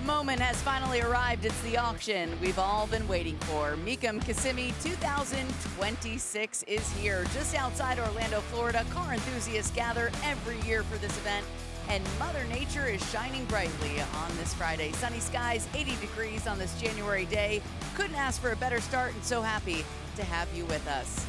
moment has finally arrived. It's the auction we've all been waiting for. Mecum Kissimmee 2026 is here. Just outside Orlando, Florida, car enthusiasts gather every year for this event, and Mother Nature is shining brightly on this Friday. Sunny skies, 80 degrees on this January day. Couldn't ask for a better start, and so happy to have you with us.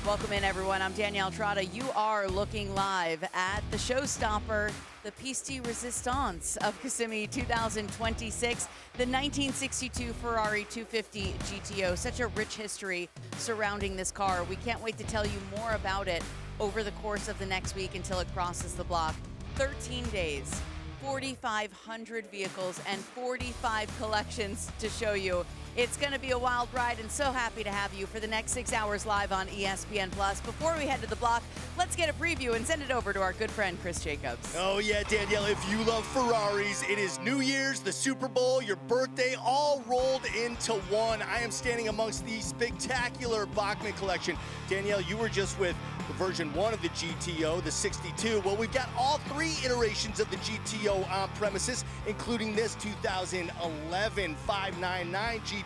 Welcome in, everyone. I'm Danielle Trotta. You are looking live at the showstopper, the piece de resistance of Kissimmee 2026, the 1962 Ferrari 250 GTO. Such a rich history surrounding this car. We can't wait to tell you more about it over the course of the next week until it crosses the block. 13 days, 4,500 vehicles, and 45 collections to show you. It's going to be a wild ride, and so happy to have you for the next 6 hours live on ESPN+. Before we head to the block, let's get a preview and send it over to our good friend, Chris Jacobs. Oh, yeah, Danielle, if you love Ferraris, it is New Year's, the Super Bowl, your birthday, all rolled into one. I am standing amongst the spectacular Bachmann collection. Danielle, you were just with the version 1 of the GTO, the 62. Well, we've got all 3 iterations of the GTO on premises, including this 2011 599 GTO.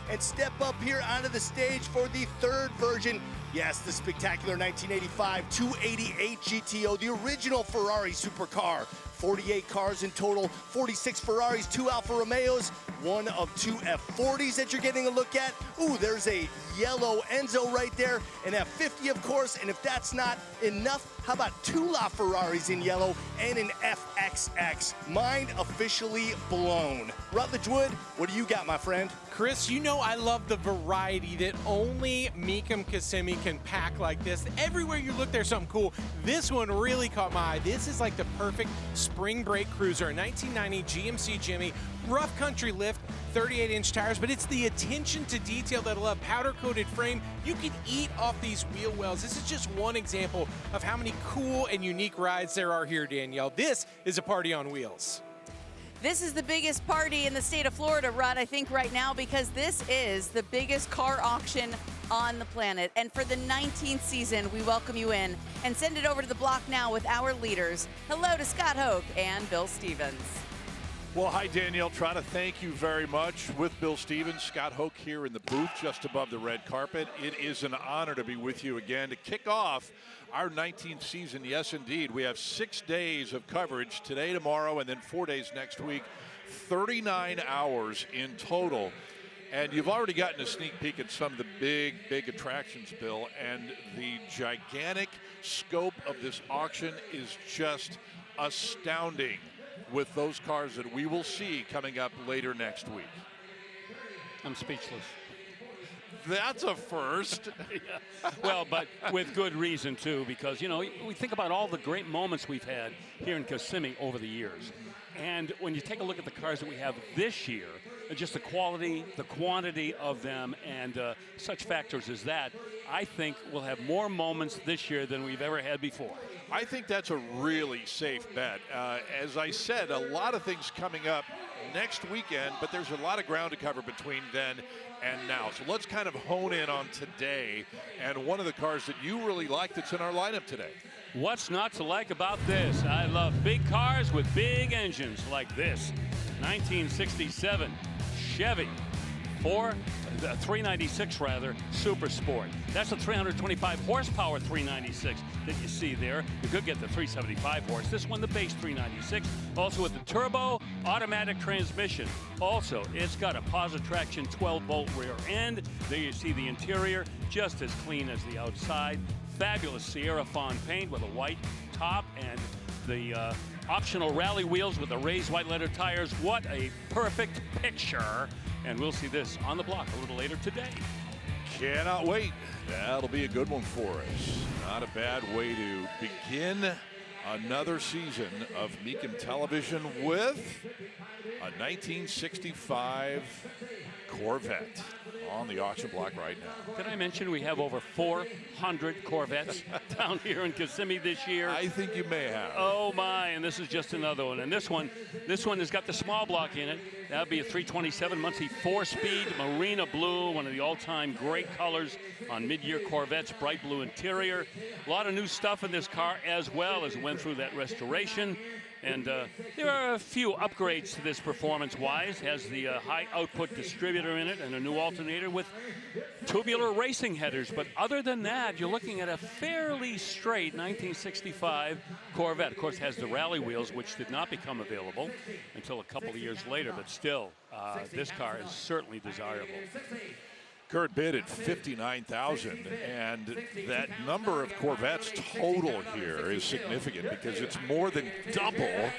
And step up here onto the stage for the 3rd version. Yes, the spectacular 1985 288 GTO, the original Ferrari supercar. 48 cars in total, 46 Ferraris, 2 Alfa Romeos, 1 of 2 F40s that you're getting a look at. Ooh, there's a yellow Enzo right there, an F50, of course, and if that's not enough, how about 2 LaFerraris in yellow and an FXX? Mind officially blown. Rutledge Wood, what do you got, my friend? Chris, you know I love the variety that only Mecum Kissimmee can pack like this. Everywhere you look, there's something cool. This one really caught my eye. This is like the perfect spring break cruiser, a 1990 GMC Jimmy, rough country lift, 38-inch tires, but it's the attention to detail that I love. Powder-coated frame. You can eat off these wheel wells. This is just one example of how many cool and unique rides there are here, Danielle. This is a party on wheels. This is the biggest party in the state of Florida, Rod, I think right now, because this is the biggest car auction on the planet. And for the 19th season, we welcome you in and send it over to the block now with our leaders. Hello to Scott Hoke and Bill Stevens. Well, hi, Danielle Trotta. Thank you very much. With Bill Stevens, Scott Hoke here in the booth just above the red carpet. It is an honor to be with you again to kick off our 19th season. Yes, indeed. We have 6 days of coverage today, tomorrow, and then 4 days next week. 39 hours in total. And you've already gotten a sneak peek at some of the big attractions, Bill. And the gigantic scope of this auction is just astounding, with those cars that we will see coming up later next week. I'm speechless. That's a first. Yeah. Well, but with good reason, too, because, you know, we think about all the great moments we've had here in Kissimmee over the years. And when you take a look at the cars that we have this year, just the quality, the quantity of them, and such factors as that, I think we'll have more moments this year than we've ever had before. I think that's a really safe bet. As I said, a lot of things coming up next weekend, but there's a lot of ground to cover between then and now. So let's kind of hone in on today and one of the cars that you really like that's in our lineup today. What's not to like about this? I love big cars with big engines like this. 1967 Chevy 396 rather, Super Sport. That's a 325 horsepower 396 that you see there. You could get the 375 horse. This one, the base 396. Also with the turbo automatic transmission. Also, it's got a positive traction 12-volt rear end. There you see the interior, just as clean as the outside. Fabulous Sierra Fawn paint with a white top and the optional rally wheels with the raised white letter tires. What a perfect picture. And we'll see this on the block a little later today. Cannot wait. That'll be a good one for us. Not a bad way to begin another season of Mecum Television with a 1965 Corvette on the auction block right now. Did I mention we have over 400 Corvettes down here in Kissimmee this year? I think you may have. Oh my, and this is just another one. And this one has got the small block in it. That'll be a 327 Muncie 4-speed Marina Blue, one of the all-time great colors on mid-year Corvettes, bright blue interior. A lot of new stuff in this car as well as it went through that restoration. And there are a few upgrades to this performance-wise. Has the high output distributor in it and a new alternator with tubular racing headers. But other than that, you're looking at a fairly straight 1965 Corvette. Of course, has the rally wheels, which did not become available until a couple of years later. But still, this car is certainly desirable. Current bid at $59,000, and that number of Corvettes total here is significant because it's more than double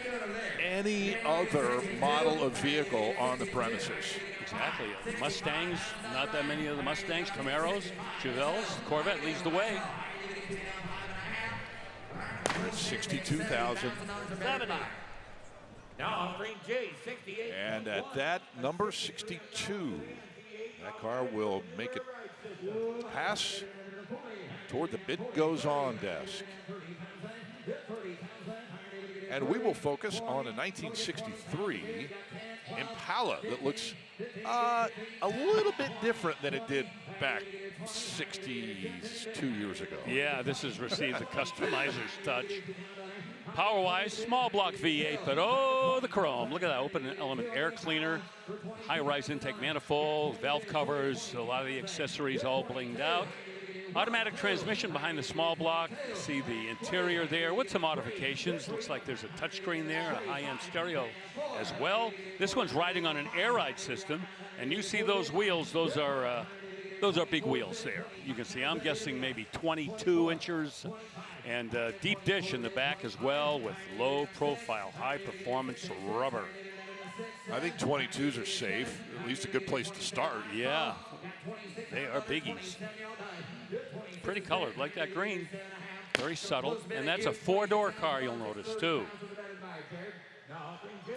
any other model of vehicle on the premises. Exactly. Mustangs, not that many of the Mustangs, Camaros, Chevys. Corvette leads the way. We're at $62,000. Now on green J, 68. And at that number 62, that car will make it pass toward the bid goes on desk. And we will focus on a 1963 Impala that looks a little bit different than it did back 62 years ago. Yeah, this has received the customizer's touch. Power-wise, small block V8, but oh, the chrome. Look at that open element air cleaner, high-rise intake manifold, valve covers, a lot of the accessories all blinged out. Automatic transmission behind the small block. See the interior there with some modifications. Looks like there's a touchscreen there, a high-end stereo as well. This one's riding on an air ride system, and you see those wheels. Those are big wheels there. You can see, I'm guessing maybe 22 inches, and deep dish in the back as well with low profile, high performance rubber. I think 22s are safe, at least a good place to start. Yeah, they are biggies. Pretty colored, like that green. Very subtle, and that's a four-door car, you'll notice too.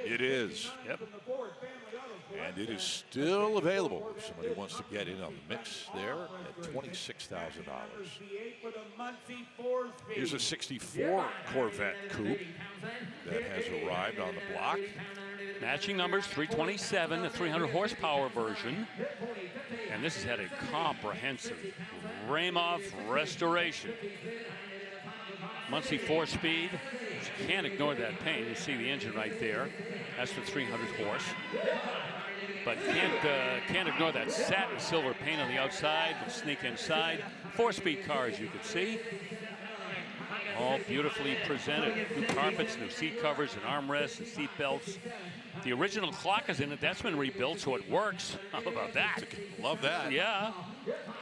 It is. Yep. And it is still available if somebody wants to get in on the mix there at $26,000. Here's a 64 Corvette coupe that has arrived on the block. Matching numbers, 327, the 300 horsepower version. And this has had a comprehensive Ramoff restoration. Muncie 4-speed. You can't ignore that paint. You see the engine right there. That's the 300 horse. But can't ignore that satin silver paint on the outside. We'll sneak inside. 4-speed car, as you can see. All beautifully presented. New carpets, new seat covers, and armrests, and seat belts. The original clock is in it. That's been rebuilt, so it works. How about that? Love that. Yeah.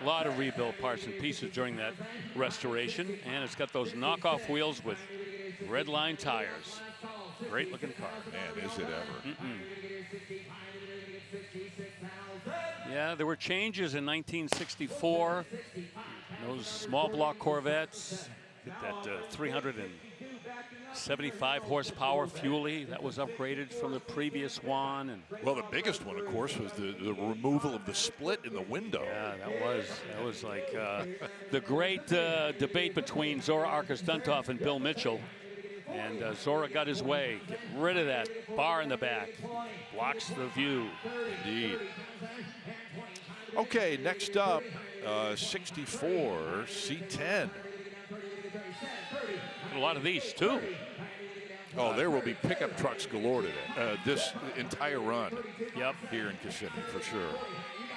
A lot of rebuilt parts and pieces during that restoration. And it's got those knockoff wheels with red line tires. Great looking car. Man, is it ever. Yeah, there were changes in 1964. Those small block Corvettes. Get that 375 horsepower Fuelie that was upgraded from the previous one. And well, the biggest one, of course, was the removal of the split in the window. Yeah, that was like the great debate between Zora Arkus-Duntov and Bill Mitchell. And Zora got his way. Get rid of that bar in the back. Blocks the view. Indeed. Okay, next up, 64 C10. A lot of these, too. Oh, there will be pickup trucks galore today. This entire run. Yep. Here in Kissimmee, for sure.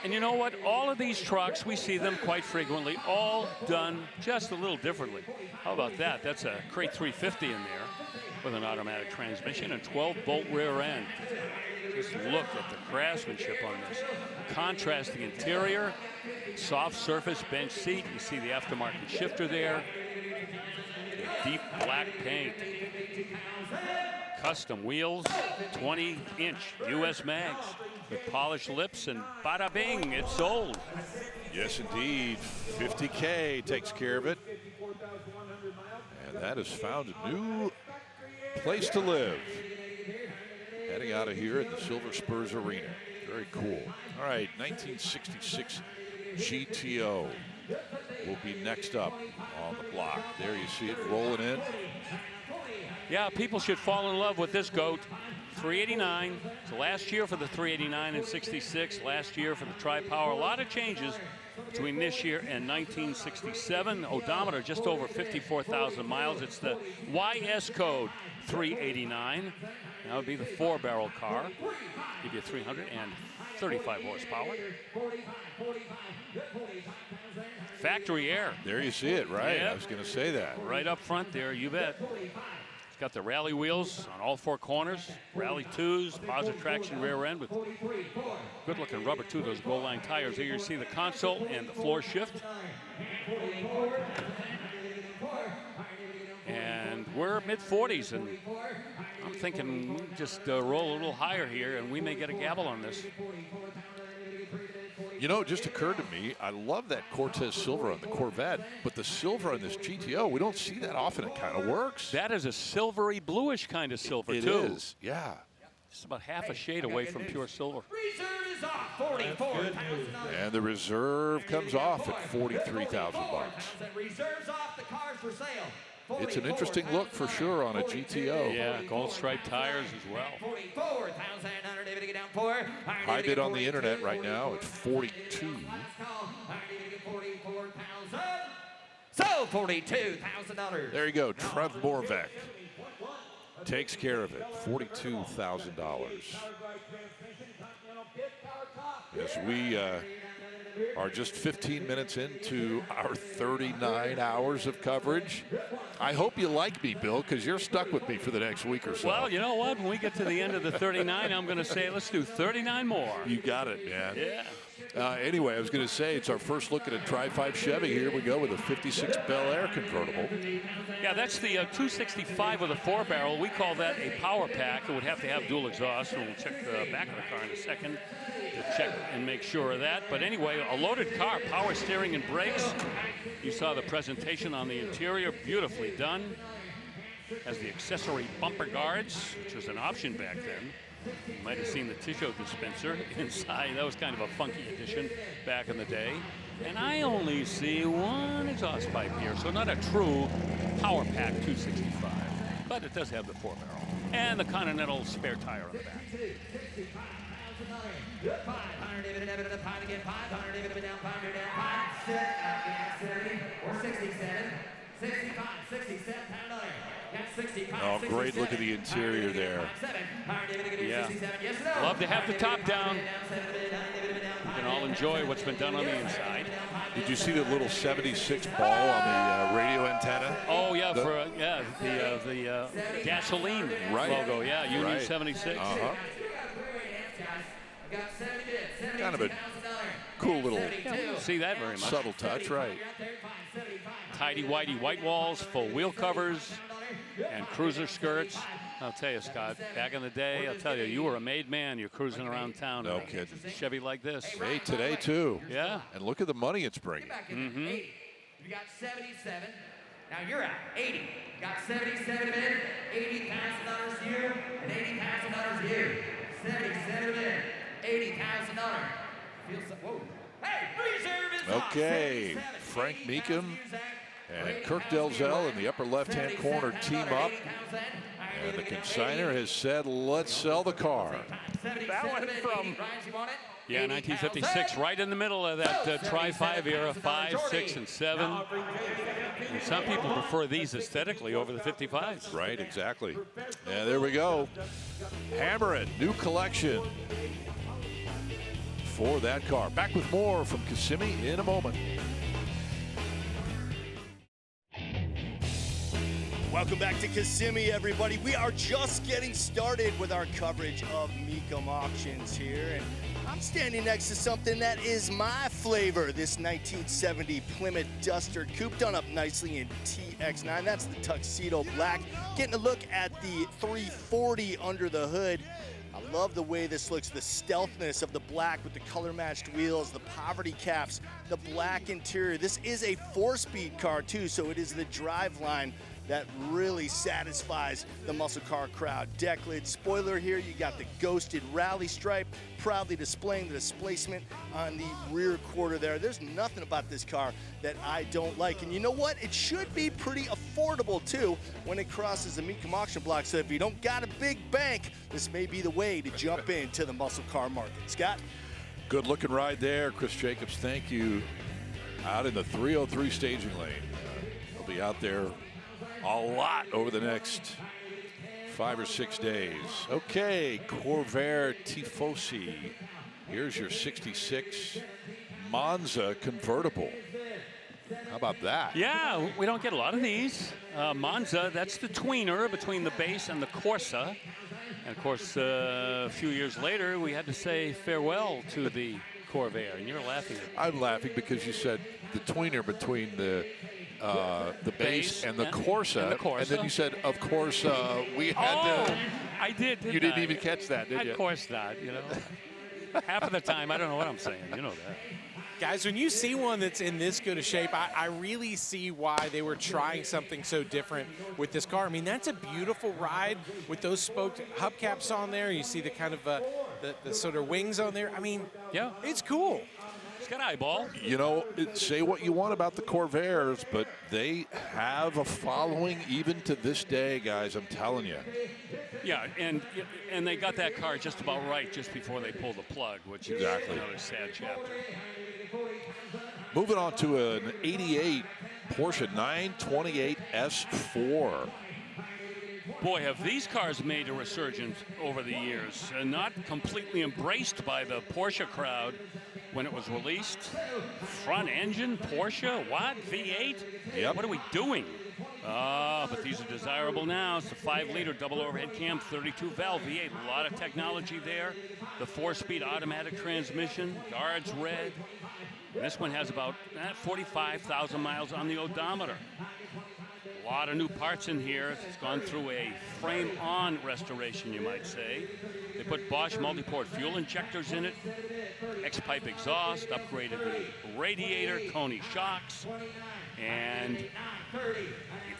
And you know what? All of these trucks, we see them quite frequently, all done just a little differently. How about that? That's a Crate 350 in there with an automatic transmission and 12-bolt rear end. Just look at the craftsmanship on this. Contrasting interior, soft surface bench seat. You see the aftermarket shifter there. Deep black paint. Custom wheels, 20-inch US mags with polished lips, and bada bing, it's sold. Yes, indeed. 50K takes care of it. And that has found a new place to live. Heading out of here at the Silver Spurs Arena. Very cool. All right, 1966 GTO will be next up on the block. There you see it rolling in. Yeah, people should fall in love with this goat. 389. So last year for the 389 and 66. Last year for the Tri-Power. A lot of changes between this year and 1967. Odometer just over 54,000 miles. It's the YS code 389. That would be the 4-barrel car. Give you 335 horsepower. Factory air. There you see it, right? Yep. I was going to say that. Right up front there, you bet. It's got the rally wheels on all 4 corners. Rally 2s, positive traction rear end with good-looking rubber too. Those gold line tires. Here you see the console and the floor shift. And we're mid-40s, and I'm thinking we just roll a little higher here, and we may get a gavel on this. You know, it just occurred to me, I love that Cortez silver on the Corvette, but the silver on this GTO, we don't see that often. It kind of works. That is a silvery, bluish kind of silver, It too. is, yeah. Just about half a shade away from pure silver. Reserve is off, 44,000. And the reserve comes off at $43,000. Reserves off, the cars for sale. It's an interesting look for sure on a GTO. Yeah, gold striped tires as well. 44,100. High bid on the internet right now at 42. So $42,000. There you go, Trev Morvek takes care of it, $42,000. As we are just 15 minutes into our 39 hours of coverage. I hope you like me, Bill, because you're stuck with me for the next week or so. Well, you know what? When we get to the end of the 39, I'm going to say, let's do 39 more. You got it, man. Yeah. Anyway, I was going to say, it's our first look at a Tri-5 Chevy. Here we go with a 56 Bel Air convertible. Yeah, that's the 265 with a 4-barrel. We call that a power pack. It would have to have dual exhaust, and we'll check the back of the car in a second to check and make sure of that. But anyway, a loaded car, power steering and brakes. You saw the presentation on the interior, beautifully done. Has the accessory bumper guards, which was an option back then. You might have seen the tissue dispenser inside. That was kind of a funky addition back in the day. And I only see one exhaust pipe here, so not a true power pack 265. But it does have the 4-barrel. And the Continental spare tire on the back. Oh, great look at the interior there. Yeah. Love to have the top down. You can all enjoy what's been done on the inside. Did you see the little 76 ball on the radio antenna? Oh yeah, the gasoline logo. Yeah, Union right. 76. Kind of a cool little See that very much. subtle touch, right? Tidy whitey white walls, full wheel covers, and cruiser skirts. I'll tell you, Scott, back in the day, I'll tell you, you were a made man. You're cruising around town. No in a kidding. Chevy like this. Hey, today too. Yeah. And look at the money it's bringing. Mm-hmm. You got 77. Now you're at 80. You got 77 in, $80,000 a year, and $80,000 a year. 77 in, $80,000. Feels so, whoa. Hey, reserve is off. Okay, 77. Frank Mecum and Kirk Delzell in the upper left-hand corner team up. And the consignor has said, let's sell the car. That went from, 1956, right in the middle of that Tri-5 era, 5, 6, and 7. And some people prefer these aesthetically over the 55s. Right, exactly. Yeah, there we go. Hammer it, new collection for that car. Back with more from Kissimmee in a moment. Welcome back to Kissimmee, everybody. We are just getting started with our coverage of Mecum auctions here, and I'm standing next to something that is my flavor, this 1970 Plymouth Duster Coupe, done up nicely in TX9. That's the tuxedo black. Getting a look at the 340 under the hood. I love the way this looks, the stealthness of the black with the color-matched wheels, the poverty caps, the black interior. This is a 4-speed car, too, so it is the drive line that really satisfies the muscle car crowd. Deck lid spoiler here, you got the ghosted rally stripe, proudly displaying the displacement on the rear quarter there. There's nothing about this car that I don't like. And you know what? It should be pretty affordable too when it crosses the Mecum auction block. So if you don't got a big bank, this may be the way to jump into the muscle car market. Scott? Good looking ride there, Chris Jacobs. Thank you. Out in the 303 staging lane. He'll be out there a lot over the next 5 or 6 days. Okay, Corvette Tifosi. Here's your 66 Monza convertible. How about that? Yeah, we don't get a lot of these. Monza, that's the tweener between the base and the Corsa. And of course, a few years later, we had to say farewell to the Corvair, and you're laughing at me. I'm laughing because you said the tweener between the base and the Corsa, and then you said, of course, we had to. I did. You didn't even catch that, did you? Of course not. You know, half of the time I don't know what I'm saying. You know that. Guys, when you see one that's in this good a shape, I really see why they were trying something so different with this car. I mean, that's a beautiful ride with those spoked hubcaps on there. You see the kind of the sort of wings on there. I mean, yeah, it's cool. It's got eyeball. You know, say what you want about the Corvairs, but they have a following even to this day, guys. I'm telling you. Yeah, and they got that car just about right just before they pulled the plug, which is another sad chapter. Moving on to an 88 Porsche 928 S4. Boy, have these cars made a resurgence over the years, and not completely embraced by the Porsche crowd when it was released. Front engine, Porsche, what? V8? Yep. What are we doing? But these are desirable now. It's a 5-liter double overhead cam, 32 valve V8. A lot of technology there. The 4-speed automatic transmission, guards red. This one has about 45,000 miles on the odometer. A lot of new parts in here. It's gone through a frame-on restoration, you might say. They put Bosch multi-port fuel injectors in it, X-pipe exhaust, upgraded the radiator, Coney shocks, and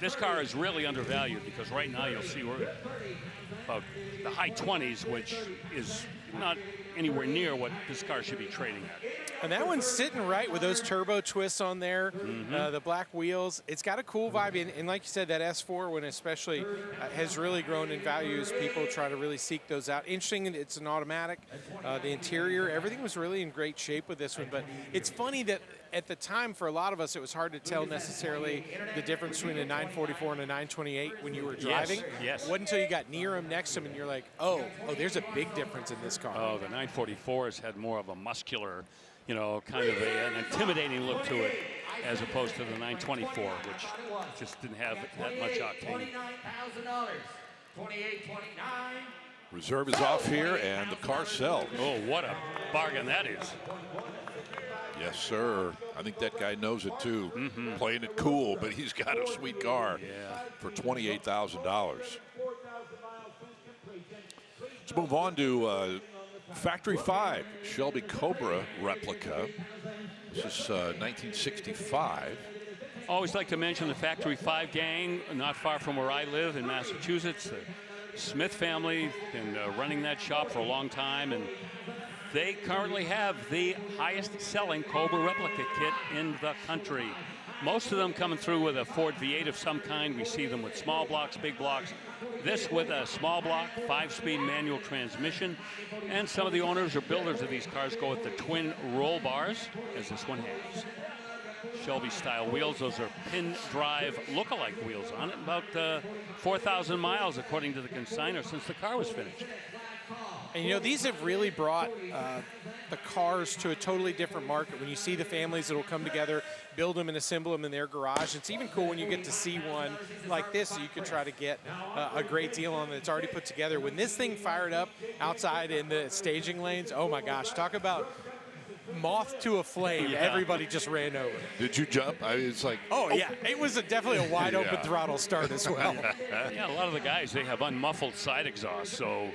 this car is really undervalued because right now you'll see we're about the high 20s, which is not anywhere near what this car should be trading at. And that one's sitting right with those turbo twists on there, the black wheels. It's got a cool vibe. And like you said, that S4 one especially has really grown in value as people try to really seek those out. Interesting, it's an automatic. The interior, everything was really in great shape with this one. But it's funny that at the time, for a lot of us, it was hard to tell necessarily the difference between a 944 and a 928 when you were driving. Yes. It wasn't until you got near them, next to them, and you're like, oh, there's a big difference in this car. Oh, the 944s had more of a muscular, you know, kind of an intimidating look to it, as opposed to the 924, which just didn't have that much octane. Reserve is off here, and the car sells. Oh, what a bargain that is. Yes, sir. I think that guy knows it, too. Playing it cool, but he's got a sweet car for $28,000. Let's move on to Factory 5 Shelby Cobra replica. This is 1965. Always like to mention the Factory 5 gang, not far from where I live in Massachusetts. The Smith family been running that shop for a long time, and they currently have the highest selling Cobra replica kit in the country. Most of them coming through with a Ford V8 of some kind. We see them with small blocks, big blocks. This with a small block, 5-speed manual transmission. And some of the owners or builders of these cars go with the twin roll bars, as this one has. Shelby-style wheels. Those are pin drive look-alike wheels on it. About 4,000 miles, according to the consignor, since the car was finished. And, you know, these have really brought the cars to a totally different market. When you see the families that will come together, build them and assemble them in their garage. It's even cool when you get to see one like this, so you can try to get a great deal on it. It's already put together. When this thing fired up outside in the staging lanes, oh, my gosh, talk about moth to a flame. Everybody just ran over. Did you jump? It's like, yeah, it was definitely a wide open throttle start as well. Yeah, a lot of the guys, they have unmuffled side exhaust, so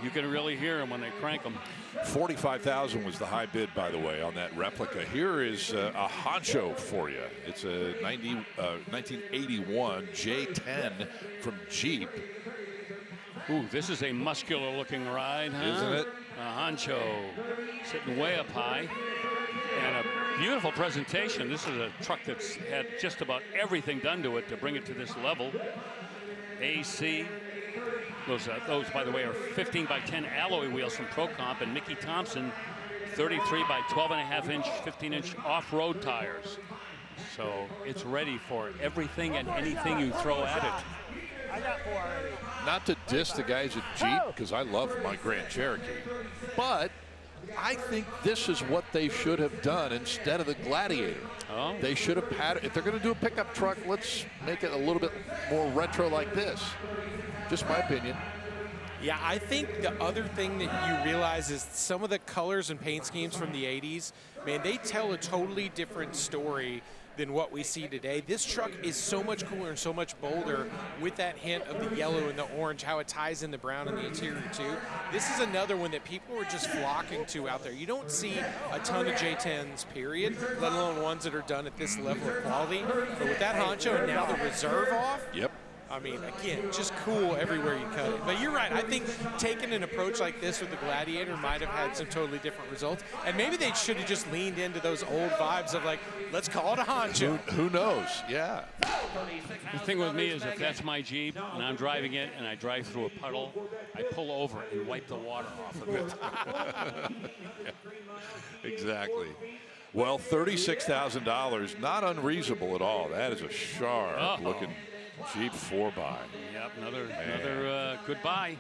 You can really hear them when they crank them. 45,000 was the high bid, by the way, on that replica. Here is a honcho for you. It's a 1981 J10 from Jeep. Ooh, this is a muscular-looking ride, huh? Isn't it? A honcho sitting way up high. And a beautiful presentation. This is a truck that's had just about everything done to it to bring it to this level. AC. Those, by the way, are 15 by 10 alloy wheels from ProComp, and Mickey Thompson 33 by 12.5-inch, 15-inch off-road tires. So it's ready for everything and anything you throw at it. I got 4 already. Not to diss the guys at Jeep, because I love my Grand Cherokee, but I think this is what they should have done instead of the Gladiator. Oh. They should have had, if they're going to do a pickup truck, let's make it a little bit more retro like this. Just my opinion. Yeah, I think the other thing that you realize is some of the colors and paint schemes from the 80s, man, they tell a totally different story than what we see today. This truck is so much cooler and so much bolder with that hint of the yellow and the orange, how it ties in the brown in the interior too. This is another one that people are just flocking to out there. You don't see a ton of J10s, period, let alone ones that are done at this level of quality. But with that honcho and now the reserve off, Yep. I mean, again, just cool everywhere you cut it. But you're right. I think taking an approach like this with the Gladiator might have had some totally different results. And maybe they should have just leaned into those old vibes of like, let's call it a honcho. Who knows? Yeah. The thing with me is if that's my Jeep and I'm driving it and I drive through a puddle, I pull over and wipe the water off of it. Exactly. Well, $36,000, not unreasonable at all. That is a sharp looking Jeep 4x. Yep, another good buy.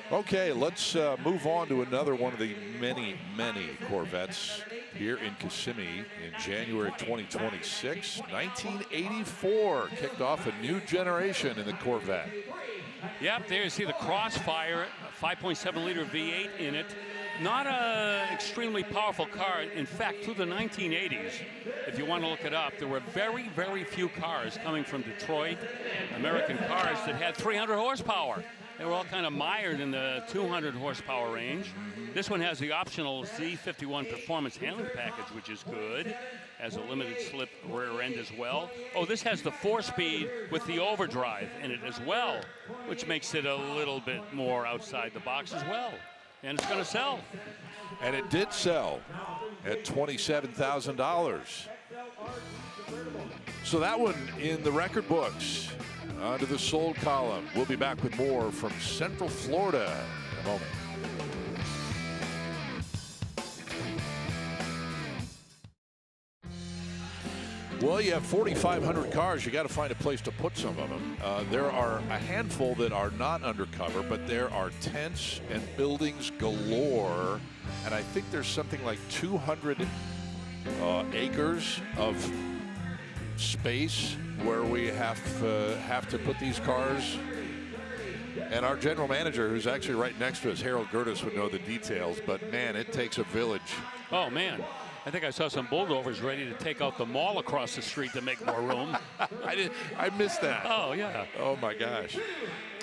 Okay, let's move on to another one of the many, many Corvettes here in Kissimmee in January of 2026. 1984 kicked off a new generation in the Corvette. Yep, there you see the Crossfire, 5.7-liter V8 in it. Not an extremely powerful car. In fact, through the 1980s, if you want to look it up, there were very, very few cars coming from Detroit, American cars, that had 300 horsepower. They were all kind of mired in the 200 horsepower range. This one has the optional Z51 performance handling package, which is good. Has a limited slip rear end as well. Oh, this has the 4-speed with the overdrive in it as well, which makes it a little bit more outside the box as well. And it's going to sell. And it did sell at $27,000. So that one in the record books. Onto the sold column. We'll be back with more from Central Florida in a moment. Well, you have 4,500 cars. You got to find a place to put some of them. There are a handful that are not undercover, but there are tents and buildings galore. And I think there's something like 200 acres of space where we have to put these cars. And our general manager, who's actually right next to us, Harold Gertis, would know the details. But man, it takes a village. Oh man. I think I saw some bulldozers ready to take out the mall across the street to make more room. I missed that. Oh, yeah. Oh, my gosh.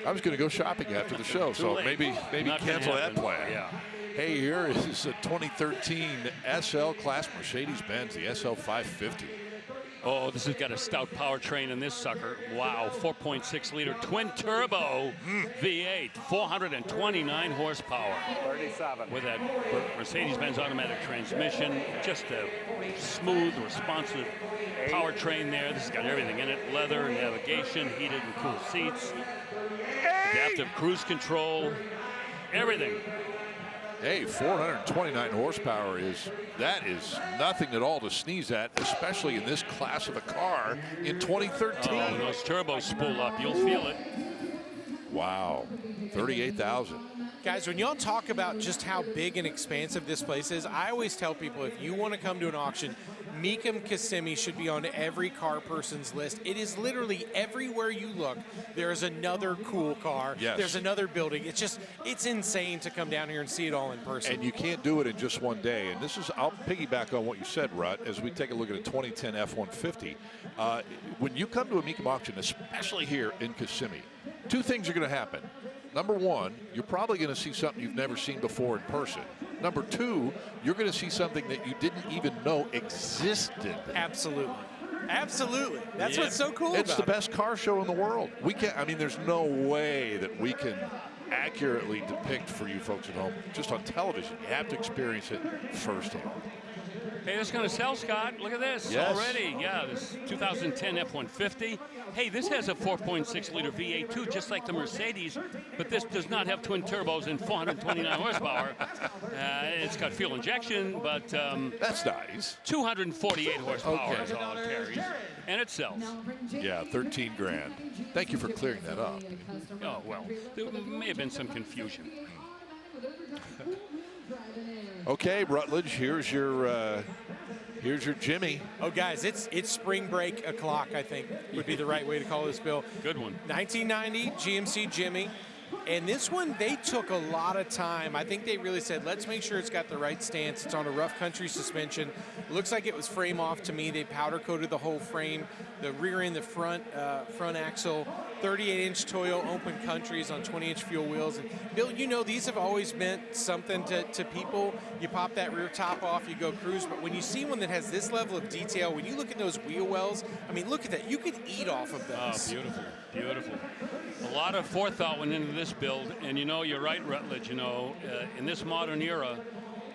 I was going to go shopping after the show, so maybe cancel that plan. Yeah. Hey, here is a 2013 SL Class Mercedes-Benz, the SL 550. Oh, this has got a stout powertrain in this sucker. Wow, 4.6-liter twin-turbo V8, 429 horsepower. 37. With that Mercedes-Benz automatic transmission, just a smooth, responsive powertrain there. This has got everything in it: leather, navigation, heated and cooled seats, adaptive cruise control, everything. Hey, 429 horsepower is nothing at all to sneeze at, especially in this class of a car in 2013. Oh, when those turbos spool up, you'll feel it. Wow, 38,000. Guys, when y'all talk about just how big and expansive this place is, I always tell people if you want to come to an auction, Mecum Kissimmee should be on every car person's list. It is literally everywhere you look, there is another cool car. Yes. There's another building. It's insane to come down here and see it all in person. And you can't do it in just one day. And I'll piggyback on what you said, Rut, as we take a look at a 2010 F-150. When you come to a Mecum auction, especially here in Kissimmee, two things are going to happen. number one, you're probably going to see something you've never seen before in person. Number two, you're going to see something that you didn't even know existed. Absolutely. Absolutely. That's what's so cool It's about the best car show in the world. We can't, I mean, there's no way that we can accurately depict for you folks at home just on television. You have to experience it firsthand. Hey, this is going to sell, Scott. Look at this already. Yeah, this 2010 F-150. Hey, this has a 4.6-liter V8 too, just like the Mercedes, but this does not have twin turbos and 429 horsepower. It's got fuel injection, but that's nice. 248 horsepower is all it carries, and it sells. Yeah, 13 grand. Thank you for clearing that up. Oh, well, there may have been some confusion. Okay, Rutledge, here's your Jimmy. Oh, guys, it's spring break o'clock, I think, would be the right way to call this, Bill. Good one. 1990 GMC Jimmy. And this one, they took a lot of time. I think they really said, let's make sure it's got the right stance. It's on a rough country suspension. It looks like it was frame off to me. They powder coated the whole frame, the rear end, the front axle, 38-inch Toyo open countries on 20-inch fuel wheels. And Bill, you know, these have always meant something to people. You pop that rear top off, you go cruise. But when you see one that has this level of detail, when you look at those wheel wells, I mean, look at that. You could eat off of those. Oh, beautiful, beautiful. A lot of forethought went into this build, and you know, you're right, Rutledge. You know, in this modern era,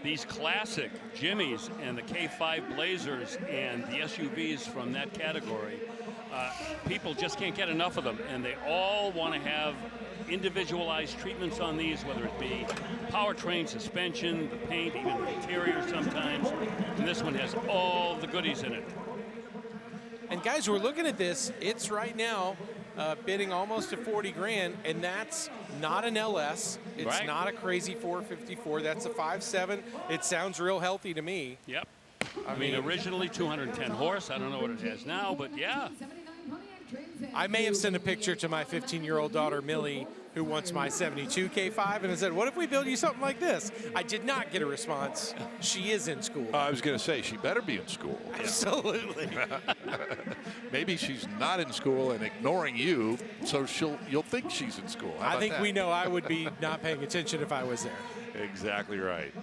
these classic Jimmys and the K5 Blazers and the SUVs from that category, people just can't get enough of them, and they all want to have individualized treatments on these, whether it be powertrain, suspension, the paint, even the interior sometimes. And this one has all the goodies in it. And guys, we're looking at this. It's right now bidding almost to 40 grand, and that's not an LS. It's not a crazy 454. That's a 5.7. It sounds real healthy to me. Yep. I mean, originally 210 horse. I don't know what it has now, but yeah. I may have sent a picture to my 15-year-old daughter, Millie, who wants my 72 K5, and I said, what if we build you something like this? I did not get a response. She is in school. I was going to say, she better be in school. Absolutely. Maybe she's not in school and ignoring you, so you'll think she's in school. How I about think that? we know I would be not paying attention if I was there. Exactly right.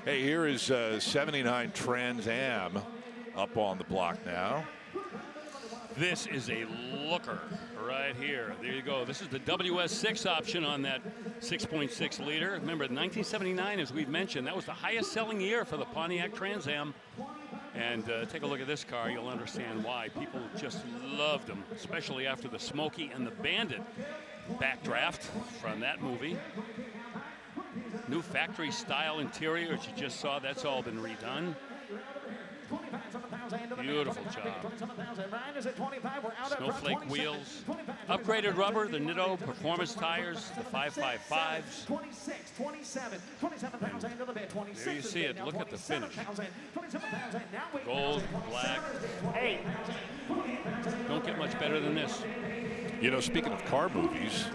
Hey, here is 79 Trans Am up on the block now. This is a looker right here. There you go. This is the WS6 option on that 6.6 liter. Remember, 1979, as we've mentioned, that was the highest selling year for the Pontiac Trans Am. And take a look at this car. You'll understand why. People just loved them, especially after the Smokey and the Bandit backdraft from that movie. New factory style interior, as you just saw, that's all been redone. Beautiful job. Snowflake wheels, upgraded rubber, the Nitto performance tires, the 555s. There you see it. Look at the finish. Gold, black. Don't get much better than this. You know, speaking of car movies,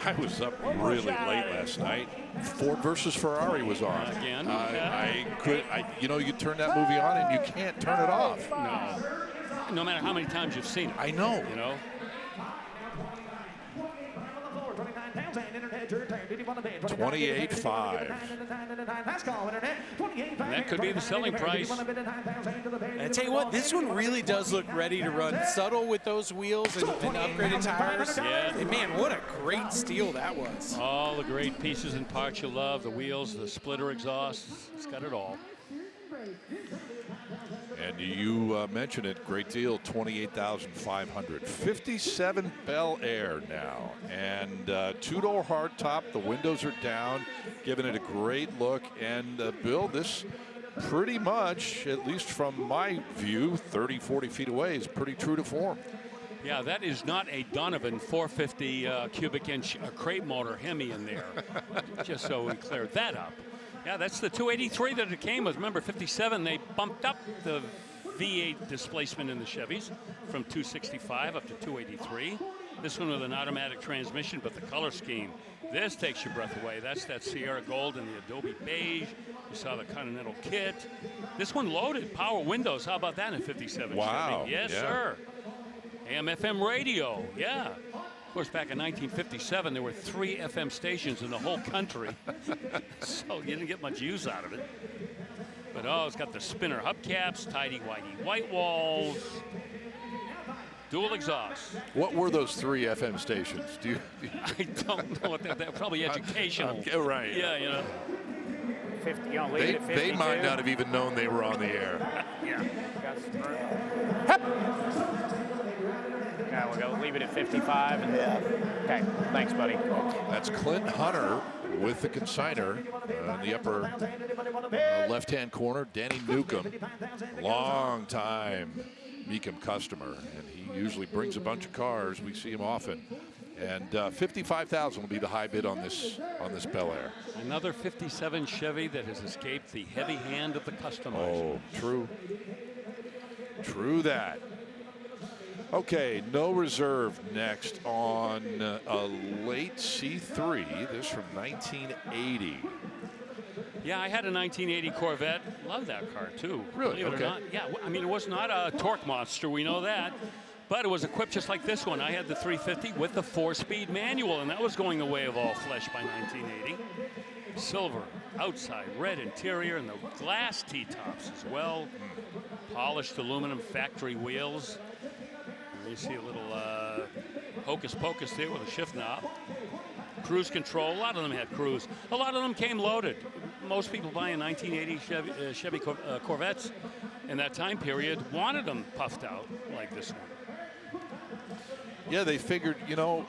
I was up really late last night. Ford versus Ferrari was on. Again? You know, you turn that movie on and you can't turn it off. No. No matter how many times you've seen it. I know. You know? 28.5. That could be the selling price. And I tell you what, this one really does look ready to run. Subtle with those wheels and upgraded tires. Yeah. And man, what a great steal that was. All the great pieces and parts you love, the wheels, the splitter exhaust, it's got it all. And you mentioned it, great deal, $28,500. 57 Bel Air now, and two-door hardtop. The windows are down, giving it a great look. And Bill, this pretty much, at least from my view, 30, 40 feet away, is pretty true to form. Yeah, that is not a Donovan 450 cubic inch crate motor Hemi in there. Just so we cleared that up. Yeah, that's the 283 that it came with. Remember, 57, they bumped up the V8 displacement in the Chevys from 265 up to 283. This one with an automatic transmission, but the color scheme, this takes your breath away. That's that Sierra Gold and the Adobe Beige. You saw the Continental kit. This one loaded, power windows. How about that in a 57 Wow. Chevy? Yes, yeah. sir. AM/FM radio, yeah. Of course, back in 1957, there were 3 FM stations in the whole country, so you didn't get much use out of it. But it's got the spinner hubcaps, tidy-whitey white walls, dual exhaust. What were those 3 FM stations? Do you? I don't know what they're probably educational. Right. Yeah, you know. 50, you know, leave it at 52. They might not have even known they were on the air. Yeah. Okay, we'll go leave it at 55. And, okay, thanks, buddy. That's Clint Hunter with the consigner in the upper left-hand corner. Danny Newcomb, long time Mecum customer, and he usually brings a bunch of cars. We see him often. And $55,000 will be the high bid on this Bel Air. Another 57 Chevy that has escaped the heavy hand of the customizer. Oh, true. True that. Okay, no reserve next on a late C3. This from 1980. Yeah, I had a 1980 Corvette. Love that car too. Really? Believe it or not. Yeah, I mean, it was not a torque monster. We know that. But it was equipped just like this one. I had the 350 with the 4-speed manual, and that was going the way of all flesh by 1980. Silver outside, red interior, and the glass T-tops as well. Polished aluminum factory wheels. And you see a little hocus pocus there with a shift knob. Cruise control. A lot of them had cruise. A lot of them came loaded. Most people buying 1980 Chevy Corvettes in that time period wanted them puffed out like this one. Yeah, they figured, you know,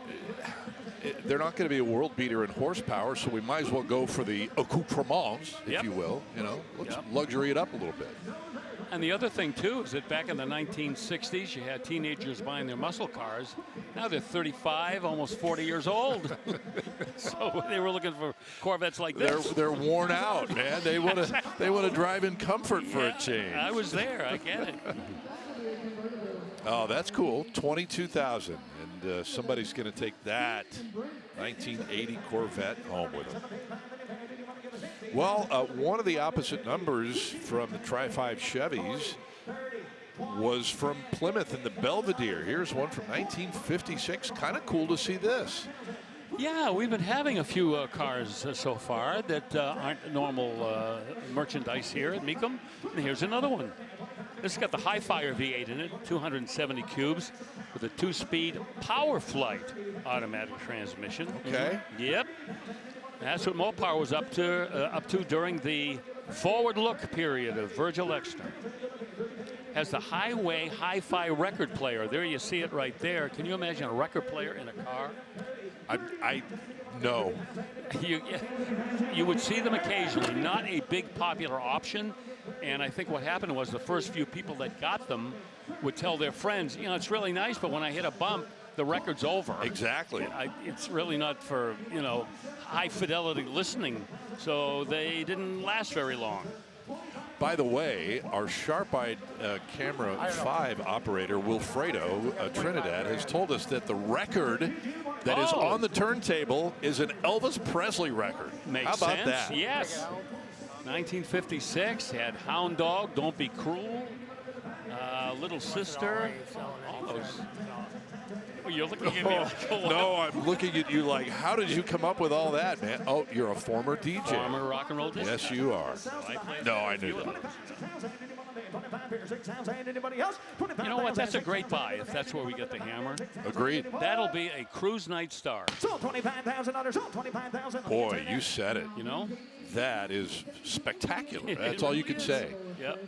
they're not going to be a world beater in horsepower, so we might as well go for the accoutrements, if you will. You know, let's luxury it up a little bit. And the other thing, too, is that back in the 1960s, you had teenagers buying their muscle cars. Now they're 35, almost 40 years old. So they were looking for Corvettes like this. They're worn out, man. They want to drive in comfort for a change. I was there. I get it. Oh, that's cool. 22,000, and somebody's going to take that 1980 Corvette home with them. Well, one of the opposite numbers from the Tri-5 Chevys was from Plymouth in the Belvedere. Here's one from 1956. Kind of cool to see this. Yeah, we've been having a few cars so far that aren't normal merchandise here at Mecum. And here's another one. This has got the Hi-Fire V8 in it, 270 cubes with a 2-speed Power Flight automatic transmission. Okay. Yep. That's what Mopar was up to during the forward look period of Virgil Exner. Has the Highway Hi-Fi record player. There you see it right there. Can you imagine a record player in a car? No. You would see them occasionally, not a big popular option. And I think what happened was the first few people that got them would tell their friends, you know, it's really nice, but when I hit a bump, the record's over. Exactly. It's really not for, you know, high fidelity listening. So they didn't last very long. By the way, our sharp-eyed camera 5 operator, Wilfredo Trinidad, has told us that the record that is on the turntable is an Elvis Presley record. Makes How about sense. that? Yes. 1956 had Hound Dog, Don't Be Cruel, Little Sister, all those. Oh, you're looking at me like, oh, no, I'm looking at you like, how did you come up with all that, man? Oh, you're a former DJ. Former rock and roll DJ. Yes, you are. No, I knew that. You know what? That's a great buy if that's where we get the hammer. Agreed. That'll be a Cruise Night Star. Boy, you said it. You know? That is spectacular. That's all you can say. Yep.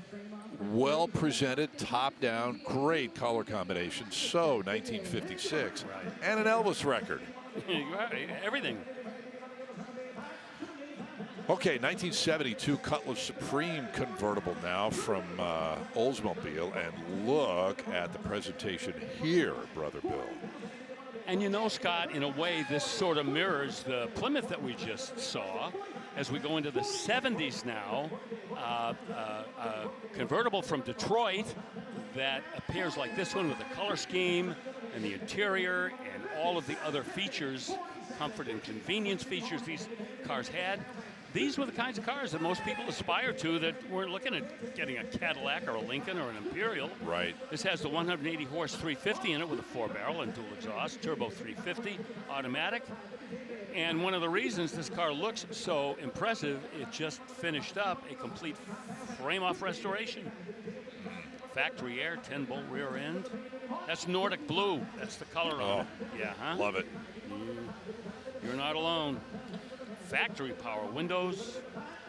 Well presented, top down, great color combination. So 1956, and an Elvis record. Everything. Okay, 1972 Cutlass Supreme convertible now from Oldsmobile, and look at the presentation here, Brother Bill. And you know, Scott, in a way, this sort of mirrors the Plymouth that we just saw. As we go into the 70s now, convertible from Detroit that appears like this one with the color scheme and the interior and all of the other features, comfort and convenience features these cars had. these were the kinds of cars that most people aspire to that weren't looking at getting a Cadillac or a Lincoln or an Imperial. Right. This has the 180 horse 350 in it with a 4-barrel and dual exhaust, turbo 350, automatic. And one of the reasons this car looks so impressive, it just finished up a complete frame-off restoration. Factory air, 10-bolt rear end. That's Nordic blue. That's the color on it. Yeah, huh? Love it. You're not alone. Factory power windows.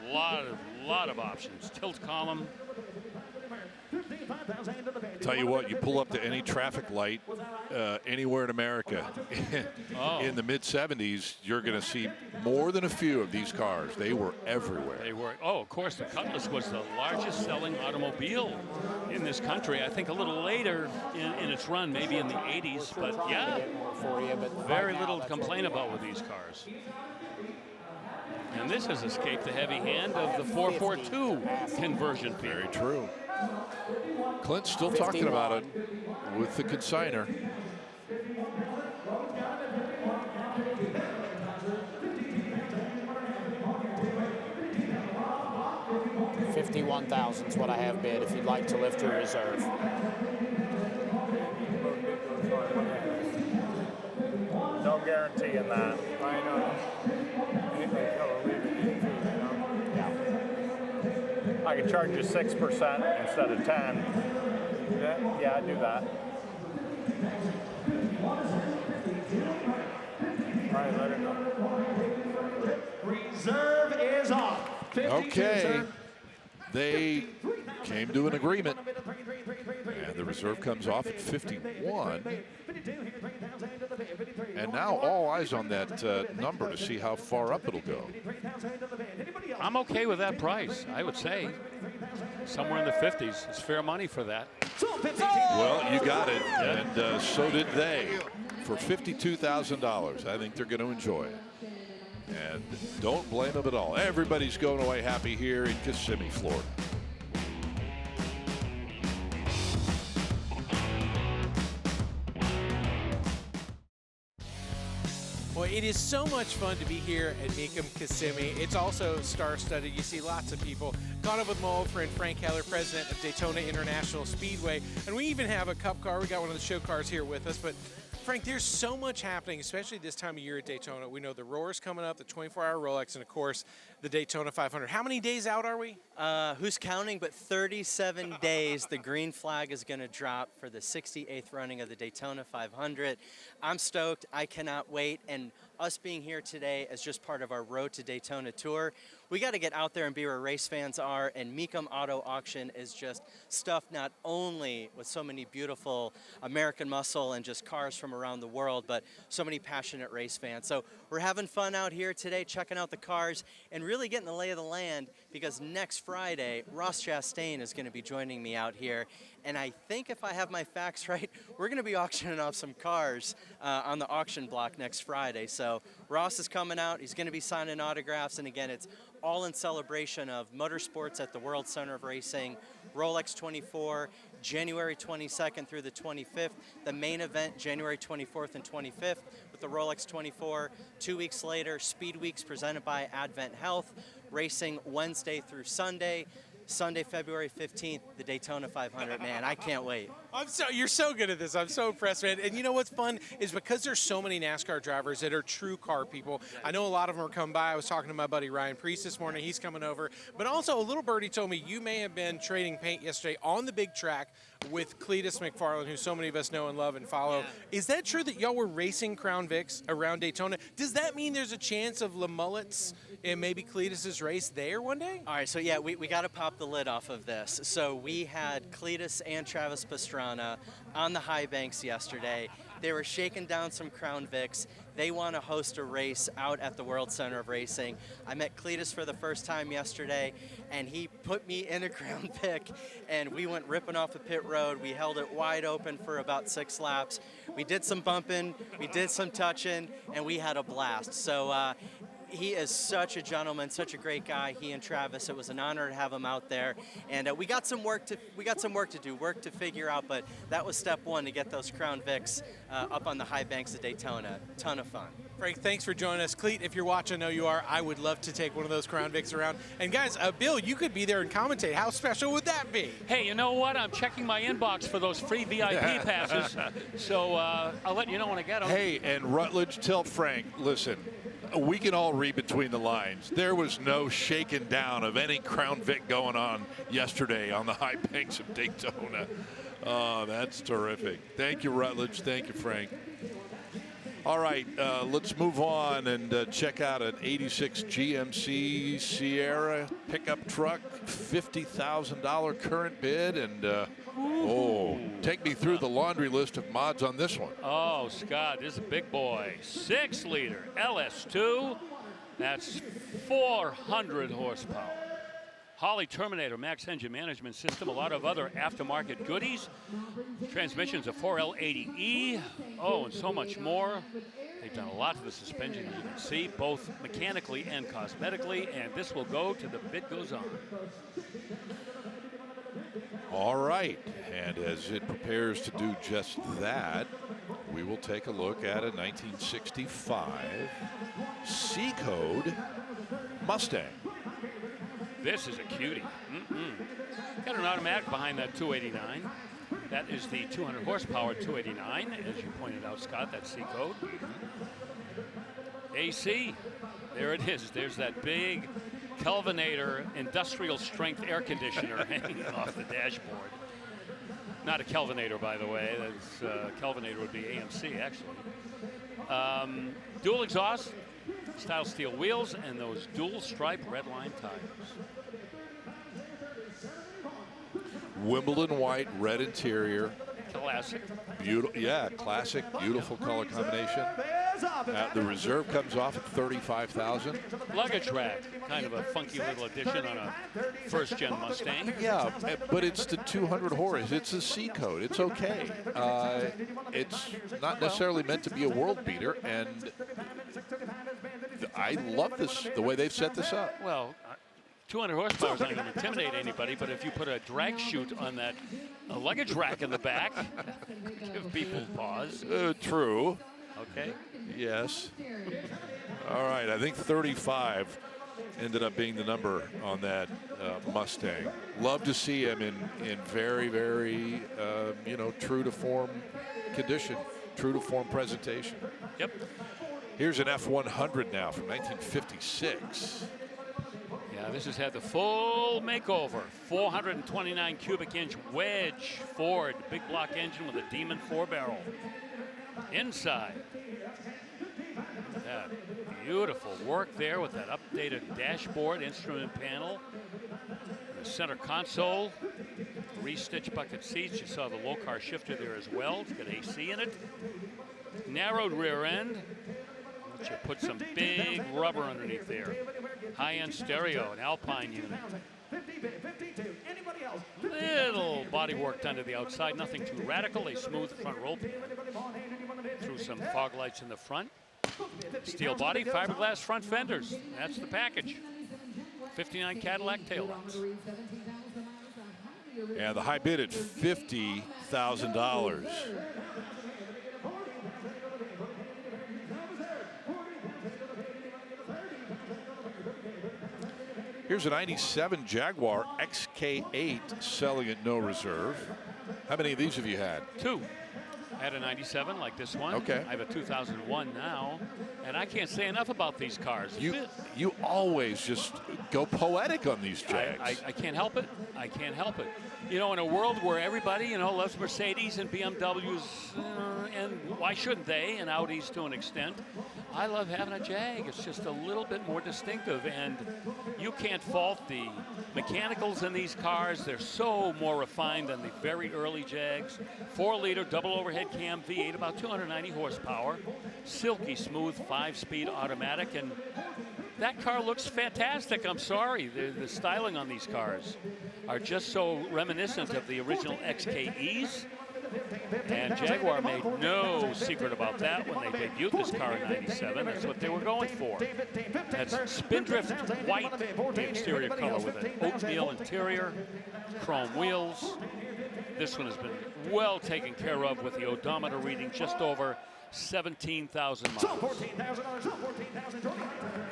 Lot of options. Tilt column. Tell you what, you pull up to any traffic light anywhere in America in the mid-'70s, you're going to see more than a few of these cars. They were everywhere. They were. Oh, of course, the Cutlass was the largest selling automobile in this country. I think a little later in its run, maybe in the 80s. But yeah, very little to complain about with these cars. And this has escaped the heavy hand of the 442 conversion period. Very true. Clint's still talking about it with the consignor. $51,000 is what I have bid if you'd like to lift your reserve. No guarantee in that. I know. I can charge you 6% instead of 10. Yeah, I'd do that. All right, let it go. Reserve is off. Okay. They came to an agreement. And the reserve comes off at 51. And now all eyes on that number to see how far up it'll go. I'm okay with that price, I would say. Somewhere in the 50s. It's fair money for that. Well, you got it. And so did they. For $52,000. I think they're going to enjoy it. And don't blame them at all. Everybody's going away happy here in Kissimmee, Florida. Well, it is so much fun to be here at Mecum Kissimmee. It's also star-studded. You see lots of people. Caught up with my old friend Frank Keller, president of Daytona International Speedway. And we even have a cup car. We got one of the show cars here with us. But Frank, there's so much happening, especially this time of year at Daytona. We know the Roar's coming up, the 24-hour Rolex, and, of course, the Daytona 500. How many days out are we? Who's counting? But 37 days. The green flag is going to drop for the 68th running of the Daytona 500. I'm stoked. I cannot wait. And us being here today as just part of our Road to Daytona tour, we got to get out there and be where race fans are. And Mecum Auto Auction is just stuffed not only with so many beautiful American muscle and just cars from around the world, but so many passionate race fans. So we're having fun out here today, checking out the cars and really getting the lay of the land, because next Friday, Ross Chastain is going to be joining me out here. And I think if I have my facts right, we're going to be auctioning off some cars on the auction block next Friday. So Ross is coming out. He's going to be signing autographs. And again, it's all in celebration of motorsports at the World Center of Racing, Rolex 24, January 22nd through the 25th. The main event, January 24th and 25th with the Rolex 24. 2 weeks later, Speed Weeks presented by Advent Health, racing Wednesday through Sunday. Sunday, February 15th, the Daytona 500. Man, I can't wait. You're so good at this. I'm so impressed, man. And you know what's fun is because there's so many NASCAR drivers that are true car people. I know a lot of them are coming by. I was talking to my buddy Ryan Priest this morning. He's coming over. But also, a little birdie told me you may have been trading paint yesterday on the big track with Cletus McFarland, who so many of us know and love and follow. Yeah. Is that true that y'all were racing Crown Vics around Daytona? Does that mean there's a chance of Le Mullet's and maybe Cletus's race there one day? All right, so yeah, we got to pop the lid off of this. So we had Cletus and Travis Pastrana on the high banks yesterday. They were shaking down some Crown Vics. They want to host a race out at the World Center of Racing. I met Cletus for the first time yesterday, and he put me in a Crown Vic, and we went ripping off the pit road. We held it wide open for about 6 laps. We did some bumping, we did some touching, and we had a blast. So he is such a gentleman, such a great guy. He and Travis. It was an honor to have him out there, and we got some work to do, work to figure out. But that was step one, to get those Crown Vics up on the high banks of Daytona. Ton of fun. Frank, thanks for joining us. Cleet, if you're watching, I know you are, I would love to take one of those Crown Vics around. And guys, Bill, you could be there and commentate. How special would that be? Hey, you know what? I'm checking my inbox for those free VIP passes, so I'll let you know when I get them. Hey, and Rutledge, tell Frank, listen, we can all read between the lines. There was no shaking down of any Crown Vic going on yesterday on the high banks of Daytona. Oh, that's terrific. Thank you, Rutledge. Thank you, Frank. All right, let's move on and check out an 86 GMC Sierra pickup truck, $50,000 current bid, and take me through the laundry list of mods on this one. Oh, Scott, this is a big boy. 6-liter LS2, that's 400 horsepower. Holley Terminator Max Engine Management System, a lot of other aftermarket goodies. Transmission's a 4L80E, and so much more. They've done a lot to the suspension, as you can see, both mechanically and cosmetically, and this will go to the bid goes on. All right, and as it prepares to do just that, we will take a look at a 1965 C-Code Mustang. This is a cutie. Got an automatic behind that 289. That is the 200 horsepower 289, as you pointed out, Scott, that C-Code. AC, there it is. There's that big Kelvinator industrial strength air conditioner hanging off the dashboard. Not a Kelvinator, by the way. That's Kelvinator would be AMC, actually. Dual exhaust, style steel wheels, and those dual stripe red line tires. Wimbledon white, red interior. Classic. Beautiful, yeah, classic, beautiful color combination. The reserve comes off at $35,000. Luggage rack, kind of a funky little addition on a first-gen Mustang. Yeah, but it's the 200 horse. It's a C-Code. It's okay. It's not necessarily meant to be a world beater, and I love this, the way they've set this up. Well, 200 horsepower is not going to intimidate anybody, but if you put a drag chute on that luggage rack in the back, give people pause. True. Okay. Yes. All right, I think 35 ended up being the number on that Mustang. Love to see him in very, very, true to form condition, true to form presentation. Yep. Here's an F100 now from 1956. Yeah, this has had the full makeover. 429 cubic inch wedge Ford, big block engine with a Demon 4-barrel. Inside, that beautiful work there with that updated dashboard, instrument panel, the center console, re-stitched bucket seats. You saw the low car shifter there as well. It's got AC in it. Narrowed rear end. You put some big rubber underneath there. High-end stereo, an Alpine unit. Little body work done to the outside, nothing too radical. A smooth front roll pan. Threw some fog lights in the front. Steel body, fiberglass front fenders. That's the package. 59 Cadillac taillights. And the high bid at $50,000. Here's a 97 Jaguar XK8 selling at no reserve. How many of these have you had? 2. I had a 97 like this one. Okay. I have a 2001 now, and I can't say enough about these cars. You always just go poetic on these Jags. I can't help it. I can't help it. You know, in a world where everybody, loves Mercedes and BMWs, and why shouldn't they, and Audis to an extent, I love having a Jag. It's just a little bit more distinctive, and you can't fault the mechanicals in these cars. They're so more refined than the very early Jags. 4-liter double overhead cam V8, about 290 horsepower, silky smooth 5-speed automatic, and that car looks fantastic. I'm sorry. The styling on these cars are just so reminiscent of the original XKEs. And Jaguar made no secret about that when they debuted this car in '97. That's what they were going for. That's spindrift white, the exterior color with an oatmeal interior, chrome wheels. This one has been well taken care of with the odometer reading just over 17,000 miles.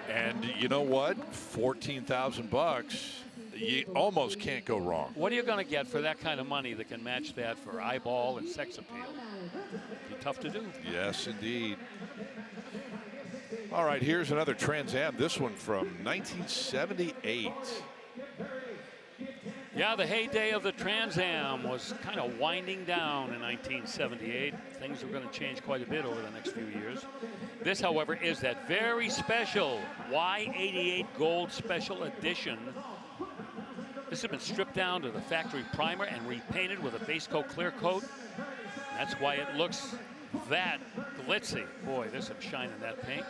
And you know what? 14,000 bucks. You almost can't go wrong. What are you going to get for that kind of money that can match that for eyeball and sex appeal? Be tough to do. Yes, indeed. All right, here's another Trans Am. This one from 1978. Yeah, the heyday of the Trans Am was kind of winding down in 1978. Things are going to change quite a bit over the next few years. This, however, is that very special Y88 Gold Special Edition. This has been stripped down to the factory primer and repainted with a base coat clear coat. That's why it looks that glitzy. Boy, there's some shine in that paint.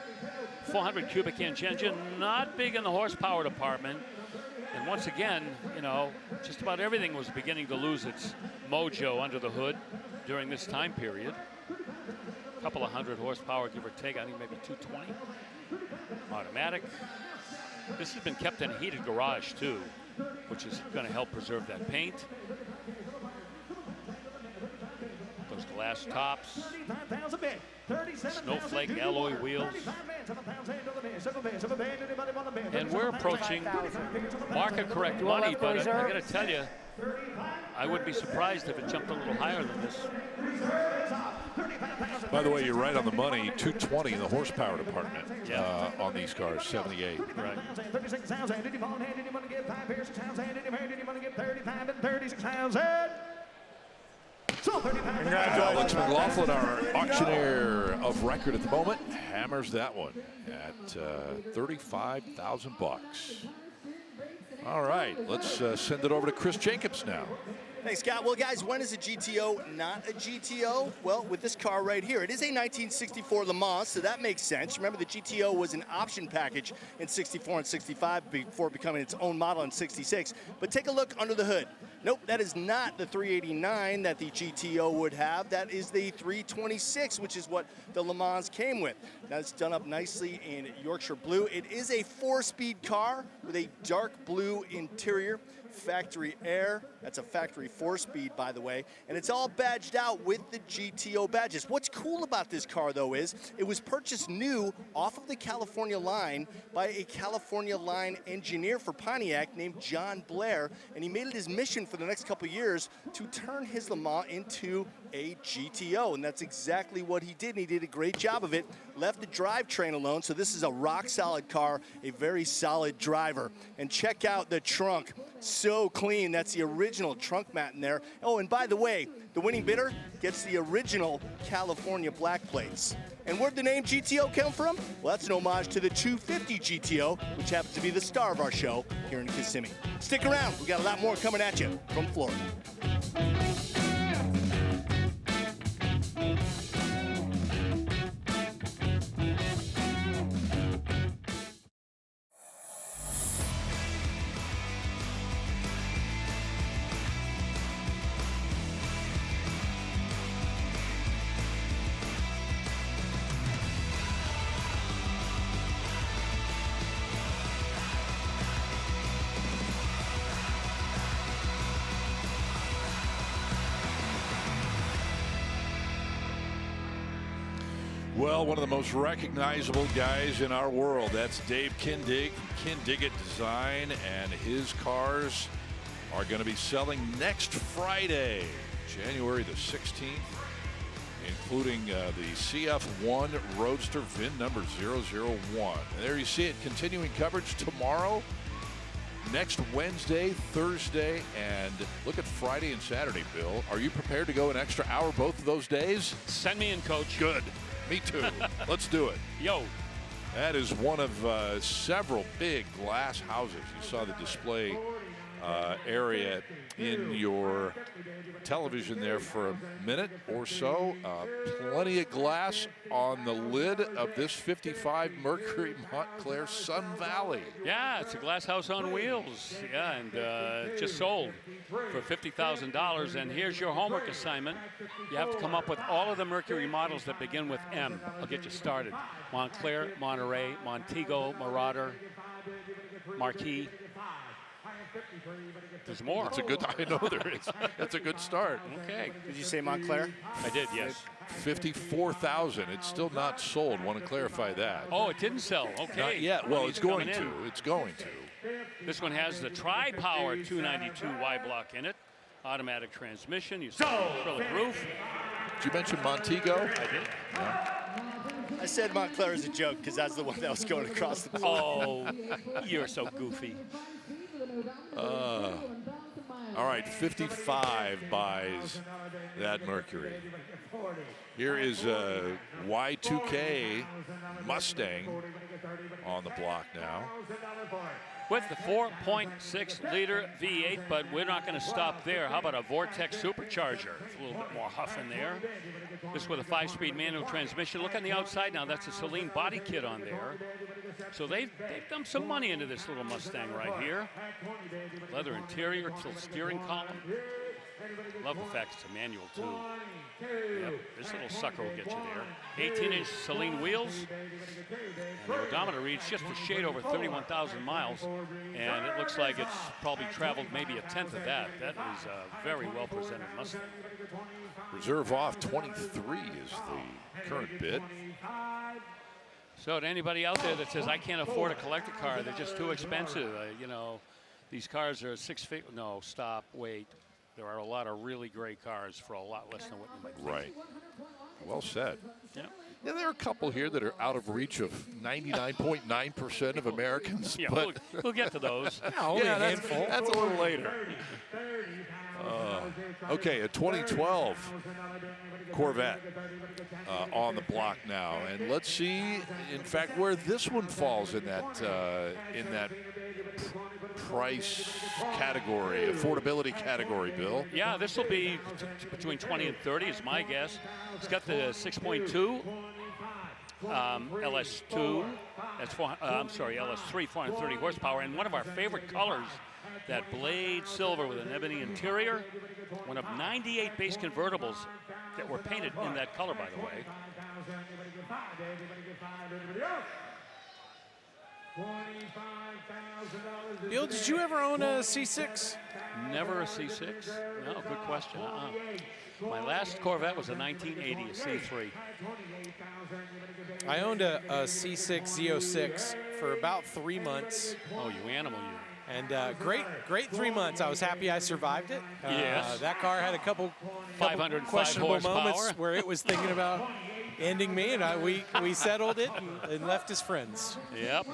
400 cubic inch engine, not big in the horsepower department. And once again, you know, just about everything was beginning to lose its mojo under the hood during this time period. A couple of hundred horsepower, give or take. I think maybe 220. Automatic. This has been kept in a heated garage too, which is going to help preserve that paint. Those glass tops. Snowflake alloy wheels. And we're approaching market correct money, but I got to tell you, I would be surprised if it jumped a little higher than this. By the way, you're right on the money. 220 in the horsepower department on these cars, 78. Right. Alex McLaughlin, our auctioneer of record at the moment, hammers that one at 35,000 bucks. All right, let's send it over to Chris Jacobs now. Thanks, Scott. Well, guys, when is a GTO not a GTO? Well, with this car right here. It is a 1964 Le Mans, so that makes sense. Remember, the GTO was an option package in 64 and 65 before becoming its own model in 66. But take a look under the hood. Nope, that is not the 389 that the GTO would have. That is the 326, which is what the Le Mans came with. Now, it's done up nicely in Yorkshire blue. It is a 4-speed car with a dark blue interior. Factory air. That's a factory 4-speed, by the way. And it's all badged out with the GTO badges. What's cool about this car, though, is it was purchased new off of the California line by a California line engineer for Pontiac named John Blair. And he made it his mission for the next couple of years to turn his Le Mans into a GTO. And that's exactly what he did. And he did a great job of it. Left the drivetrain alone. So this is a rock-solid car, a very solid driver. And check out the trunk. So clean. That's the original trunk mat in there. Oh, and by the way, the winning bidder gets the original California black plates. And where'd the name GTO come from? Well, that's an homage to the 250 GTO, which happens to be the star of our show here in Kissimmee. Stick around. We got a lot more coming at you from Florida. Well, one of the most recognizable guys in our world, that's Dave Kindig, Kindig Design, and his cars are going to be selling next Friday, January the 16th, including the CF1 Roadster VIN number 001. And there you see it, continuing coverage tomorrow, next Wednesday, Thursday, and look at Friday and Saturday, Bill. Are you prepared to go an extra hour both of those days? Send me in, Coach. Good. Me too. Let's do it. Yo. That is one of several big glass houses. You saw the display area in your television there for a minute or so. Plenty of glass on the lid of this 55 Mercury Montclair Sun Valley. Yeah, it's a glass house on wheels. Yeah, and just sold for $50,000. And here's your homework assignment. You have to come up with all of the Mercury models that begin with M. I'll get you started. Montclair, Monterey, Montego, Marauder, Marquis. There's more. That's a good. I know there is. That's a good start. Okay. Did you say Montclair? I did. Yes. 54,000. It's still not sold. Want to clarify that. Oh, it didn't sell. Okay. Not yet. Well, it's going to. It's going to. This one has the Tri-Power 292 Y block in it. Automatic transmission. You see the acrylic roof. Did you mention Montego? I did. Yeah. I said Montclair as a joke because that's the one that was going across the board. Oh, you're so goofy. All right, 55 buys that Mercury. Here is a Y2K Mustang on the block now. With the 4.6-liter V8, but we're not going to stop there. How about a Vortex supercharger? A little bit more huff in there. This with a 5-speed manual transmission. Look on the outside now. That's a Celine body kit on there. So they've dumped some money into this little Mustang right here. Leather interior, tilt steering column. Love the fact it's a manual too. Yep, this little sucker will get you there. 18-inch Celine wheels. And the odometer reads just a shade over 31,000 miles. And it looks like it's probably traveled maybe a tenth of that. That is a very well presented Mustang. Reserve off 23 is the current bid. So to anybody out there that says, I can't afford a collector car, they're just too expensive. You know, these cars are 6 feet. No, stop, wait. There are a lot of really great cars for a lot less than what you might think. Right. Well said. Yeah. Yeah, there are a couple here that are out of reach of 99.9% of Americans. Yeah, but we'll get to those. yeah, that's a little later. Okay, a 2012 Corvette on the block now, and let's see, in fact, where this one falls in that price category, affordability category, Bill. Yeah, this will be between 20 and 30 is my guess. It's got the 6.2 LS2. That's LS3, 430 horsepower, and one of our favorite colors, that blade silver with an ebony interior. One of 98 base convertibles that were painted in that color, by the way. Bill, did you ever own a C6? Never a C6? No, good question. My last Corvette was a 1980, a C3. I owned a C6 Z06 for about 3 months. Oh, you animal, you. And great 3 months. I was happy I survived it. Yes. That car had a couple 505 questionable horsepower. moments where it was thinking about ending me, and we settled it and left as friends. Yep.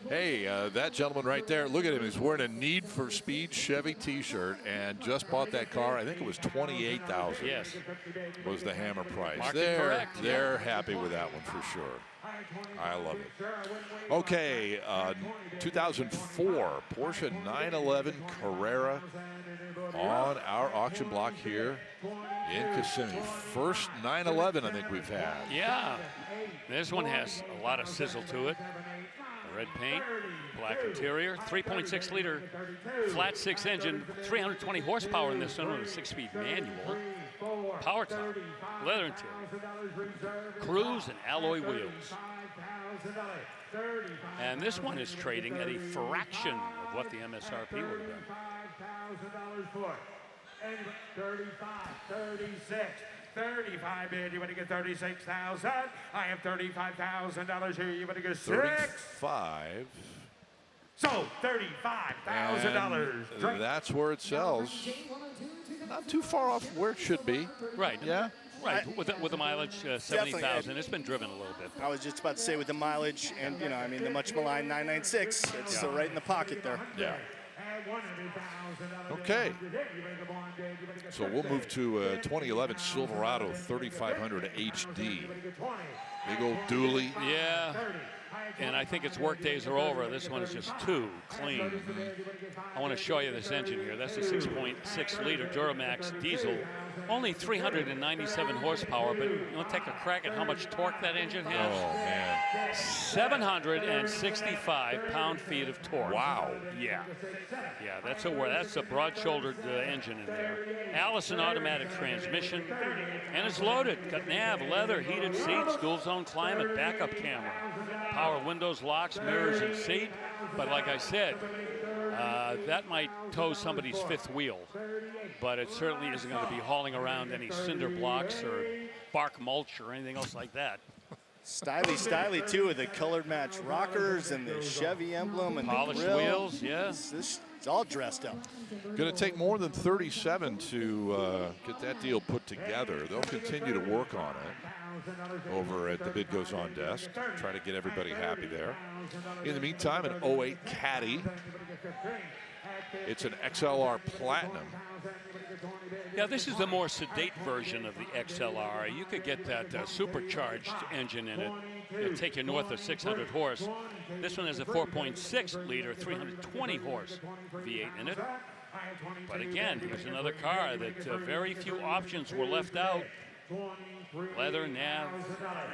Hey, that gentleman right there, look at him. He's wearing a Need for Speed Chevy T-shirt and just bought that car. I think it was $28,000. Yes. Was the hammer price. Market correct. They're happy with that one for sure. I love it. Okay, 2004 Porsche 911 Carrera on our auction block here in Kissimmee. First 911 I think we've had. Yeah. This one has a lot of sizzle to it. Red paint, black interior, 3.6-liter flat 6 engine, 320 horsepower in this one with a 6-speed manual. Power top, leather interior, cruise and alloy wheels. And this one is trading at a fraction of what the MSRP would have been. $35 bid. You want to get $36,000. I have $35,000 here. You want to get 35. So $35,000. That's where it sells. Not too far off where it should be. Right. Yeah. Right. With the mileage, 70,000. It's been driven a little bit. I was just about to say with the mileage and, you know, I mean, the much maligned 996, it's still right in the pocket there. Yeah. Okay. So we'll move to 2011 Silverado 3500 HD. Big old dually. Yeah. And I think its work days are over. This one is just too clean. I want to show you this engine here. That's a 6.6-liter Duramax diesel. Only 397 horsepower, but you want to take a crack at how much torque that engine has? Oh, man. 765 pound-feet of torque. Wow. Yeah. Yeah, that's a broad-shouldered engine in there. Allison automatic transmission, and it's loaded. Got nav, leather, heated seats, dual-zone climate, backup camera, power windows, locks, mirrors, and seat. But like I said, that might tow somebody's fifth wheel, but it certainly isn't going to be hauling around any cinder blocks or bark mulch or anything else like that. Styly too, with the colored match rockers and the Chevy emblem and polished the grill. wheels. Yeah, it's all dressed up. Going to take more than 37 to get that deal put together. They'll continue to work on it over at the Bid Goes On desk, try to get everybody happy there. In the meantime, an 08 Caddy. It's an XLR Platinum. Yeah, this is the more sedate version of the XLR. You could get that supercharged engine in it. It'll take you north of 600 horse. This one has a 4.6 liter, 320 horse V8 in it. But again, here's another car that very few options were left out. Leather, nav,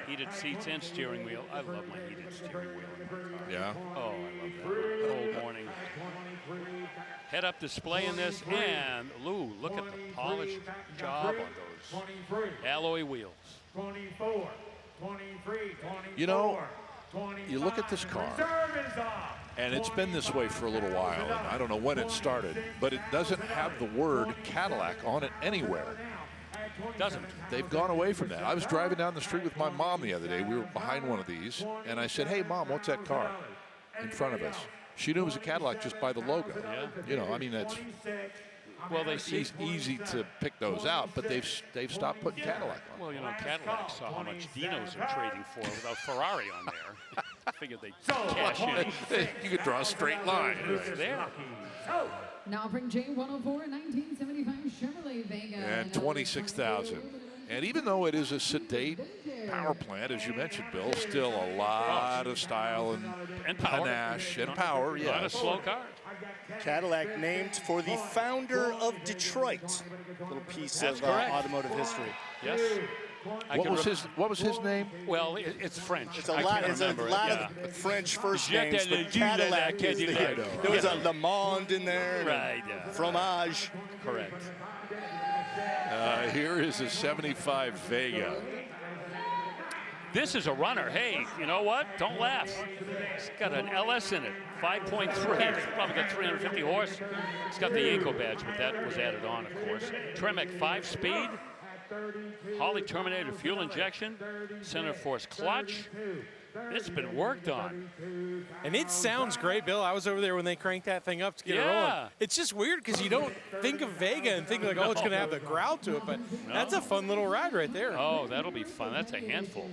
heated seats, and steering wheel. I love my heated steering wheel in my car. Yeah. Oh, I love that. Cold morning. Head-up display in this, and Lou, look at the polished job on those alloy wheels. 24, 23, 24. You know, you look at this car, and it's been this way for a little while, and I don't know when it started, but it doesn't have the word Cadillac on it anywhere. Doesn't. They've gone away from that. I was driving down the street with my mom the other day. We were behind one of these, and I said, "Hey, Mom, what's that car in front of us?" She knew it was a Cadillac just by the logo. Yeah. You know, I mean, that's well, they see easy to pick those out, but they've stopped putting Cadillac on. Well, you know, Cadillac saw how much Dinos are trading for without Ferrari on there. I figured they'd cash in. You could draw a straight line. Right there. Now bring J104 1975 Chevrolet Vega. And 26,000. And even though it is a sedate power plant, as you mentioned, Bill, still a lot of style and power. panache and power. Yeah, Not a slow car. Cadillac named for the founder of Detroit. Little piece That's of correct. automotive history. Yes. What was his name? Well, it's French. It's a lot of French first names, but Cadillac is there was a Le Monde in there. Right, yeah. Fromage. Correct. Here is a 75 Vega. This is a runner. Hey, you know what? Don't laugh. It's got an LS in it, 5.3. It's probably got 350 horse. It's got the Yanko badge, but that was added on, of course. Tremec 5-speed. Holly Terminator fuel injection. Center force clutch. It's been worked on. And it sounds great, Bill. I was over there when they cranked that thing up to get it rolling. It's just weird because you don't think of Vega and think like, oh, it's going to have the growl to it, but that's a fun little ride right there. Oh, that'll be fun. That's a handful.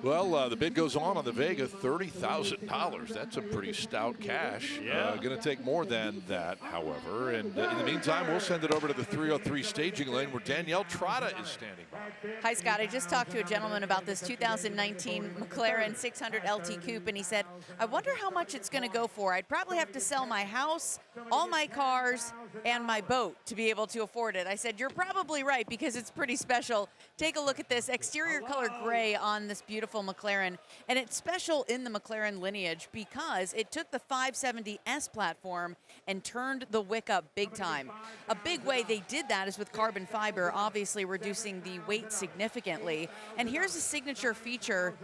Well, the bid goes on the Vega, $30,000. That's a pretty stout cash. Yeah. Going to take more than that, however. And in the meantime, we'll send it over to the 303 staging lane where Danielle Trotta is standing by. Hi, Scott. I just talked to a gentleman about this 2019 McLaren 600 LT Coupe, and he said, I wonder how much it's going to go for. I'd probably have to sell my house, all my cars, and my boat to be able to afford it. I said, you're probably right because it's pretty special. Take a look at this exterior color gray on this beautiful McLaren, and it's special in the McLaren lineage because it took the 570S platform and turned the wick up big time. A big way they did that is with carbon fiber, obviously reducing the weight significantly. And here's a signature feature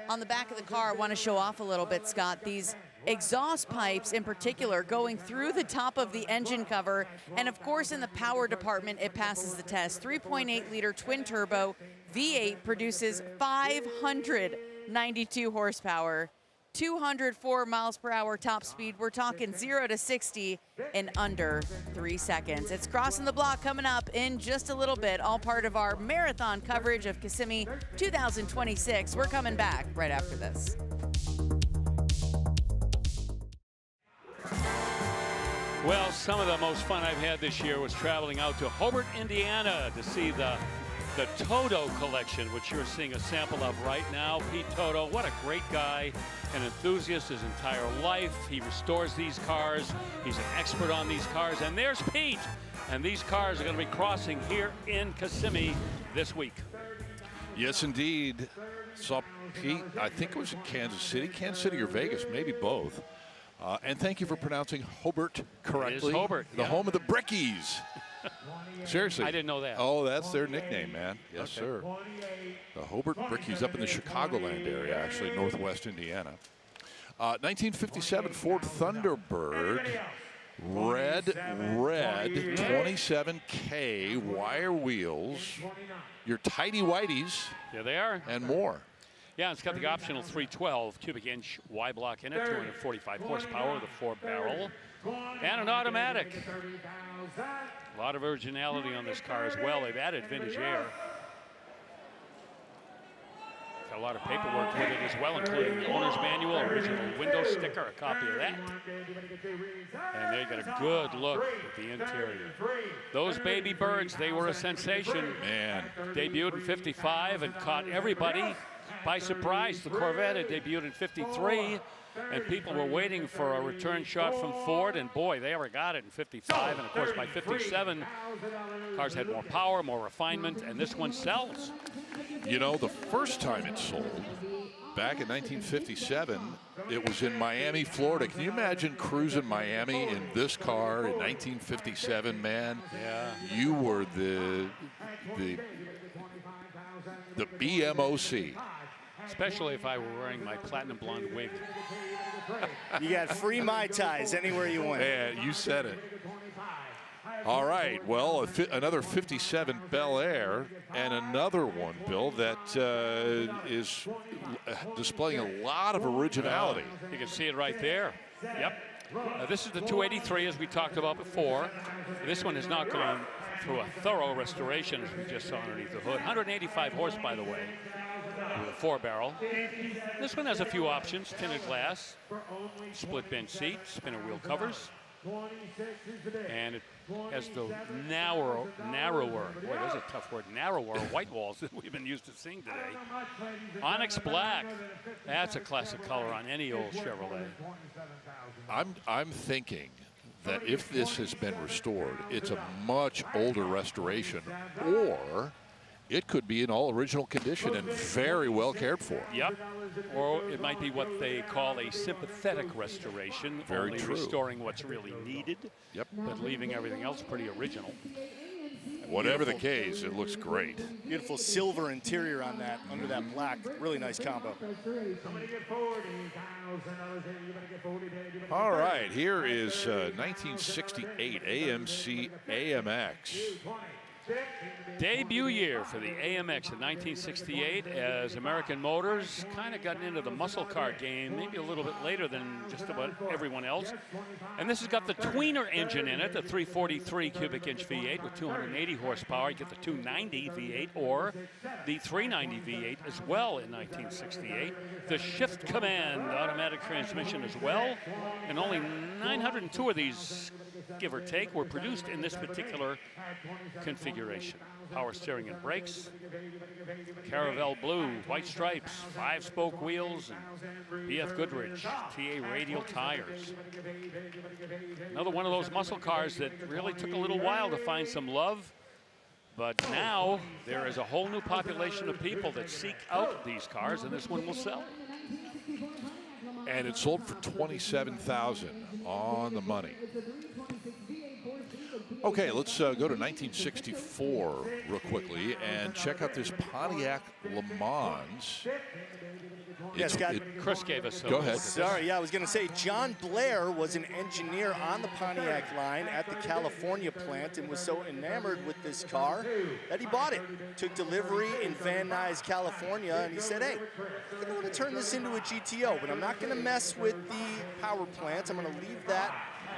on the back of the car. I want to show off a little bit, Scott. These exhaust pipes in particular going through the top of the engine cover, and of course in the power department it passes the test. 3.8 liter twin turbo V8 produces 592 horsepower, 204 miles per hour top speed. We're talking 0 to 60 in under 3 seconds. It's Crossing the Block coming up in just a little bit, all part of our marathon coverage of Kissimmee 2026. We're coming back right after this. Well, some of the most fun I've had this year was traveling out to Hobart, Indiana to see the Toto collection, which you're seeing a sample of right now. Pete Toto, what a great guy, an enthusiast his entire life. He restores these cars. He's an expert on these cars. And there's Pete. And these cars are going to be crossing here in Kissimmee this week. Yes, indeed. Saw Pete, I think it was in Kansas City or Vegas, maybe both. And thank you for pronouncing Hobart correctly. It is Hobart. The home of the Brickies. Seriously. I didn't know that. Oh, that's their nickname, man. Yes, sir. The Hobart Brickies up in the Chicagoland area, actually, northwest Indiana. 1957 Ford Thunderbird. Red 27K wire wheels, your tidy whiteys. Yeah, they are. And more. Yeah, it's got the optional 312 cubic inch Y block in it, 245 horsepower with a 4-barrel, and an automatic. A lot of originality on this car as well. They've added vintage air. Got a lot of paperwork with it as well, including the owner's manual, original window sticker, a copy of that. And they got a good look at the interior. Those baby birds, they were a sensation. Man. Debuted in '55 and caught everybody by surprise. The Corvette had debuted in '53, and people were waiting for a return shot from Ford, and boy, they ever got it in '55. And of course, by '57, cars had more power, more refinement, and this one sells. You know, the first time it sold, back in 1957, it was in Miami, Florida. Can you imagine cruising Miami in this car in 1957, man? Yeah. You were the BMOC. Especially if I were wearing my platinum blonde wig. You got free Mai Tais anywhere you went. Yeah, you said it. All right, well, another 57 Bel Air and another one, Bill, that is displaying a lot of originality. You can see it right there. Yep. This is the 283, as we talked about before. This one has not gone through a thorough restoration, as we just saw underneath the hood. 185 horse, by the way, with a 4-barrel. This one has a few options: tinted glass, split bench seat, spinner wheel covers, and it has the narrower, boy, there's a tough word, narrower white walls that we've been used to seeing today. Onyx black, that's a classic color on any old Chevrolet. I'm thinking that if this has been restored, it's a much older restoration, or it could be in all original condition and very well cared for. Yep. Or it might be what they call a sympathetic restoration, Very only true. restoring what's really needed, Yep. but leaving everything else pretty original. Whatever the case, it looks great. Beautiful silver interior on that, under that black. Really nice combo. All right, here is 1968 AMC AMX. Debut year for the AMX in 1968, as American Motors kind of gotten into the muscle car game maybe a little bit later than just about everyone else. And this has got the tweener engine in it, the 343 cubic inch V8 with 280 horsepower. You get the 290 V8 or the 390 V8 as well in 1968. The shift command automatic transmission as well. And only 902 of these, give or take, were produced in this particular configuration. Power steering and brakes, Caravelle blue, white stripes, 5-spoke wheels, and BF Goodrich TA radial tires. Another one of those muscle cars that really took a little while to find some love, but now there is a whole new population of people that seek out these cars, and this one will sell. And it sold for $27,000 on the money. Okay, let's go to 1964 real quickly and check out this Pontiac Le Mans. Yes, Scott. Chris gave us Go ahead. Sorry, yeah, I was going to say John Blair was an engineer on the Pontiac line at the California plant and was so enamored with this car that he bought it. Took delivery in Van Nuys, California, and he said, hey, I want to turn this into a GTO, but I'm not going to mess with the power plants. I'm going to leave that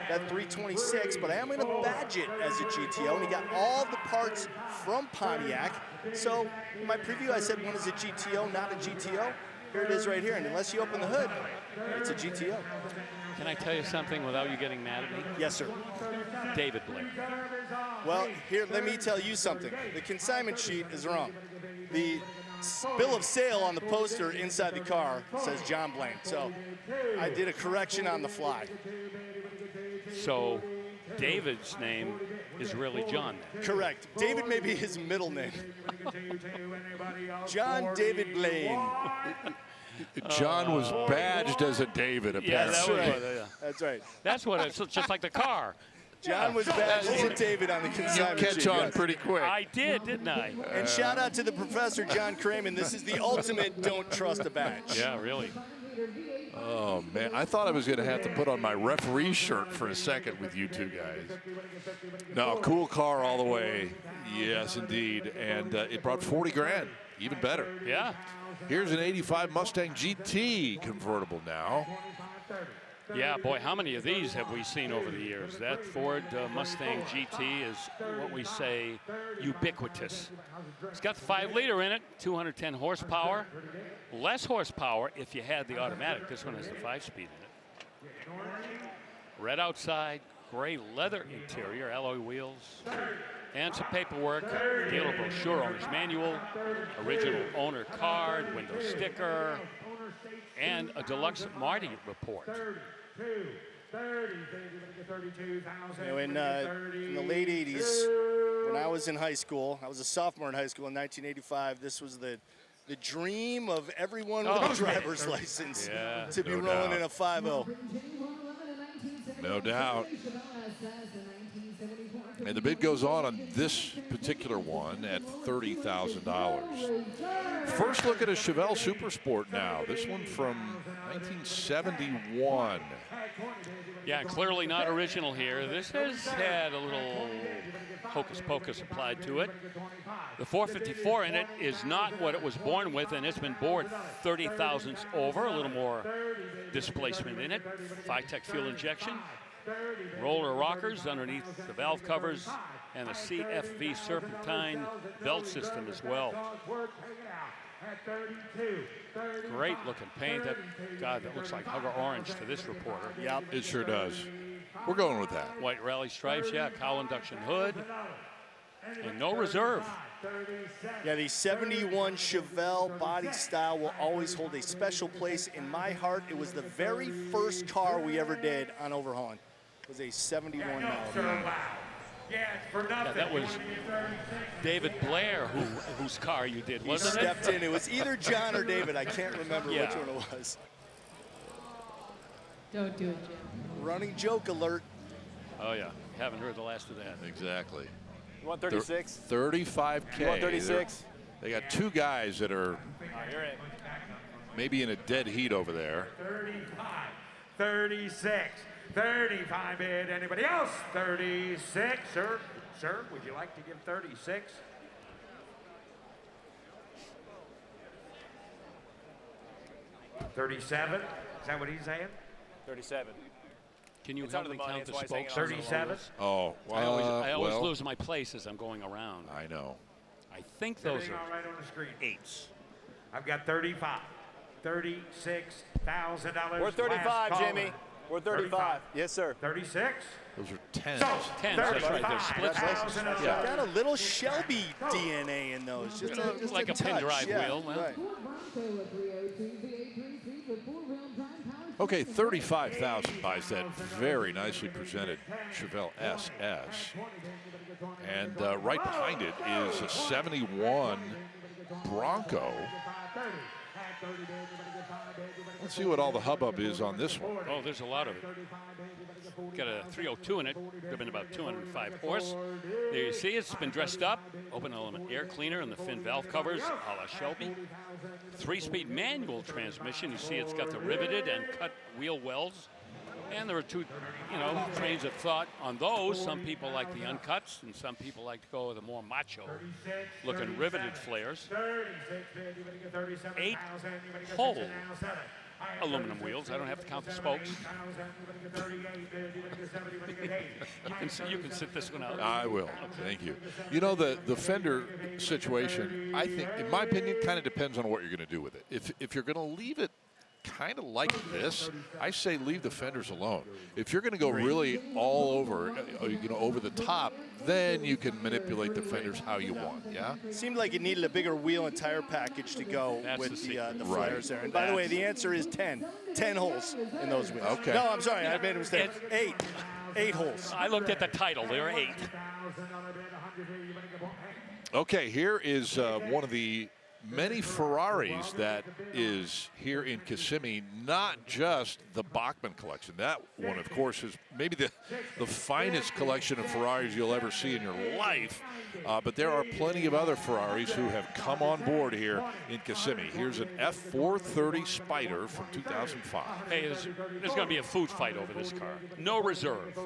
326, but I am going to badge it as a GTO, and he got all the parts from Pontiac. So in my preview, I said one is a GTO, not a GTO. Here it is right here, and unless you open the hood, it's a GTO. Can I tell you something without you getting mad at me? Yes, sir. David Blair. Well, here, let me tell you something. The consignment sheet is wrong. The bill of sale on the poster inside the car says John Blaine. So I did a correction on the fly. So David's name is really John. Correct. David may be his middle name. John David Blaine. John was badged as a David, apparently. That's right. That's what it's just like the car. John was badged as a David on the consignment sheet. You catch on pretty quick. I did, didn't I? And shout out to the professor, John Kramen. This is the ultimate don't trust a badge. Yeah, really. Oh, man. I thought I was going to have to put on my referee shirt for a second with you two guys. No, cool car all the way. Yes, indeed. And it brought 40 grand. Even better. Yeah. Here's an 85 Mustang GT convertible now. Yeah, boy, how many of these have we seen over the years? That Ford Mustang GT is what we say ubiquitous. It's got the 5-liter in it, 210 horsepower. Less horsepower if you had the automatic. This one has the 5-speed in it. Red outside, gray leather interior, alloy wheels, and some paperwork. Dealer brochure, owner's manual, original owner card, window sticker, and a deluxe Marty report. In the late 80s, when I was in high school, I was a sophomore in high school in 1985, this was the dream of everyone with a driver's license to be rolling in a 5.0. No doubt. And the bid goes on this particular one at $30,000. First look at a Chevelle Super Sport now. This one from 1971. Yeah, clearly not original here. This has had a little hocus pocus applied to it. The 454 in it is not what it was born with, and it's been bored 30 thousandths over, a little more displacement in it. Fi-Tech fuel injection. Roller rockers underneath the valve covers, and the CFV serpentine belt system as well. Great looking paint. That looks like Hugger orange to this reporter. Yep, it sure does. We're going with that. White rally stripes, yeah, cowl induction hood, and no reserve. Yeah, the 71 Chevelle body style will always hold a special place in my heart. It was the very first car we ever did on overhauling. It was a 71 model. Yeah, that was David Blair whose car you did, wasn't it? He stepped in. It was either John or David. I can't remember which one it was. Don't do it, Jim. Running joke alert. Oh, yeah. Haven't heard the last of that. Exactly. You want 36? 35K. You want 36? They got two guys that are maybe in a dead heat over there. 35, 36, 35 bid. Anybody else? 36, sir. Sir, would you like to give 36? $37. Is that what he's saying? 37. Can you It's help under me the money, count the that's why he's spokes? hanging on. 37. Oh, I always well, lose my place as I'm going around. I know. I think those Everything are all right on the screen. 8s. I've got 35. $36,000. We're 35, Jimmy. We're 35. Yes, sir. 36. Those are 10s. 10s, that's right. They're split. Yeah. Got a little Shelby DNA in those. Just like a touch. pin drive wheel. Well, Right. Okay, 35,000 buys that very nicely presented Chevelle SS. And right behind it is a 71 Bronco. Let's see what all the hubbub is on this one. oh, there's a lot of it. Got a 302 in it, driven about 205 horse. There you see it's been dressed up. Open element air cleaner and the fin valve covers, a la Shelby. 3-speed manual transmission. You see it's got the riveted and cut wheel wells. And there are two, trains of thought on those. Some people like the uncuts, and some people like to go with the more macho-looking riveted flares. 8-hole aluminum wheels. I don't have to count the spokes. you can sit this one out. I will. Thank you. You know, the fender situation, I think, in my opinion, kind of depends on what you're going to do with it. If you're going to leave it kind of like this, I say leave the fenders alone. If you're going to go really all over, over the top, then you can manipulate the fenders how you want, yeah? Seemed like it needed a bigger wheel and tire package to go with the flares there. And by the way, the answer is 10. 10 holes in those wheels. Okay. No, I'm sorry, I made a mistake. 8. 8 holes. I looked at the title. There are 8. Okay, here is one of the many Ferraris that is here in Kissimmee, not just the Bachmann collection. That one, of course, is maybe the finest collection of Ferraris you'll ever see in your life. But there are plenty of other Ferraris who have come on board here in Kissimmee. Here's an F430 Spider from 2005. Hey, there's going to be a food fight over this car. No reserve.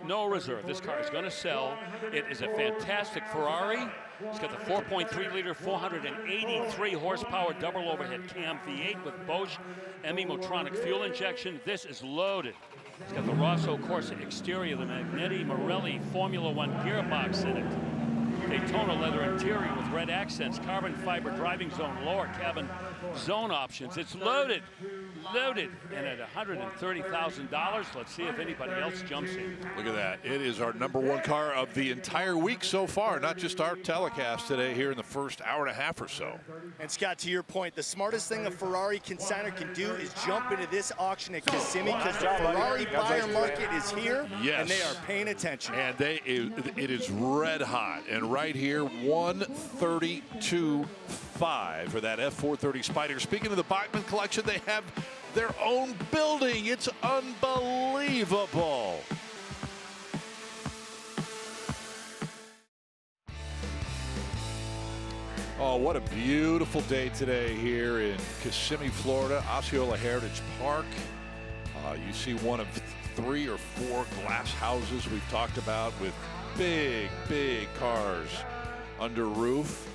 No reserve. This car is going to sell. It is a fantastic Ferrari. It's got the 4.3-liter, 483 horsepower double overhead cam V8 with Bosch ME Motronic fuel injection. This is loaded. It's got the Rosso Corsa exterior, the Magnetti Morelli Formula One gearbox in it. Daytona leather interior with red accents, carbon fiber driving zone, lower cabin zone options. It's loaded, loaded, and at $130,000. Let's see if anybody else jumps in. Look at that. It is our #1 car of the entire week so far, not just our telecast today here in the first hour and a half or so. And Scott, to your point, the smartest thing a Ferrari consignor can do is jump into this auction at Kissimmee, because the Ferrari buyer market is here, yes, and they are paying attention. And it is red hot. And right here, 132.5 for that F430 Spider. Speaking of the Bachmann collection, they have their own building. It's unbelievable. Oh, what a beautiful day today here in Kissimmee, Florida, Osceola Heritage Park. You see one of 3 or 4 glass houses we've talked about with big, big cars under roof.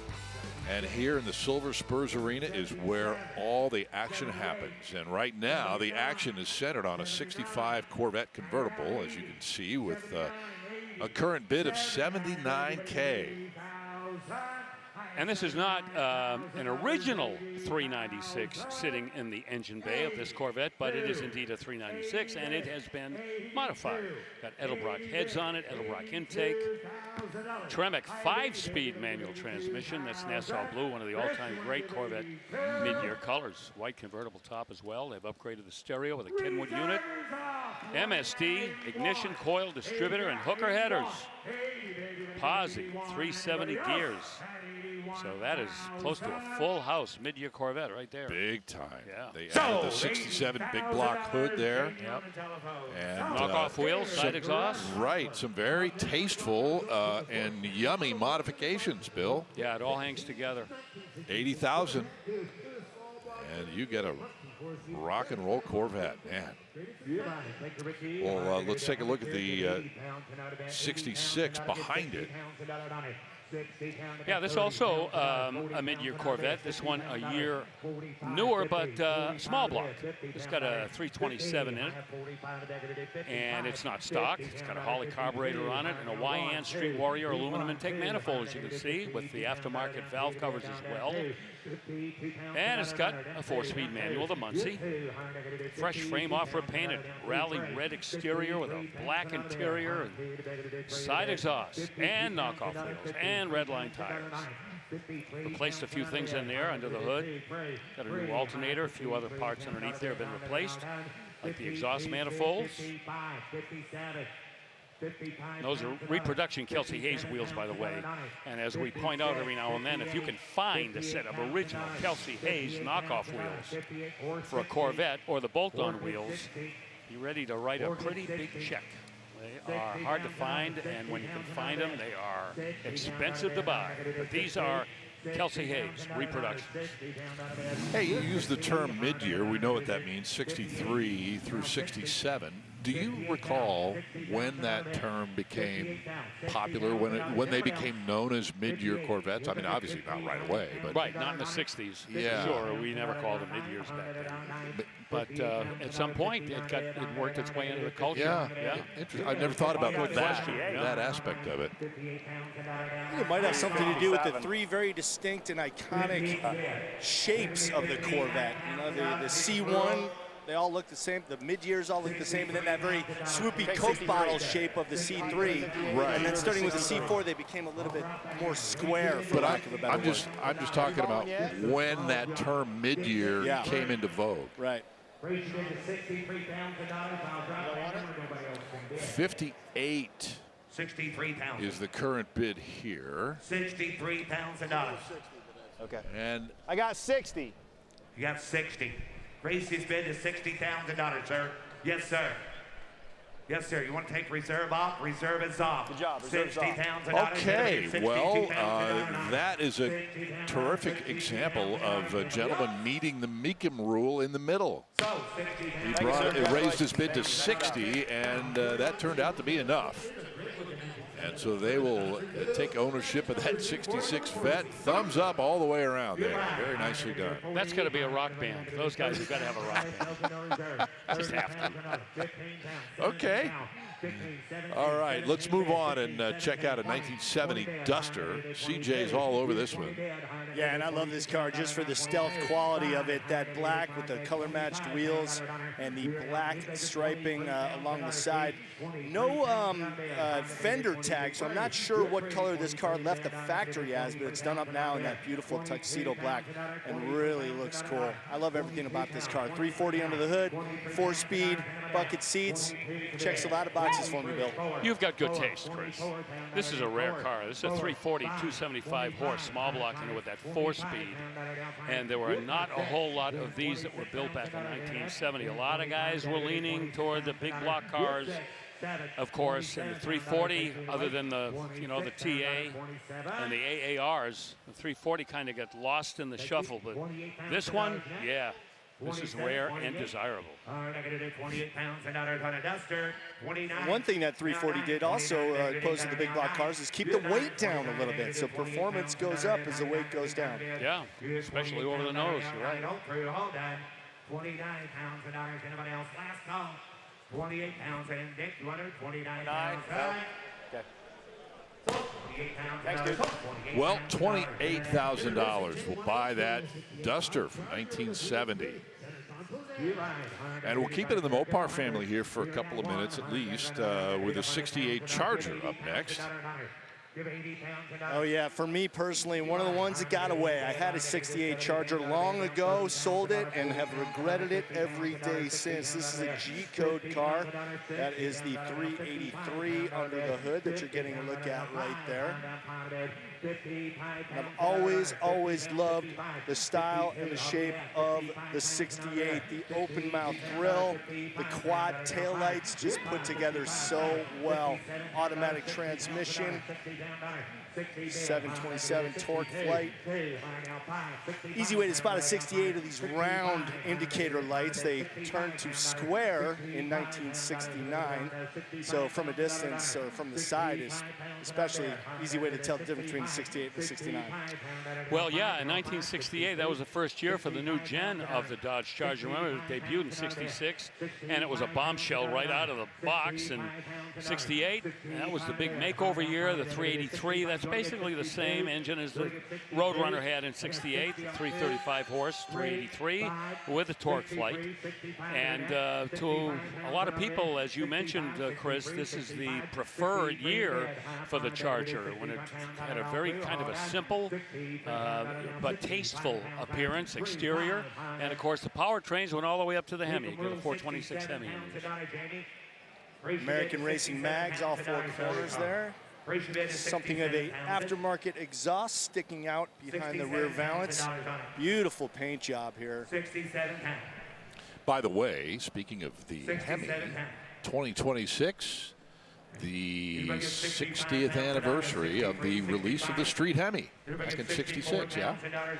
And here in the Silver Spurs Arena is where all the action happens. And right now, the action is centered on a 65 Corvette convertible, as you can see, with a current bid of $79K. And this is not an original 396 sitting in the engine bay of this Corvette, but it is indeed a 396, and it has been modified. Got Edelbrock heads on it, Edelbrock intake, Tremec 5-speed manual transmission. That's Nassau Blue, one of the all-time great Corvette mid-year colors. White convertible top as well. They've upgraded the stereo with a Kenwood unit, MSD, ignition, coil, distributor, and hooker headers. Posi, 370 gears. So that is close to a full house mid-year Corvette right there. Big time. Yeah. They added the 67 big block hood there. Yep. And knockoff wheels, side exhaust. Right. Some very tasteful and yummy modifications, Bill. Yeah, it all hangs together. 80,000. And you get a rock and roll Corvette, man. Well, let's take a look at the 66 behind it. Yeah, this also a mid-year Corvette. This one a year newer, but small block. It's got a 327 in it, and it's not stock. It's got a Holley carburetor on it and a YN Street Warrior aluminum intake manifold, as you can see, with the aftermarket valve covers as well. And it's got a 4-speed manual, the Muncie. Fresh frame off repainted, rally red exterior with a black interior, and side exhaust, and knockoff wheels, and redline tires. Replaced a few things in there under the hood. Got a new alternator, a few other parts underneath there have been replaced, like the exhaust manifolds. Those are reproduction Kelsey Hayes wheels, by the way. And as we point out every now and then, if you can find a set of original Kelsey Hayes knockoff wheels for a Corvette or the bolt-on wheels, be ready to write a pretty big check. They are hard to find, and when you can find them, they are expensive to buy. But these are Kelsey Hayes reproductions. Hey, you use the term mid-year. We know what that means, 63 through 67. Do you recall when that term became popular, when they became known as mid-year Corvettes? I mean, obviously not right away, but right, not in the 60s. Yeah, sure, we never called them mid-years back then. But at some point, it worked its way into the culture. Yeah. Interesting. I've never thought about that aspect of it. It might have something to do with the 3 very distinct and iconic shapes of the Corvette. You know, the C1. They all look the same. The mid-years all look the same, and then that very swoopy Coke bottle shape of the C3. Right. And then starting with the C4, they became a little bit more square, for lack of a better word. I'm just talking about when that term mid-year came into vogue. Right. 58 $63,000 is the current bid here. $63,000. Okay. And I got 60. You got 60. Raise his bid to $60,000, sir. Yes, sir. Yes, sir. You want to take reserve off? Reserve is off. Good job. Reserve's off. $60,000. okay, well, that is a terrific example of a gentleman meeting the Mecum rule in the middle. He raised his bid to 60, and that turned out to be enough. And so they will take ownership of that 66 Vet. Thumbs up all the way around there. Very nicely done. That's got to be a rock band. Those guys have got to have a rock band. Just have to. Okay. All right, let's move on and check out a 1970 Duster. CJ's all over this one. Yeah, and I love this car just for the stealth quality of it. That black with the color-matched wheels and the black striping along the side. No fender tag, so I'm not sure what color this car left the factory as, but it's done up now in that beautiful tuxedo black and really looks cool. I love everything about this car. 340 under the hood, 4-speed, bucket seats. Checks a lot of boxes for me, Bill. You've got good taste, Chris. This is a rare car. This is a 340, 275 horse small block with that 4-speed. And there were not a whole lot of these that were built back in 1970. A lot of guys were leaning toward the big block cars, of course, and the 340, other than the, the TA and the AARs, the 340 kind of got lost in the shuffle. But this one, yeah. This is rare and desirable. One thing that 340 did also, opposed to the big block cars, is keep the weight down a little bit. So performance goes up as the weight goes down. Yeah, especially over the nose. You're right. 29 pounds and dollars. Anybody else? Last call. 28 pounds and Dick. You under 29 pounds. Okay. Thanks, dude. Well, $28,000 will buy that Duster from 1970. And we'll keep it in the Mopar family here for a couple of minutes at least, with a 68 Charger up next. Oh yeah, for me personally, one of the ones that got away. I had a 68 Charger long ago, sold it, and have regretted it every day since. This is a G-code car. That is the 383 under the hood that you're getting a look at right there. I've always loved the style and the shape of the 68. The open mouth grille, the quad taillights just put together so well. Automatic transmission, 727 torque flight. Easy way to spot a 68 of these round indicator lights. They turned to square in 1969. So from a distance or from the side is especially easy way to tell the difference between the 68 and the 69. Well, yeah, in 1968, that was the first year for the new gen of the Dodge Charger. Remember, it debuted in 66, and it was a bombshell right out of the box in 68. That was the big makeover year, the 383. That's basically the same engine as the Roadrunner had in 68, the 335 horse, 383, with a torque flight. And to a lot of people, as you mentioned, Chris, this is the preferred year for the Charger, when it had a very kind of a simple but tasteful appearance, exterior. And of course, the powertrains went all the way up to the Hemi, the 426 Hemi. American Racing Mags, all four corners there. Something of a aftermarket exhaust sticking out behind the rear valance. Beautiful paint job here. By the way, speaking of the Hemi, 2026, the 60th anniversary of the release of the Street Hemi back in 66, yeah?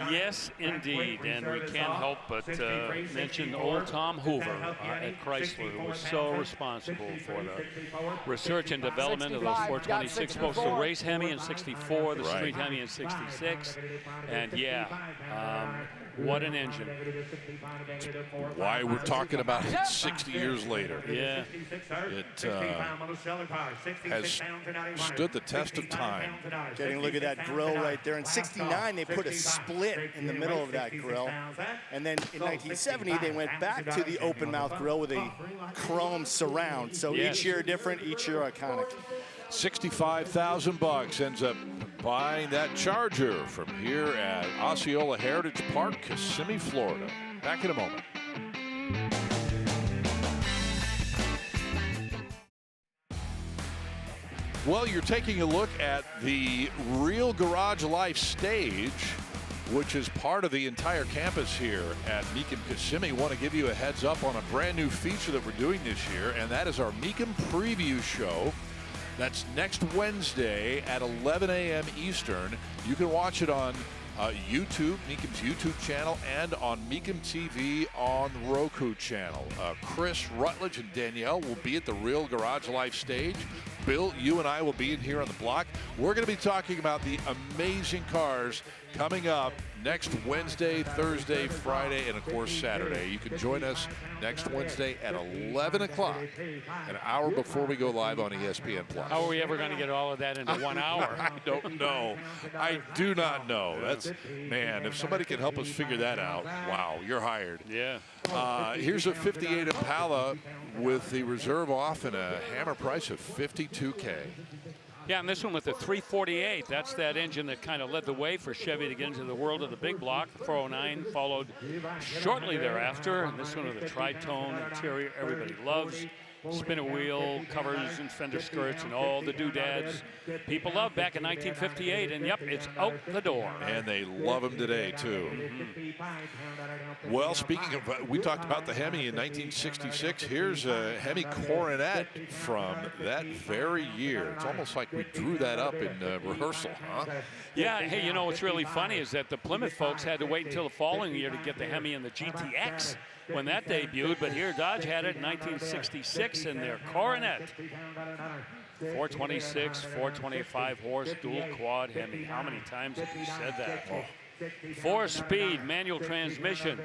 Yes, indeed, and we can't help but mention old Tom Hoover at Chrysler, who was so responsible for the research and development of those 426, both the race Hemi in 64, the Street Hemi in 66, and yeah, what an engine. Why we're talking about it 60 years later. Yeah. It has stood the test of time. Getting a look at that grille right there. In 69, they put a split in the middle of that grille. And then in 1970, they went back to the open mouth grille with a chrome surround. So each year different, each year iconic. $65,000 ends up buying that Charger from here at Osceola Heritage Park, Kissimmee, Florida. Back in a moment. Well, you're taking a look at the Real Garage Life stage which is part of the entire campus here at Mecum Kissimmee. Want to give you a heads up on a brand new feature that we're doing this year, and that is our Mecum Preview Show. That's next Wednesday at 11 a.m. Eastern. You can watch it on YouTube, Mecum's YouTube channel, and on Mecum TV on the Roku channel. Chris, Rutledge, and Danielle will be at the Real Garage Life stage. Bill, you and I will be in here on the block. We're going to be talking about the amazing cars coming up next Wednesday, Thursday, Friday, and of course Saturday. You can join us next Wednesday at 11 o'clock, an hour before we go live on ESPN+. How are we ever going to get all of that into 1 hour? I don't know. I do not know. That's, man, if somebody can help us figure that out, wow, you're hired. Yeah. Here's a 58 Impala with the reserve off and a hammer price of $52K. Yeah, and this one with the 348, that's that engine that kind of led the way for Chevy to get into the world of the big block. The 409 followed shortly thereafter. And this one with the tri-tone interior everybody loves. Spinner wheel, covers and fender skirts and all the doodads people loved back in 1958. And yep, it's out the door. And they love them today, too. Well, speaking of, we talked about the Hemi in 1966. Here's a Hemi Coronet from that very year. It's almost like we drew that up in rehearsal, huh? Yeah, hey, you know what's really funny is that the Plymouth folks had to wait until the following year to get the Hemi and the GTX when that debuted, but here Dodge had it in 1966 in their Coronet. 426, 425 horse, dual quad Hemi. How many times have you said that? Oh. 4-speed manual transmission.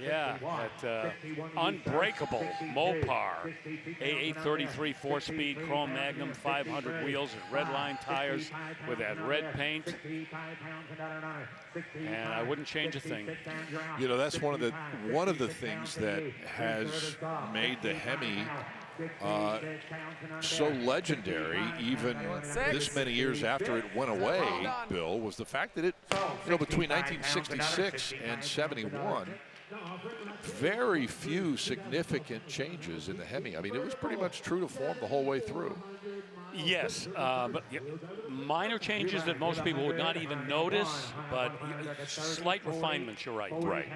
Yeah, that unbreakable Mopar. A833 4-speed Chrome Magnum 500 wheels and red line tires with that red paint. And I wouldn't change a thing. You know, that's one of the things that has made the Hemi so legendary, even this many years after it went away, Bill, was the fact that it, you know, between 1966 and 71, very few significant changes in the Hemi. I mean, it was pretty much true to form the whole way through. Yes, but minor changes that most people would not even notice, but slight refinements, you're right. Right.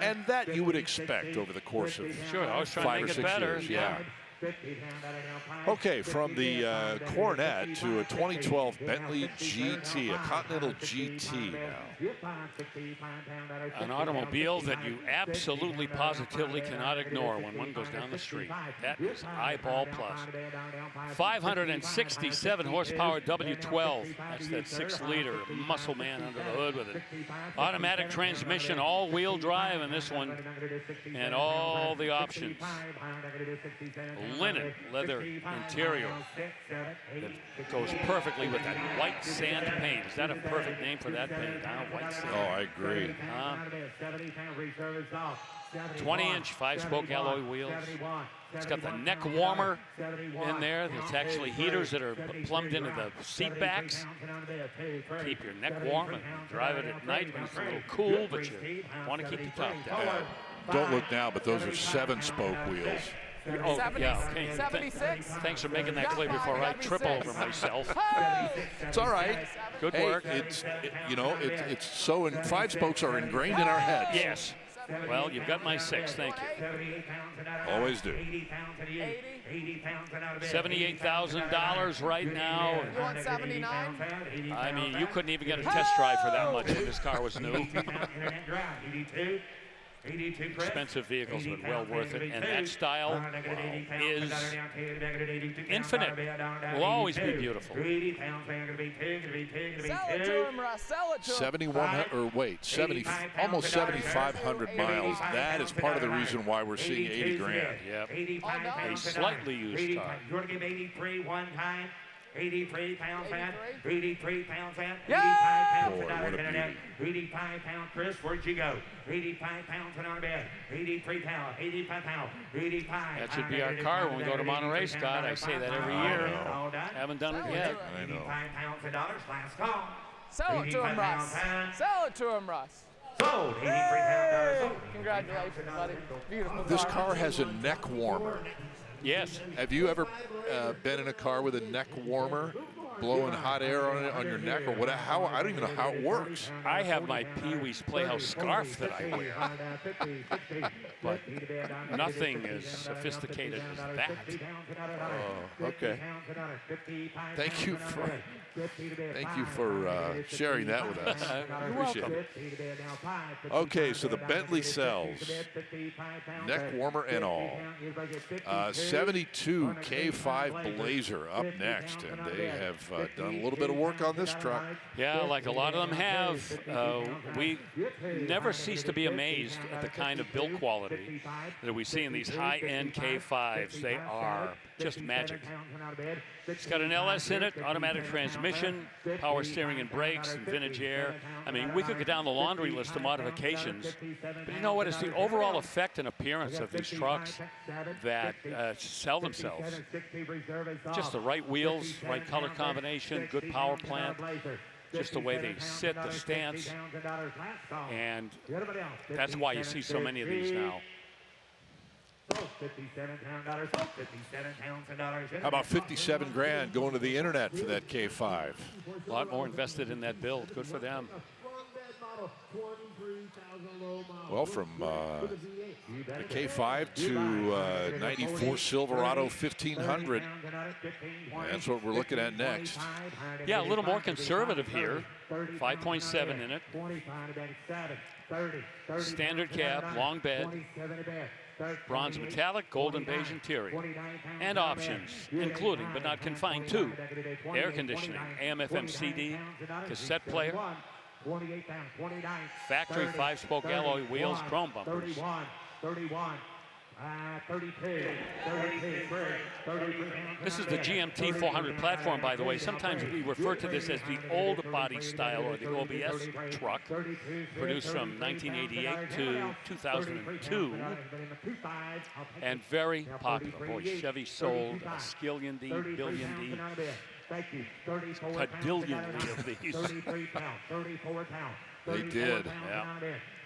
And that you would expect over the course of sure, I was trying 5 to or make 6 it better. years. Yeah. Okay, from the Coronet to a 2012 Bentley GT, a Continental GT now. An automobile that you absolutely positively cannot ignore when one goes down the street. That is eyeball plus. 567 horsepower W12. That's that 6-liter muscle man under the hood with an automatic transmission, all-wheel drive in this one, and all the options. Linen leather interior that goes perfectly with that white sand paint. Is that a perfect name for that paint? White sand. Oh, I agree. 20-inch 5-spoke alloy wheels. It's got the neck warmer in there. There's actually heaters that are plumbed into the seat backs. Keep your neck warm and drive it at night when it's a little cool, but you want to keep the top down. Don't look now, but those are 7-spoke wheels. Oh, 70, yeah, okay. 76. Thanks for making that clear before I trip over myself. It's all right. Good work. It's so, 5 spokes are ingrained in our heads. Yes. Well, you've got my 6. Thank you. Always do. $78,000 right now. You want 79? I mean, you couldn't even get a test drive for that much when this car was new. Expensive vehicles, but well worth it. And that style is infinite. Will always be beautiful. Sell it to him, Russ. Sell it to him. 71, or wait, 70, almost 7,500 miles. That is part of the reason why we're seeing 80 grand. Yep. A slightly used car. You want to give 83 one time? 83 pounds fat, 83 pounds fat, 85 pounds Boy, what a beauty. 85 pounds, Chris, where'd you go? 85 pounds on the bed, 83 pounds, 85 pounds, 85. That should be our car when we go to Monterey, Scott. I say that every year. Haven't done it yet. I know. 85 pounds of dollars, last call. Sell it to him, Russ. Sell it to him, Russ. Sold, 83 pounds dollars. Congratulations, buddy. Beautiful This car. car has a neck warmer. Yes. Have you ever been in a car with a neck warmer? blowing hot air on your neck, or what? How? I don't even know how it works. I have my Pee Wee's Playhouse scarf that I wear, but nothing as sophisticated as that. Okay. Thank you for sharing that with us. Appreciate it. Okay, so the Bentley sells, neck warmer and all. 72 K5 Blazer up next, and they have done a little bit of work on this truck. Yeah, like a lot of them have. We never cease to be amazed at the kind of build quality that we see in these high-end K5s. They are just magic. It's got an LS in it, automatic transmission, power steering and brakes, and vintage air. I mean, we could go down the laundry list of modifications, but you know what? It's the overall effect and appearance of these trucks that sell themselves. Just the right wheels, right color combination, good power plant, just the way they sit, the stance, and that's why you see so many of these now. How about 57 grand going to the internet for that K5? A lot more invested in that build. Good for them. Well, from the K5 to 94 Silverado 1500. That's what we're looking at next. Yeah, a little more conservative here. 5.7 in it. Standard cab, long bed. Bronze metallic, golden beige interior. And options, including but not confined to air conditioning, AM/FM CD, cassette player, factory 5-spoke alloy wheels, chrome bumpers. This is the GMT 400 platform, by the way. Sometimes we refer to this as the old body style or the OBS truck, produced from 1988 to 2002, and very popular. Boy, Chevy sold a skillion D, billion D, cadillion of these. 33 pounds, 34 pounds. They did. Yeah.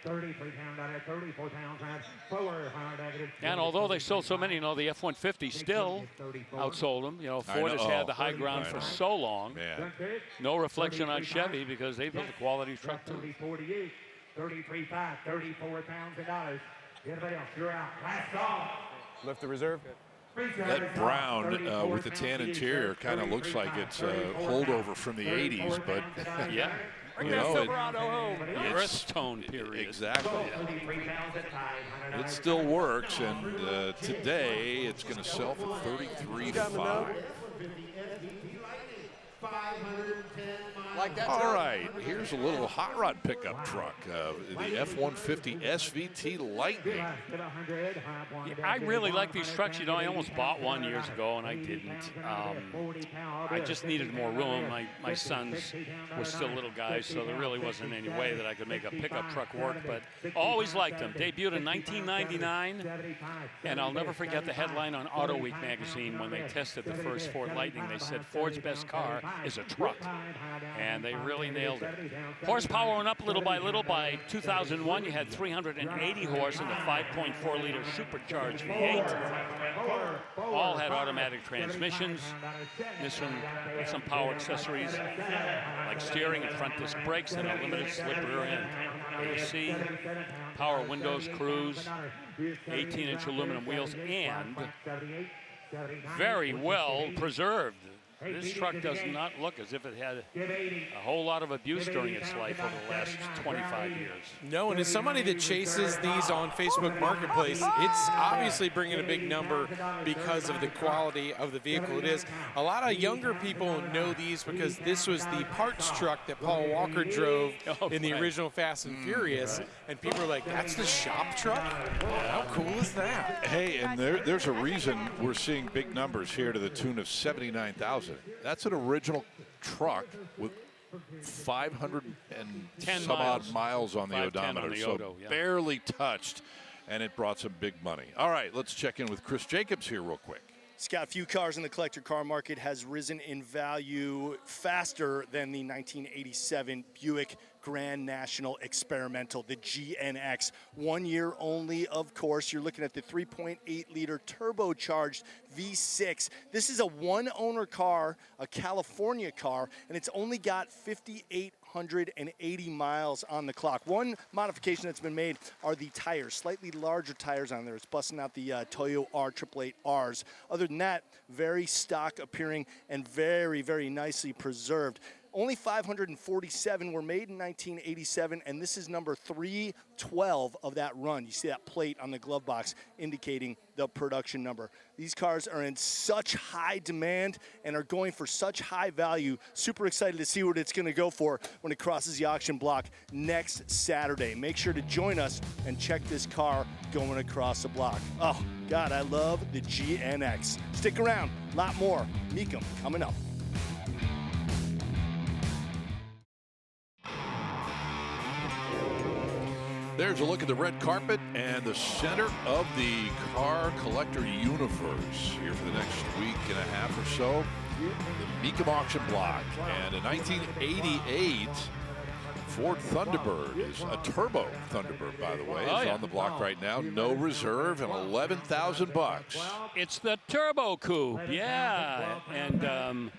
33 pound out of 34 pounds. 400. And although they sold so many, you know, the F-150 still outsold them. You know, Ford has had the high ground for so long. Man. No reflection on Chevy because they built a quality truck too. 48, 33.5, 34 pounds and dollars. Anybody else? You're out. Last call. Lift the reserve. That brown with the tan interior kind of looks like it's a holdover from the 80s, but yeah. You know, Earth tone period. Exactly. Yeah. It still works, and today it's going to sell for $33,500. Like that. All right, here's a little hot rod pickup truck, the F-150 SVT Lightning. Yeah, I really like these trucks. You know, I almost bought one years ago, and I didn't. I just needed more room. My sons were still little guys, so there really wasn't any way that I could make a pickup truck work, but always liked them. Debuted in 1999, and I'll never forget the headline on Auto Week magazine when they tested the first Ford Lightning. They said, Ford's best car is a truck. And they really nailed it. Horsepower went up little by little. By 2001, you had 380 horse in the 5.4-liter supercharged V8. All had automatic transmissions. This one with some power accessories like steering and front disc brakes and a limited slip rear end. AC, power windows, cruise, 18-inch aluminum wheels, and very well preserved. This truck does not look as if it had a whole lot of abuse during its life over the last 25 years. No, and as somebody that chases these on Facebook Marketplace, it's obviously bringing a big number because of the quality of the vehicle it is. A lot of younger people know these because this was the parts truck that Paul Walker drove in the original Fast and Furious, and people are like, that's the shop truck? How cool is that? Hey, and there's a reason we're seeing big numbers here to the tune of 79,000. That's an original truck with 500 and some odd miles on the odometer, so barely touched, and it brought some big money. All right, let's check in with Chris Jacobs here real quick. Scott, few cars in the collector car market has risen in value faster than the 1987 Buick Grand National Experimental, the GNX. 1 year only, of course. You're looking at the 3.8-liter turbocharged V6. This is a one-owner car, a California car, and it's only got 5,880 miles on the clock. One modification that's been made are the tires, slightly larger tires on there. It's busting out the Toyo R888Rs. Other than that, very stock appearing and very, very nicely preserved. Only 547 were made in 1987, and this is number 312 of that run. You see that plate on the glove box indicating the production number. These cars are in such high demand and are going for such high value. Super excited to see what it's going to go for when it crosses the auction block next Saturday. Make sure to join us and check this car going across the block. Oh, God, I love the GNX. Stick around. A lot more Mecum coming up. There's a look at the red carpet and the center of the car collector universe here for the next week and a half or so. The Mecum auction block. And in 1988, Ford Thunderbird is a turbo Thunderbird, by the way. It's on the block right now. No reserve and $11,000. It's the Turbo Coupe, yeah. And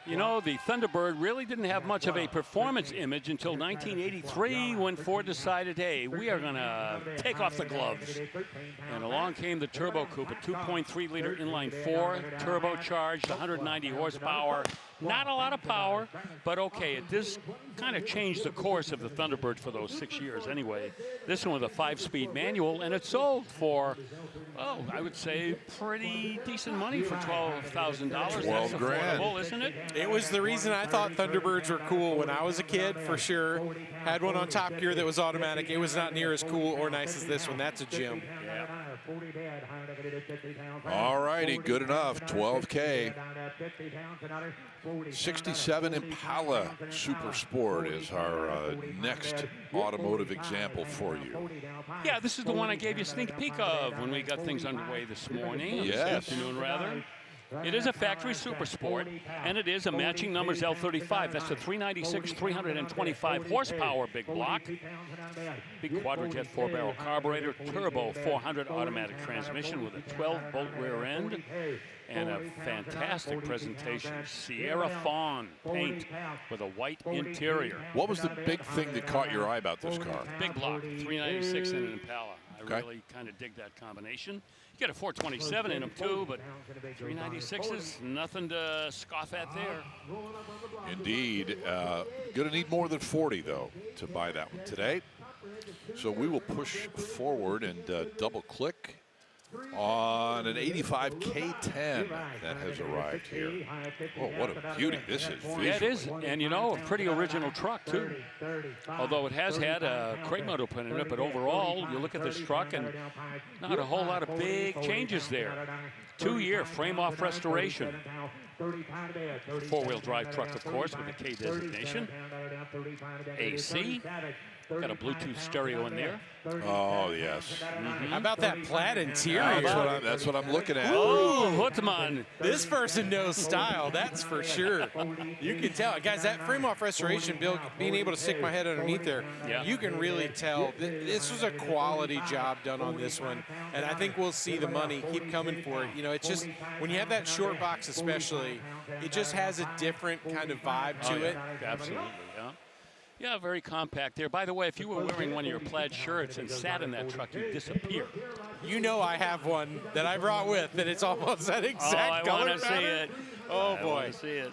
you know, the Thunderbird really didn't have much of a performance image until 1983 when Ford decided, hey, we are going to take off the gloves. And along came the Turbo Coupe, a 2.3-liter inline-4, turbocharged, 190 horsepower. Not a lot of power, but okay, it does kind of change the course of the Thunderbird for those 6 years anyway. This one with a 5-speed manual, and it sold for, well, I would say pretty decent money for $12,000. That's affordable, isn't it? It was the reason I thought Thunderbirds were cool when I was a kid, for sure. Had one on Top Gear that was automatic. It was not near as cool or nice as this one. That's a gem. Yeah. All righty, good enough. 12K. 67 Impala Super Sport is our next automotive example for you. Yeah, this is the one I gave you a sneak peek of when we got things underway this morning. Yes. This afternoon, rather. It is a factory Super Sport, and it is a matching numbers L35. That's the 396, 325 horsepower big block. Big quadrajet 4-barrel carburetor, turbo 400 automatic transmission with a 12-bolt rear end. And a fantastic presentation. Sierra Fawn paint with a white interior. What was the big thing that caught your eye about this car? Big block, 396 and an Impala. I really kind of dig that combination. You get a 427 in them too, but 396 is nothing to scoff at there. Indeed. Going to need more than 40, though, to buy that one today. So we will push forward and double-click on an 85 K10 that has arrived here. Oh, what a beauty this is. Visually. Yeah, it is. And, you know, a pretty original truck, too. Although it has had a crate motor put in it, but overall, you look at this truck and not a whole lot of big changes there. 2-year frame-off restoration. 4-wheel drive truck, of course, with a K designation. AC. Got a Bluetooth stereo in there. Oh, yes. How about that plaid interior? That's what I'm looking at. Oh, Huttman. This person knows style, that's for sure. You can tell. Guys, that frame-off restoration, Bill, being able to stick my head underneath there, you can really tell. This was a quality job done on this one, and I think we'll see the money keep coming for it. You know, it's just, when you have that short box especially, it just has a different kind of vibe to it. Absolutely, yeah. Yeah, very compact there. By the way, if you were wearing one of your plaid shirts and sat in that truck, you'd disappear. You know I have one that I brought with, that it's almost that exact color. I want to see it. Oh, boy. I want to see it.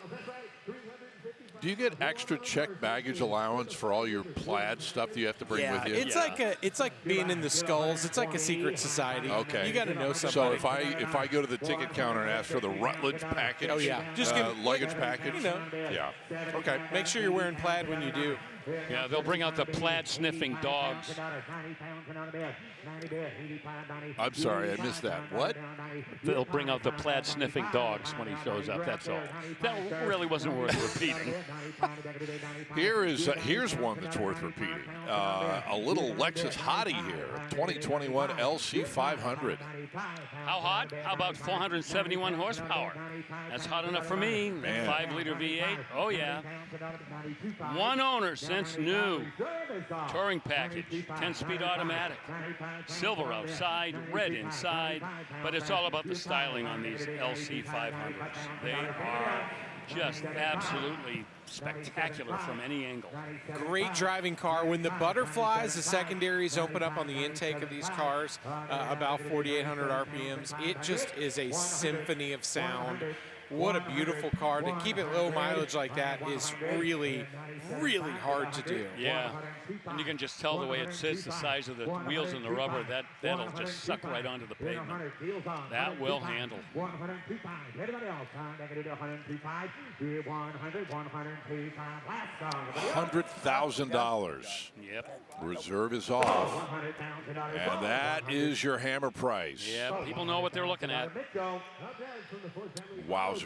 Do you get extra check baggage allowance for all your plaid stuff that you have to bring with you? It's like being in the Skulls. It's like a secret society. Okay. You got to know somebody. So if I go to the ticket counter and ask for the Rutledge package, just luggage package, yeah. Okay. Make sure you're wearing plaid when you do. Yeah, they'll bring out the plaid-sniffing dogs. I'm sorry, I missed that. What? They'll bring out the plaid-sniffing dogs when he shows up, that's all. That really wasn't worth repeating. Here's one that's worth repeating. A little Lexus hottie here, 2021 LC 500. How hot? How about 471 horsepower? That's hot enough for me. 5-liter V8. Oh, yeah. One owner, Since new. Touring package, 10-speed automatic. Silver outside, red inside, but it's all about the styling on these LC 500s. They are just absolutely spectacular from any angle. Great driving car. When the butterflies, the secondaries open up on the intake of these cars, about 4,800 RPMs, it just is a symphony of sound. What a beautiful car. To keep it low mileage like that is really, really hard to do. Yeah, and you can just tell the way it sits, the size of the wheels and the rubber, that'll just suck right onto the pavement. That will handle. $100,000. Yep. Reserve is off. And that is your hammer price. Yeah, people know what they're looking at. Wowzers.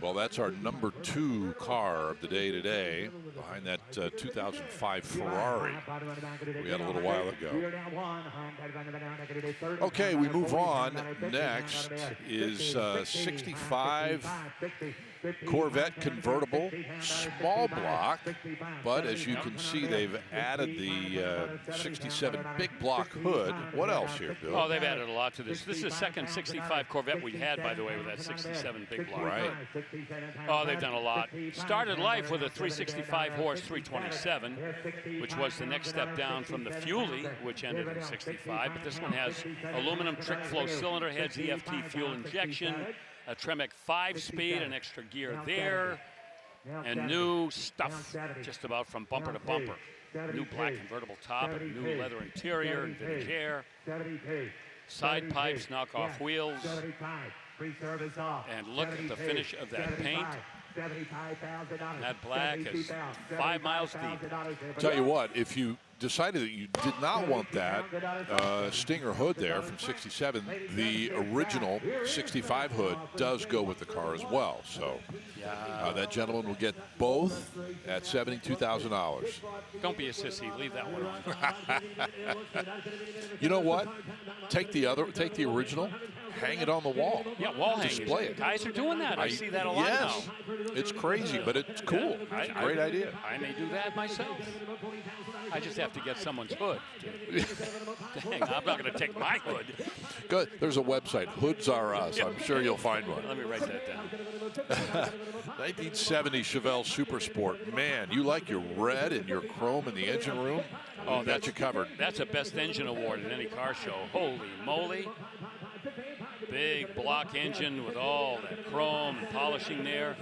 Well, that's our number 2 car of the day today, behind that 2005 Ferrari we had a little while ago. Okay, we move on. Next is 65 Corvette convertible, small block, but as you can see, they've added the 67 big block hood. What else here, Bill? Oh, they've added a lot to this. This is the second 65 Corvette we had, by the way, with that 67 big block. Right. Oh, they've done a lot. Started life with a 365 horse 327, which was the next step down from the Fuelie, which ended in 65. But this one has aluminum trick flow cylinder heads, EFT fuel injection, a Tremec 5-speed, an extra gear there, and new stuff just about from bumper to bumper. New black convertible top, and new leather interior, and vintage air, side pipes, knockoff wheels, and look at the finish of that paint. That black is 5 miles deep. Tell you what, if you decided that you did not want that Stinger hood there from 67, the original 65 hood does go with the car as well. So that gentleman will get both at $72,000. Don't be a sissy. Leave that one on. You know what? Take the original, hang it on the wall. Yeah, wall hanging. Display it. Guys are doing that. I see that a lot now. It's crazy, but it's cool. It's a great idea. I may do that myself. I just have to get someone's hood. Dang, I'm not going to take my hood. Good. There's a website, Hoods Are Us. I'm sure you'll find one. Let me write that down. 1970 Chevelle Super Sport. Man, you like your red and your chrome in the engine room? Oh, that's you covered. That's a best engine award in any car show. Holy moly. Big block engine with all that chrome and polishing there.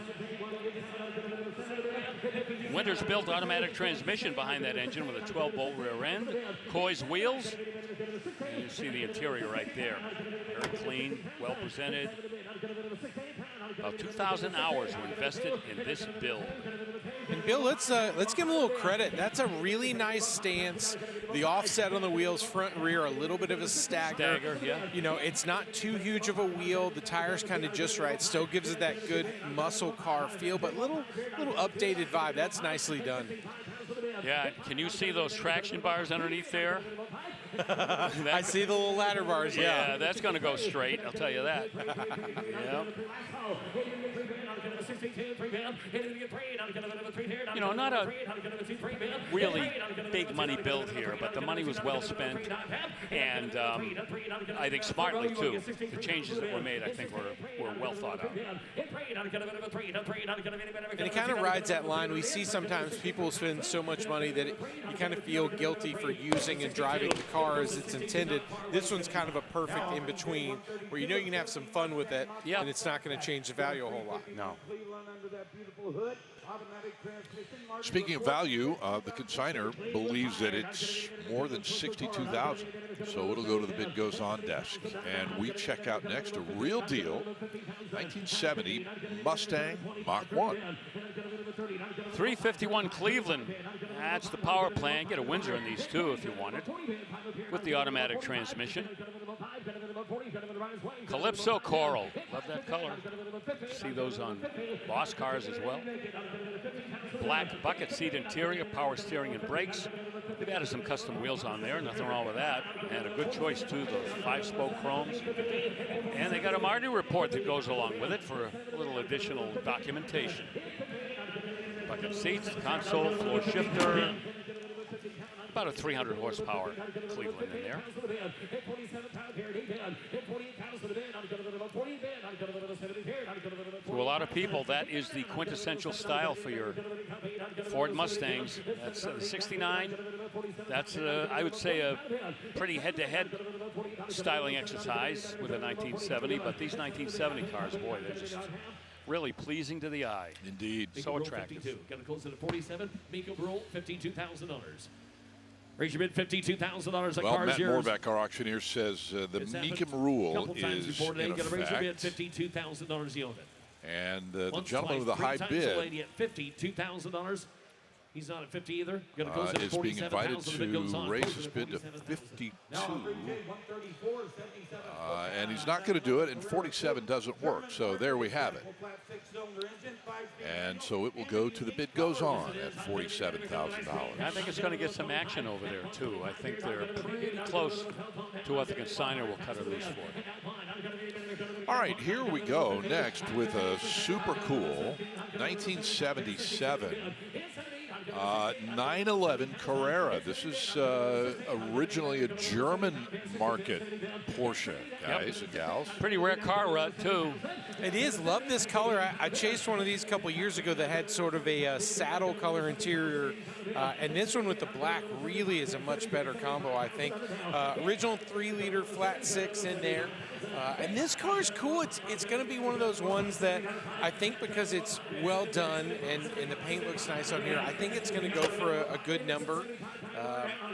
Winters built automatic transmission behind that engine with a 12-bolt rear end. Coy's wheels. And you see the interior right there. Very clean, well presented. About 2,000 hours were invested in this build. And Bill, let's give him a little credit. That's a really nice stance. The offset on the wheels, front and rear, a little bit of a stagger. Yeah. You know, it's not too huge of a wheel. The tire's kind of just right. Still gives it that good muscle car feel, but little updated vibe. That's nicely done. Yeah, can you see those traction bars underneath there? I see the little ladder bars, yeah. Yeah, that's going to go straight, I'll tell you that. Yep. You know, not a really big money build here, but the money was well spent, and I think smartly, too. The changes that were made, I think, were well thought out. And it kind of rides that line. We see sometimes people spend so much money that you kind of feel guilty for using and driving the car as it's intended. This one's kind of a perfect in-between where you know you can have some fun with it, and it's not going to change the value a whole lot. No. Speaking of value, the consignor believes that it's more than $62,000, so it'll go to the bid goes on desk. And we check out next a real deal, 1970 Mustang Mach 1. 351 Cleveland. That's the power plant. Get a Windsor in these too if you want it, with the automatic transmission. Calypso Coral. Love that color. See those on Boss cars as well. Black bucket seat interior, power steering and brakes. They've added some custom wheels on there. Nothing wrong with that. And a good choice too, those 5-spoke chromes. And they got a Marty report that goes along with it for a little additional documentation. But bucket seats, console, floor shifter. About a 300 horsepower Cleveland in there. To a lot of people, that is the quintessential style for your Ford Mustangs. That's the 69. That's, I would say, a pretty head-to-head styling exercise with a 1970. But these 1970 cars, boy, they're just really pleasing to the eye. Indeed. So attractive. Got to close it at 47. Mecum Rule, $52,000. Raise your bid, $52,000. That Well, car Matt is yours. Morbeck, our auctioneer, says the Mecum Rule is in Got to raise your bid, effect. $52,000. You own it. And the gentleman with the high Three times bid the lady at $52,000. He's not at 50 either. Gonna close it at is being invited 47,000. The bid goes to on. raise his bid to 52. And he's not going to do it, and 47 doesn't work. So there we have it. And so it will go to the bid goes on at $47,000. I think it's going to get some action over there, too. I think they're pretty close to what the consignor will cut it loose for. All right, here we go next with a super cool 1977 911 Carrera. This is originally a German market Porsche, guys and gals. Pretty rare car, Rut, too. It is. Love this color. I chased one of these a couple years ago that had sort of a saddle color interior, and this one with the black really is a much better combo, I think. Original 3-liter flat 6 in there. And this car is cool. It's going to be one of those ones that I think, because it's well done and the paint looks nice on here, I think it's going to go for a good number.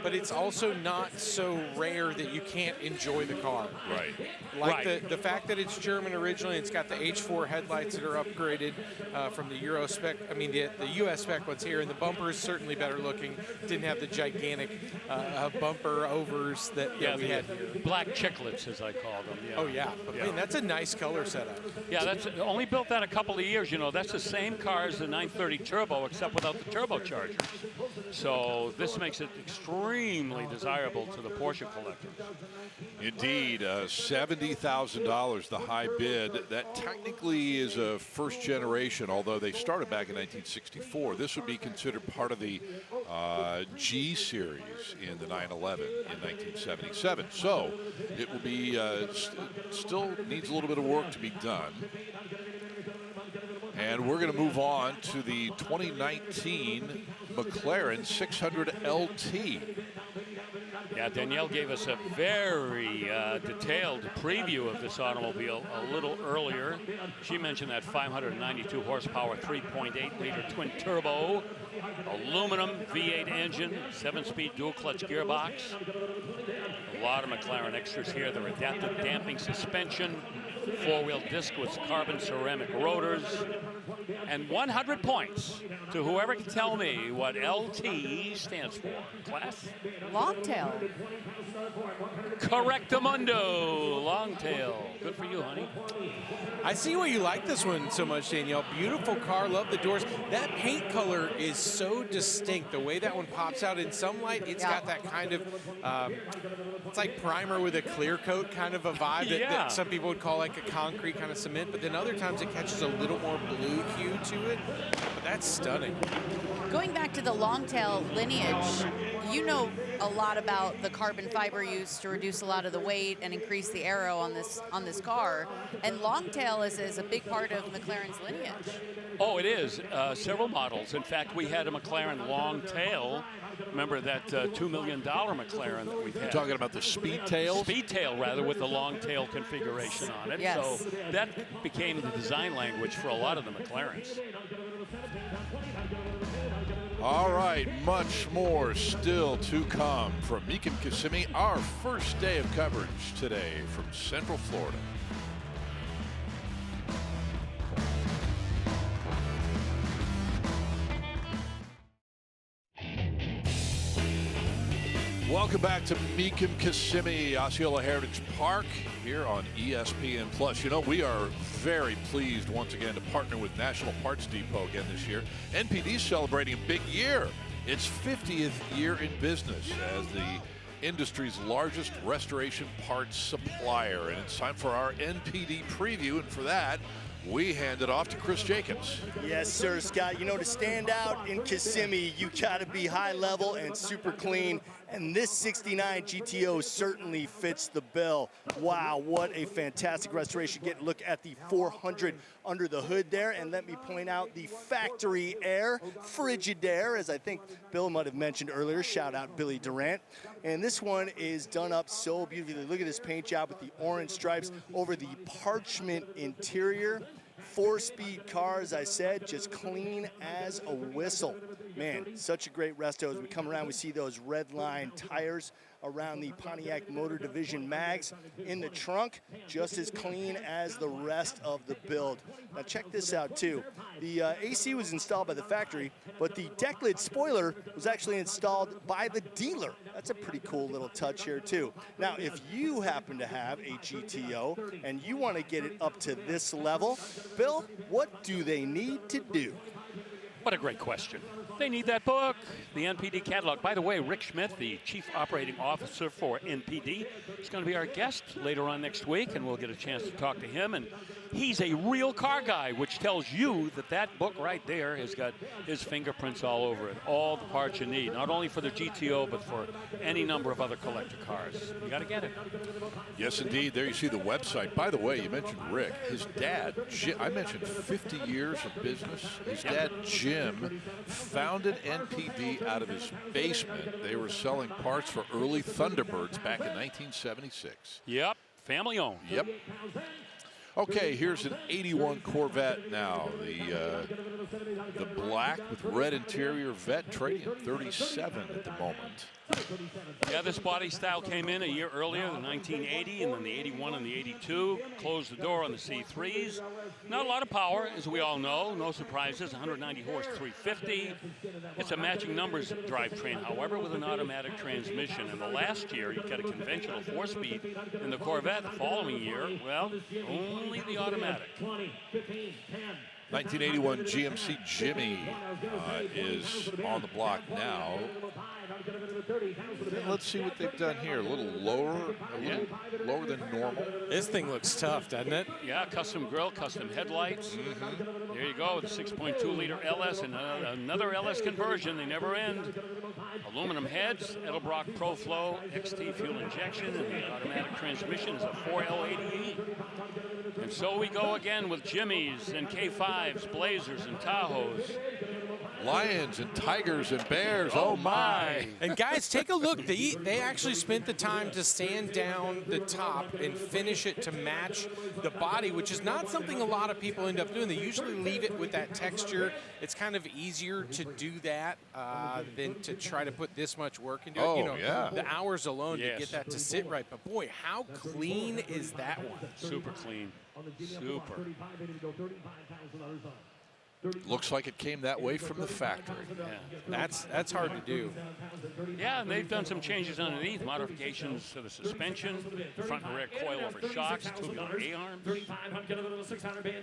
But it's also not so rare that you can't enjoy the car. Right. Like the fact that it's German originally, it's got the H4 headlights that are upgraded from the Euro spec. I mean, the US spec one's here, and the bumper is certainly better looking. Didn't have the gigantic bumper overs that we had here. Black chiclets, as I call them. Yeah. Oh, yeah. But, man, that's a nice color setup. Yeah, that's only built that a couple of years. You know, that's the same car as the 930 Turbo, except without the turbochargers. So this makes it extremely desirable to the Porsche collectors. Indeed, $70,000, the high bid. That technically is a first generation, although they started back in 1964. This would be considered part of the G series in the 911 in 1977. So it will be still needs a little bit of work to be done. And we're going to move on to the 2019 McLaren 600 LT. Yeah, Danielle gave us a very detailed preview of this automobile a little earlier. She mentioned that 592 horsepower, 3.8-liter twin turbo, aluminum V8 engine, 7-speed dual clutch gearbox. A lot of McLaren extras here. Their adaptive damping suspension, 4-wheel disc with carbon ceramic rotors, and 100 points to whoever can tell me what LT stands for. Class? Long tail. Correctamundo. Long tail. Good for you, honey. I see why you like this one so much, Danielle. Beautiful car. Love the doors. That paint color is so distinct. The way that one pops out in some light, it's got that kind of, it's like primer with a clear coat kind of a vibe that some people would call like a concrete kind of cement, but then other times it catches a little more blue hue to it. But that's stunning. Going back to the long tail lineage, you know a lot about the carbon fiber used to reduce a lot of the weight and increase the aero on this car. And long tail is a big part of McLaren's lineage. Oh, it is. Several models. In fact, we had a McLaren long tail. Remember that $2 million McLaren that we've had. You're talking about the speed tail? Speed tail, rather, with the long tail configuration on it. Yes. So that became the design language for a lot of the McLarens. All right, much more still to come from Mecum Kissimmee, our first day of coverage today from Central Florida. Welcome back to Mecum Kissimmee, Osceola Heritage Park here on ESPN Plus. You know, we are very pleased once again to partner with National Parts Depot again this year. NPD is celebrating a big year. Its 50th year in business as the industry's largest restoration parts supplier. And it's time for our NPD preview. And for that, We hand it off to Chris Jacobs. Yes, sir, Scott. You know, to stand out in Kissimmee, you got to be high level and super clean. And this 69 GTO certainly fits the bill. Wow, what a fantastic restoration. Get a look at the 400 under the hood there. And let me point out the factory air, Frigidaire, as I think Bill might have mentioned earlier. Shout out Billy Durant. And this one is done up so beautifully. Look at this paint job with the orange stripes over the parchment interior. 4-speed car, as I said, just clean as a whistle. Man, such a great resto. As we come around, we see those red line tires around the Pontiac Motor Division mags in the trunk, just as clean as the rest of the build. Now check this out too. The AC was installed by the factory, but the deck lid spoiler was actually installed by the dealer. That's a pretty cool little touch here too. Now, if you happen to have a GTO and you want to get it up to this level, Bill, what do they need to do? What a great question. They need that book, the NPD catalog. By the way, Rick Schmidt, the Chief Operating Officer for NPD, is going to be our guest later on next week, and we'll get a chance to talk to him. And he's a real car guy, which tells you that that book right there has got his fingerprints all over it. All the parts you need, not only for the GTO, but for any number of other collector cars. You got to get it. Yes, indeed. There you see the website. By the way, you mentioned Rick. His dad, Jim, I mentioned 50 years of business. His dad, Jim, founded NPD out of his basement. They were selling parts for early Thunderbirds back in 1976. Yep, family owned. Yep. Okay, here's an 81 Corvette now. The black with red interior Vet trading at 37 at the moment. Yeah, this body style came in a year earlier, the 1980, and then the 81 and the 82. Closed the door on the C3s. Not a lot of power, as we all know. No surprises, 190 horse, 350. It's a matching numbers drivetrain, however, with an automatic transmission. And the last year, you got a conventional 4-speed in the Corvette. The following year, well, only the automatic. 1981 GMC Jimmy is on the block now. Let's see what they've done here. A little lower than normal. This thing looks tough, doesn't it? Yeah, custom grille, custom headlights. There you go, the 6.2-liter LS and another LS conversion. They never end. Aluminum heads, Edelbrock ProFlow, XT fuel injection, and the automatic transmission is a 4L80E. And so we go again with Jimmys and K5s, Blazers and Tahoes. Lions and tigers and bears, oh my. And guys, take a look. They actually spent the time to sand down the top and finish it to match the body, which is not something a lot of people end up doing. They usually leave it with that texture. It's kind of easier to do that than to try to put this much work into it. Oh, you know, yeah. The hours alone Yes. to get that to sit right. But boy, how clean is that one? Super clean. Super. Looks like it came that way from the factory. Yeah. That's hard to do. Yeah, and they've done some changes underneath, modifications to the suspension, the front and rear coil-over shocks, tubular A-arms.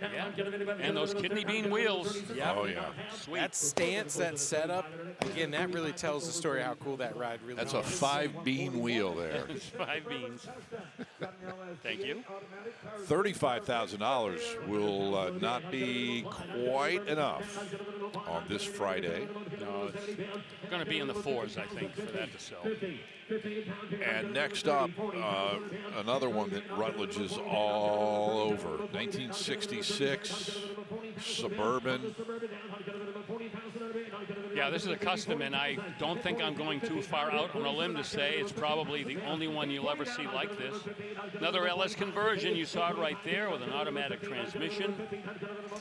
Yeah. And those kidney bean wheels. Yep. Oh, yeah. Sweet. That stance, that setup, again, that really tells the story how cool that ride really That's is. a 5-bean wheel there. It's 5 beans. Thank you. $35,000 will not be quite enough on this Friday. No, it's going to be in the 4s, I think, for that to sell. And next up, another one that Rutledge is all over. 1966 Suburban. Yeah, this is a custom, and I don't think I'm going too far out on a limb to say it's probably the only one you'll ever see like this. Another LS conversion, you saw it right there with an automatic transmission,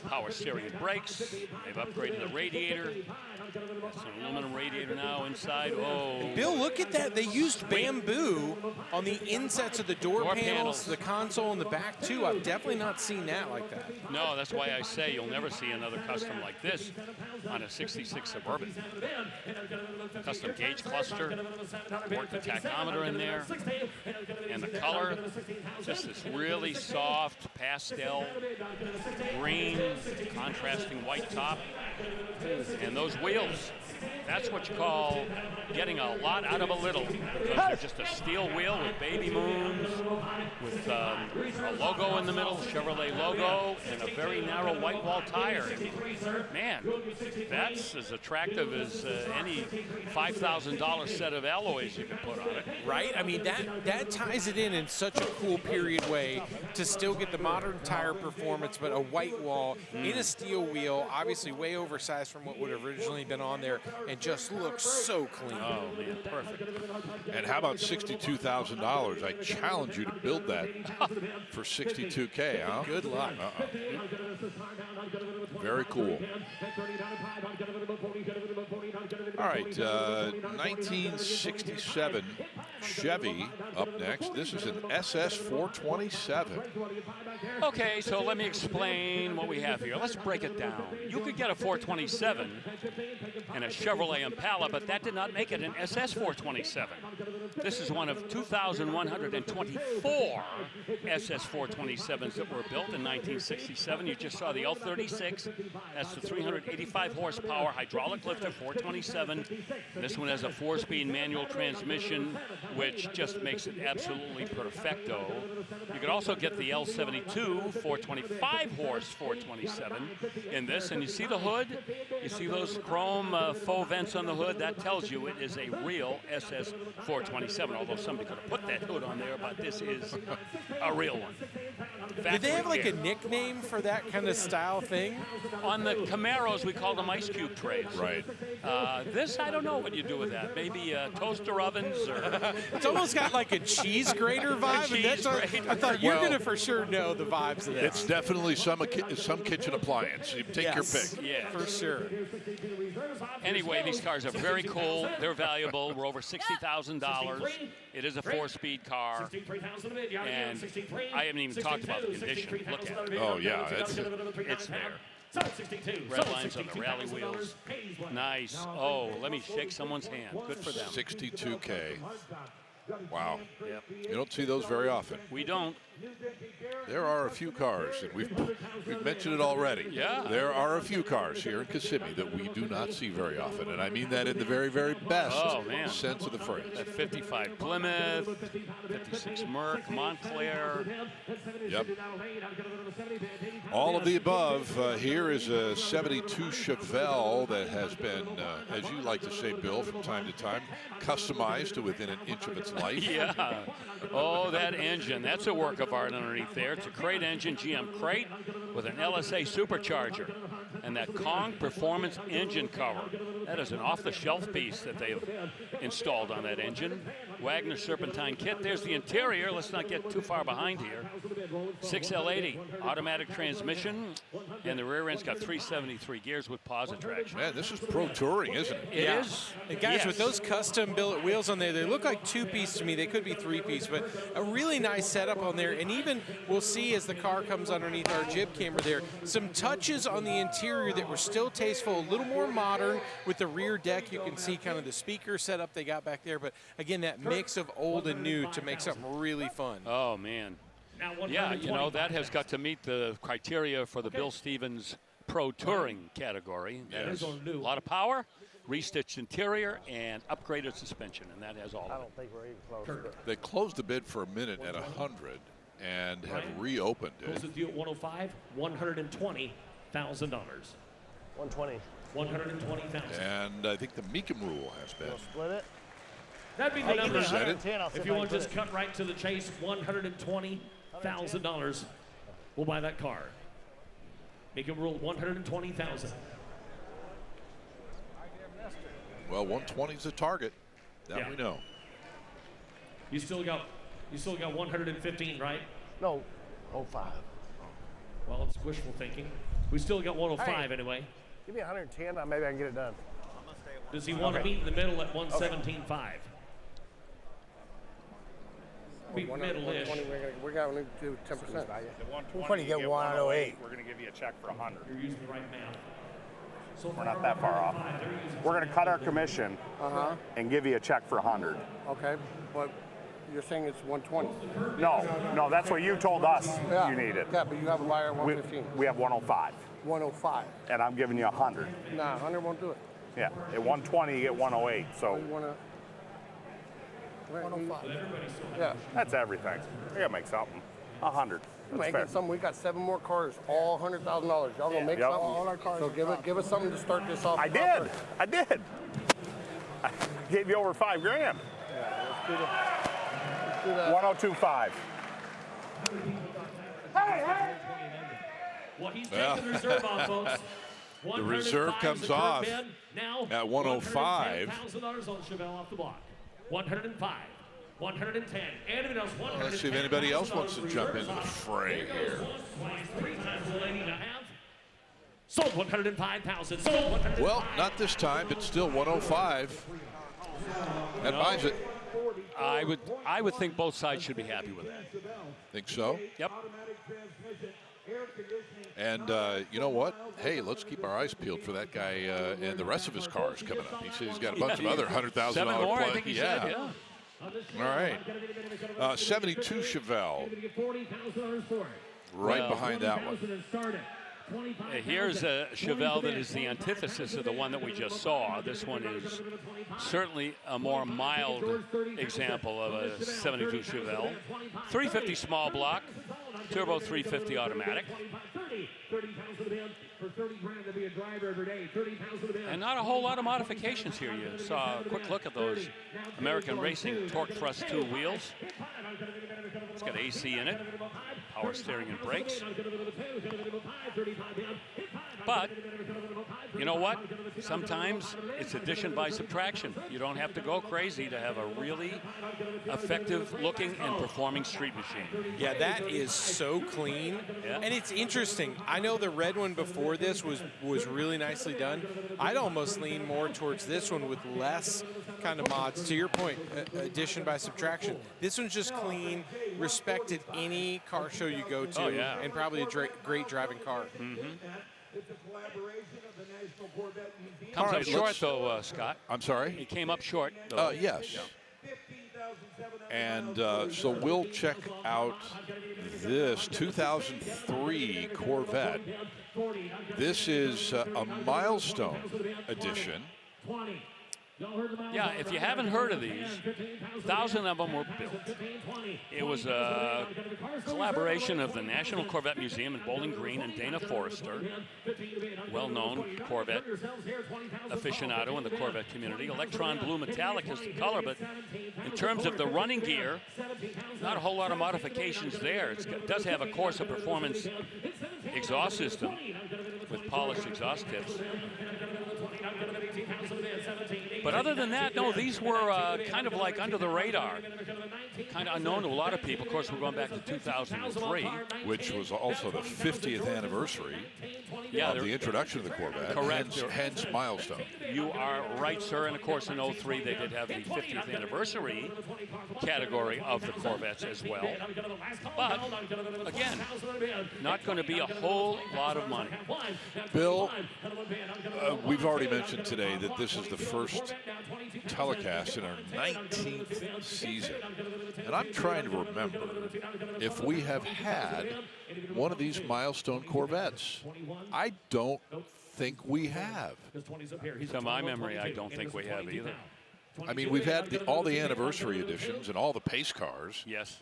power steering and brakes. They've upgraded the radiator. It's an aluminum radiator now inside. Oh. Bill, look at that. They used bamboo on the insets of the door panels, the console in the back, too. I've definitely not seen that like that. No, that's why I say you'll never see another custom like this on a 66 Suburban. Custom gauge cluster, work the tachometer in there, and the color, just this really soft pastel green, contrasting white top, and those wheels. wheels. That's what you call getting a lot out of a little. Because they're just a steel wheel with baby moons, with a logo in the middle, Chevrolet logo, and a very narrow white wall tire. Man, that's as attractive as any $5,000 set of alloys you can put on it. Right? I mean, that ties it in such a cool period way to still get the modern tire performance, but a white wall in a steel wheel, obviously way oversized from what would have originally been on there, and just looks so clean. Oh, man, perfect. And how about $62,000? I challenge you to build that for $62K, huh? Good luck. Very cool. All right, 1967 Chevy up next. This is an SS 427. Okay, so let me explain what we have here. Let's break it down. You could get a 427 and a Chevrolet Impala, but that did not make it an SS 427. This is one of 2,124 SS 427s that were built in 1967. You just saw the L36. That's the 385 horsepower hydraulic lifter 427. This one has a 4-speed manual transmission, which just makes it absolutely perfecto. You could also get the L72 425 horse 427 in this, and you see the hood? You see those chrome faux vents on the hood? That tells you it is a real SS 427, although somebody could have put that hood on there, but this is a real one. Did they have like a nickname for that kind of style thing? On the Camaros, we call them ice cube trays. Right. This, I don't know what you do with that. Maybe toaster ovens or... It's almost got like a cheese grater vibe. And that's I thought you're going to for sure know the vibes of that. It's definitely some kitchen appliance. You take your pick. Yeah, for sure. Anyway, these cars are very cool. They're valuable. We're over $60,000. It is a 4-speed car. And I haven't even talked about the condition. Look at it. Oh, yeah. It's there. Red lines on the rally wheels. Nice. Oh, let me shake someone's hand. Good for them. 62K. Wow. Yep. You don't see those very often. We don't. There are a few cars, and we've mentioned it already. Yeah. There are a few cars here in Kissimmee that we do not see very often, and I mean that in the very, very best sense of the phrase. That 55 Plymouth, 56 Merc, Montclair. Yep. All of the above. Here is a 72 Chevelle that has been, as you like to say, Bill, from time to time, customized to within an inch of its life. Yeah. Oh, that engine. That's a work of art underneath there. It's a crate engine, GM crate, with an LSA supercharger. And that Kong Performance engine cover. That is an off-the-shelf piece that they've installed on that engine. Wagner Serpentine kit. There's the interior. Let's not get too far behind here. 6L80 automatic transmission, and the rear end's got 373 gears with pause traction. Man, this is pro touring, isn't it? It is. And guys, with those custom billet wheels on there, they look like 2-piece to me. They could be 3-piece, but a really nice setup on there. And even we'll see as the car comes underneath our jib camera there, some touches on the interior that were still tasteful, a little more modern. With the rear deck, you can see kind of the speaker setup they got back there. But again, that mix of old and new to make something really fun. Oh, man. Yeah, you know, that has got to meet the criteria for the Bill Stevens Pro Touring category. That is a lot of power, restitched interior, and upgraded suspension, and that has all of it. I don't think we're even close. They closed the bid for a minute at 100 and have reopened it. Close the deal at 105, $120,000. 120. 120,000. And I think the Mecum rule has been. We'll split it. That'd be the number. I'll If you want to just cut right to the chase, $120,000. We'll buy that car. Mecum rule 120,000. Well, 120 is the target. That we know. You still got 115, right? No, 05. Well, it's wishful thinking. We still got 105 anyway. Give me 110, maybe I can get it done. Does he want to meet in the middle at 117.5? Meet middle-ish. We're going to do 10%. The 120 get 108. We're going to give you a check for 100. You're using the right math. So we're not that far off. We're going to cut our commission and give you a check for 100. Okay, but you're saying it's 120. No, that's what you told us you needed. Yeah, but you have a buyer at 115. We have 105. 105. And I'm giving you 100. Nah, 100 won't do it. Yeah, at 120 you get 108. So You wanna? 105. yeah, that's everything. We gotta make something. 100. We're That's making fair. something. We got 7 more cars, all $100,000. Y'all gonna make Yep. something? All our cars. So give us something to start this off. I did. I did. I gave you over $5 grand. Yeah, let's do that. 1025. What he's Well, taking the reserve on, folks. the reserve comes off now at 105. $110,000 on Chevelle off the block. 105, 110. Anyone else? Let's see if anybody else wants to jump into the fray here. 3 times the lady to have. Sold 105,000. Sold 105,000. Well, not this time, but still 105. That buys it. I would think both sides should be happy with that. Think so? Yep. And you know what? Hey, let's keep our eyes peeled for that guy and the rest of his cars coming up. He said he's got a bunch of other $100,000 7 more, I play. think he said, yeah. All right. 72 Chevelle. Right behind that one. Here's a Chevelle that is the antithesis of the one that we just saw. This one is certainly a more mild example of a 72 Chevelle. 350 small block, turbo 350 automatic. And not a whole lot of modifications here. You saw a quick look at those American Racing Torque Thrust 2 wheels. It's got AC in it, power steering and brakes. But you know what? Sometimes it's addition by subtraction. You don't have to go crazy to have a really effective looking and performing street machine. Yeah, that is so clean. Yeah. And it's interesting. I know the red one before this was really nicely done. I'd almost lean more towards this one with less kind of mods. To your point, addition by subtraction. This one's just clean, respected any car show you go to, and probably a great driving car. Comes up short, though, Scott. I'm sorry? He came up short, though. Yes. And so we'll check out this 2003 Corvette. This is a milestone edition. Yeah, if you haven't heard of these, 1,000 of them were built. It was a collaboration of the National Corvette Museum in Bowling Green and Dana Forrester, well-known Corvette aficionado in the Corvette community. Electron blue metallic is the color, but in terms of the running gear, not a whole lot of modifications there. It does have a Corsa Performance exhaust system with polished exhaust tips. But other than that, no, these were kind of like under the radar, kind of unknown to a lot of people. Of course, we're going back to 2003. Which was also the 50th anniversary of the introduction of the Corvette. Correct. Hence milestone. You are right, sir. And of course, in 03, they did have the 50th anniversary category of the Corvettes as well. But, again, not going to be a whole lot of money. Bill, we've already mentioned today that this is the first telecast in our 19th season. And I'm trying to remember if we have had one of these milestone Corvettes. I don't think we have. To my memory, I don't think we have either. I mean, we've had all the anniversary editions and all the pace cars. Yes.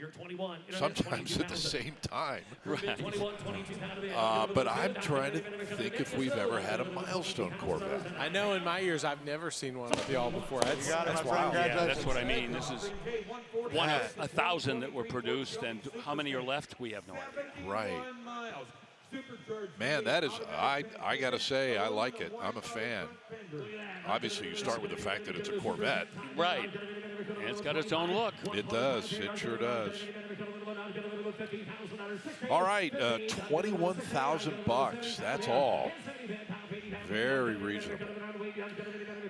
Sometimes at the same time. Right. But I'm trying to think if we've ever had a milestone Corvette. I know in my years I've never seen one with y'all before. That's wild. Yeah, that's what I mean. This is one of 1,000 that were produced, and how many are left, we have no idea. Right. Man, that is, I got to say, I like it. I'm a fan. Obviously, you start with the fact that it's a Corvette. Right. And it's got its own look. It does. It sure does. All right, 21,000 bucks. That's all. Very reasonable.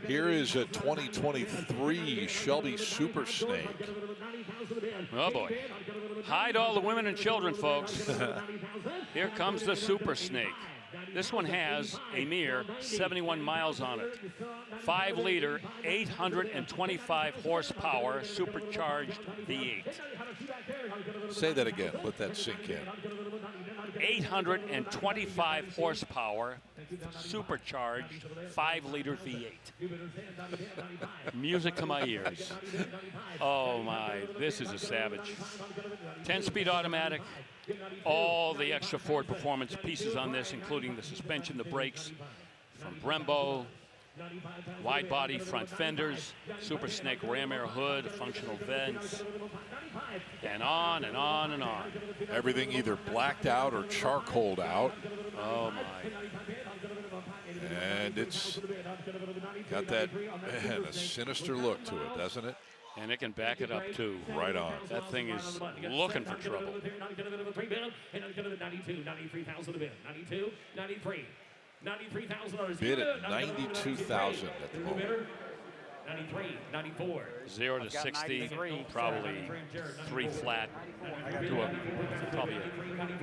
Here is a 2023 Shelby Super Snake. Oh, boy. Hide all the women and children, folks. Here comes the Super Snake. This one has a mere 71 miles on it. 5-liter, 825 horsepower, supercharged V8. Say that again. Let that sink in. 825 horsepower, supercharged 5-liter V8. Music to my ears. Oh my, this is a savage. 10-speed automatic. All the extra Ford performance pieces on this, including the suspension, the brakes from Brembo, wide body front fenders, Super Snake ram air hood, functional vents, and on and on and on. Everything either blacked out or charcoaled out. Oh my. And it's got that, man, a sinister look to it, doesn't it? And it can back it up too. Right on. That thing is looking for trouble. 92, 93,000 a bid. 92, 93. $93,000. Bid at $92,000 at the moment. 93, 94. 0 to 60, probably 3 flat. Do probably a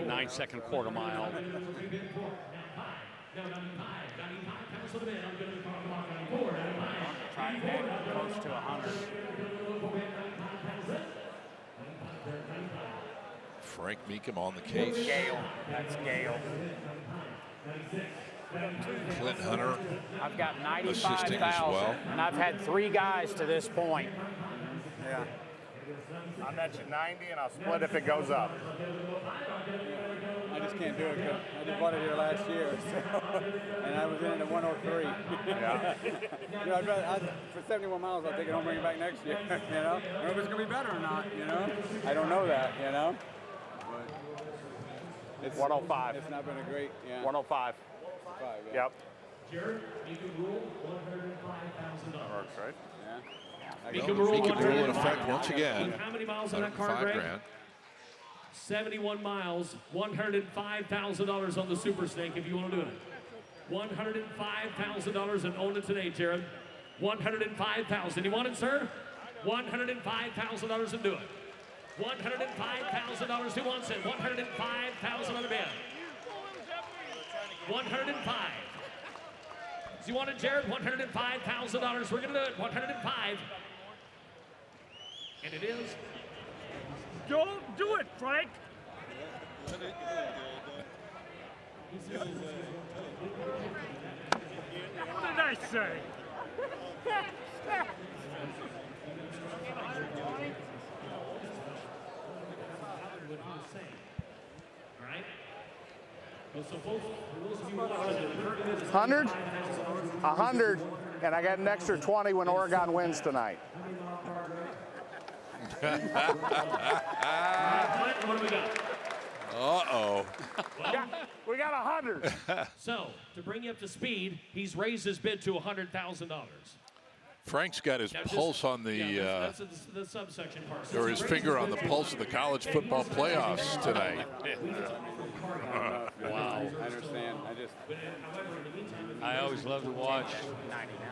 9-second quarter mile. Try to get close to 100. Frank Mecum on the case. Gale. That's Gale. Clint Hunter I've got assisting as well. 95,000, and I've had 3 guys to this point. Yeah. I'll net you 90, and I'll split if it goes up. I just can't do it because I just bought it here last year, so, and I was in it at 103. Yeah. You know, I'd rather, for 71 miles, I'll take it home, bring it back next year. You know, I don't know if it's gonna be better or not. You know, I don't know that. You know, but it's 105. It's not been a great. Yeah. 105. Yeah. Yep. Jared, you can rule $105,000. That works, right? Yeah. Mecum rule in effect once again. How many miles on that car, Greg? $105,000. 71 miles, $105,000 on the Super Snake if you want to do it. $105,000 and own it today, Jared. $105,000. You want it, sir? $105,000 and do it. $105,000. Who wants it? $105,000 on the bid. 105. So you want it, Jared? $105,000. We're going to do it. 105. And it is. Don't do it, Frank. What did I say? All right. So folks, for those of you watching, 100, 100, and I got an extra 20 when Oregon wins tonight. What do we got? Uh-oh. We got 100. So, to bring you up to speed, he's raised his bid to $100,000. Frank's got his pulse on the, that's the subsection part. or his finger on the pulse of the college football playoffs tonight. Wow. I understand. I always love to watch.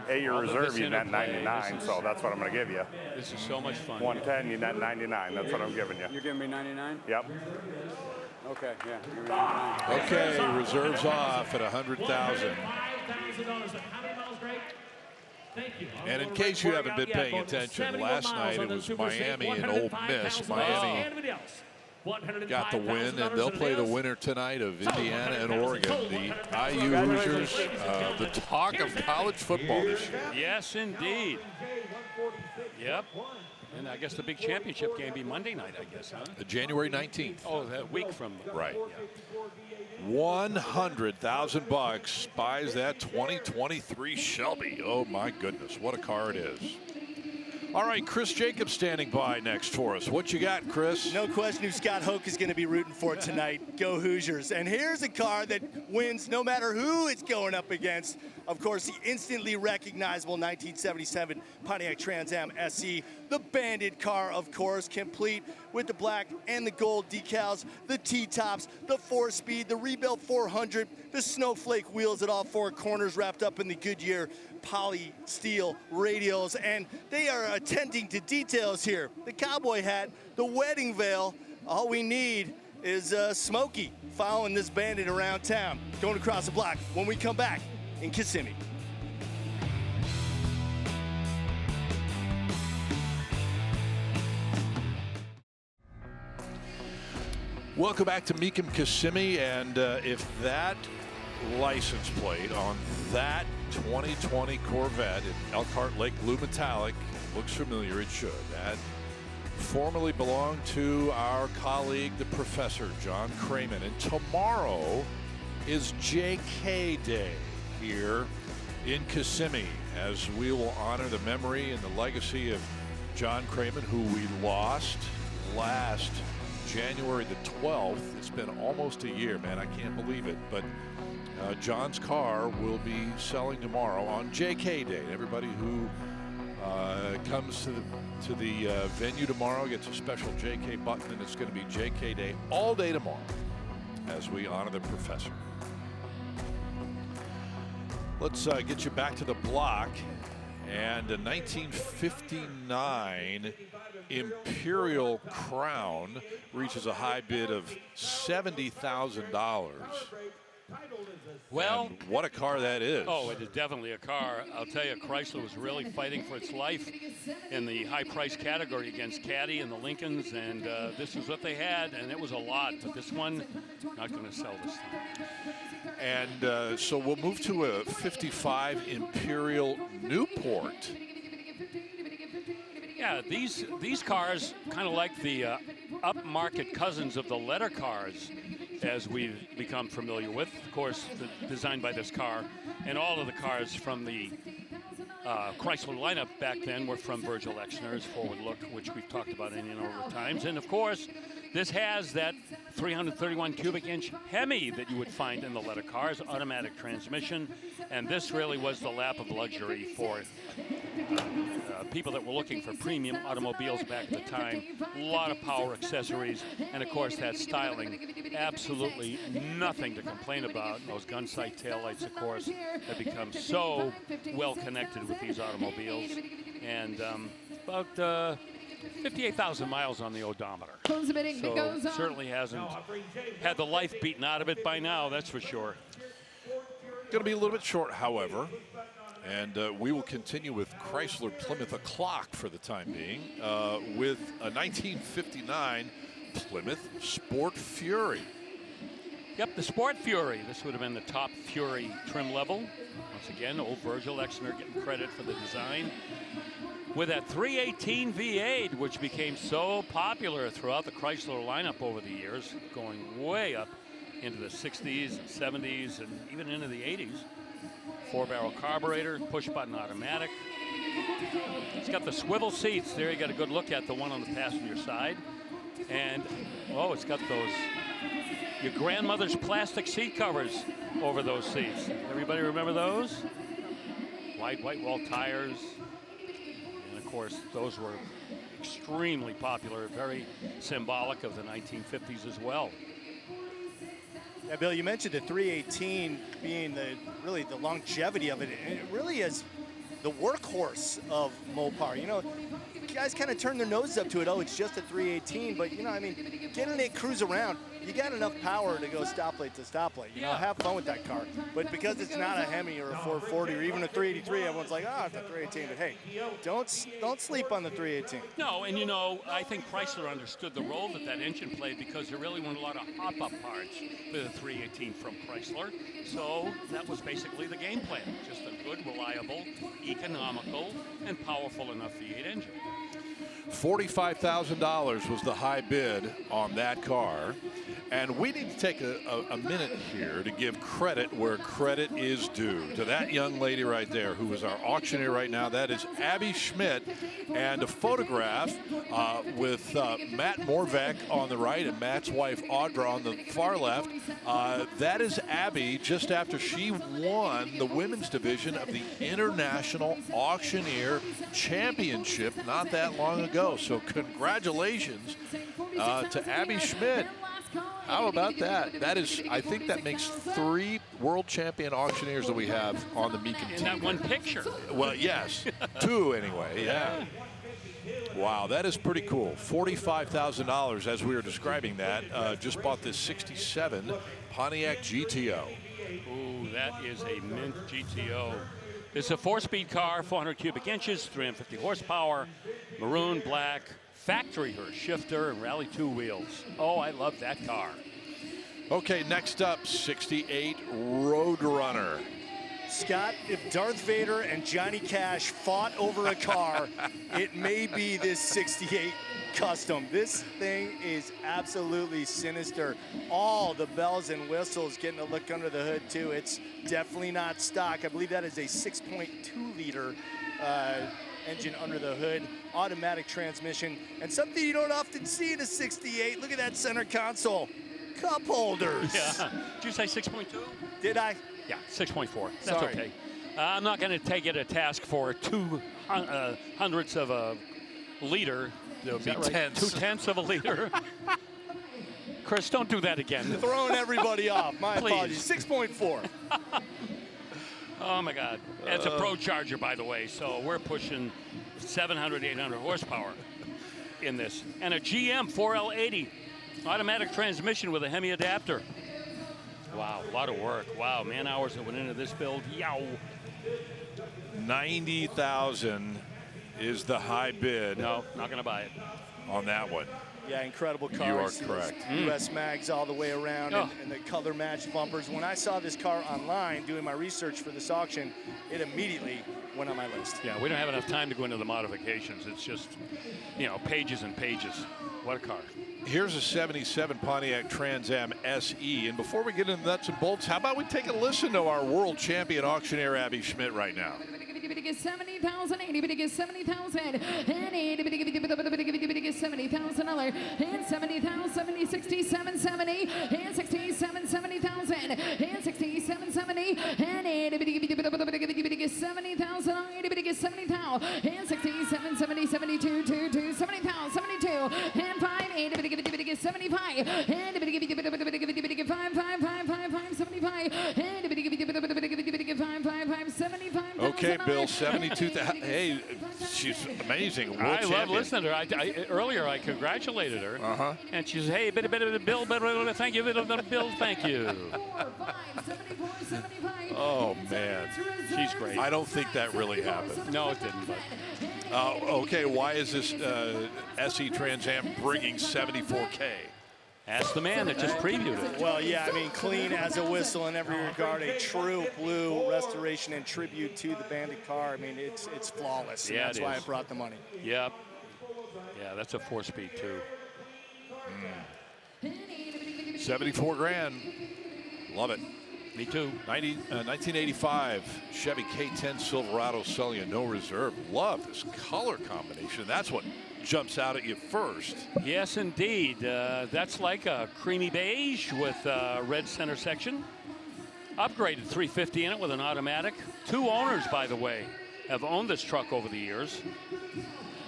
Hey, your all of reserve, this you net interplay. 99, so that's what I'm going to give you. This is so much fun. 110, you net 99. That's what I'm giving you. You're giving me 99? Yep. Okay, yeah. Give me 99. Okay, reserves off at $100,000. $105,000. How many miles, Greg? Thank you. And in case you haven't been paying attention, last night it was Miami and Ole Miss. Miami got the win, and they'll play the winner tonight of Indiana and Oregon. The IU Hoosiers, the talk of college football this year. Yes, indeed. Yep. And I guess the big championship game be Monday night, I guess, huh? January 19th. Oh, that week from. Right. $100,000 buys that 2023 Shelby. Oh my goodness, what a car it is. All right, Chris Jacobs standing by next for us. What you got, Chris? No question who Scott Hoke is going to be rooting for tonight. Go Hoosiers. And here's a car that wins no matter who it's going up against. Of course, the instantly recognizable 1977 Pontiac Trans Am SE. The banded car, of course, complete with the black and the gold decals, the T-tops, the 4-speed, the rebuilt 400, the snowflake wheels at all 4 corners wrapped up in the Goodyear poly steel radials, and they are attending to details here. The cowboy hat, the wedding veil, all we need is Smokey following this bandit around town, going across the block when we come back in Kissimmee. Welcome back to Mecum Kissimmee, and if that license plate on that 2020 Corvette in Elkhart Lake Blue Metallic. Looks familiar, it should. That formerly belonged to our colleague, the Professor, John Craman. And tomorrow is JK Day here in Kissimmee, as we will honor the memory and the legacy of John Craman, who we lost last January the 12th. It's been almost a year, man. I can't believe it. But John's car will be selling tomorrow on JK Day. Everybody who comes to the venue tomorrow gets a special JK button, and it's going to be JK Day all day tomorrow as we honor the Professor. Let's get you back to the block. And a 1959 Imperial Crown reaches a high bid of $70,000. Well, and what a car that is. Oh, it is definitely a car. I'll tell you, Chrysler was really fighting for its life in the high price category against Caddy and the Lincolns, and this is what they had, and it was a lot, but this one, not going to sell this time. And so we'll move to a 55 Imperial Newport. Yeah, these cars kind of like the upmarket cousins of the letter cars, as we've become familiar with. Of course, designed by this car, and all of the cars from the Chrysler lineup back then were from Virgil Exner's Forward Look, which we've talked about in and over times. And of course, this has that 331 cubic inch Hemi that you would find in the letter cars, automatic transmission, and this really was the lap of luxury for people that were looking for premium automobiles back at the time. A lot of power accessories, and of course that styling, absolutely nothing to complain about. Those gun sight taillights, of course, have become so well connected with these automobiles, and about 58,000 miles on the odometer. So certainly hasn't had the life beaten out of it by now, that's for sure. Going to be a little bit short, however. And we will continue with Chrysler Plymouth O'Clock for the time being with a 1959 Plymouth Sport Fury. Yep, the Sport Fury. This would have been the top Fury trim level. Once again, old Virgil Exner getting credit for the design. With that 318 V8, which became so popular throughout the Chrysler lineup over the years, going way up into the 60s and 70s and even into the 80s. 4-barrel carburetor, push-button automatic. It's got the swivel seats. There you got a good look at the one on the passenger side. And, oh, it's got those, your grandmother's plastic seat covers over those seats. Everybody remember those? Wide white wall tires. And, of course, those were extremely popular, very symbolic of the 1950s as well. Yeah, Bill, you mentioned the 318 being really the longevity of it. And it really is the workhorse of Mopar. You know, guys kind of turn their noses up to it. Oh, it's just a 318. But, you know, I mean, getting it cruise around, you got enough power to go stoplight to stoplight. You know, have fun with that car. But because it's not a Hemi or a 440 or even a 383, everyone's like, oh, it's a 318. But, hey, don't sleep on the 318. No, and, you know, I think Chrysler understood the role that engine played because there really weren't a lot of hop-up parts for the 318 from Chrysler. So that was basically the game plan. Just a good, reliable, economical, and powerful enough V8 engine. $45,000 was the high bid on that car. And we need to take a minute here to give credit where credit is due to that young lady right there who is our auctioneer right now. That is Abby Schmidt, and a photograph with Matt Morvac on the right and Matt's wife Audra on the far left. That is Abby just after she won the women's division of the International Auctioneer Championship not that long ago. So congratulations to Abby Schmidt. How about that? That is, I think that makes 3 world champion auctioneers that we have on the Mecum team. In that one picture. Well, yes. 2 anyway, yeah. Wow, that is pretty cool. $45,000 as we were describing that. Just bought this 67 Pontiac GTO. Ooh, that is a mint GTO. It's a 4-speed car, 400 cubic inches, 350 horsepower, maroon, black, factory Hurst shifter and Rally 2 wheels. Oh, I love that car. Okay, next up, 68 Roadrunner. Scott, if Darth Vader and Johnny Cash fought over a car, it may be this 68 Custom. This thing is absolutely sinister. All the bells and whistles, getting a look under the hood too. It's definitely not stock. I believe that is a 6.2 liter engine under the hood, automatic transmission, and something you don't often see in a 68. Look at that center console. Cup holders. Yeah. Did you say 6.2? Did I? Yeah, 6.4. That's Sorry. okay. I'm not going to take it a task for 2/100ths of a liter. It'll be Is that right? tenths. 2/10 of a liter. Chris, don't do that again. Throwing everybody off. My Please. apologies. 6.4. Oh my God. That's a Pro Charger, by the way, so we're pushing 700, 800 horsepower in this. And a GM 4L80 automatic transmission with a Hemi adapter. Wow, a lot of work. Wow, man hours that went into this build. Yow. 90,000 is the high bid. No, not going to buy it. On that one. Yeah, incredible car. You are correct. US mags all the way around and the color matched bumpers. When I saw this car online doing my research for this auction, it immediately went on my list. Yeah, we don't have enough time to go into the modifications. It's just, you know, pages and pages. What a car. Here's a 77 Pontiac Trans Am SE. And before we get into nuts and bolts, how about we take a listen to our world champion auctioneer, Abby Schmidt, right now. 70,000, 80, 70,000, and 80, 70,000 $, and 70,000, 70, 67, 70, and 67, 70,000, and 67, 70, and 80, 70,000, 80, 70,000, and 67, 70, 72, 2, 70,000, 72, and 5, 80, 75, and 5, 5, 5, 5, 5, 75, and 5, 5, 5, 75. Okay, Bill, 72,000. Hey, she's amazing. World I champion. love listening to her. Earlier, I congratulated her. And she says, hey, Bill, thank you, Bill, thank you. Oh, man. She's great. I don't think that really happened. No, it didn't. But. Okay, why is this SE Trans Am bringing 74K? Ask the man that just previewed it. Well, yeah, I mean, clean as a whistle in every regard. A true blue restoration and tribute to the Bandit car. I mean, it's flawless. And Yeah, that's it why is. I brought the money. Yep. Yeah, that's a 4-speed too. 74 grand. Love it. Me too. 1985 Chevy K10 Silverado selling a no reserve. Love this color combination. That's what jumps out at you first. Yes, indeed. That's like a creamy beige with a red center section. Upgraded 350 in it with an automatic. 2 owners, by the way, have owned this truck over the years.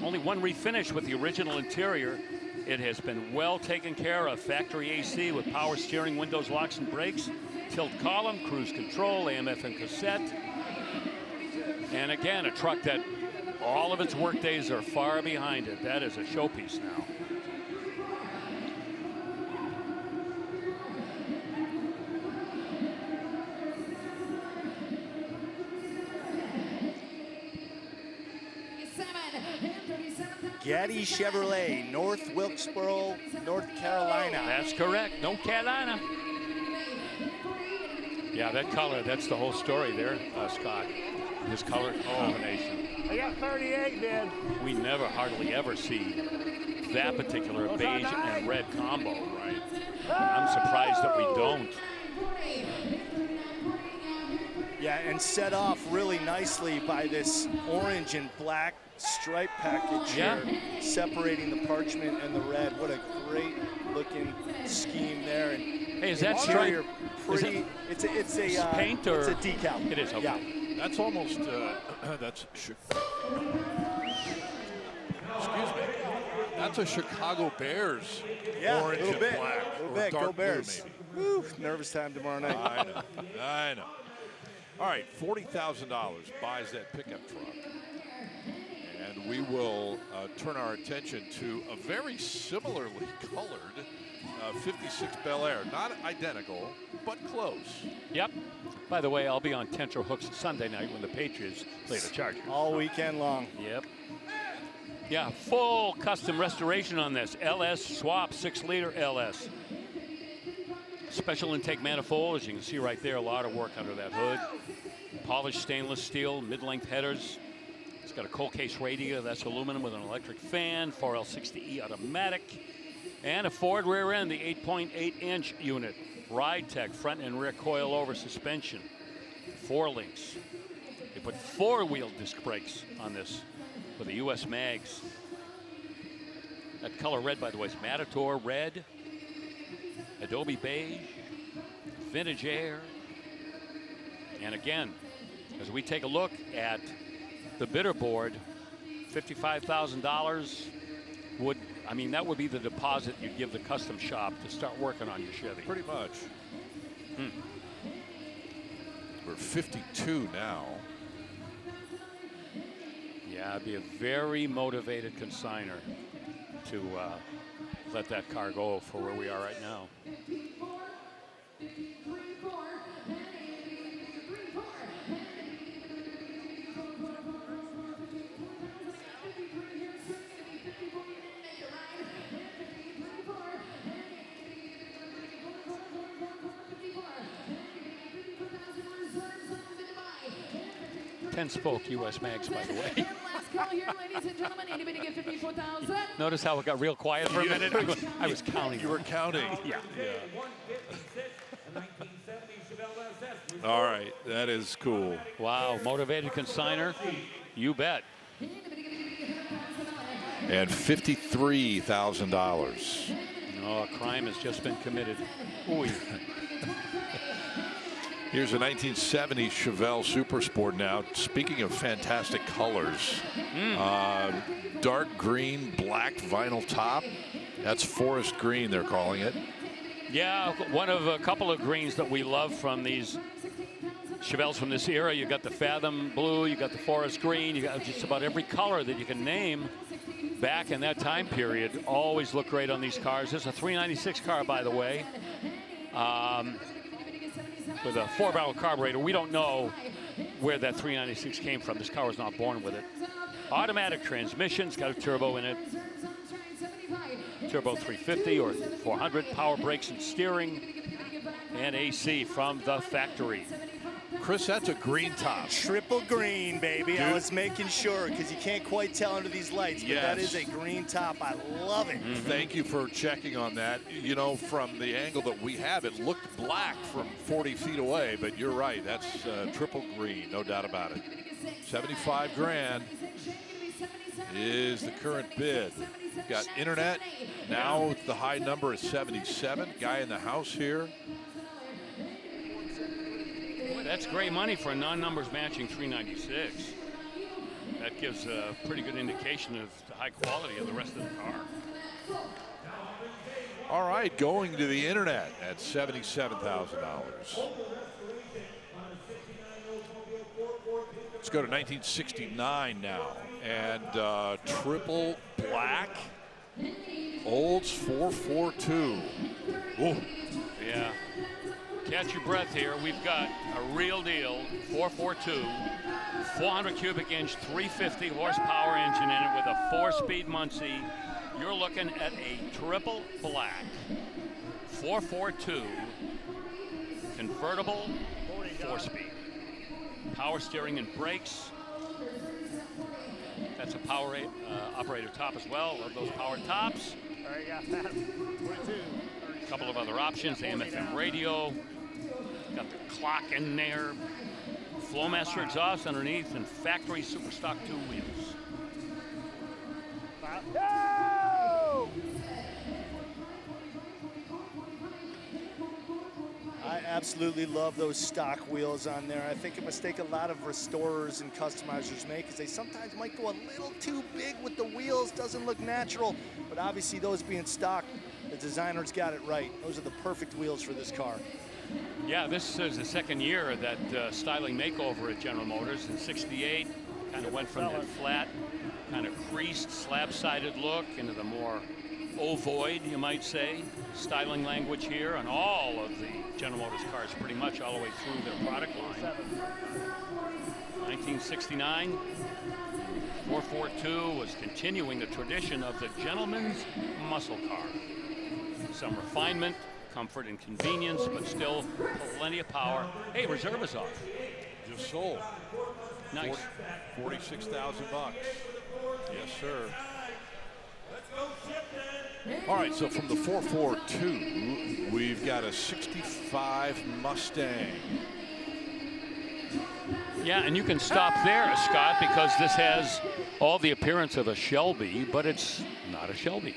Only one refinish with the original interior. It has been well taken care of. Factory AC with power steering, windows, locks, and brakes. Tilt column, cruise control, AM, FM cassette. And again, a truck that all of its work days are far behind it. That is a showpiece now. Gaddy Chevrolet, North Wilkesboro, North Carolina. That's correct. North Carolina. Yeah, that color, that's the whole story there, Scott. This color combination. I got 38, Dad. We never, hardly ever see that particular beige and red combo, right? I'm surprised that we don't. Yeah, and set off really nicely by this orange and black stripe package here, separating the parchment and the red. What a great looking scheme there. And hey, is that stripe? Pretty. It's a paint or it's a decal. It is. Okay. Yeah. That's almost that's. Excuse me. That's a Chicago Bears. Yeah, orange a little and bit. black. A little or bit. dark Go blue, Bears. maybe. Woo, nervous time tomorrow night. I know. All right, $40,000 buys that pickup truck. And we will turn our attention to a very similarly colored 56 Bel Air. Not identical, but close. Yep. By the way, I'll be on Tentro Hooks Sunday night when the Patriots play the Chargers. All weekend long. Yep. Yeah, full custom restoration on this. LS swap, 6-liter LS. Special intake manifold, as you can see right there, a lot of work under that hood. Polished stainless steel, mid-length headers. It's got a cold case radio, that's aluminum with an electric fan, 4L60E automatic, and a Ford rear end, the 8.8-inch unit. Ride Tech front and rear coil-over suspension. 4 links. They put 4-wheel disc brakes on this with the US mags. That color red, by the way, is Matador red, Adobe beige, vintage air. And again, as we take a look at the bidder board, $55,000 would, I mean, that would be the deposit you'd give the custom shop to start working on your Chevy. Pretty much. We're 52 now. Yeah, I'd be a very motivated consignor to let that car go for where we are right now. Ten-spoke US mags, by the way. Last call here, ladies and gentlemen. Anybody get 54,000? Notice how it got real quiet for a minute? I was counting. You were counting. Yeah. All right, that is cool. Wow, motivated consignor, you bet. And $53,000. Oh, a crime has just been committed. Ooh. Here's a 1970 Chevelle Super Sport now. Speaking of fantastic colors, dark green, black vinyl top. That's forest green, they're calling it. Yeah, one of a couple of greens that we love from these Chevelles from this era. You got the Fathom blue, you got the forest green, you got just about every color that you can name back in that time period. Always look great on these cars. This is a 396 car, by the way. With a 4-barrel carburetor. We don't know where that 396 came from. This car was not born with it. Automatic transmissions, got a turbo in it. Turbo 350 or 400, power brakes and steering, and AC from the factory. Chris, that's a green top. Triple green, baby. Dude. I was making sure because you can't quite tell under these lights, but that is a green top. I love it. Thank you for checking on that. You know, from the angle that we have, it looked black from 40 feet away, but you're right. That's triple green, no doubt about it. 75 grand is the current bid. Got internet. Now the high number is 77. Guy in the house here. Boy, that's great money for a non-numbers matching 396. That gives a pretty good indication of the high quality of the rest of the car. All right, going to the internet at $77,000. Let's go to 1969 now. And triple black. Olds 442. Ooh. Yeah. Catch your breath here. We've got a real deal 442, 400 cubic inch, 350 horsepower engine in it with a 4-speed Muncie. You're looking at a triple black 442 convertible 4-speed. Power steering and brakes. That's a power operator top as well. Love those power tops. A couple of other options, AM/FM radio. Got the clock in there. Flowmaster exhaust underneath and factory super stock 2 wheels. I absolutely love those stock wheels on there. I think a mistake a lot of restorers and customizers make is they sometimes might go a little too big with the wheels. Doesn't look natural, but obviously those being stock, the designers got it right. Those are the perfect wheels for this car. Yeah, this is the second year of that styling makeover at General Motors. In '68, kind of went from that flat, kind of creased, slab-sided look into the more ovoid, you might say, styling language here on all of the General Motors cars, pretty much all the way through their product line. 1969, 442 was continuing the tradition of the gentleman's muscle car. Some refinement, comfort and convenience, but still plenty of power. Hey, reserve is off. Just sold. Nice. $46,000. Yes, sir. All right, so from the 442, we've got a 65 Mustang. Yeah, and you can stop there, Scott, because this has all the appearance of a Shelby, but it's not a Shelby.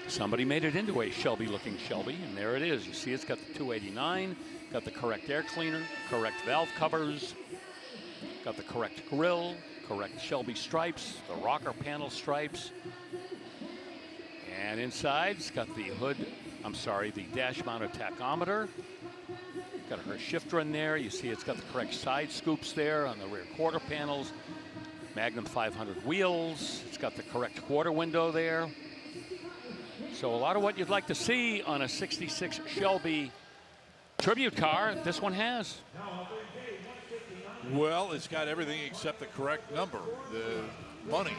Somebody made it into a Shelby-looking Shelby, and there it is. You see it's got the 289, got the correct air cleaner, correct valve covers, got the correct grille, correct Shelby stripes, the rocker panel stripes. And inside, it's got the hood, the dash-mounted tachometer. Got her shifter in there. You see it's got the correct side scoops there on the rear quarter panels. Magnum 500 wheels. It's got the correct quarter window there. So a lot of what you'd like to see on a 66 Shelby tribute car, this one has. Well, it's got everything except the correct number. The money,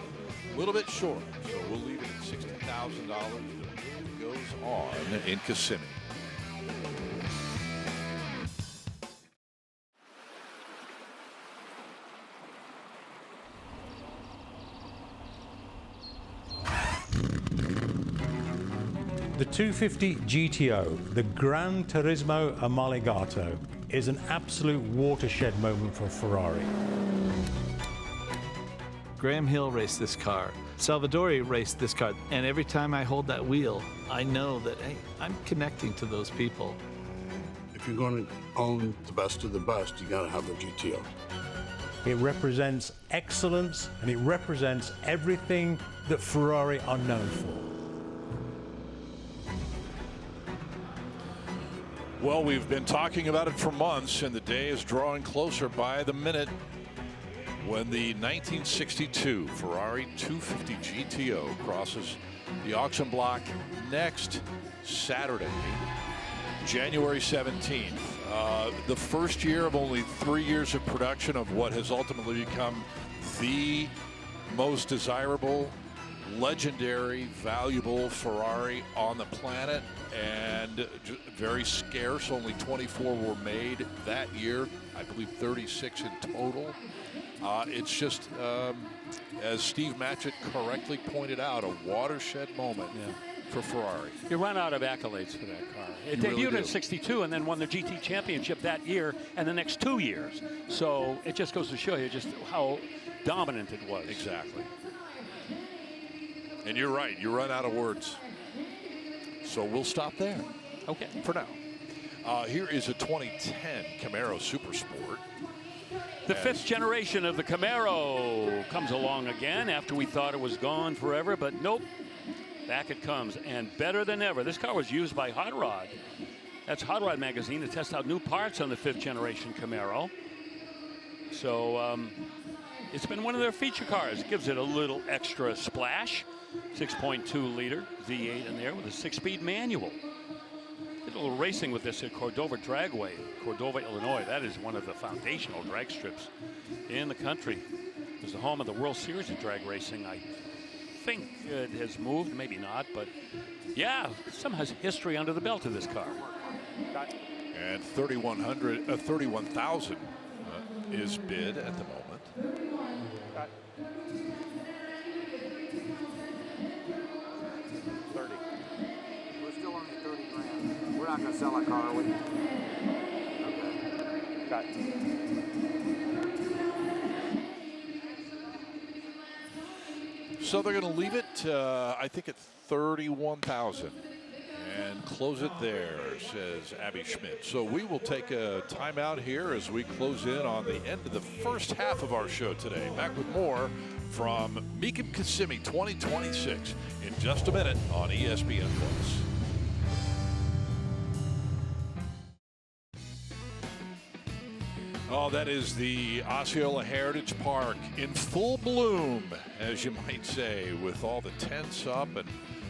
a little bit short. So we'll leave it at $60,000. It goes on in Kissimmee. The 250 GTO, the Gran Turismo Omologato, is an absolute watershed moment for Ferrari. Graham Hill raced this car. Salvadori raced this car. And every time I hold that wheel, I know that, hey, I'm connecting to those people. If you're going to own the best of the best, you got to have the GTO. It represents excellence, and it represents everything that Ferrari are known for. Well, we've been talking about it for months, and the day is drawing closer by the minute when the 1962 Ferrari 250 GTO crosses the auction block next Saturday, January 17th. The first year of only 3 years of production of what has ultimately become the most desirable, legendary, valuable Ferrari on the planet, and very scarce. Only 24 were made that year. I believe 36 in total. It's just, as Steve Matchett correctly pointed out, a watershed moment for Ferrari. You run out of accolades for that car. It You debuted really in '62 and then won the GT championship that year and the next 2 years. So it just goes to show you just how dominant it was. Exactly. And you're right. You run out of words. So we'll stop there. Okay. For now. Here is a 2010 Camaro Super Sport. The fifth generation of the Camaro comes along again after we thought it was gone forever, but nope. Back it comes, and better than ever. This car was used by Hot Rod. That's Hot Rod magazine to test out new parts on the fifth generation Camaro. So it's been one of their feature cars. It gives it a little extra splash. 6.2 liter V8 in there with a 6-speed manual. Did a little racing with this at Cordova Dragway, Cordova, Illinois. That is one of the foundational drag strips in the country. It was the home of the World Series of drag racing. I think it has moved, maybe not, but yeah, some has history under the belt of this car. And 31,000 is bid at the moment. We're not going to sell a car, are we? Okay. Got So they're going to leave it, I think, at 31,000 and close it there, says Abby Schmidt. So we will take a timeout here as we close in on the end of the first half of our show today. Back with more from Mecum Kissimmee 2026 in just a minute on ESPN Plus. Oh, that is the Osceola Heritage Park in full bloom, as you might say, with all the tents up and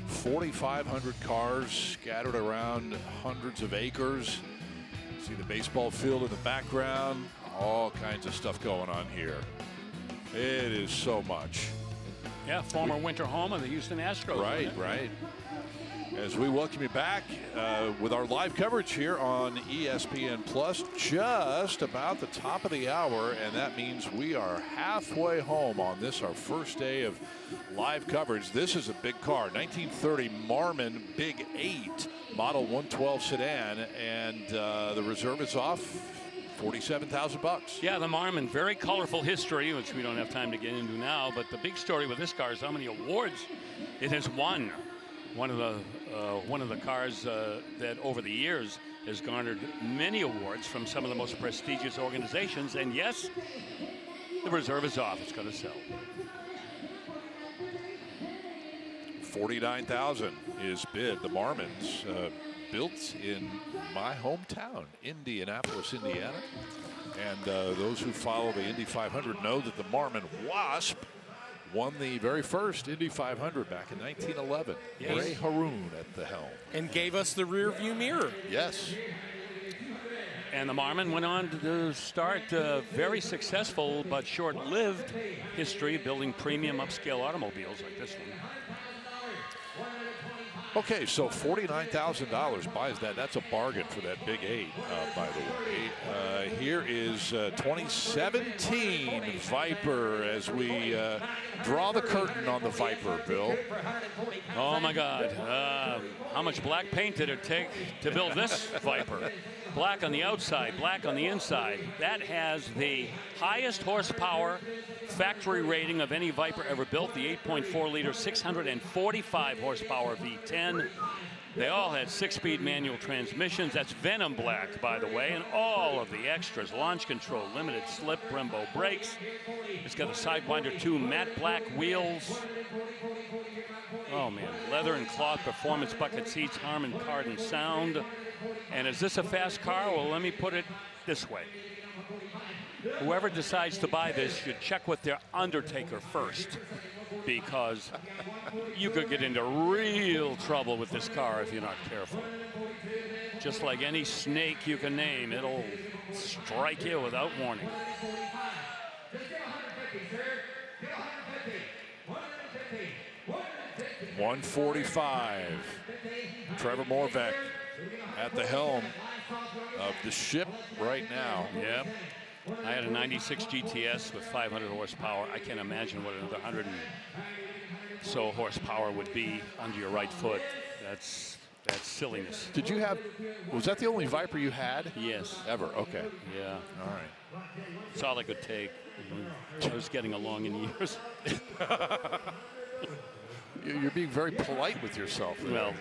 4,500 cars scattered around hundreds of acres. See the baseball field in the background, all kinds of stuff going on here. It is so much. Yeah, former winter home of the Houston Astros. Right, right. As we welcome you back with our live coverage here on ESPN Plus, just about the top of the hour, and that means we are halfway home on this, our first day of live coverage. This is a big car, 1930 Marmon Big 8 Model 112 sedan, and the reserve is off. $47,000. Yeah, the Marmon, very colorful history, which we don't have time to get into now. But the big story with this car is how many awards it has won. One of the cars that over the years has garnered many awards from some of the most prestigious organizations. And yes, the reserve is off. It's going to sell. $49,000 is bid. The Marmons, built in my hometown, Indianapolis, Indiana. And those who follow the Indy 500 know that the Marmon Wasp won the very first Indy 500 back in 1911. Yes. Ray Haroon at the helm. And gave us the rear view mirror. Yes. And the Marmon went on to start a very successful but short-lived history building premium upscale automobiles like this one. Okay, so $49,000 buys that. That's a bargain for that Big 8, by the way. Here is 2017 Viper as we draw the curtain on the Viper, Bill. Oh, my God. How much black paint did it take to build this Viper? Black on the outside, black on the inside. That has the highest horsepower factory rating of any Viper ever built, the 8.4-liter, 645 horsepower V10. They all had 6-speed manual transmissions. That's Venom Black, by the way, and all of the extras, launch control, limited slip, Brembo brakes. It's got the Sidewinder 2 matte black wheels. Oh, man, leather and cloth performance bucket seats, Harman Kardon sound. And is this a fast car? Well, let me put it this way. Whoever decides to buy this should check with their undertaker first, because you could get into real trouble with this car if you're not careful. Just like any snake you can name, it'll strike you without warning. $145. Trevor Morvek at the helm of the ship right now. Yep. I had a 96 GTS with 500 horsepower. I can't imagine what another 100 and so horsepower would be under your right foot. That's silliness. Did you have, was that the only Viper you had? Yes. Ever? Okay. Yeah. All right. It's all I could take. I was getting along in years. You're being very polite with yourself there. Well,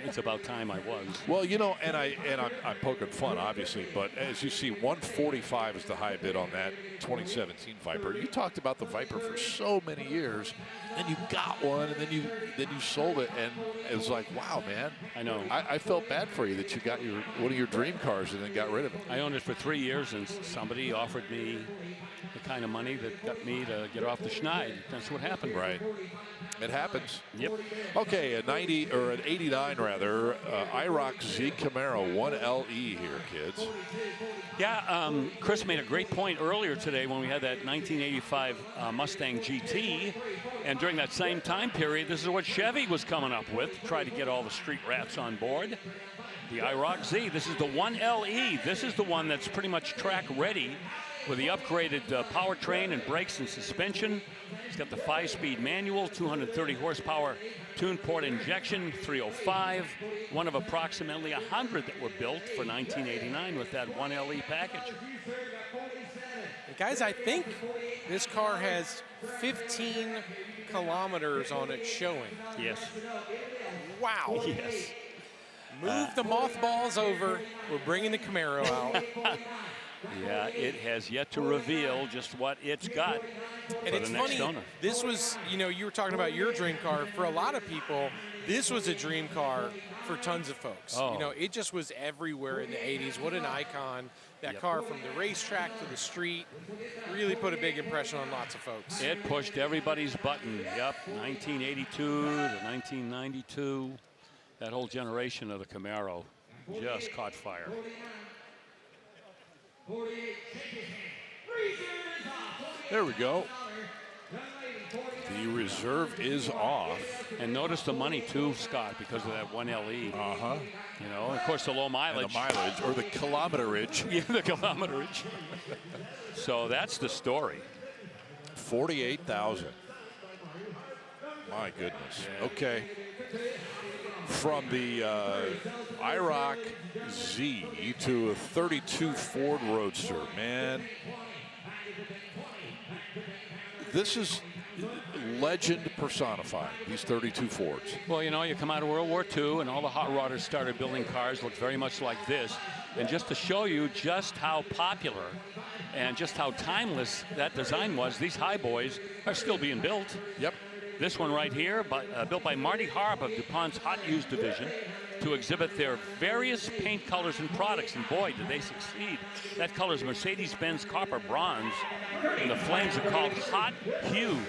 it's about time I was. Well, you know, and I'm poking fun, obviously, but as you see, 145 is the high bid on that 2017 Viper. You talked about the Viper for so many years, and you got one, and then you sold it, and it was like, wow, man. I know. I felt bad for you that you got one of your dream cars and then got rid of it. I owned it for 3 years, and somebody offered me the kind of money that got me to get off the schneid. That's what happened. Right. It happens. Yep. Okay, an 89 rather, IROC Z Camaro 1LE here, kids. Yeah, Chris made a great point earlier today when we had that 1985 Mustang GT, and during that same time period, this is what Chevy was coming up with to try to get all the street rats on board. The IROC Z. This is the 1LE. This is the one that's pretty much track ready, with the upgraded powertrain and brakes and suspension. It's got the 5-speed manual, 230 horsepower tune port injection, 305, one of approximately 100 that were built for 1989 with that 1LE package. Guys, I think this car has 15 kilometers on it showing. Yes. Wow. Yes. Move the mothballs over. We're bringing the Camaro out. Yeah, it has yet to reveal just what it's got and for it's the next funny, owner. This was, you know, you were talking about your dream car. For a lot of people, this was a dream car for tons of folks. Oh. You know, it just was everywhere in the 80s. What an icon. That car from the racetrack to the street really put a big impression on lots of folks. It pushed everybody's button. Yep, 1982 to 1992. That whole generation of the Camaro just caught fire. There we go. The reserve is off. And notice the money too, Scott, because of that 1 LE. You know, of course, the low mileage. And the mileage, or the kilometerage. Yeah, the kilometerage. So that's the story. 48,000. My goodness. Okay. From the IROC Z to a 32 Ford Roadster, man. This is legend personified, these 32 Fords. Well, you know, you come out of World War II and all the hot rodders started building cars looked very much like this. And just to show you just how popular and just how timeless that design was, these high boys are still being built. Yep. This one right here, built by Marty Harp of DuPont's Hot Used Division to exhibit their various paint colors and products. And boy, did they succeed. That color is Mercedes-Benz Copper Bronze. And the flames are called Hot Hues.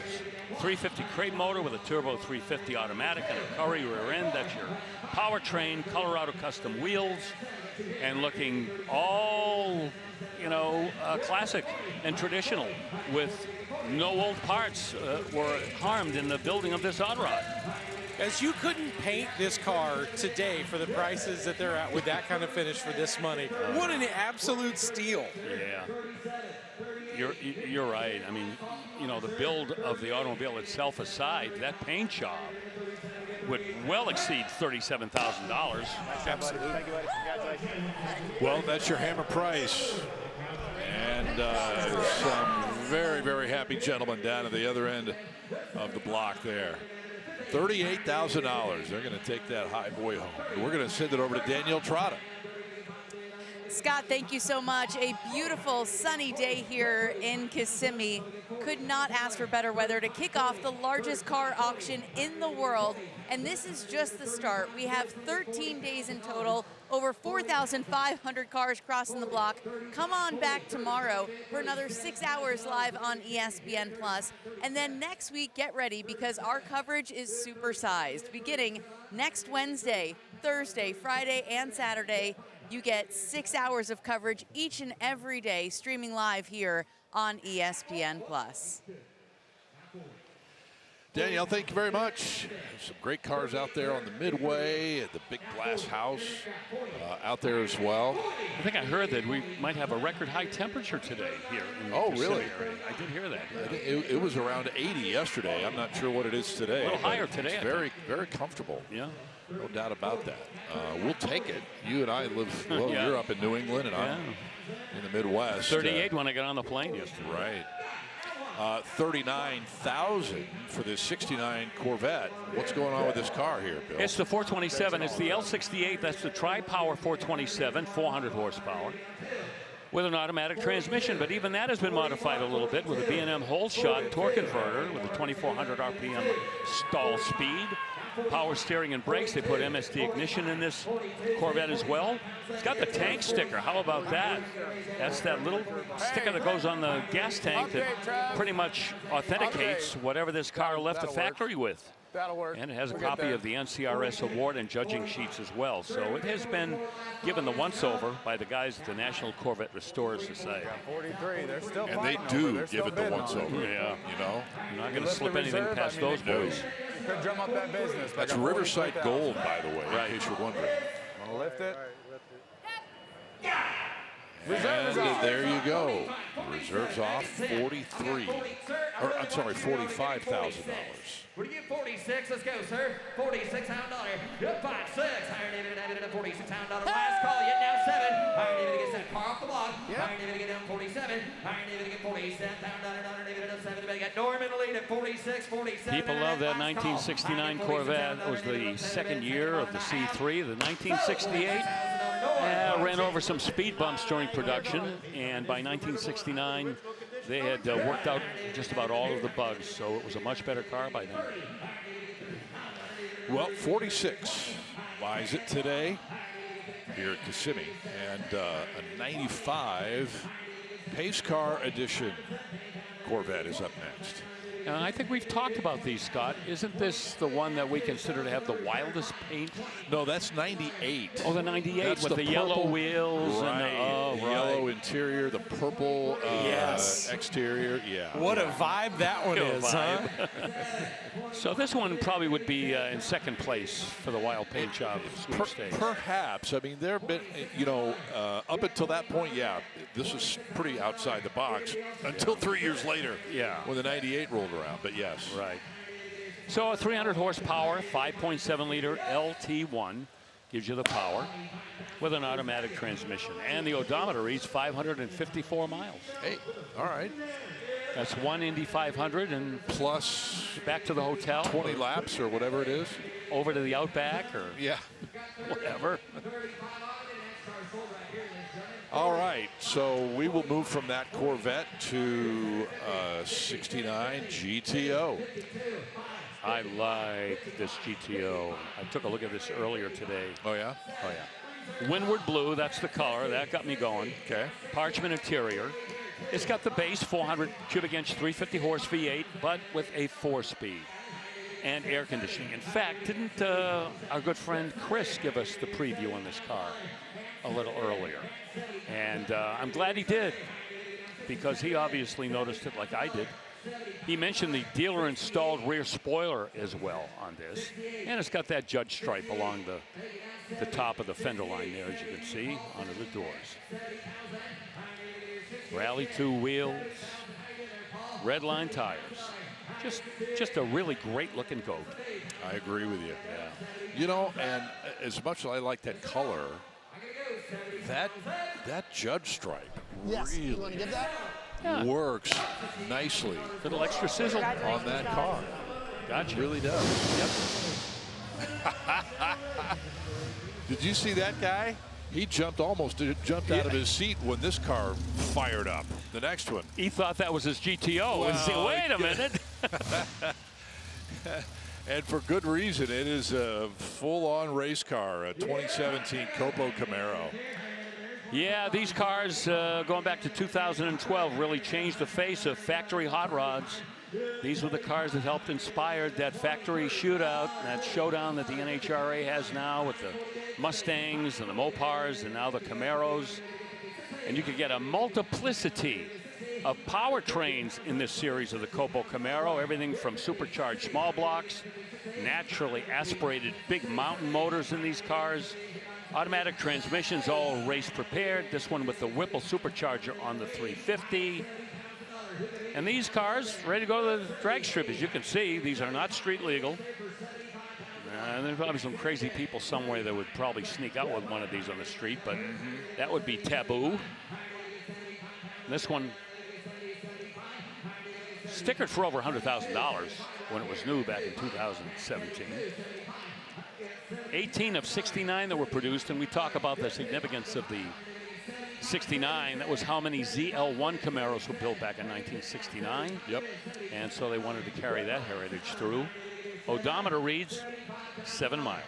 350 crate motor with a turbo 350 automatic and a Curry rear end. That's your powertrain, Colorado custom wheels, and looking all, you know, classic and traditional, with no old parts were harmed in the building of this hot rod. As you couldn't paint this car today for the prices that they're at with that kind of finish for this money. What an absolute steal. Yeah. You're right. I mean, you know, the build of the automobile itself aside, that paint job would well exceed $37,000. Absolutely. Thank you, buddy. Congratulations. Well, that's your hammer price. And some very, very happy gentlemen down at the other end of the block there. $38,000. They're going to take that high boy home. And we're going to send it over to Danielle Trotta. Scott, thank you so much. A beautiful sunny day here in Kissimmee. Could not ask for better weather to kick off the largest car auction in the world. And this is just the start. We have 13 days in total, over 4,500 cars crossing the block. Come on back tomorrow for another 6 hours live on ESPN+. And then next week, get ready because our coverage is supersized. Beginning next Wednesday, Thursday, Friday, and Saturday, you get 6 hours of coverage each and every day, streaming live here on ESPN+. Danielle, thank you very much. Some great cars out there on the Midway, at the big glass house out there as well. I think I heard that we might have a record high temperature today here in the Kissimmee really? area. I did hear that. It was around 80 yesterday. I'm not sure what it is today. A little higher today. It's very, very comfortable. Yeah. No doubt about that. We'll take it. You and I live, well, Yeah. you're up in New England and I'm in the Midwest. 38 when I got on the plane yesterday. Right. $39,000 for this 69 Corvette. What's going on with this car here, Bill? It's the 427. It's the L68. That's the tri-power 427, 400 horsepower, with an automatic transmission. But even that has been modified a little bit with a B&M whole shot torque converter with a 2,400 RPM stall speed. Power steering and brakes. They put MSD ignition in this Corvette as well. It's got the tank sticker. How about that? That's that little sticker that goes on the gas tank that pretty much authenticates whatever this car left the factory with. That'll work. And it has a copy of the NCRS award and judging sheets as well. So it has been given the once-over by the guys at the National Corvette Restorers Society. 43. They're still And they fighting do over. They're give still it the bidding on once-over. Yeah. You know? You're not You going to lift slip the anything reserve, past I mean, those it boys. could drum up that business. That's Riverside Gold, by the way, in case you're wondering. Want to lift it? And there you go. Reserves off 43. Or I'm sorry, $45,000. We're to get 46. Let's go, sir. $46 dollar. Good 5, 6. Higher David at $46 dollar. Last call yet now 7. Higher David gets that car off the block. Higher David get down 47. Higher David get 47. Dollar David at 7. They got Norman lead at 46, 47. People love that 1969 Corvette. It was the second year of the C3. The 1968 ran over some speed bumps during production, and by 1969 they had worked out just about all of the bugs, so it was a much better car by then. Well, 46 buys it today here at Kissimmee, and a 95 Pace Car Edition Corvette is up next. I think we've talked about these, Scott. Isn't this the one that we consider to have the wildest paint? No, that's 98. Oh, the 98 that's with the yellow purple, wheels. right. And the yellow interior, the purple exterior. Yeah. What a vibe that one is, huh? So this one probably would be in second place for the wild paint job sweepstakes. Perhaps. I mean, there have been, up until that point, this is pretty outside the box until 3 years later. Yeah. When the 98 rolled around, but yes. Right. So a 300 horsepower, 5.7 liter LT1 gives you the power with an automatic transmission. And the odometer reads 554 miles. Hey, all right. That's one Indy 500 and plus back to the hotel. 20 laps or whatever it is. Over to the Outback or whatever. All right, so we will move from that Corvette to 69 GTO. I like this GTO. I took a look at this earlier today. Oh, yeah? Oh, yeah. Windward blue, that's the color. That got me going. Okay. Parchment interior. It's got the base 400 cubic inch 350 horse V8, but with a 4-speed and air conditioning. In fact, didn't our good friend Chris give us the preview on this car a little earlier? And I'm glad he did, because he obviously noticed it like I did. He mentioned the dealer installed rear spoiler as well on this, and it's got that judge stripe along the top of the fender line there, as you can see, under the doors. Rally 2 wheels, red line tires. Just a really great looking goat. I agree with you. Yeah. And as much as I like that color, that judge stripe really You want to give that? works nicely. Little extra sizzle on that car. Gotcha. It really does. Yep. Did you see that guy? He jumped out of his seat when this car fired up. The next one. He thought that was his GTO. And wait a minute. And for good reason. It is a full-on race car, a 2017 Copo Camaro. Yeah, these cars going back to 2012 really changed the face of factory hot rods. These were the cars that helped inspire that factory shootout, that showdown that the NHRA has now with the Mustangs and the Mopars and now the Camaros. And you could get a multiplicity of powertrains in this series of the Copo Camaro, everything from supercharged small blocks, naturally aspirated big mountain motors in these cars, automatic transmissions, all race prepared. This one with the Whipple supercharger on the 350. And these cars ready to go to the drag strip. As you can see, these are not street legal. And there's probably some crazy people somewhere that would probably sneak out with one of these on the street, but that would be taboo. This one stickered for over $100,000 when it was new back in 2017. 18 of 69 that were produced, and we talk about the significance of the 69. That was how many ZL1 Camaros were built back in 1969. Yep. And so they wanted to carry that heritage through. Odometer reads 7 miles.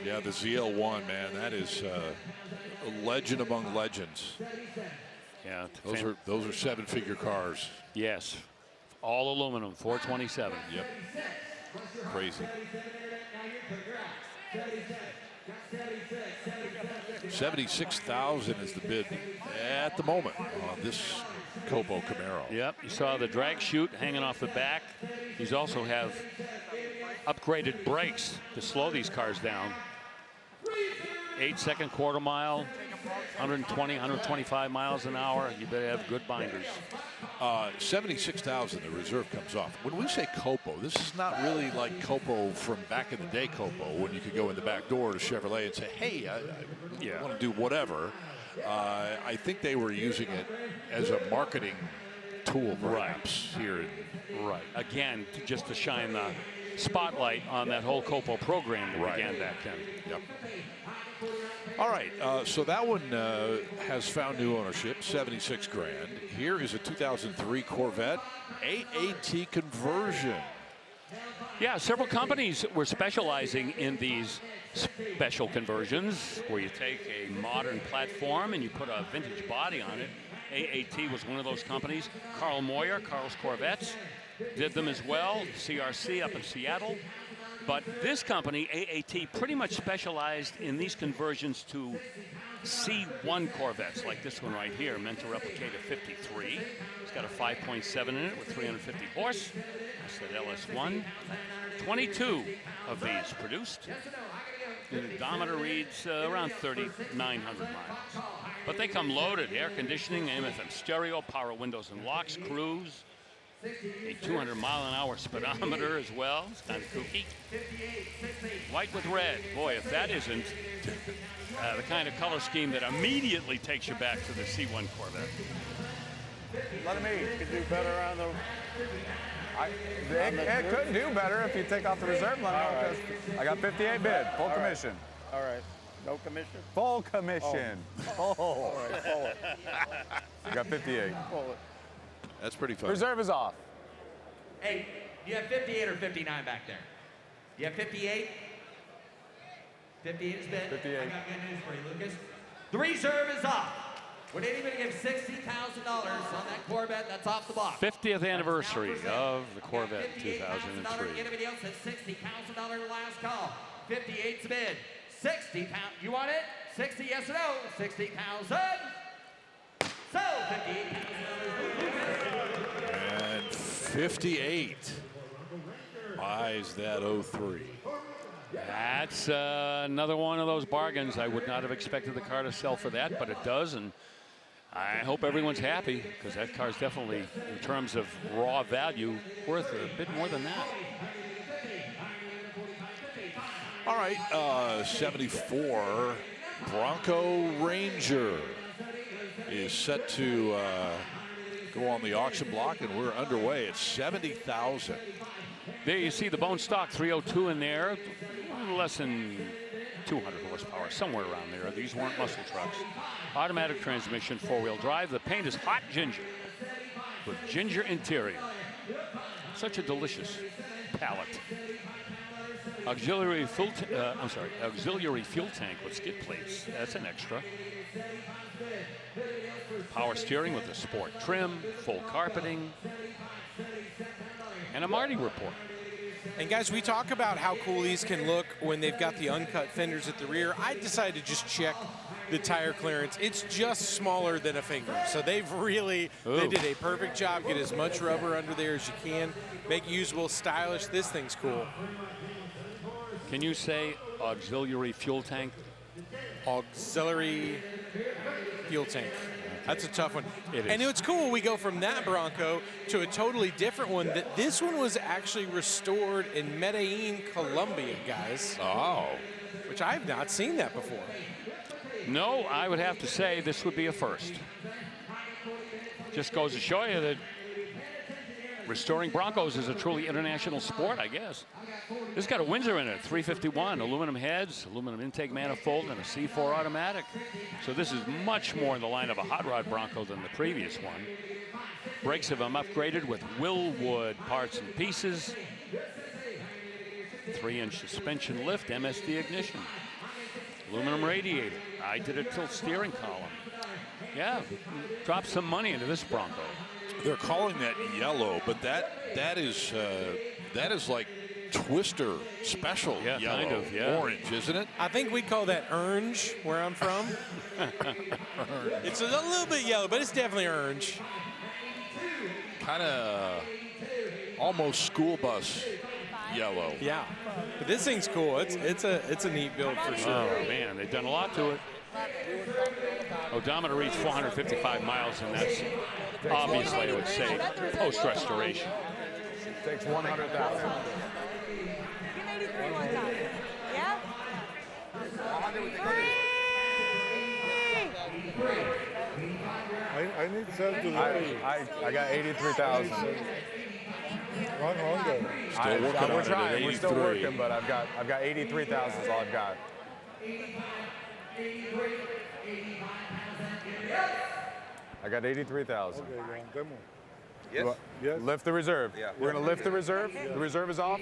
Yeah, the ZL1, man, that is a legend among legends. Yeah, those are seven-figure cars. Yes, all aluminum, 427. Yep, crazy. 76,000 is the bid at the moment on this Copo Camaro. Yep, you saw the drag chute hanging off the back. These also have upgraded brakes to slow these cars down. 8-second quarter mile, 120, 125 miles an hour. You better have good binders. 76,000, the reserve comes off. When we say Copo, this is not really like Copo from back in the day Copo, when you could go in the back door to Chevrolet and say, hey, I want to do whatever. I think they were using it as a marketing tool, perhaps, here. Right. Again, just to shine the spotlight on that whole Copo program that began back then. Yep. All right, so that one has found new ownership, 76 grand. Here is a 2003 Corvette AAT conversion. Yeah, several companies were specializing in these special conversions where you take a modern platform and you put a vintage body on it AAT was one of those companies. Carl Moyer, Carl's Corvettes, did them as well. CRC up in Seattle. But this company, AAT, pretty much specialized in these conversions to C1 Corvettes, like this one right here, meant to replicate a 53. It's got a 5.7 in it with 350 horse. That's that LS1. 22 of these produced. The odometer reads around 3,900 miles. But they come loaded: air conditioning, AM/FM stereo, power windows and locks, cruise, a 200-mile-an-hour speedometer as well. It's kind of kooky. White with red. Boy, if that isn't the kind of color scheme that immediately takes you back to the C1 Corvette. Let him eat. Could do better on the. It could do better if you take off the reserve line. Right. I got 58 bid, full commission. All right. No commission? Full commission. Oh. All right, pull it. I got 58. Pull it. That's pretty fun. Reserve is off. Hey, do you have 58 or 59 back there? You have 58? 58 is bid? 58. I got good news for you, Lucas. The reserve is off. Would anybody give $60,000 on that Corvette? That's off the box. 50th anniversary of the Corvette in 2003. Anybody else has $60,000 last call? 58's bid. 60 pound. You want it? 60, yes or no? 60,000. So, $58,000. And 58 buys that 03. That's another one of those bargains. I would not have expected the car to sell for that, but it does, and I hope everyone's happy, because that car's definitely, in terms of raw value, worth a bit more than that. All right, 74 Bronco Ranger is set to go on the auction block, and we're underway at 70,000. There you see the bone stock 302 in there, less than 200 horsepower, somewhere around there. These weren't muscle trucks. Automatic transmission, four-wheel drive. The paint is hot ginger with ginger interior. Such a delicious palette. Auxiliary fuel tank with skid plates. That's an extra. Power steering with a sport trim, full carpeting, and a Marty report. And guys, we talk about how cool these can look when they've got the uncut fenders at the rear. I decided to just check the tire clearance. It's just smaller than a finger. So they did a perfect job. Get as much rubber under there as you can. Make it usable, stylish. This thing's cool. Can you say auxiliary fuel tank? Auxiliary fuel tank. That's a tough one. It is. And it's cool. We go from that Bronco to a totally different one. This one was actually restored in Medellin, Colombia, guys. Oh. Which I have not seen that before. No, I would have to say this would be a first. Just goes to show you that restoring Broncos is a truly international sport, I guess. This got a Windsor in it, 351, aluminum heads, aluminum intake manifold, and a C4 automatic. So this is much more in the line of a hot rod Bronco than the previous one. Brakes have been upgraded with Willwood parts and pieces. 3-inch suspension lift, MSD ignition. Aluminum radiator. I did a tilt steering column. Yeah, drop some money into this Bronco. They're calling that yellow, but that is like Twister special yellow, kind of, yeah. Orange, isn't it? I think we call that orange where I'm from. It's a little bit yellow, but it's definitely orange. Kind of almost school bus yellow. Yeah, but this thing's cool. It's a neat build for sure. Oh man, they've done a lot to it. Odometer reached 455 miles, and that's obviously, I would say, post-restoration. Takes 100,000. Give 83 one time. Yeah? 3! I need sell to I got 83,000. 100. Still working on we're it trying. at We're still 83. working, but I've got 83,000 is all I've got. I got 83,000. Okay, demo. Yes. Yes. Lift the reserve. Yeah. We're gonna lift the reserve. The reserve is off.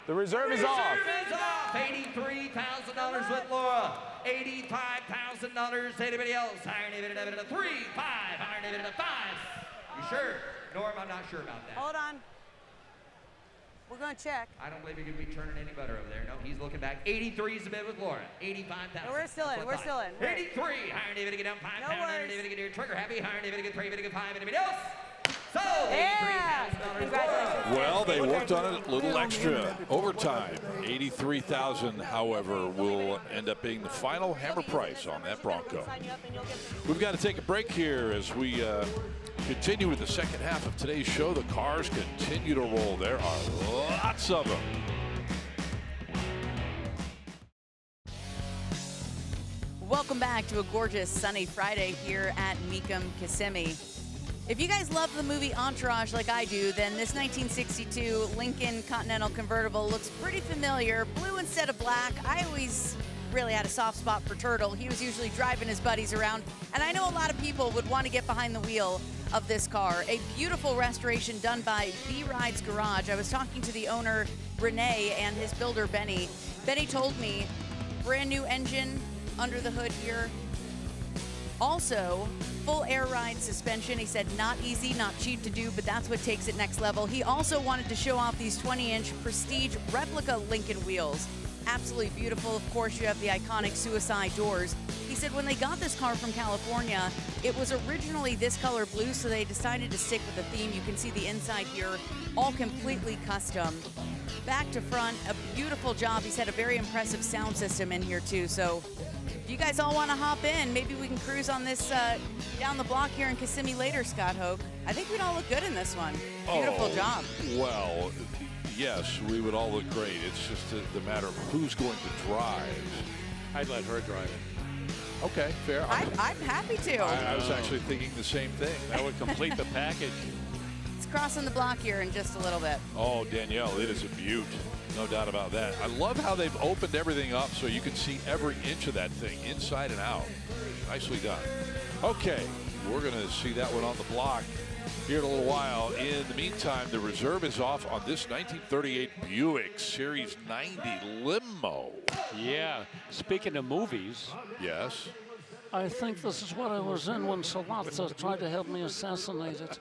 The reserve is off. $83,000 with Laura. $85,000. Anybody else? Higher than a 3, 5, higher than a 5. You sure? Norm, I'm not sure about that. Hold on. We're going to check. I don't believe he could be turning any butter over there. No, he's looking back. 83 is the bid with Laura. 85,000. No, we're still in. We're still in. 83. Higher David to get down 5. No Higher worries. David to get here. Trigger happy. Higher David to get 3. David to get 5. Anybody else? So, yeah. Congratulations. Well, they worked on it a little extra overtime. 83,000, however, will end up being the final hammer price on that Bronco. We've got to take a break here as we continue with the second half of today's show. The cars continue to roll. There are lots of them. Welcome back to a gorgeous sunny Friday here at Mecum Kissimmee. If you guys love the movie Entourage like I do, then this 1962 Lincoln Continental convertible looks pretty familiar. Blue instead of black. I always really had a soft spot for Turtle. He was usually driving his buddies around, and I know a lot of people would want to get behind the wheel of this car. A beautiful restoration done by B-Rides Garage. I was talking to the owner, Renee, and his builder, Benny. Benny told me, brand new engine under the hood here. Also, full air ride suspension. He said not easy, not cheap to do, but that's what takes it next level. He also wanted to show off these 20-inch Prestige replica Lincoln wheels. Absolutely beautiful. Of course, you have the iconic suicide doors. He said when they got this car from California, it was originally this color blue, so they decided to stick with the theme. You can see the inside here, all completely custom. Back to front, a beautiful job. He's had a very impressive sound system in here too, so if you guys all want to hop in, maybe we can cruise on this down the block here in Kissimmee later, Scott Hoke. I think we'd all look good in this one. Beautiful job. Well, yes, we would all look great. It's just the matter of who's going to drive. I'd let her drive it. Okay, fair. I'm happy to. I was actually thinking the same thing. That would complete the package. It's crossing the block here in just a little bit. Oh, Danielle, it is a beaut. No doubt about that. I love how they've opened everything up so you can see every inch of that thing inside and out. Nicely done. Okay, we're going to see that one on the block here in a little while. In the meantime, the reserve is off on this 1938 Buick Series 90 limo. Yeah, speaking of movies. Yes. I think this is what I was in when Salazar tried to help me assassinate it.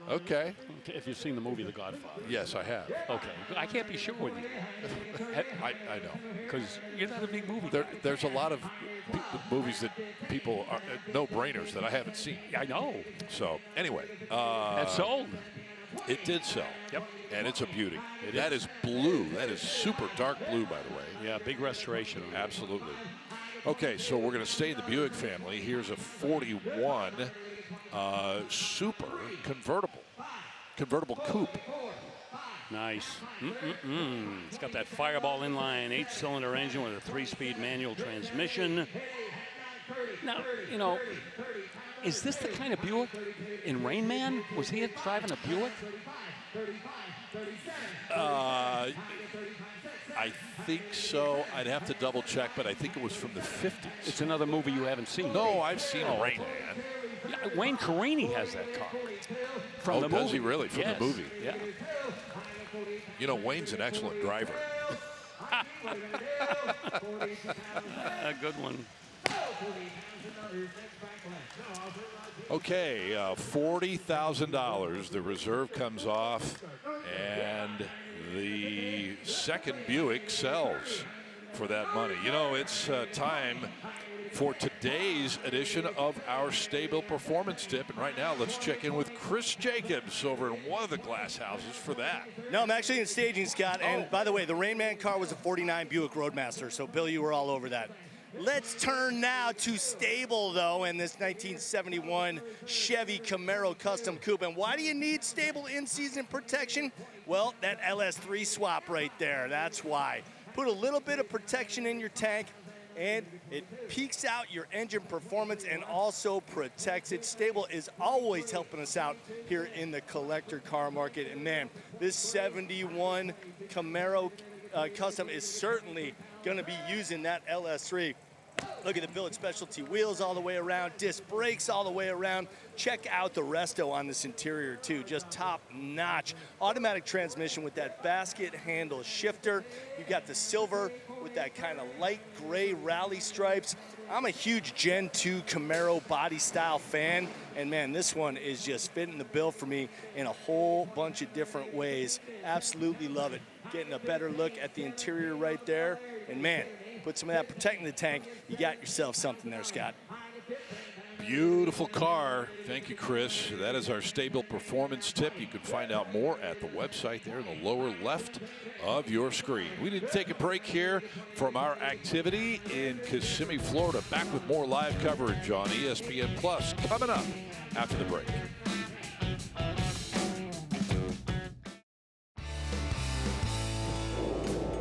Okay. If you've seen the movie The Godfather. Yes, I have. Okay. I can't be sure with you. I know. Because you're not a big movie. There's a lot of movies that people are no-brainers that I haven't seen. I know. So, anyway. That sold. It did sell. Yep. And it's a beauty. That is blue. That is super dark blue, by the way. Yeah, big restoration. Absolutely. Okay, so we're going to stay in the Buick family. Here's a 41 super convertible coupe. Nice. It's got that Fireball inline 8-cylinder engine with a 3-speed manual transmission. Now, you know, is this the kind of Buick in Rain Man? Was he driving a Buick? I think so. I'd have to double check, but I think it was from the 50s. It's another movie you haven't seen. No, I've seen Rain Man. Yeah, Wayne Carini has that car. From the does movie. he really? From the movie? Yeah. You know, Wayne's an excellent driver. A good one. Okay, $40,000. The reserve comes off, and the second Buick sells for that money. You know, it's time for today's edition of our Stable Performance Tip. And right now, let's check in with Chris Jacobs over in one of the glass houses for that. No, I'm actually in staging, Scott. And by the way, the Rain Man car was a 49 Buick Roadmaster. So, Bill, you were all over that. Let's turn now to stable, though, in this 1971 Chevy Camaro Custom Coupe. And why do you need stable in-season protection? Well, that LS3 swap right there, that's why. Put a little bit of protection in your tank, and it peaks out your engine performance and also protects it. Stable is always helping us out here in the collector car market. And, man, this 71 Camaro Custom is certainly going to be using that LS3 Look at the billet specialty wheels all the way around, disc brakes all the way around. Check out the resto on this interior too, just top notch. Automatic transmission with that basket handle shifter. You got the silver with that kind of light gray rally stripes. I'm a huge Gen 2 Camaro body style fan, and man, this one is just fitting the bill for me in a whole bunch of different ways. Absolutely love it. Getting a better look at the interior right there, and man, put some of that protecting the tank, you got yourself something there, Scott. Beautiful car. Thank you, Chris. That is our stable performance tip. You can find out more at the website there in the lower left of your screen. We need to take a break here from our activity in Kissimmee, Florida. Back with more live coverage on ESPN Plus coming up after the break.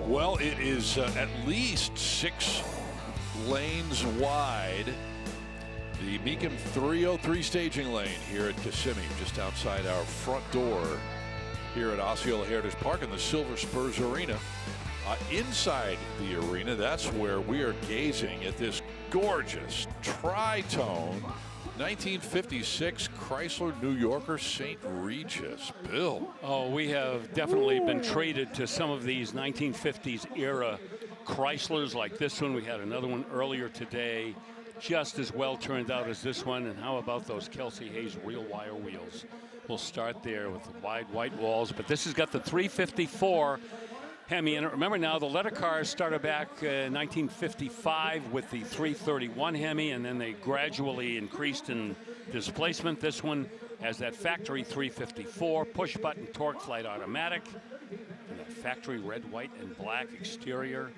Well, it is at least 6 lanes wide. The Mecum 303 staging lane here at Kissimmee, just outside our front door here at Osceola Heritage Park in the Silver Spurs Arena. Inside the arena, that's where we are gazing at this gorgeous tri-tone 1956 Chrysler New Yorker St. Regis. Bill. Oh, we have definitely been traded to some of these 1950s era Chryslers like this one. We had another one earlier today, just as well turned out as this one. And how about those Kelsey Hayes real wire wheels? We'll start there with the wide white walls, but this has got the 354 Hemi. And remember now, the letter cars started back in 1955 with the 331 Hemi, and then they gradually increased in displacement. This one has that factory 354 push button torque flight automatic, and that factory red, white, and black exterior.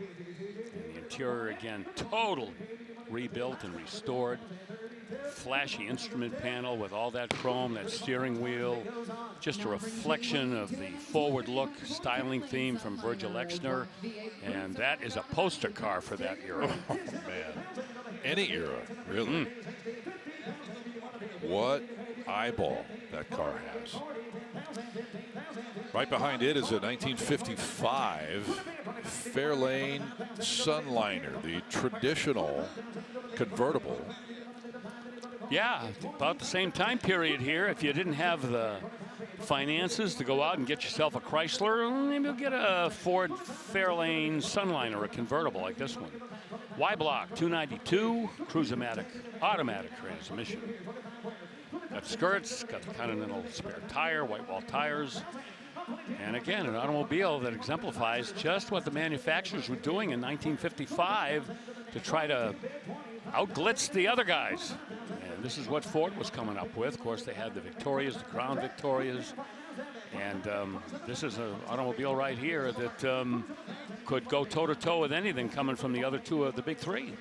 And the interior again, total rebuilt and restored. Flashy instrument panel with all that chrome, that steering wheel, just a reflection of the forward look styling theme from Virgil Exner, and that is a poster car for that era. Oh man, any era, really. What eyeball that car has. Right behind it is a 1955 Fairlane Sunliner, the traditional convertible. Yeah, about the same time period here. If you didn't have the finances to go out and get yourself a Chrysler, maybe you'll get a Ford Fairlane Sunliner, a convertible like this one. Y-block 292, Cruise-O-Matic, automatic transmission. Got skirts, got the Continental spare tire, white wall tires. And again, an automobile that exemplifies just what the manufacturers were doing in 1955 to try to outglitz the other guys. And this is what Ford was coming up with. Of course, they had the Victorias, the Crown Victorias. And this is an automobile right here that could go toe-to-toe with anything coming from the other two of the big three.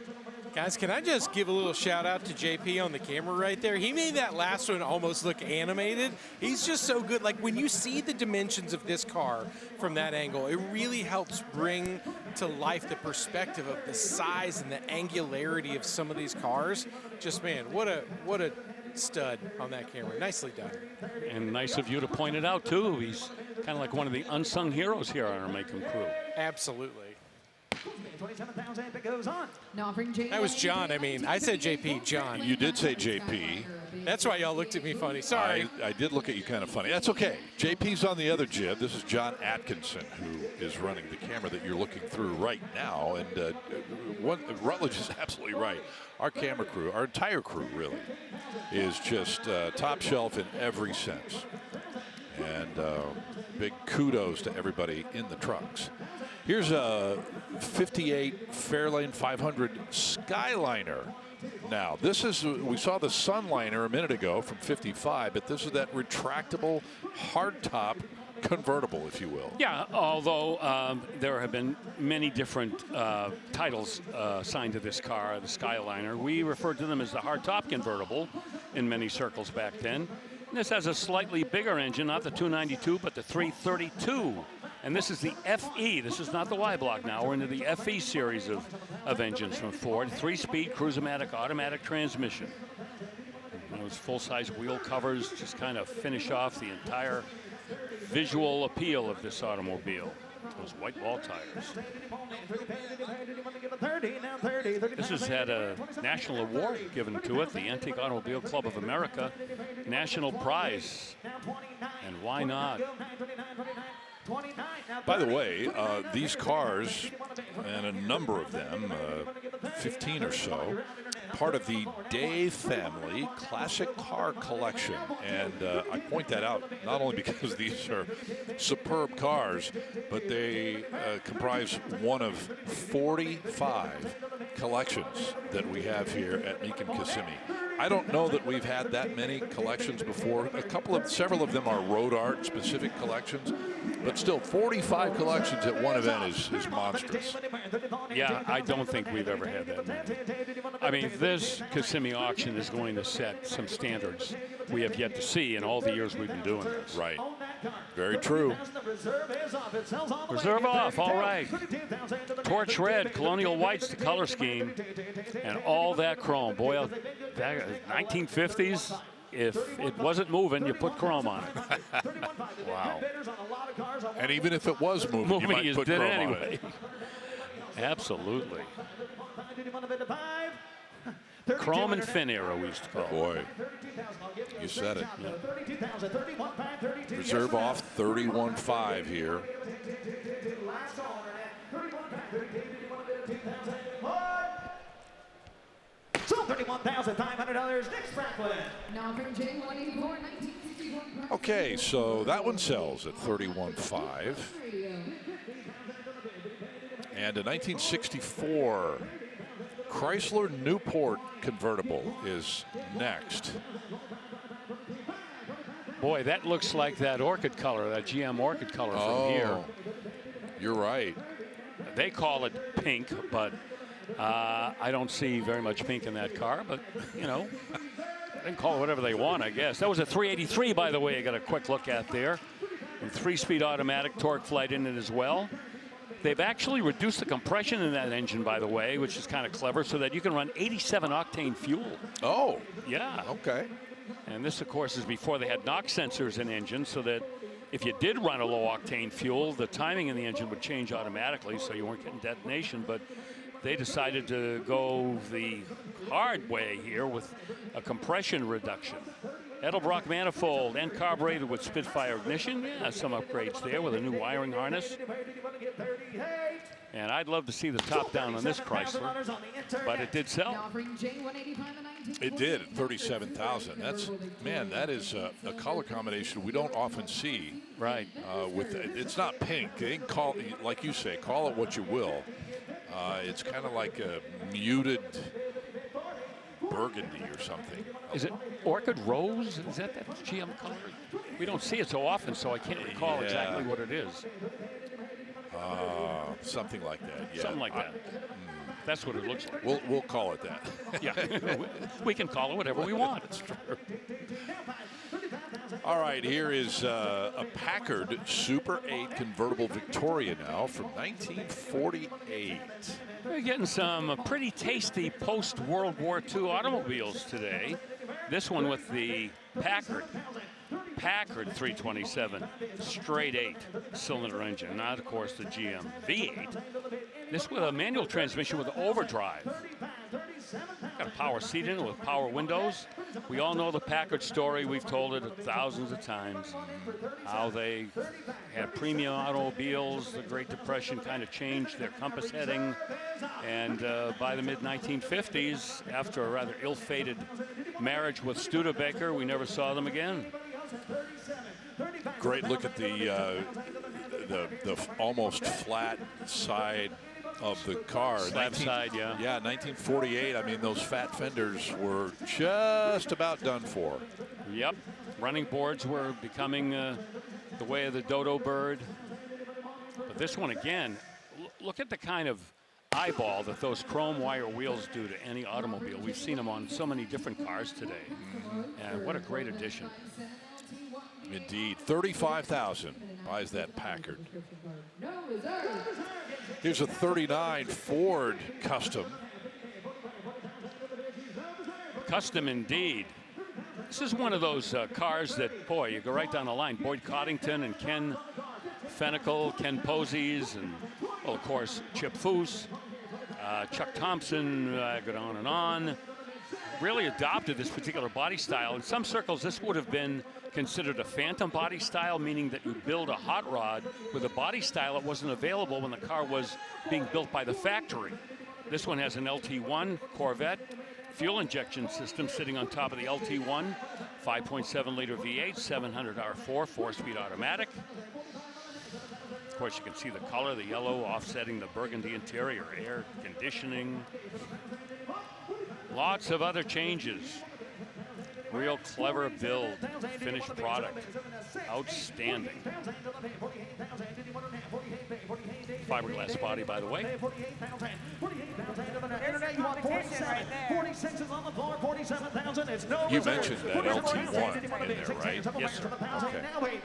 Guys, can I just give a little shout out to JP on the camera right there? He made that last one almost look animated. He's just so good. Like when you see the dimensions of this car from that angle, it really helps bring to life the perspective of the size and the angularity of some of these cars. Just, man, what a stud on that camera. Nicely done. And nice of you to point it out, too. He's kind of like one of the unsung heroes here on our Mecum crew. Absolutely. 27,000 if it goes on. Now offering JP. That was John. I mean, I said JP, John. You did say JP. That's why y'all looked at me funny. Sorry. I did look at you kind of funny. That's okay. JP's on the other jib. This is John Atkinson, who is running the camera that you're looking through right now. And Rutledge is absolutely right. Our camera crew, our entire crew really, is just top shelf in every sense. And big kudos to everybody in the trucks. Here's a 58 Fairlane 500 Skyliner. Now, this is, we saw the Sunliner a minute ago from 55, but this is that retractable hardtop convertible, if you will. Yeah, although there have been many different titles assigned to this car, the Skyliner. We referred to them as the hardtop convertible in many circles back then. And this has a slightly bigger engine, not the 292, but the 332. And this is the FE. This is not the Y-block now. We're into the FE series of engines from Ford. 3-speed Cruise-O-Matic automatic transmission. And those full-size wheel covers just kind of finish off the entire visual appeal of this automobile. Those those white wall tires. This has had a national award given to it, the Antique Automobile Club of America National Prize. And why not? By the way, these cars, and a number of them, 15 or so, part of the Day family classic car collection. And I point that out not only because these are superb cars, but they comprise one of 45 collections that we have here at Mecum Kissimmee. I don't know that we've had that many collections before. Several of them are road art specific collections, but still 45 collections at one event is monstrous. Yeah, I don't think we've ever had that many. I mean, this Kissimmee auction is going to set some standards we have yet to see in all the years we've been doing this. Right. Very true. Reserve off, all right. Torch red, colonial white's the color scheme, and all that chrome. Boy, that 1950s, if it wasn't moving, you put chrome on it. Wow. And even if it was moving, you might put chrome anyway. on it. Absolutely. Chrome and fin era, we used to call it. Boy, you said it. Reserve off 31.5 here. So $31,500, Nick Franklin. Now from J184, 1961. Okay, so that one sells at 31.5. And a 1964 Chrysler Newport convertible is next. Boy, that looks like that orchid color, that GM orchid color from here. You're right. They call it pink, but I don't see very much pink in that car. But, you know, they can call it whatever they want, I guess. That was a 383, by the way, I got a quick look at there. And 3-speed automatic, torque flight in it as well. They've actually reduced the compression in that engine, by the way, which is kind of clever, so that you can run 87 octane fuel. Oh. Yeah. Okay. And this, of course, is before they had knock sensors in engines, so that if you did run a low octane fuel, the timing in the engine would change automatically, so you weren't getting detonation. But they decided to go the hard way here with a compression reduction. Edelbrock manifold and carbureted with Spitfire ignition. Yeah, some upgrades there with a new wiring harness. And I'd love to see the top down on this Chrysler, but it did sell. It did at 37,000. That's, man, that is a color combination we don't often see. Right. It's not pink. They can call, like you say, call it what you will. It's kind of like a muted burgundy or something. Is it orchid rose? Is that GM color? We don't see it so often, so I can't recall exactly what it is. Something like that. Yeah. Something like that. That's what it looks like. We'll call it that. Yeah, we can call it whatever we want. That's true. All right, here is a Packard Super 8 convertible Victoria now from 1948. We're getting some pretty tasty post-World War II automobiles today. This one with the Packard 327 straight 8-cylinder engine, not, of course, the GM V8. This with a manual transmission with overdrive. Got a power seat in it with power windows. We all know the Packard story. We've told it thousands of times. How they had premium automobiles. The Great Depression kind of changed their compass heading. And by the mid-1950s, after a rather ill-fated marriage with Studebaker, we never saw them again. Great look at the almost flat side of the car. Slab side, yeah. Yeah, 1948. I mean, those fat fenders were just about done for. Yep. Running boards were becoming the way of the dodo bird. But this one, again, look at the kind of eyeball that those chrome wire wheels do to any automobile. We've seen them on so many different cars today. And what a great addition. Indeed. 35,000 buys that Packard. Here's a 39 Ford Custom. Custom indeed. This is one of those cars that, boy, you go right down the line. Boyd Coddington and Ken Fennicle, Ken Posies, and, well, of course, Chip Foose, Chuck Thompson, go on and on. Really adopted this particular body style. In some circles, this would have been considered a phantom body style, meaning that you build a hot rod with a body style that wasn't available when the car was being built by the factory. This one has an LT1 Corvette fuel injection system sitting on top of the LT1, 5.7 liter V8, 700 R4, 4-speed automatic. Of course, you can see the color, the yellow offsetting the burgundy interior, air conditioning. Lots of other changes. Real clever build, finished product. Outstanding. Fiberglass body, by the way. You mentioned that LT1 in there, right? Yes, sir. Okay.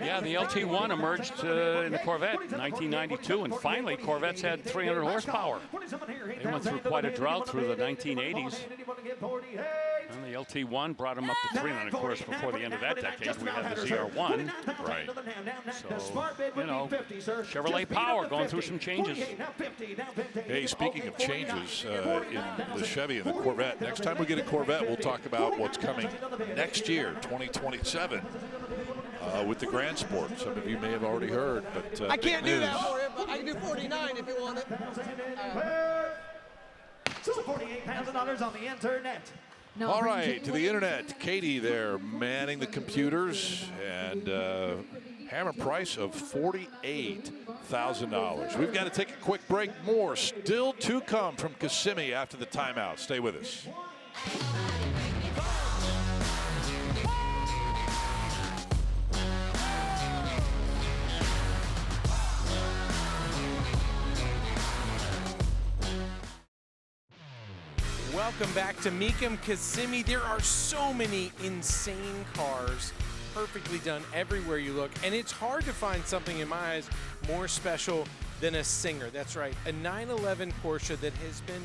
Yeah, the LT1 emerged in the Corvette in 1992, and finally Corvettes had 300 horsepower. They went through quite a drought through the 1980s. And the LT1 brought them up to 300. Of course, before the end of that decade, we had the ZR1. Right. So, you know, Chevrolet Power going through some changes. Hey, speaking of changes in the Chevy and the Corvette, next time we get a Corvette, we'll talk about what's coming next year, 2027, with the Grand Sport. Some of you may have already heard, but I can't do that for you, but I can do 49 if you want it. $48,000 on the internet. All right, to the internet. Katie there manning the computers, and hammer price of $48,000. We've got to take a quick break. More still to come from Kissimmee after the timeout. Stay with us. Welcome back to Mecum Kissimmee. There are so many insane cars, perfectly done everywhere you look, and it's hard to find something, in my eyes, more special than a Singer. That's right, a 911 Porsche that has been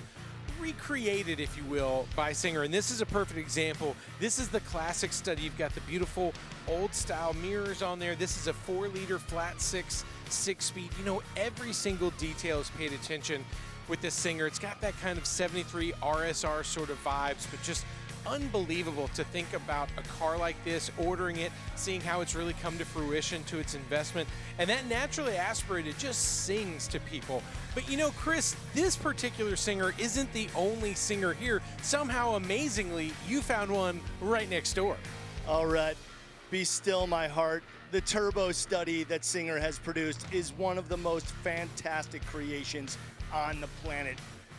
recreated, if you will, by Singer. And this is a perfect example. This is the classic study. You've got the beautiful old-style mirrors on there. This is a 4-liter flat six-speed. You know, every single detail is paid attention with this Singer. It's got that kind of 73 RSR sort of vibes, but just unbelievable to think about a car like this, ordering it, seeing how it's really come to fruition to its investment. And that naturally aspirated just sings to people. But you know, Chris, this particular Singer isn't the only Singer here. Somehow, amazingly, you found one right next door. All right, be still my heart. The turbo study that Singer has produced is one of the most fantastic creations on the planet.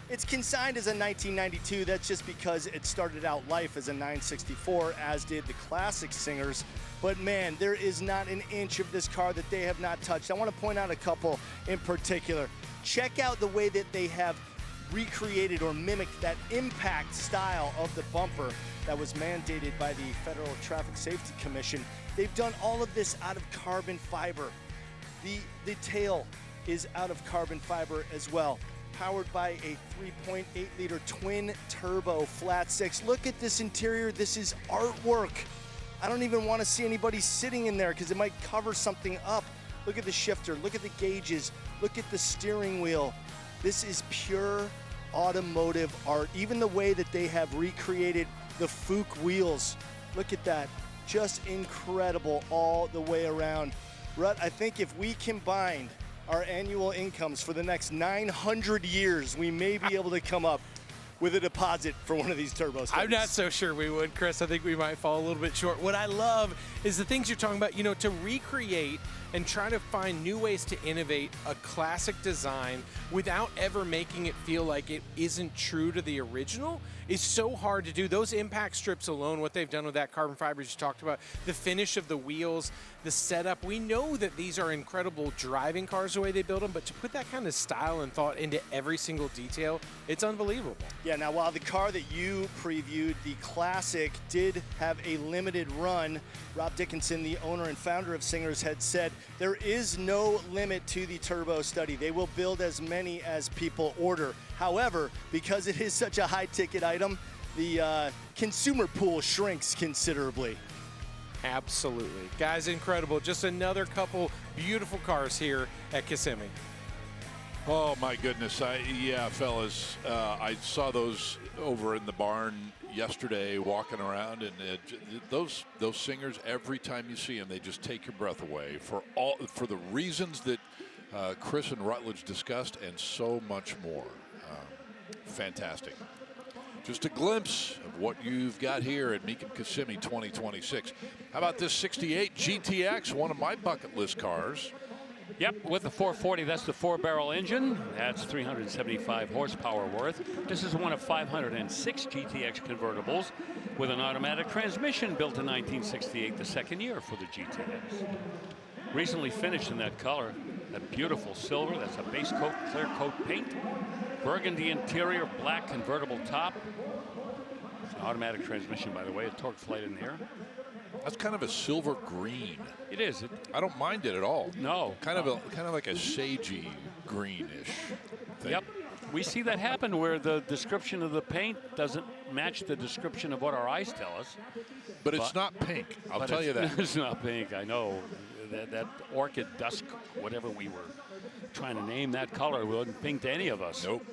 It's consigned as a 1992. That's just because it started out life as a 964, as did the classic Singers. But man, there is not an inch of this car that they have not touched. I want to point out a couple in particular. Check out the way that they have recreated or mimicked that impact style of the bumper that was mandated by the Federal Traffic Safety Commission. They've done all of this out of carbon fiber. The tail is out of carbon fiber as well, powered by a 3.8 liter twin turbo flat six. Look at this interior. This is artwork. I don't even want to see anybody sitting in there because it might cover something up. Look at the shifter, look at the gauges, look at the steering wheel. This is pure automotive art. Even the way that they have recreated the Fuke wheels. Look at that, just incredible all the way around. Rut, I think if we combined our annual incomes for the next 900 years, we may be able to come up with a deposit for one of these turbo studies. I'm not so sure we would, Chris. I think we might fall a little bit short. What I love is the things you're talking about, you know, to recreate and try to find new ways to innovate a classic design without ever making it feel like it isn't true to the original is so hard to do. Those impact strips alone, what they've done with that carbon fiber you talked about, the finish of the wheels, the setup. We know that these are incredible driving cars the way they build them, but to put that kind of style and thought into every single detail, it's unbelievable. Yeah, now while the car that you previewed, the Classic, did have a limited run, Rob Dickinson, the owner and founder of Singers, had said there is no limit to the turbo study. They will build as many as people order. However, because it is such a high-ticket item, the consumer pool shrinks considerably. Absolutely. Guys, incredible. Just another couple beautiful cars here at Kissimmee. Oh, my goodness. Yeah, fellas, I saw those over in the barn yesterday walking around, and those singers, every time you see them, they just take your breath away for the reasons that Chris and Rutledge discussed, and so much more. Fantastic. Just a glimpse of what you've got here at Mecum Kissimmee 2026. How about this 68 GTX, one of my bucket list cars? Yep, with the 440, that's the 4-barrel engine. That's 375 horsepower worth. This is one of 506 GTX convertibles with an automatic transmission built in 1968, the second year for the GTX. Recently finished in that color, that beautiful silver. That's a base coat, clear coat paint. Burgundy interior, black convertible top. It's an automatic transmission, by the way, a torque flight in there. That's kind of a silver green. It is. I don't mind it at all. No. Kind of like a sagey greenish thing. Yep. We see that happen where the description of the paint doesn't match the description of what our eyes tell us. But it's not pink. I'll tell you that. It's not pink. I know. That orchid dusk, whatever we were trying to name that color, wasn't pink to any of us. Nope.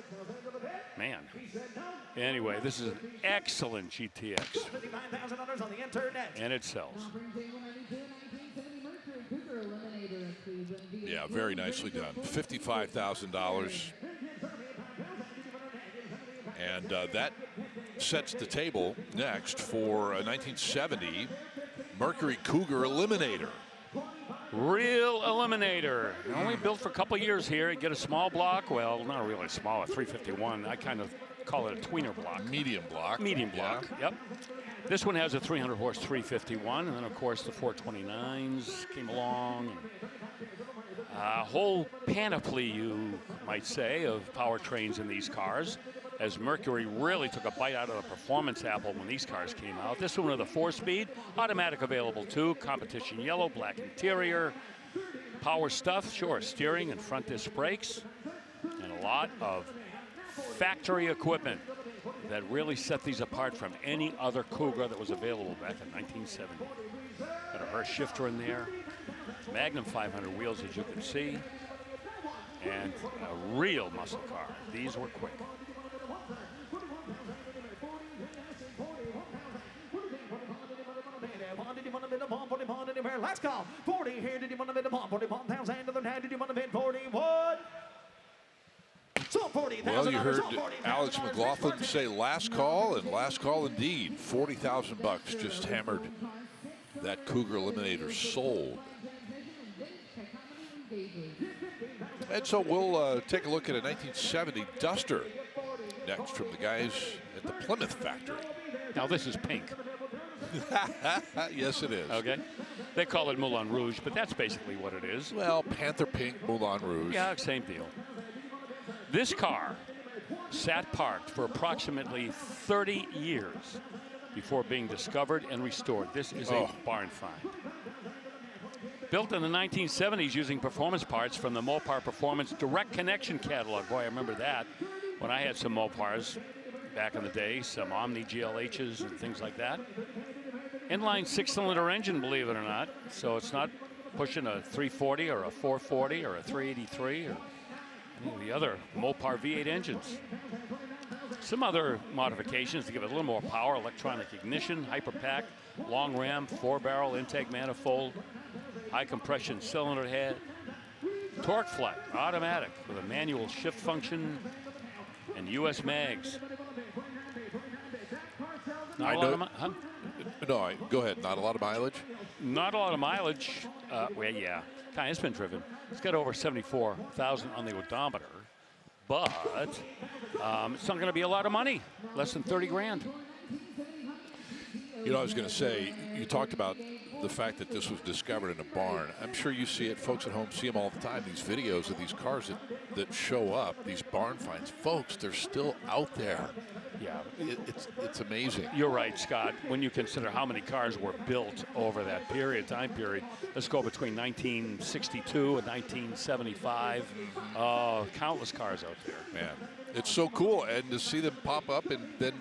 Man. Anyway, this is an excellent GTX. And it sells. Yeah, very nicely done. $55,000. And that sets the table next for a 1970 Mercury Cougar Eliminator. Real Eliminator. Only built for a couple years here. You get a small block. Well, not really small, a 351. I kind of call it a tweener block. Medium block. Medium block, yep. This one has a 300-horse 351, and then, of course, the 429s came along. A whole panoply, you might say, of powertrains in these cars, as Mercury really took a bite out of the performance apple when these cars came out. This one with a 4-speed, automatic available too, competition yellow, black interior, power stuff, sure, steering and front disc brakes, and a lot of factory equipment that really set these apart from any other Cougar that was available back in 1970. Got a Hurst shifter in there, Magnum 500 wheels, as you can see, and a real muscle car. These were quick. Let's go. 40 here. Did you want to bid the pump? 41,000. Other hand, did you want to bid 41? So 40,000. Well, you heard Alex McLaughlin say last call, and last call indeed. $40,000 just hammered that Cougar Eliminator sold. And so we'll take a look at a 1970 Duster next from the guys at the Plymouth factory. Now this is pink. Yes, it is. Okay. They call it Moulin Rouge, but that's basically what it is. Well, Panther Pink, Moulin Rouge. Yeah, same deal. This car sat parked for approximately 30 years before being discovered and restored. This is a barn find. Built in the 1970s using performance parts from the Mopar Performance Direct Connection catalog. Boy, I remember that when I had some Mopars back in the day, some Omni GLHs and things like that. Inline 6-cylinder engine, believe it or not. So it's not pushing a 340 or a 440 or a 383 or any of the other Mopar V8 engines. Some other modifications to give it a little more power: electronic ignition, hyperpack, long ram, 4-barrel intake manifold, high compression cylinder head, torque flight, automatic with a manual shift function, and US mags. Not a lot of go ahead. Not a lot of mileage? Not a lot of mileage. Well, yeah, kind of. It's been driven. It's got over 74,000 on the odometer, but it's not going to be a lot of money. Less than 30 grand. You know, I was going to say, you talked about the fact that this was discovered in a barn. I'm sure you see it. Folks at home see them all the time, these videos of these cars that show up, these barn finds. Folks, they're still out there. Yeah. It's amazing. You're right, Scott. When you consider how many cars were built over that time period, let's go between 1962 and 1975. Countless cars out there. Man, it's so cool. And to see them pop up and then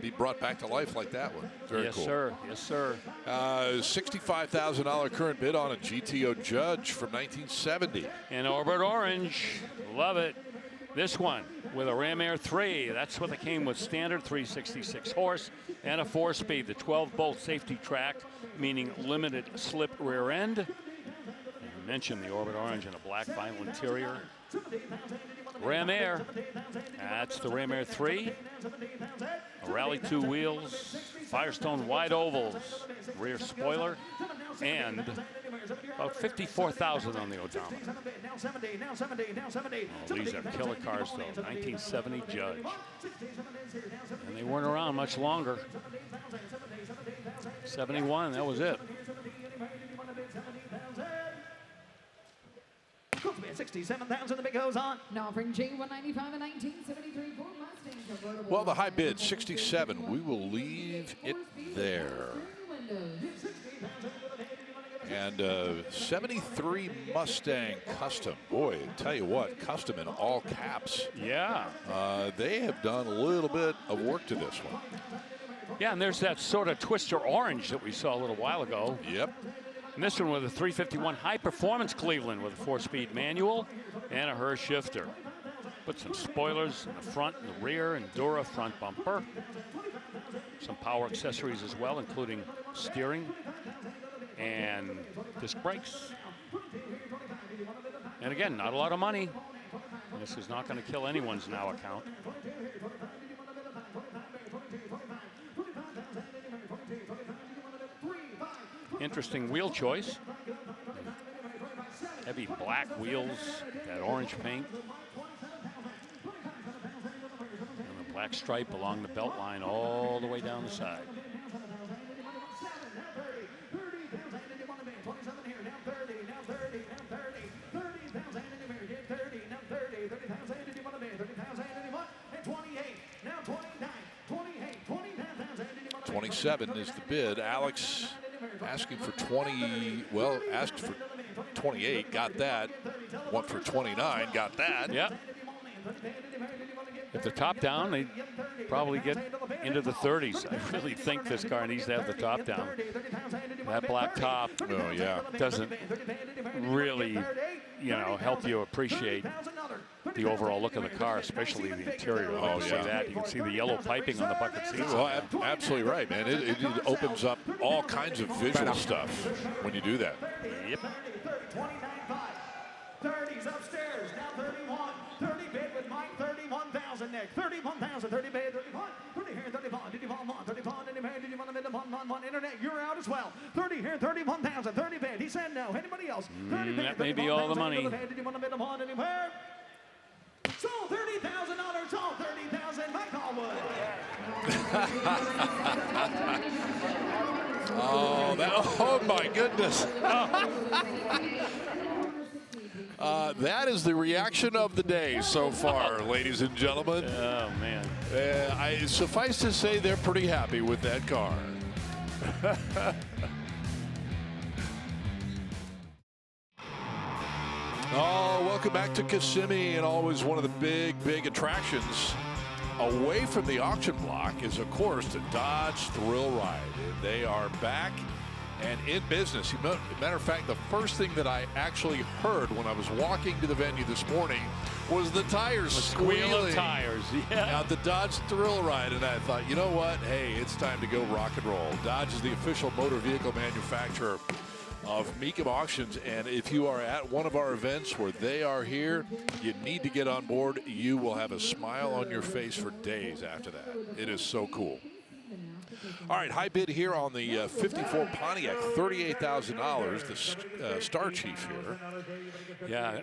be brought back to life like that one. Very yes, cool. sir. Yes, sir. $65,000 current bid on a GTO Judge from 1970. In Orbit Orange. Love it. This one with a Ram Air 3. That's what they came with, standard 366 horse and a 4-speed. The 12-bolt safety track, meaning limited slip rear end. And you mentioned the Orbit Orange and a black vinyl interior. Ram Air. That's the Ram Air 3. A Rally 2 wheels, Firestone wide ovals, rear spoiler, and about 54,000 on the odometer. Oh, these are killer cars, though. 1970 Judge. And they weren't around much longer. 71, that was it. 67,000, the big goes on. Now offering J195 and 1973 Ford Mustang convertible. Well, the high bid, 67. We will leave it there. And 73 Mustang Custom. Boy, tell you what, custom in all caps. Yeah. They have done a little bit of work to this one. Yeah, and there's that sort of twister orange that we saw a little while ago. Yep. And this one with a 351 high performance Cleveland with a 4-speed manual and a Hurst shifter. Put some spoilers in the front and the rear, Endura front bumper. Some power accessories as well, including steering and disc brakes. And again, not a lot of money. This is not going to kill anyone's now account. Interesting wheel choice. Heavy black wheels, that orange paint. And the black stripe along the belt line all the way down the side. $27 is the bid. Alex asking for 20, well, asked for 28, got that. Went for 29, got that. Yep. If the top down, they probably get into the 30s. I really think this car needs to have the top down. That black top, oh yeah, doesn't really, help you appreciate the overall look of the car, especially the interior. Oh, you see that. You can see the yellow piping on the bucket seats. Well, absolutely right, man. It opens up all kinds of visual stuff when you do that. Yep. 30's upstairs, now 31. 30 bid with Mike, 31,000 next. 31,000, 30 bid, 31. 30 here, 31, 31, 31, internet, you're out as well. 30 here, 31,000, 30 bid. He said no. Anybody else? 30 bid, that may be all the money. Did you want to bid them on anywhere? So $30,000, all 30,000, Mike Allwood. Oh my goodness. That is the reaction of the day so far, ladies and gentlemen. Oh, man. Suffice to say, they're pretty happy with that car. Oh, welcome back to Kissimmee, and always one of the big attractions away from the auction block is, of course, the Dodge Thrill Ride. And they are back and in business. Matter of fact, the first thing that I actually heard when I was walking to the venue this morning was the tires squealing. Squeal of tires, yeah. Out the Dodge Thrill Ride, and I thought, you know what? Hey, it's time to go rock and roll. Dodge is the official motor vehicle manufacturer of Mecum Auctions, and if you are at one of our events where they are here, you need to get on board. You will have a smile on your face for days after that. It is so cool. All right, high bid here on the 54 Pontiac, $38,000, the star chief here. Yeah,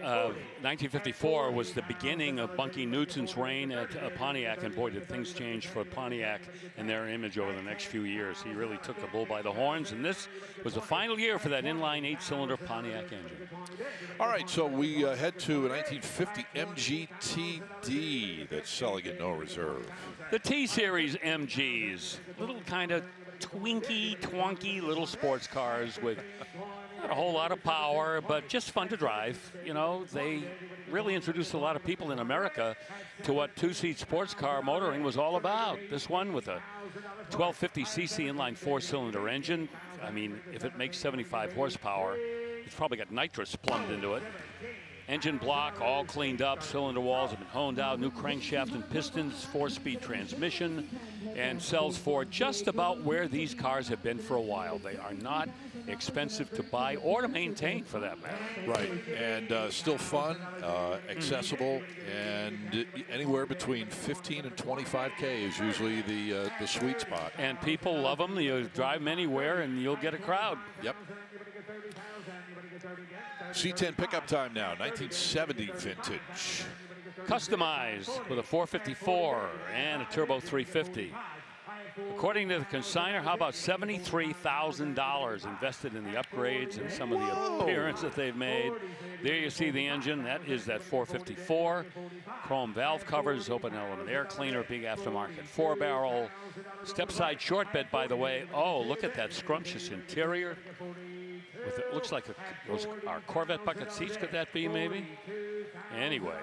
1954 was the beginning of Bunky Newton's reign at Pontiac, and boy, did things change for Pontiac and their image over the next few years. He really took the bull by the horns, and this was the final year for that inline 8-cylinder Pontiac engine. All right, so we head to a 1950 MGTD that's selling at no reserve. The T-Series MGs, little kind of twinky, twonky little sports cars with not a whole lot of power, but just fun to drive. You know, they really introduced a lot of people in America to what two-seat sports car motoring was all about. This one with a 1250cc inline four-cylinder engine. I mean, if it makes 75 horsepower, it's probably got nitrous plumbed into it. Engine block all cleaned up, cylinder walls have been honed out, new crankshaft and pistons, four-speed transmission, and sells for just about where these cars have been for a while. They are not expensive to buy or to maintain, for that matter. Right, and still fun, accessible, and anywhere between 15 and 25K is usually the sweet spot. And people love them. You drive them anywhere, and you'll get a crowd. Yep. C10 pickup time now, 1970 vintage. Customized with a 454 and a turbo 350. According to the consignor, how about $73,000 invested in the upgrades and some of the appearance that they've made. There you see the engine. That is that 454. Chrome valve covers, open element air cleaner, big aftermarket 4-barrel. Step-side short bed, by the way. Oh, look at that scrumptious interior. With it looks like those are Corvette bucket seats. Could that be, maybe? Anyway,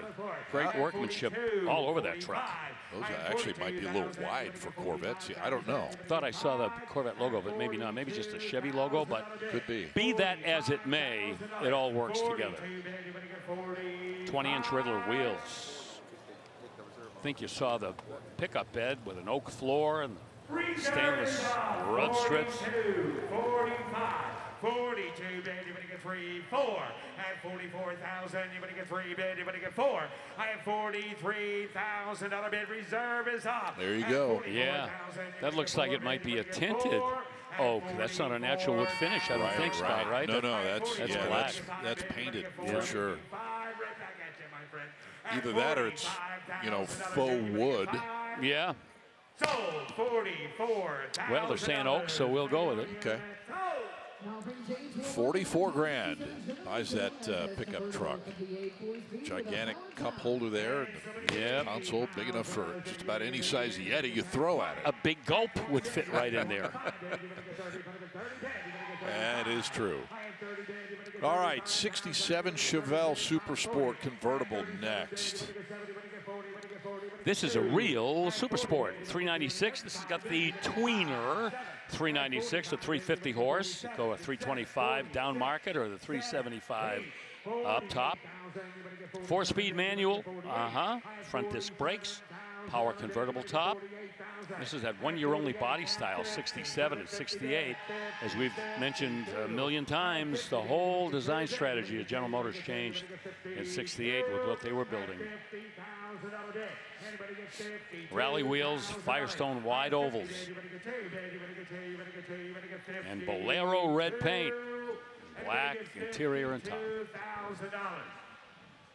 great workmanship all over that truck. Those actually might be a little wide for Corvettes. Yeah, I don't know. Thought I saw the Corvette logo, but maybe not. Maybe just a Chevy logo, but could be. Be that as it may, it all works together. 20-inch Riddler wheels. I think you saw the pickup bed with an oak floor and stainless rub strips. 42 bid, you're gonna get 3, 4. At 44,000, you're gonna get 3 bid, you're gonna get 4. I have $43,000 bid. Reserve is up. There you go. Yeah, that looks like it might be a tinted oak. That's not a natural wood finish, I don't think, Scott, right? No, that's yeah, black. That's painted for sure. Either that or it's, you know, faux wood. Yeah. Sold 44,000. Well, they're saying oak, so we'll go with it. Okay. 44 grand buys that pickup truck. Gigantic cup holder there. Yeah. Console big enough for just about any size Yeti you throw at it. A big gulp would fit right in there. That is true. All right, 67 Chevelle Super Sport convertible next. This is a real Super Sport 396. This has got the tweener 396, a 350 horse. Go a 325 down market or the 375 up top. 4-speed manual. Front disc brakes. Power convertible top. This is that one-year-only body style, 67 and 68. As we've mentioned a million times, the whole design strategy of General Motors changed in 68 with what they were building. Rally wheels, Firestone wide ovals. And Bolero red paint. Black interior and top.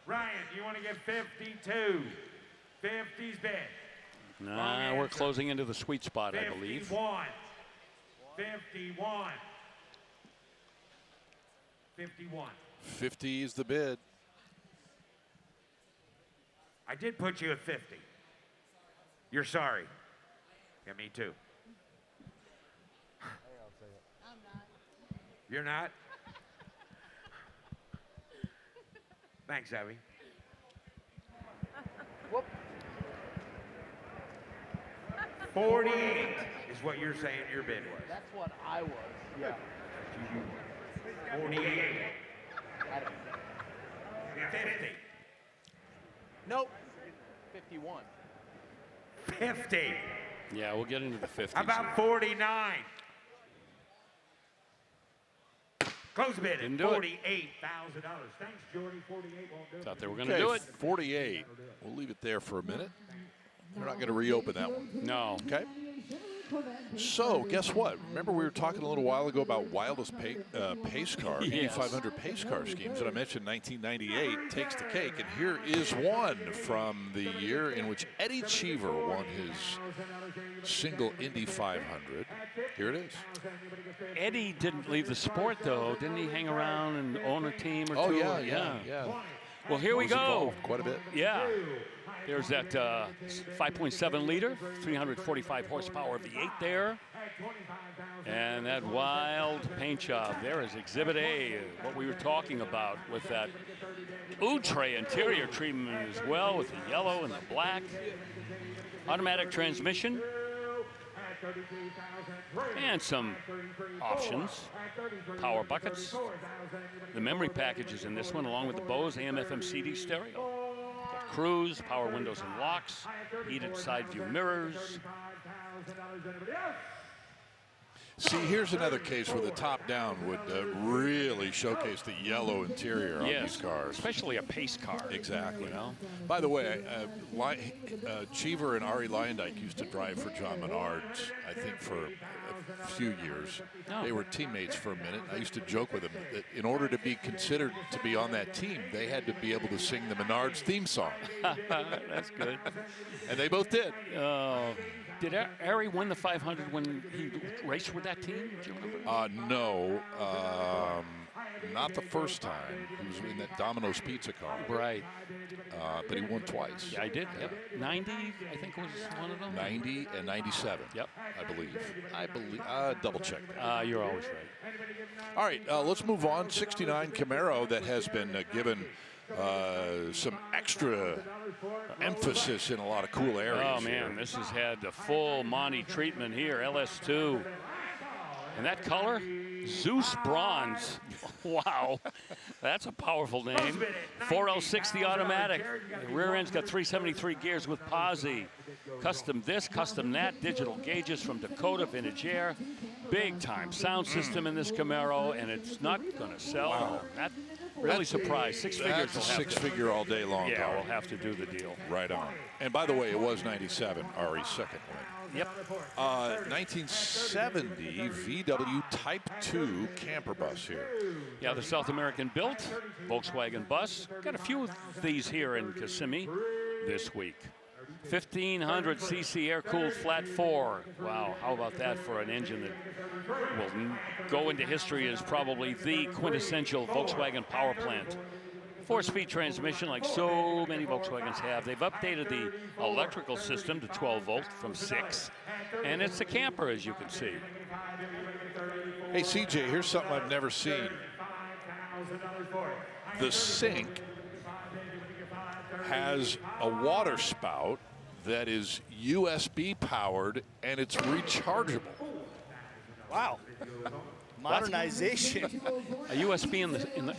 Ryan, you want to get 52? 50's bid. Nah, we're closing into the sweet spot, I believe. 51. 51. 51. 50 is the bid. I did put you at 50. You're sorry. Yeah, me too. I'm not. You're not? Thanks, Abby. Whoop. 48 is what you're saying your bid was. That's what I was. Yeah. 48. 50. Nope. 51. 50. Yeah, we'll get into the 50s. How about 49? Close bid at $48,000. Thanks, Jordy. 48 won't do it. Thought they were going to do it. 48. We'll leave it there for a minute. They're not going to reopen that one. No. Okay. So, guess what? Remember we were talking a little while ago about wildest pace car, Yes. 8,500 pace car schemes, and I mentioned 1998 takes the cake, and here is one from the year in which Eddie Cheever won his single Indy 500. Here it is. Eddie didn't leave the sport, though. Didn't he hang around and own a team or two? Oh, yeah. Well, here we Was go. involved quite a bit. Yeah. There's that 5.7 liter, 345 horsepower V8 there. And that wild paint job. There is Exhibit A, what we were talking about with that outre interior treatment as well, with the yellow and the black. Automatic transmission. And some options. Power buckets. The memory packages in this one, along with the Bose AM/FM CD stereo. Cruise, power windows and locks, heated side view mirrors. See, here's another case where the top down would really showcase the yellow interior on these cars. Especially a pace car. Exactly. You know? By the way, Cheever and Ari Leyendyke used to drive for John Menard's, I think, for a few years. Oh. They were teammates for a minute. I used to joke with them that in order to be considered to be on that team, they had to be able to sing the Menard's theme song. That's good. And they both did. Did Ari win the 500 when he raced with that team? Do you remember? No, not the first time. He was in that Domino's Pizza car. Right. But he won twice. Yeah, I did. Yep. 90, I think, was one of them. 90 and 97. Yep. I believe. Double check that. You're always right. All right, let's move on. 69 Camaro that has been given some extra emphasis in a lot of cool areas. Oh, man, this has had the full Monty treatment here, LS2. And that color, Zeus Bronze. Wow, that's a powerful name. 4L60 automatic. The rear end's got 373 gears with posi. Custom this, custom that, digital gauges from Dakota Vintage Air. Big time sound system in this Camaro, and it's not going to sell. Wow. That really surprised. Six figures. That's a six-figure all day long. Yeah, car. we'll have to do the deal. Right on. And by the way, it was 97, Ari's second win. Yep. 1970 VW Type 2 camper bus here. Yeah, the South American built Volkswagen bus. Got a few of these here in Kissimmee this week. 1,500 cc air-cooled flat 4. Wow, how about that for an engine that will go into history as probably the quintessential Volkswagen power plant. 4-speed transmission like so many Volkswagens have. They've updated the electrical system to 12 volt from 6. And it's a camper, as you can see. Hey, CJ, here's something I've never seen. The sink has a water spout that is USB powered and it's rechargeable. Wow. Modernization. A USB in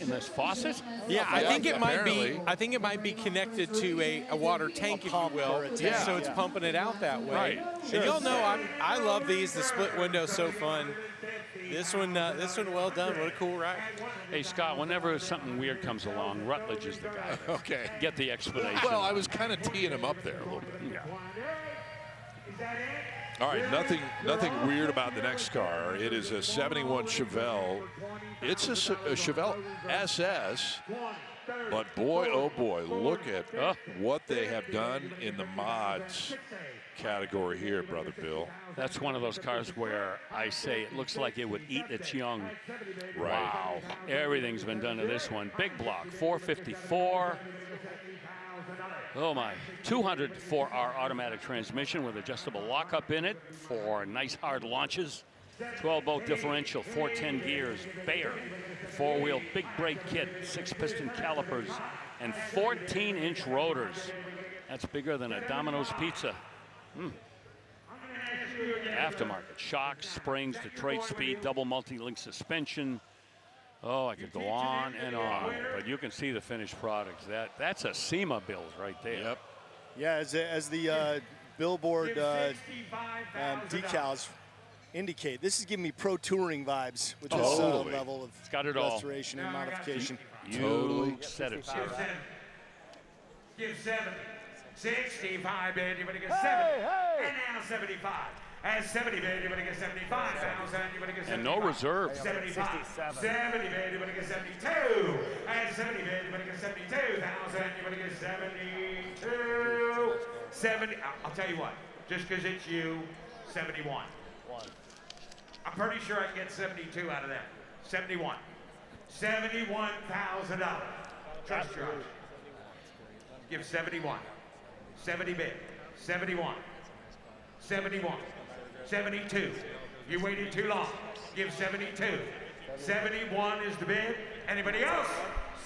this faucet? Yeah, I think it might be. I think it might be connected to a water tank, if you will. Yeah. So it's pumping it out that way. Right. And y'all know I love these. The split window's so fun. This one, well done. What a cool ride. Hey, Scott, whenever something weird comes along, Rutledge is the guy. Okay. Get the explanation. Well, I was kind of teeing him up there a little bit. Yeah. All right, nothing weird about the next car. It is a 71 Chevelle. It's a Chevelle SS, but boy, oh boy, look at what they have done in the mods category here, Brother Bill. That's one of those cars where I say it looks like it would eat its young. Right. Wow, everything's been done to this one. Big block, 454. Oh my, 204R automatic transmission with adjustable lockup in it for nice hard launches. 12-bolt differential, 410 gears, Bayer, 4-wheel big brake kit, 6-piston calipers, and 14-inch rotors. That's bigger than a Domino's pizza. Aftermarket shocks, springs, Detroit speed, double multi-link suspension. Oh, I could go on and on, but you can see the finished products. That's a SEMA build right there. Yep. Yeah, as the billboard decals indicate, this is giving me pro touring vibes with this level of it's got it all. restoration and modification. You said it, sir. Give 7. 65, baby, you're going to get 7. And now 75. At 70, baby, you're going to get 75,000. You're going to get 75. And no reserve. 75. 70, baby, you're going to get 72. At 70, baby, you're going to get 72,000. You're going to get 72. 70. I'll tell you what. Just because it's you, 71. I'm pretty sure I can get 72 out of them. 71. $71,000. Trust your eyes. Give 71. 70 bid. 71. 71. 72. You waited too long. Give 72. 71 is the bid. Anybody else?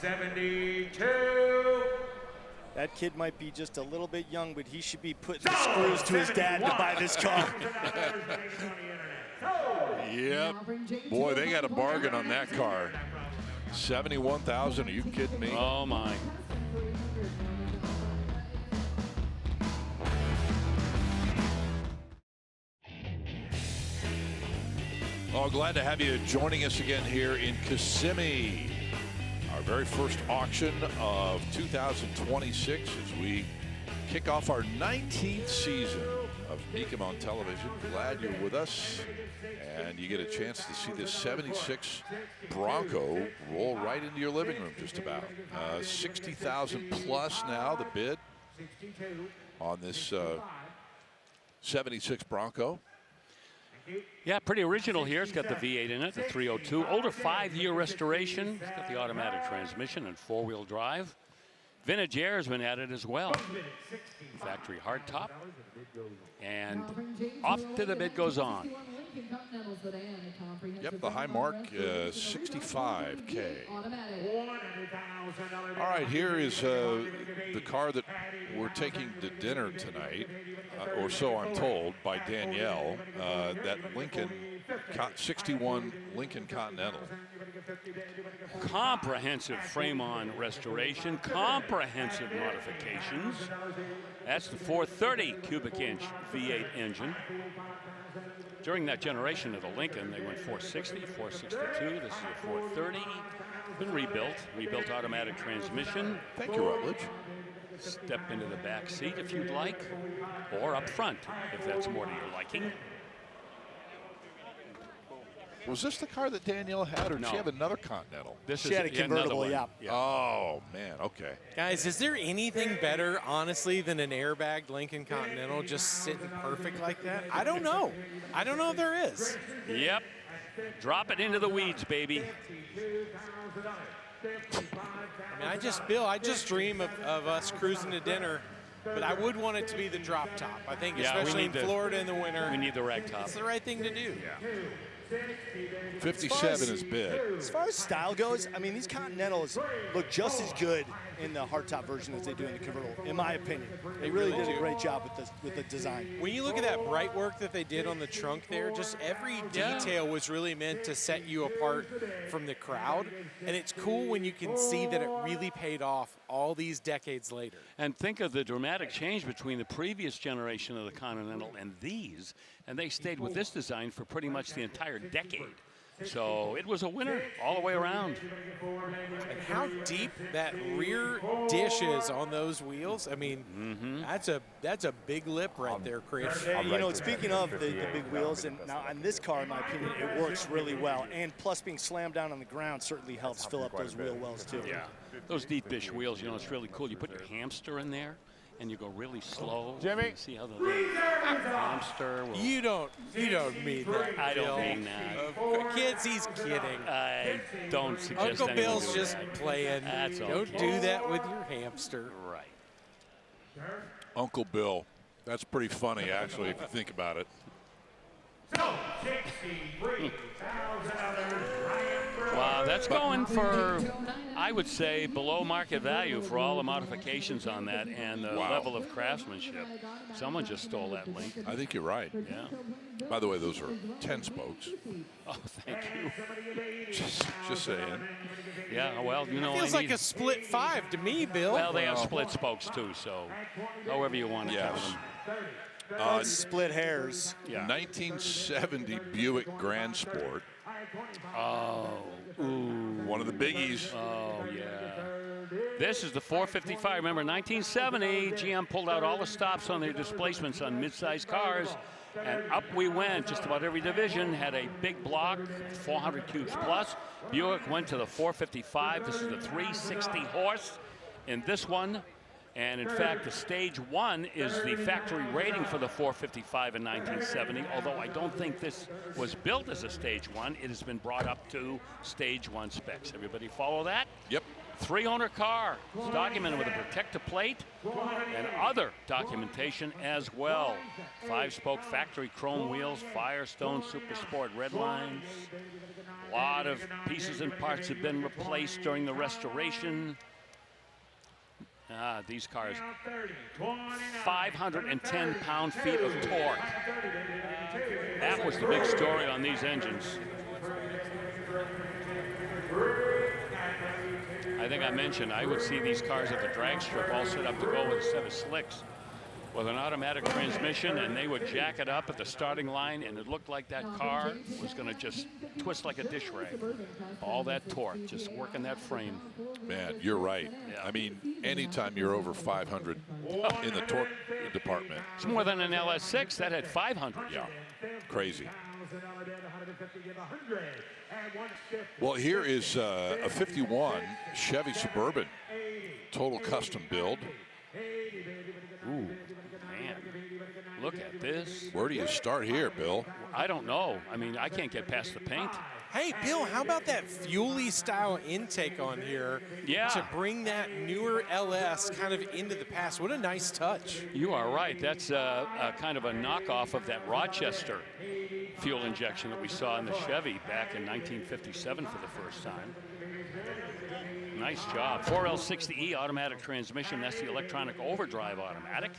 72. That kid might be just a little bit young, but he should be putting the screws to his dad to buy this car. Yep. Boy, they got a bargain on that car. 71,000. Are you kidding me? Oh my. Oh, glad to have you joining us again here in Kissimmee. Our very first auction of 2026 as we kick off our 19th season of Mecum on television. Glad you're with us. And you get a chance to see this 76 Bronco roll right into your living room just about. 60,000 plus now the bid on this 76 Bronco. Yeah, pretty original here. It's got the V8 in it, the 302. Older 5-year restoration. It's got the automatic transmission and 4-wheel drive. Vintage air has been added as well. Factory hardtop. And off to the bid goes on. Yep, the high mark, 65K. All right, here is the car that we're taking to dinner tonight, or so I'm told by Danielle, that Lincoln, 61 Lincoln Continental. Comprehensive frame-on restoration, comprehensive modifications. That's the 430 cubic inch V8 engine. During that generation of the Lincoln, they went 460, 462. This is a 430. Been rebuilt automatic transmission. Thank you, Rutledge. Step into the back seat if you'd like, or up front if that's more to your liking. Was this the car that Danielle had, or did No. she have another Continental? She had a convertible, yeah. Oh, man, okay. Guys, is there anything better, honestly, than an airbagged Lincoln Continental just sitting perfect like that? I don't know. I don't know if there is. Yep. Drop it into the weeds, baby. I mean, I just dream of us cruising to dinner, but I would want it to be the drop top. I think, especially in Florida in the winter. We need the rag top. It's the right thing to do. Yeah. 57 is bid. As far as style goes, I mean, these Continentals look just as good in the hardtop version as they do in the convertible, in my opinion. They really did a great job with the design. When you look at that bright work that they did on the trunk there, just every detail was really meant to set you apart from the crowd. And it's cool when you can see that it really paid off all these decades later. And think of the dramatic change between the previous generation of the Continental and these. And they stayed with this design for pretty much the entire decade. So it was a winner all the way around. And how deep that rear dish is on those wheels. I mean, that's a big lip right there, Chris. And, you know, speaking of the big wheels, and now on this car, in my opinion, it works really well. And plus being slammed down on the ground certainly helps fill up those wheel wells too. Yeah. Those deep dish wheels, you know, it's really cool. You put your hamster in there, and you go really slow. Jimmy, see how the hamster will... You don't mean that. I don't mean that. Kids, he's kidding. I don't suggest Uncle anyone Bill's do just that. playing. That's Don't okay. do that with your hamster. Right. Uncle Bill. That's pretty funny, actually, if you think about it. Wow, that's going for, I would say, below market value for all the modifications on that and the level of craftsmanship. Someone just stole that link. I think you're right. Yeah. By the way, those are 10 spokes. Oh, thank you. Just saying. Yeah, well, you know, Feels like a split 5 to me, Bill. Well, they have split spokes too, so however you want to count them. Split hairs. Yeah. 1970 Buick Grand Sport. Oh, ooh. One of the biggies. Oh, yeah. This is the 455. Remember, 1970, GM pulled out all the stops on their displacements on mid-sized cars, and up we went. Just about every division had a big block, 400 cubes plus. Buick went to the 455. This is the 360 horse in this one. And in fact, the Stage 1 is the factory rating for the 455 in 1970, although I don't think this was built as a Stage 1. It has been brought up to Stage 1 specs. Everybody follow that? Yep. 3-owner car. It's documented with a protector plate and other documentation as well. 5-spoke factory chrome wheels, Firestone Super Sport red lines. A lot of pieces and parts have been replaced during the restoration. These cars, 510 pound-feet of torque. That was the big story on these engines. I think I mentioned I would see these cars at the drag strip all set up to go with a set of slicks with an automatic transmission, and they would jack it up at the starting line, and it looked like that car was going to just twist like a dish rag. All that torque, just working that frame. Man, you're right. Yeah. I mean, anytime you're over 500 in the torque department. It's more than an LS6. That had 500. Yeah, crazy. Well, here is a 51 Chevy Suburban, total custom build. Ooh, man, look at this. Where do you start here, Bill? I don't know. I mean, I can't get past the paint. Hey, Bill, how about that fuel-y style intake on here? Yeah. To bring that newer LS kind of into the past. What a nice touch. You are right. That's a kind of a knockoff of that Rochester fuel injection that we saw in the Chevy back in 1957 for the first time. Nice job. 4L60E automatic transmission. That's the electronic overdrive automatic.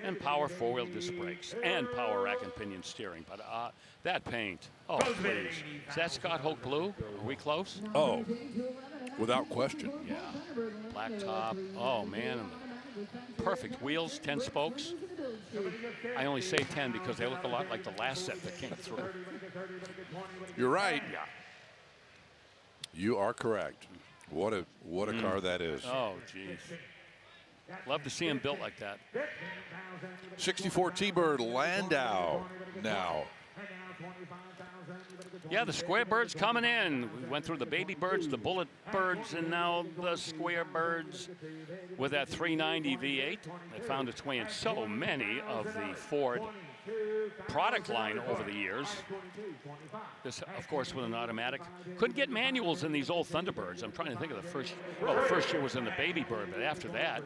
And power 4-wheel disc brakes. And power rack and pinion steering. But that paint. Oh, please. Is that Scott Hoke blue? Are we close? Oh, without question. Yeah. Black top. Oh, man. Perfect wheels, 10 spokes. I only say 10 because they look a lot like the last set that came through. You're right. Yeah. You are correct. What a car that is. Oh, geez. Love to see him built like that. 64 T-Bird Landau now. Yeah, the Square Birds coming in. We went through the Baby Birds, the Bullet Birds, and now the Square Birds with that 390 V8. They found its way in so many of the Ford product line over the years. This, of course, with an automatic. Couldn't get manuals in these old Thunderbirds. I'm trying to think of the first. Well, the first year was in the Baby Bird, but after that,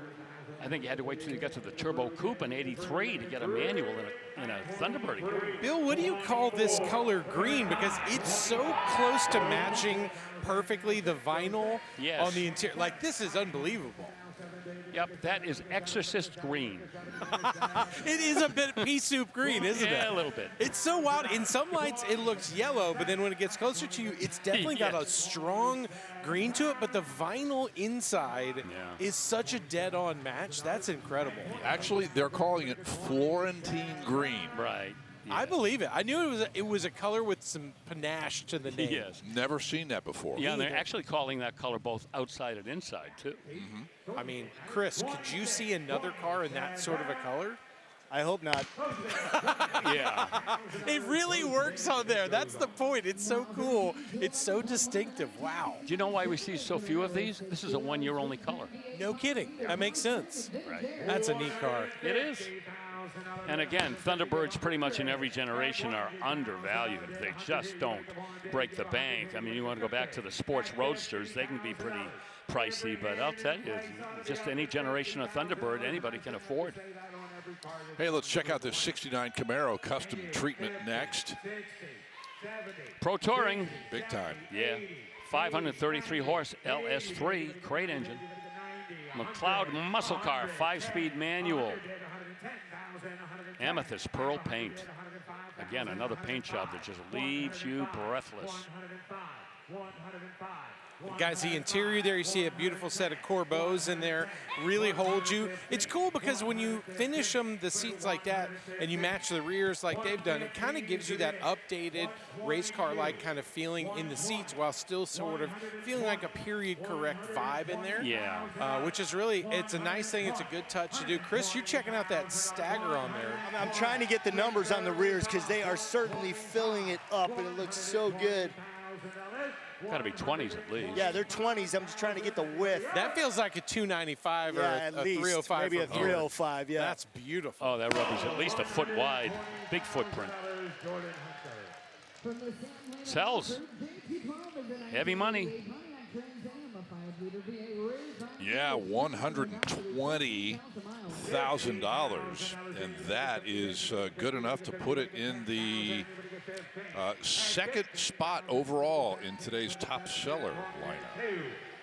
I think you had to wait till you got to the Turbo Coupe in '83 to get a manual in a Thunderbird again. Bill, what do you call this color green? Because it's so close to matching perfectly the vinyl on the interior. Like, this is unbelievable. Yep, that is Exorcist green. It is a bit pea soup green, isn't it? Yeah, a little bit. It's so wild. In some lights, it looks yellow, but then when it gets closer to you, it's definitely got a strong green to it. But the vinyl inside is such a dead-on match. That's incredible. Actually, they're calling it Florentine green. Right. I believe it. I knew it was a color with some panache to the name. Yes. Never seen that before. Yeah, and they're actually calling that color both outside and inside, too. Mm-hmm. I mean, Chris, could you see another car in that sort of a color? I hope not. Yeah. It really works on there. That's the point. It's so cool. It's so distinctive. Wow. Do you know why we see so few of these? This is a one-year-only color. No kidding. That makes sense. Right. That's a neat car. It is. And again, Thunderbirds pretty much in every generation are undervalued. They just don't break the bank. I mean, you want to go back to the sports roadsters, they can be pretty pricey, but I'll tell you, just any generation of Thunderbird, anybody can afford. Hey, let's check out this 69 Camaro custom treatment next. Pro Touring. Big time. Yeah. 533 horse LS3 crate engine. McLeod muscle car, 5-speed manual. Amethyst pearl paint. Again, another paint job that just leaves you breathless. Guys, the interior there, you see a beautiful set of Corbeaus in there, really hold you. It's cool because when you finish them, the seats like that, and you match the rears like they've done, it kind of gives you that updated race car-like kind of feeling in the seats while still sort of feeling like a period-correct vibe in there. Yeah. Which is really, it's a nice thing. It's a good touch to do. Chris, you're checking out that stagger on there. I'm trying to get the numbers on the rears because they are certainly filling it up, and it looks so good. Got to be 20s at least. Yeah, they're 20s. I'm just trying to get the width. That feels like a 295 or at a least. 305. Maybe a 305, yeah. That's beautiful. Oh, that rubber's at least a foot wide. Big footprint. Sells. Heavy money. Yeah, $120,000, and that is good enough to put it in the second spot overall in today's top seller lineup.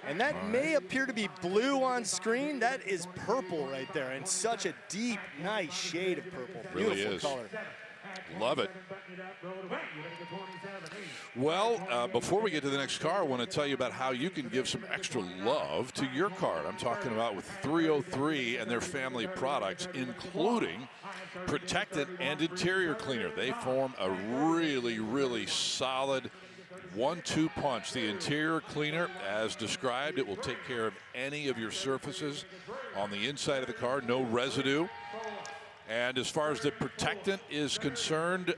And that may appear to be blue on screen. That is purple right there, and such a deep, nice shade of purple. Really Beautiful is. color. Love it. Well, before we get to the next car, I want to tell you about how you can give some extra love to your car. I'm talking about with 303 and their family of products, including protectant and interior cleaner. They form a really, really solid 1-2 punch. The interior cleaner, as described, it will take care of any of your surfaces on the inside of the car, no residue. And as far as the protectant is concerned,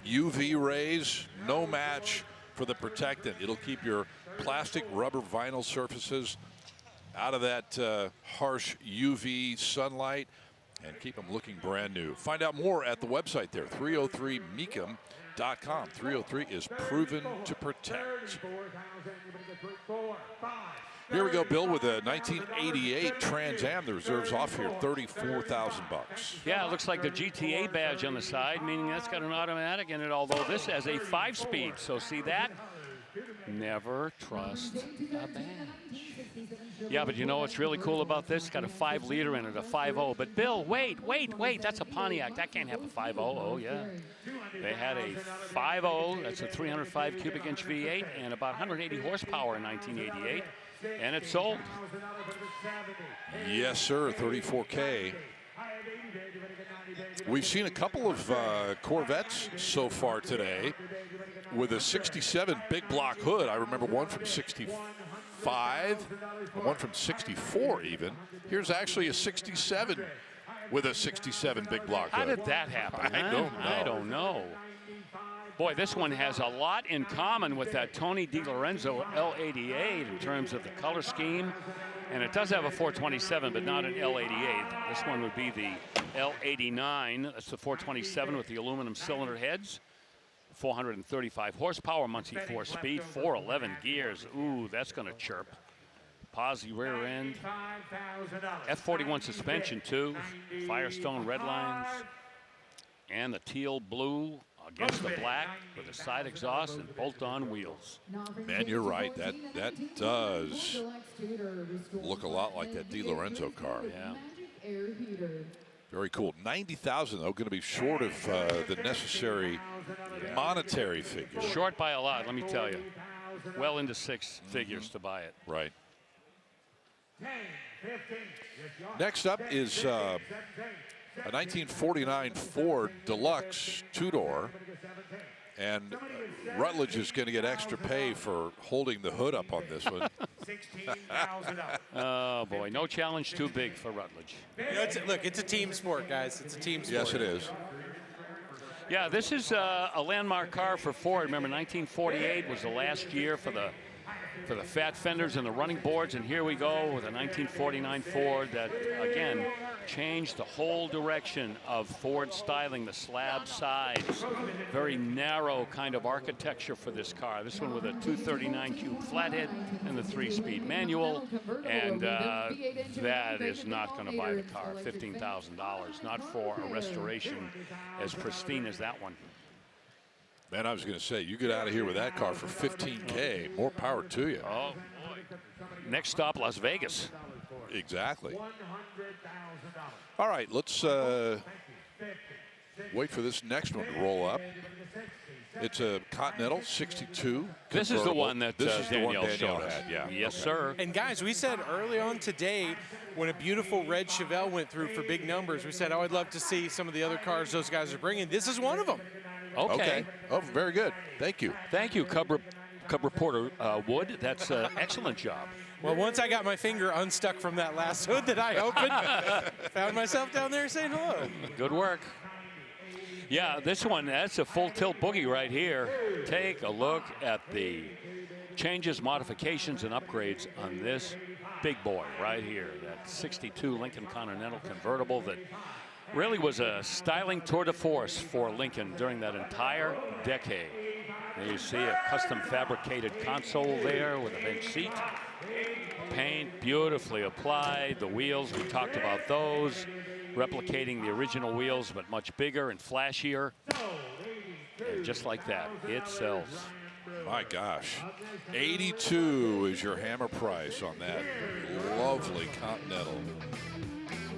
UV rays, no match for the protectant. It'll keep your plastic, rubber, vinyl surfaces out of that harsh UV sunlight and keep them looking brand new. Find out more at the website there, 303mecum.com. 303 is proven to protect. Here we go, Bill, with a 1988 Trans Am. The reserve's off here, $34,000. Yeah, it looks like the GTA badge on the side, meaning that's got an automatic in it, although this has a 5-speed. So see that? Never trust a badge. Yeah, but you know what's really cool about this? It's got a 5-liter in it, a 5.0. But Bill, wait, that's a Pontiac. That can't have a 5.0. Oh, yeah. They had a 5.0. That's a 305 cubic inch V8 and about 180 horsepower in 1988. And it's sold. Yes, sir, 34K. We've seen a couple of Corvettes so far today with a 67 big block hood. I remember one from 65, one from 64 even. Here's actually a 67 with a 67 big block hood. How did that happen? I don't know. Boy, this one has a lot in common with that Tony DiLorenzo L88 in terms of the color scheme. And it does have a 427, but not an L88. This one would be the L89. That's the 427 with the aluminum cylinder heads. 435 horsepower, Muncie 4-speed, 411 gears. Ooh, that's going to chirp. Posi rear end. F41 suspension, too. Firestone red lines. And the teal blue against the black with a side exhaust and bolt-on wheels. Man, you're right. That does look a lot like that DiLorenzo car. Yeah. Very cool. 90,000 though, going to be short of the necessary monetary figure. Short by a lot, let me tell you. Well into 6 figures to buy it. Right. Next up is a 1949 Ford Deluxe 2-door, and Rutledge is going to get extra pay for holding the hood up on this one. Oh boy, no challenge too big for Rutledge. You know, look, it's a team sport, guys. It's a team sport. Yes, it is. Yeah, this is a landmark car for Ford. Remember, 1948 was the last year for the fat fenders and the running boards, and here we go with a 1949 Ford that, again, changed the whole direction of Ford styling, the slab sides. Very narrow kind of architecture for this car. This one with a 239 cube flathead and the 3-speed manual, and that is not going to buy the car. $15,000, not for a restoration as pristine as that one. Man, I was going to say, you get out of here with that car for $15K. More power to you. Oh, boy. Next stop, Las Vegas. Exactly. All right, let's wait for this next one to roll up. It's a Continental 62. This is the one that Danielle showed us. Yeah. Yes, sir. And guys, we said early on today, when a beautiful red Chevelle went through for big numbers, we said, oh, I'd love to see some of the other cars those guys are bringing. This is one of them. Okay. Oh, very good. Thank you. Thank you, Cub Reporter Wood. That's an excellent job. Well, once I got my finger unstuck from that last hood that I opened, found myself down there saying hello. Good work. Yeah, this one, that's a full tilt boogie right here. Take a look at the changes, modifications, and upgrades on this big boy right here. That 62 Lincoln Continental convertible that really was a styling tour de force for Lincoln during that entire decade. There you see a custom fabricated console there with a bench seat. Paint beautifully applied. The wheels, we talked about those. Replicating the original wheels, but much bigger and flashier. And just like that, it sells. My gosh. 82 is your hammer price on that lovely Continental.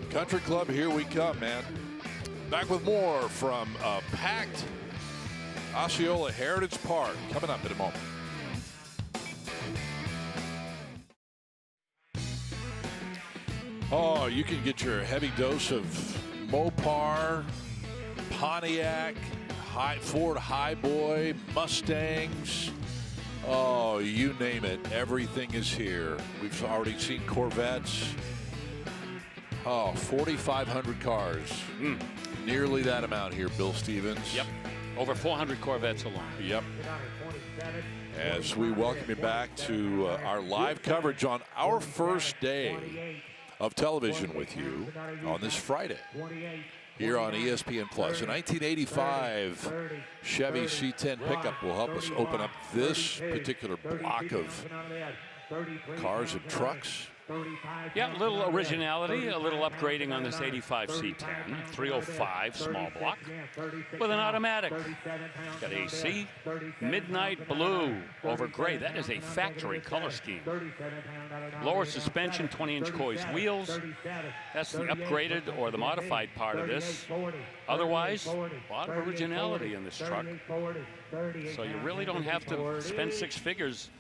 Country Club, here we come, man. Back with more from a packed Osceola Heritage Park coming up in a moment. Oh, you can get your heavy dose of Mopar, Pontiac, Ford Highboy, Mustangs. Oh, you name it. Everything is here. We've already seen Corvettes. Oh, 4,500 cars. Nearly that amount here, Bill Stevens. Yep. Over 400 Corvettes alone. Yep. As we welcome you back to our live coverage on our first day of television with you on this Friday here on ESPN Plus. A 1985 Chevy C10 pickup will help us open up this particular block of cars and trucks. Yeah, a little originality, a little upgrading on this 85 C10, 305 small block with an automatic. Got AC, midnight blue over gray. That is a factory color scheme. Lower suspension, 20-inch Coys wheels. That's the upgraded or the modified part of this. Otherwise, a lot of originality in this truck. So you really don't have to spend six figures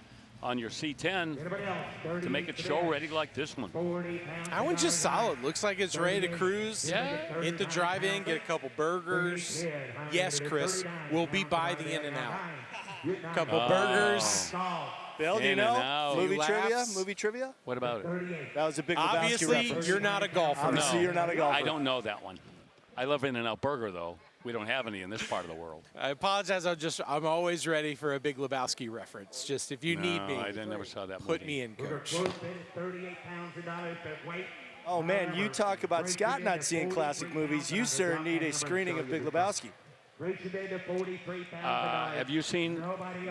on your C10 to make it show ready like this one. That one's just solid. Looks like it's ready to cruise. Yeah. Hit the drive-in, get a couple burgers. Yes, Chris, we'll be by the In-N-Out. Couple burgers. Bill, do you know movie trivia? Movie trivia? What about it? That was a big Lebowski Obviously, reference. you're not a golfer. Obviously, you're not a golfer. I don't know that one. I love In-N-Out Burger, though. We don't have any in this part of the world. I apologize. I'm always ready for a big Lebowski reference. Just if you need me, I never saw that put movie. me in, Coach. Oh, man, you talk about Scott not seeing classic movies. You, sir, need a screening of Big Lebowski. Have you seen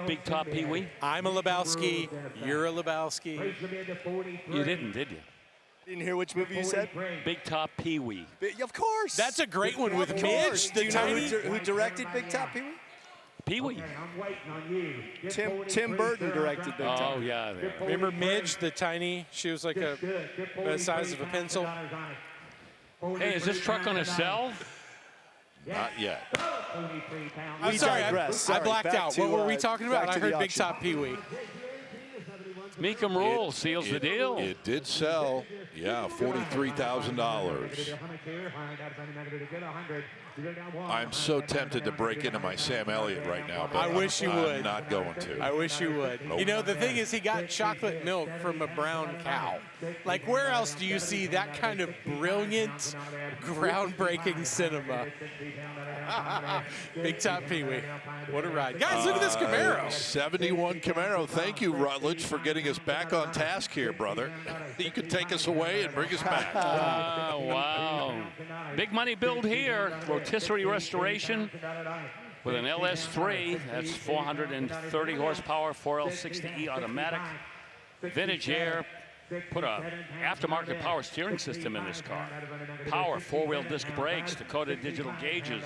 Big Top Pee Wee? I'm a Lebowski. You're a Lebowski. You didn't, did you? Didn't hear which movie you said? Big Top Pee Wee. Of course. That's a great one with Of Midge. course. Do you know who directed Big Top Pee Wee? Pee Wee. Tim Burton directed Big Top. Oh, yeah. Remember Midge, the tiny? She was like the size of a pencil. Hey, is this truck on a sell? Not yet. I'm sorry, I blacked out. What were we talking about? I heard Big Top Pee Wee. Mecum Rule seals the deal. It did sell. Yeah, $43,000. I'm so tempted to break into my Sam Elliott right now, but I wish you would. I'm not going to. I wish you would. Nope. You know, the thing is, he got chocolate milk from a brown cow. Like, where else do you see that kind of brilliant, groundbreaking cinema? Big Top Pee Wee. What a ride. Guys, look at this Camaro. 71 Camaro. Thank you, Rutledge, for getting us back on task here, brother. You can take us away and bring us back. Wow. Big money build here. Rotisserie restoration with an LS3. That's 430 horsepower, 4L60E automatic. Vintage air. Put a aftermarket power steering system in this car. Power, four-wheel disc brakes, Dakota digital gauges.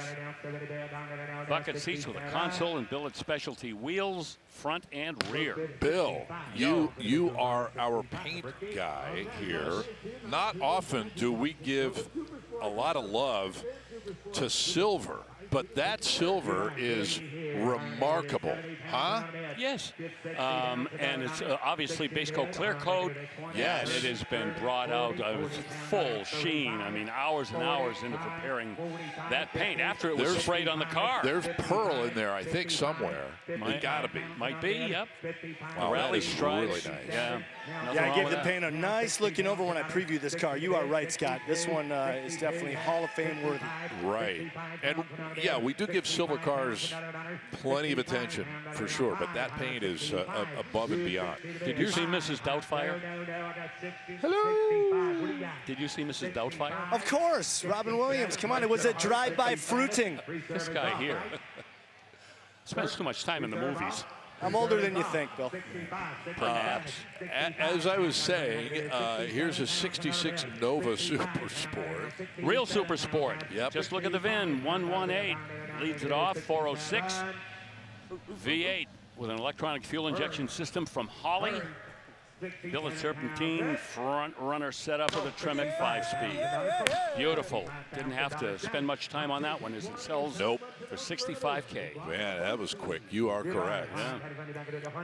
Bucket seats with a console and billet specialty wheels, front and rear. Bill, you are our paint guy here. Not often do we give a lot of love to silver, but that silver is remarkable, huh? Yes, and it's obviously base coat clear coat. Yes. And it has been brought out with full sheen. I mean, hours and hours into preparing that paint after it was sprayed on the car. There's pearl in there, I think, somewhere. It gotta be. Might be, yep. Wow, Rally that is stripes. really nice. Yeah. Yeah, I gave the paint a nice looking over when I previewed this car. You are right, Scott. This one is definitely Hall of Fame worthy. Right. And, yeah, we do give silver cars plenty of attention, for sure. But that paint is above and beyond. Did you see Mrs. Doubtfire? Hello. Did you see Mrs. Doubtfire? Of course, Robin Williams. Come on, it was a drive-by fruiting. This guy here spends too much time in the movies. I'm older than you think, Bill. Perhaps. As I was saying, here's a 66 Nova Super Sport. Real Super Sport. Yep. Just look at the VIN, 118. Leads it off, 406. V8 with an electronic fuel injection system from Holley. Billet serpentine, front runner setup with a Tremec 5-speed. Beautiful. Didn't have to spend much time on that one as it sells for $65K. Man, that was quick. You are correct. Yeah.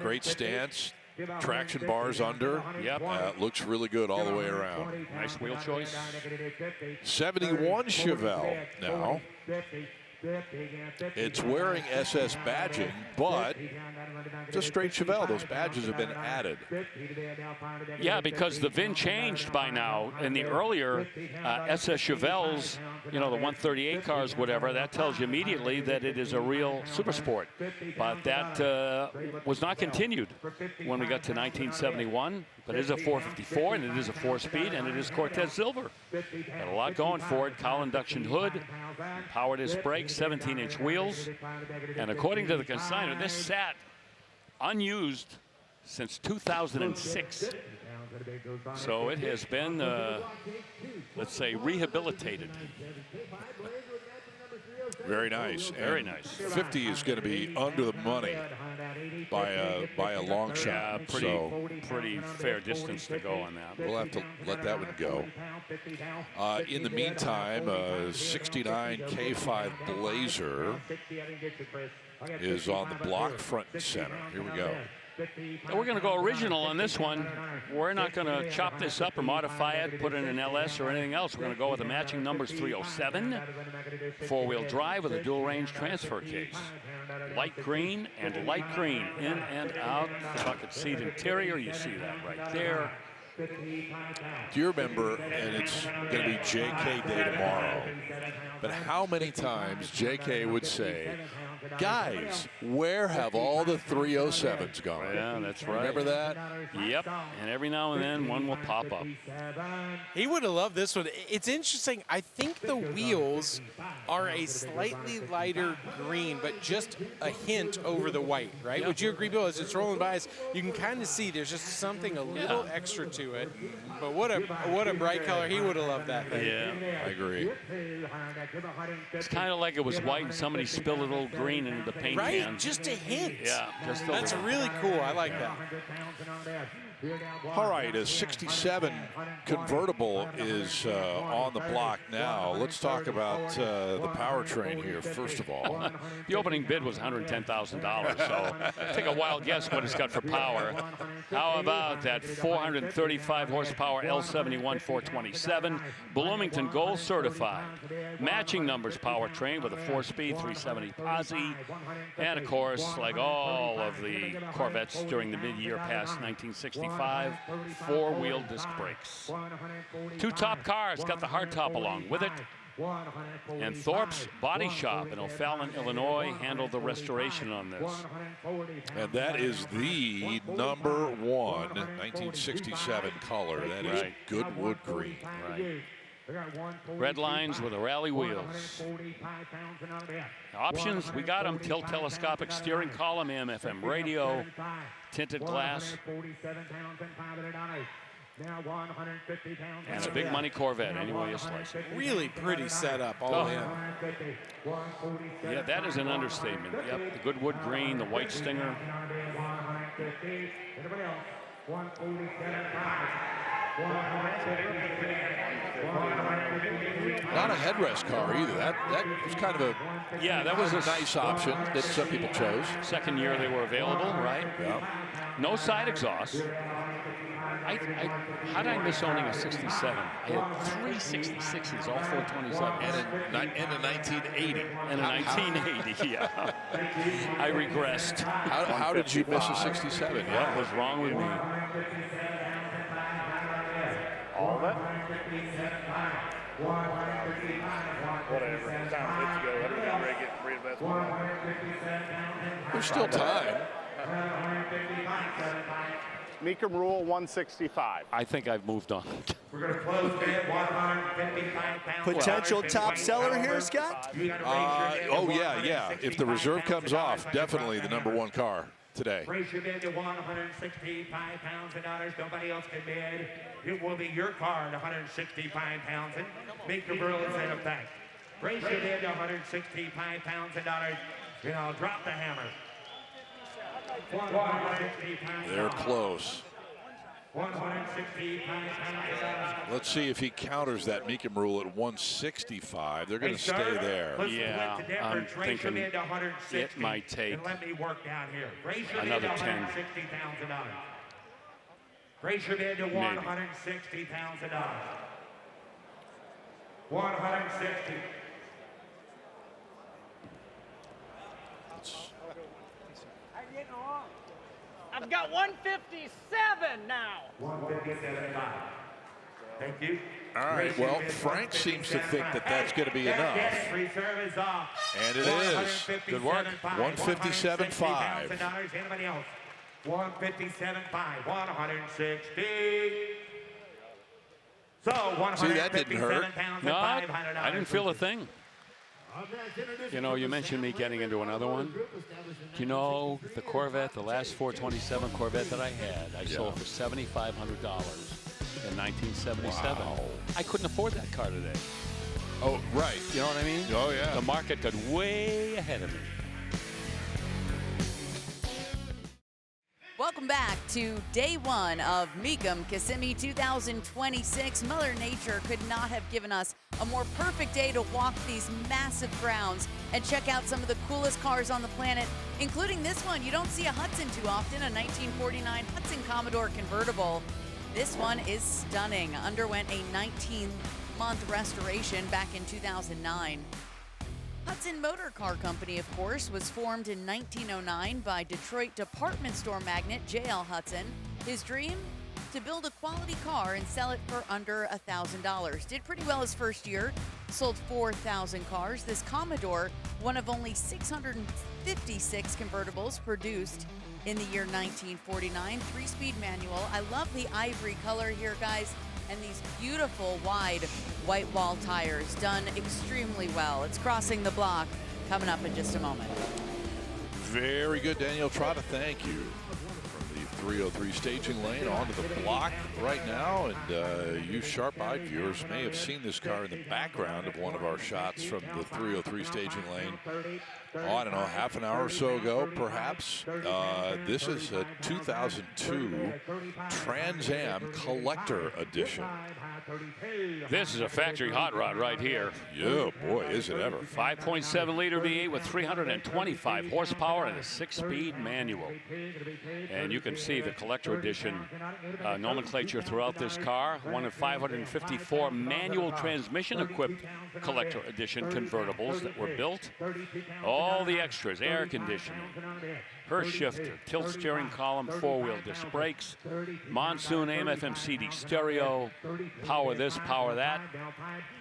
Great stance. Traction bars under. Yep. Looks really good all the way around. Nice wheel choice. 71 Chevelle now. It's wearing SS badging, but it's a straight Chevelle. Those badges have been added. Yeah, because the VIN changed by now. In the earlier SS Chevelles, you know, the 138 cars, whatever, that tells you immediately that it is a real Super Sport. But that was not continued when we got to 1971. But it is a 454, and it is a 4-speed, and it is Cortez Silver. Got a lot going for it. Cowl induction hood, power disc brakes, 17-inch wheels. And according to the consignor, this sat unused since 2006. So it has been, let's say, rehabilitated. Very nice. Very nice. 50 is going to be under the money by a long shot. Yeah, pretty fair distance to go on that. We'll have to let that one go. In the meantime, 69 K5 Blazer is on the block front and center. Here we go. And we're going to go original on this one. We're not going to chop this up or modify it, put in an LS or anything else. We're going to go with the matching numbers 307, four-wheel drive with a dual-range transfer case. Light green and light green, in and out. The bucket seat interior, you see that right there. Do you remember, and it's going to be JK Day tomorrow, but how many times JK would say, guys, where have all the 307s gone? Yeah, that's right. Remember that? Yep, and every now and then one will pop up. He would have loved this one. It's interesting. I think the wheels are a slightly lighter green, but just a hint over the white, right? Yep. Would you agree, Bill? As it's rolling by us, you can kind of see there's just something a little extra to it. But what a bright color. He would have loved that thing. Yeah, I agree. It's kind of like it was white and somebody spilled a little green into the paint right? can. Just a hint. Yeah, just That's really cool. I like that. All right, a 67 convertible is on the block now. Let's talk about the powertrain here, first of all. The opening bid was $110,000, so take a wild guess what it's got for power. How about that 435 horsepower L71 427, Bloomington Gold certified. Matching numbers powertrain with a 4-speed 370 Posse. And of course, like all of the Corvettes during the mid-year past 1965, four-wheel disc brakes. Two top cars got the hardtop along with it. And Thorpe's Body Shop in O'Fallon, Illinois, handled the restoration on this. And that is the number one 1967 color. That is Goodwood green. Right. Red lines with the rally wheels. Options, we got them. Tilt telescopic steering column, AM/FM radio, tinted glass. And a big money Corvette, anyway you slice it. Really pretty setup all in. Yeah, that is an understatement. Yep, the Goodwood green, the white stinger. Not a headrest car either. That was kind of a that was a nice option that some people chose. Second year they were available, right? Yeah. No side exhaust. How did I miss owning a 67? I had 3 66s, all 427s. And a 1980. And a 1980, yeah. I regressed. How did you miss a 67? What was wrong with me? All of it? Whatever. Time to let you go. Reinvest. There's still time. Mecum rule 165. I think I've moved on. We're going to close bid 155 pounds. Potential top seller here, Scott? Oh, yeah. If the reserve comes off, definitely the #1 car today. Raise your bid to 165 pounds and dollars. Nobody else can bid. It will be your car at 165 pounds. And make the rule is in effect. Raise your bid to 165 pounds and dollars. You know, drop the hammer. They're close. 165 pounds. Let's see if he counters that Mecum rule at 165. They're going to stay there. Yeah, I'm thinking it might take another 10. Raise your bid to 160 pounds a dollar. 160. I've got 157 now. 157.5. Thank you. All right, well, Frank seems to think that that's going to be enough. Reserve is off. And it is. Good work. 157.5. Anybody else? 157.5. 160. So 157 See, that didn't hurt. No, I didn't feel a thing. You know, you mentioned me getting into another one. Do you know the Corvette, the last 427 Corvette that I had, I sold for $7,500 in 1977. Wow. I couldn't afford that car today. Oh, right. You know what I mean? Oh, yeah. The market got way ahead of me. Welcome back to day one of Mecum Kissimmee 2026. Mother Nature could not have given us a more perfect day to walk these massive grounds and check out some of the coolest cars on the planet, including this one. You don't see a Hudson too often, a 1949 Hudson Commodore convertible. This one is stunning. Underwent a 19-month restoration back in 2009. Hudson Motor Car Company, of course, was formed in 1909 by Detroit department store magnate J.L. Hudson. His dream? To build a quality car and sell it for under $1,000. Did pretty well his first year, sold 4,000 cars. This Commodore, one of only 656 convertibles produced in the year 1949. 3-speed manual. I love the ivory color here, guys. And these beautiful wide white wall tires, done extremely well. It's crossing the block, coming up in just a moment. Very good, Danielle Trotta. Thank you. From the 303 staging lane onto the block right now. And you sharp-eyed viewers may have seen this car in the background of one of our shots from the 303 staging lane. Oh, I don't know, half an hour or so ago, perhaps. This is a 2002 Trans Am Collector Edition. This is a factory hot rod right here. Yeah, boy, is it ever. 5.7-liter V8 with 325 horsepower and a 6-speed manual. And you can see the Collector Edition nomenclature throughout this car. One of 554 manual transmission-equipped Collector Edition convertibles that were built. All the extras, air conditioning, Hurst shifter, tilt steering column, 4-wheel disc brakes, monsoon AM/FM CD stereo, power this, power that,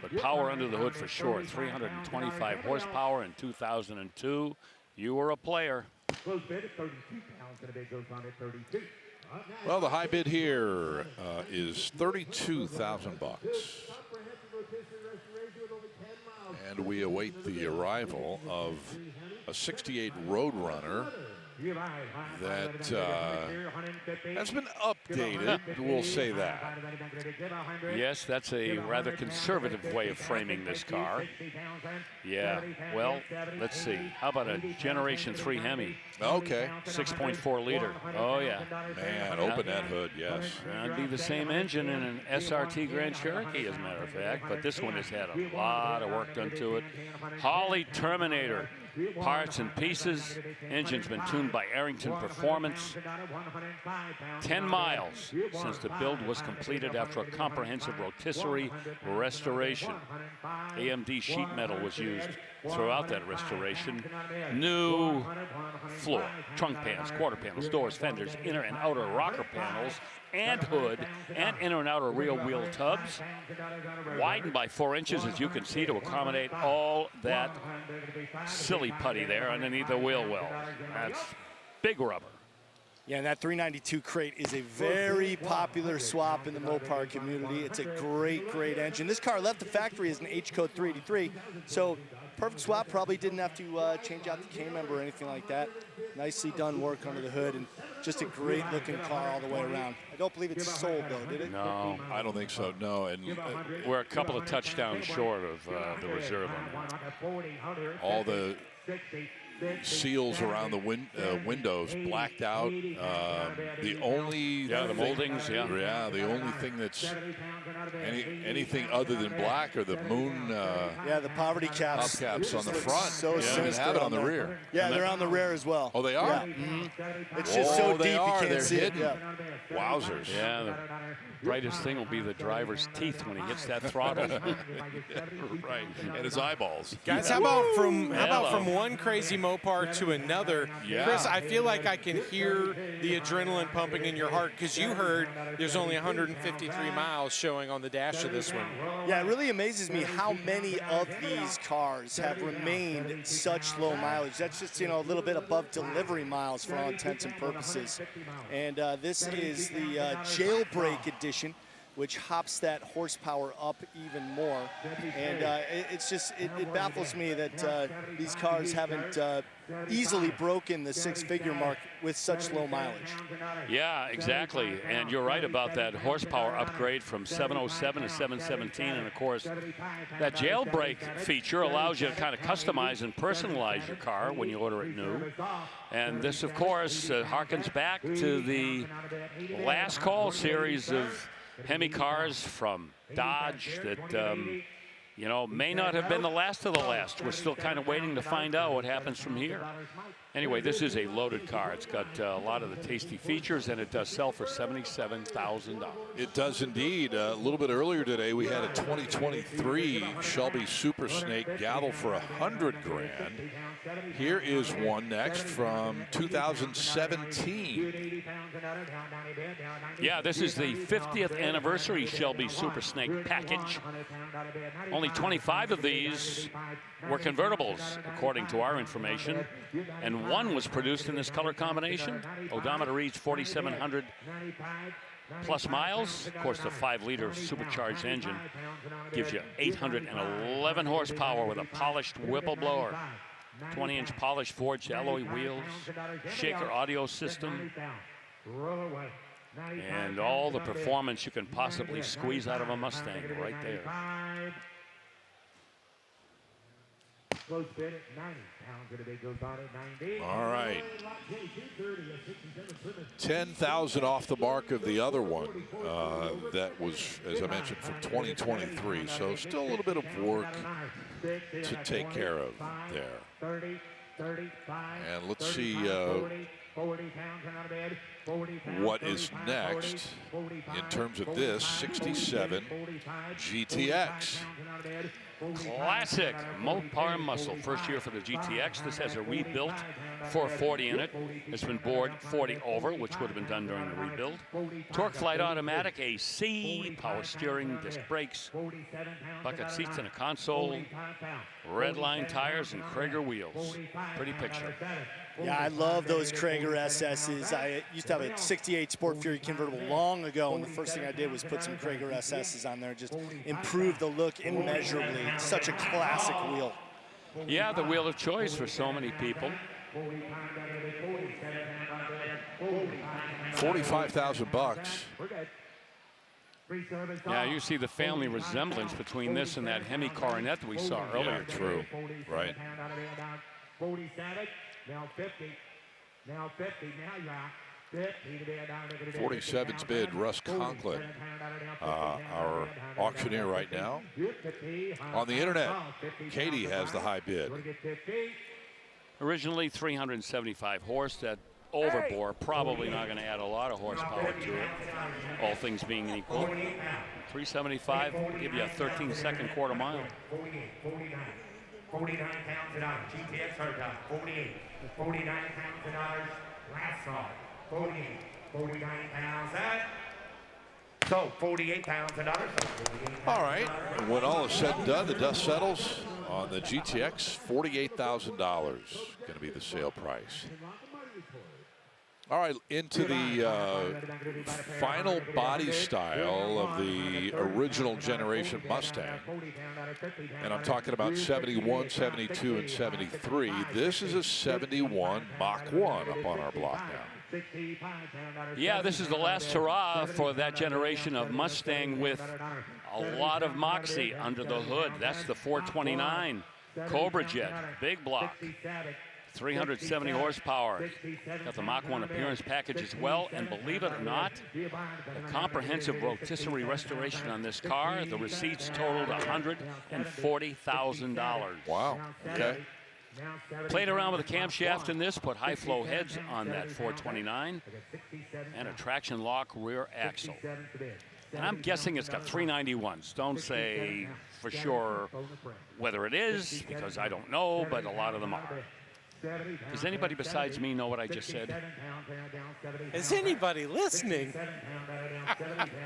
but power under the hood for sure. 325 horsepower in 2002. You were a player. Well, the high bid here is $32,000. And we await the arrival of a 68 Roadrunner that has been updated, we'll say that. Yes, that's a rather conservative way of framing this car. Yeah, well, let's see. How about a Generation 3 Hemi? Okay. 6.4 liter. Oh, yeah. Man, open that hood, yes. That'd be the same engine in an SRT Grand Cherokee, as a matter of fact, but this one has had a lot of work done to it. Holly Terminator. Parts and pieces. Engine's been tuned by Arrington Performance. 10 miles since the build was completed after a comprehensive rotisserie restoration. AMD sheet metal was used throughout that restoration. New floor, trunk pans, quarter panels, doors, fenders, inner and outer rocker panels, and hood, and inner and outer rear wheel tubs. Widened by 4 inches, as you can see, to accommodate all that silly putty there underneath the wheel well. That's big rubber. Yeah, and that 392 crate is a very popular swap in the Mopar community. It's a great, great engine. This car left the factory as an H code 383, so perfect swap. Probably didn't have to change out the K-member or anything like that. Nicely done work under the hood, and just a great looking car all the way around. I don't believe it's sold though, did it? No, I don't think so. No, and we're a couple of touchdowns short of the reserve on all the seals around the windows blacked out. The only the moldings, the only thing that's anything other than black are the moon. The poverty caps. Top caps on the front. So they have it on the rear. Yeah, they're on the rear as well. Oh, they are. Yeah. Mm-hmm. It's just so deep you can't see it. Yeah. Wowzers. Yeah, the brightest thing will be the driver's teeth when he hits that throttle. Right, and his eyeballs. Guys, how about from one crazy Mopar to another? Yeah. Chris, I feel like I can hear the adrenaline pumping in your heart because you heard there's only 153 miles showing on the dash of this one. Yeah, it really amazes me how many of these cars have remained such low mileage. That's just, a little bit above delivery miles for all intents and purposes. And this is the jailbreak edition, which hops that horsepower up even more. And it baffles me that these cars haven't easily broken the six-figure mark with such low mileage. Yeah, exactly. And you're right about that horsepower upgrade from 707 to 717. And of course, that jailbreak feature allows you to kind of customize and personalize your car when you order it new. And this, of course, harkens back to the last call series of Hemi cars from Dodge that, may not have been the last of the last. We're still kind of waiting to find out what happens from here. Anyway, this is a loaded car. It's got a lot of the tasty features, and it does sell for $77,000. It does indeed. A little bit earlier today, we had a 2023 Shelby Super Snake Gavel for $100 grand. Here is one next from 2017. Yeah, this is the 50th anniversary Shelby Super Snake package. Only 25 of these were convertibles, according to our information, and one was produced in this color combination. Odometer reads 4,700 plus miles. Of course, the 5-liter supercharged engine gives you 811 horsepower with a polished Whipple blower, 20-inch polished forged alloy wheels, shaker audio system, and all the performance you can possibly squeeze out of a Mustang right there. All right. 10,000 off the mark of the other one. That was, as I mentioned, from 2023. So still a little bit of work to take care of there. And let's see what is next in terms of this 67 GTX. Classic Mopar muscle. First year for the GTX. This has a rebuilt 440 in it. It's been bored 40 over, which would have been done during the rebuild. Torque flight automatic, AC, power steering, disc brakes, bucket seats and a console, red line tires, and Krager wheels. Pretty picture. Yeah, I love those Krager SSs. I used to have a 68 Sport Fury convertible long ago, and the first thing I did was put some Krager SSs on there, just improve the look immeasurably. It's such a classic wheel. Yeah, the wheel of choice for so many people. 45,000 bucks. Yeah, you see the family resemblance between this and that Hemi Coronet that we saw earlier. Yeah, true. Right. 47, now 50, now 50, now you're out. 47's bid, Russ Conklin, our auctioneer right now. On the internet, Katie has the high bid. Originally 375 horse. That overbore, probably not going to add a lot of horsepower to it, all things being equal. 375 will give you a 13-second quarter mile. 49 pounds an hour. GTX hardtop, 48. 49 pounds an hour. Last saw, 48. 49 pounds that. So 48 pounds an hour. All right. And when all is said and done, the dust settles on the GTX. $48,000 going to be the sale price. All right, into the final body style of the original generation Mustang. And I'm talking about 71, 72, and 73. This is a 71 Mach 1 up on our block now. Yeah, this is the last hurrah for that generation of Mustang with a lot of moxie under the hood. That's the 429 Cobra Jet, big block. 370 horsepower. Got the Mach 1 appearance package as well, and believe it or not, a comprehensive rotisserie restoration on this car. The receipts totaled $140,000. Wow. Okay. Played around with a camshaft in this, put high flow heads on that 429, and a traction lock rear axle. And I'm guessing it's got 391s. Don't say for sure whether it is, because I don't know, but a lot of them are. Does anybody besides me know what I just said? Is anybody listening?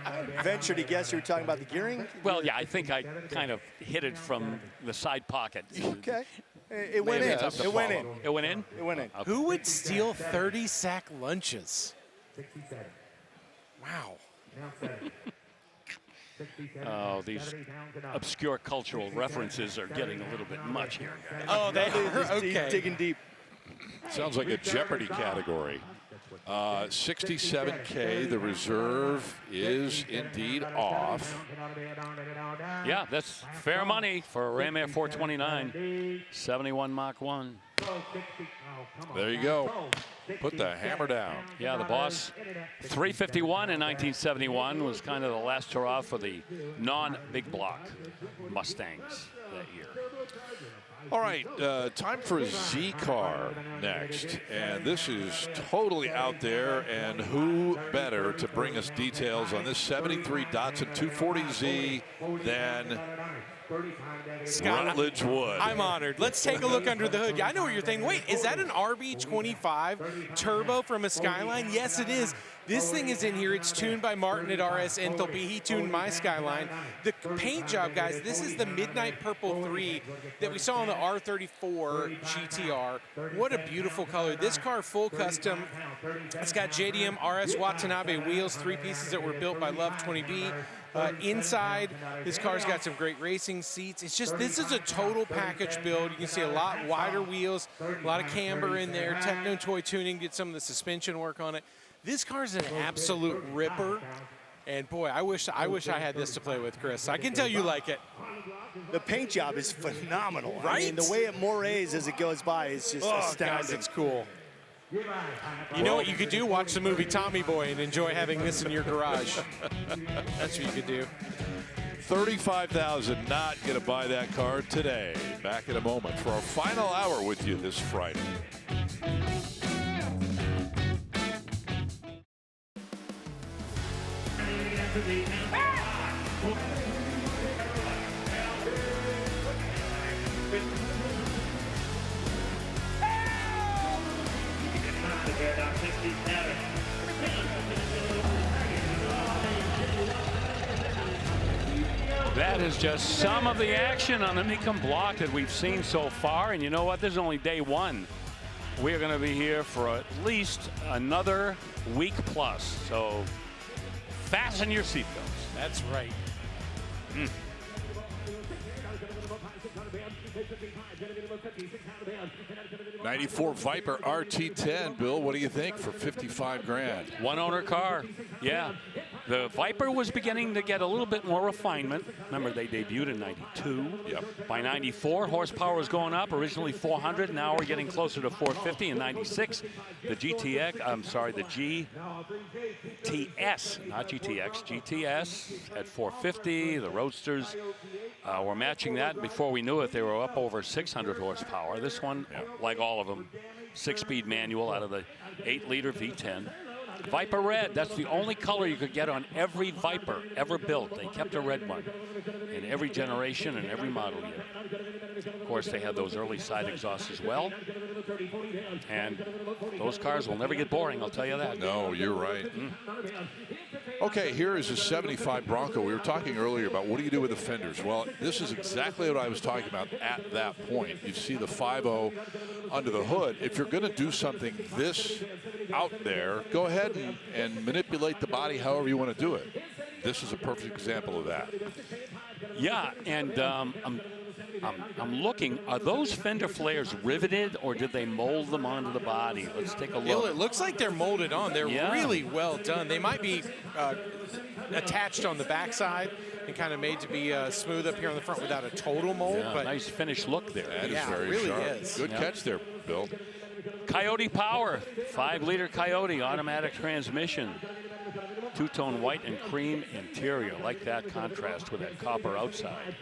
I venture to guess you were talking about the gearing? Well, yeah, I think I kind of hit it from the side pocket. Okay. It went in. It went in. It went in? It went in. Okay. Who would steal 30 sack lunches? Wow. Oh, these obscure cultural references are getting a little bit much here, guys. Oh, they are? Okay. Digging deep. Sounds like a Jeopardy category. 67K, the reserve is indeed off. Yeah, that's fair money for a Ram Air 429, 71 Mach 1. There you go. Put the hammer down. Yeah, the boss, 351 in 1971 was kind of the last hurrah for the non-big block Mustangs that year. All right, time for a Z car next. And this is totally out there, and who better to bring us details on this 73 Datsun 240Z than Scott, Rutledge would. I'm honored. Let's take a look under the hood. Yeah, I know what you're thinking. Wait, is that an RB25 turbo from a Skyline? Yes, it is. This thing is in here. It's tuned by Martin at RS Enthalpy. He tuned my Skyline. The paint job, guys, this is the Midnight Purple 3 that we saw on the R34 GTR. What a beautiful color. This car, full custom. It's got JDM RS Watanabe wheels, 3 pieces that were built by Love 20B. Inside, this car's got some great racing seats. It's just, this is a total package build. You can see a lot wider wheels, a lot of camber in there. Techno Toy Tuning did some of the suspension work on it. This car's an absolute ripper. And boy, I wish I had this to play with, Chris. I can tell you like it. The paint job is phenomenal. Right? I mean, the way it morays as it goes by is just astounding. Guys, it's cool. You know what you could do? Watch the movie Tommy Boy and enjoy having this in your garage. That's what you could do. $35,000, not going to buy that car today. Back in a moment for our final hour with you this Friday. That is just some of the action on the Mecum block that we've seen so far. And you know what? This is only day one. We're going to be here for at least another week plus. So fasten your seatbelts. That's right. 94 Viper RT10, Bill, what do you think for 55 grand? One owner car, yeah. The Viper was beginning to get a little bit more refinement. Remember, they debuted in 92. Yep. By 94, horsepower was going up. Originally 400, now we're getting closer to 450. In 96, the GTX, I'm sorry, the GTS, not GTX, GTS at 450. The Roadsters were matching that. Before we knew it, they were up over 600 horsepower. This one, like all of them, 6-speed manual out of the 8-liter V10. Viper Red, that's the only color you could get on every Viper ever built. They kept a red one in every generation and every model year. Of course, they had those early side exhausts as well. And those cars will never get boring, I'll tell you that. No, you're right. Okay, here is a 75 Bronco. We were talking earlier about what do you do with the fenders. Well, this is exactly what I was talking about at that point. You see the 5.0 under the hood. If you're going to do something this out there, go ahead and manipulate the body however you want to do it. This is a perfect example of that. Yeah, and I'm looking. Are those fender flares riveted, or did they mold them onto the body? Let's take a look. It looks like they're molded on. They're really well done. They might be attached on the backside and kind of made to be smooth up here on the front without a total mold. Yeah, but nice finished look there. That is very really sharp. is. Good catch there, Bill. Coyote Power, 5-liter Coyote automatic transmission. Two-tone white and cream interior. Like that contrast with that copper outside.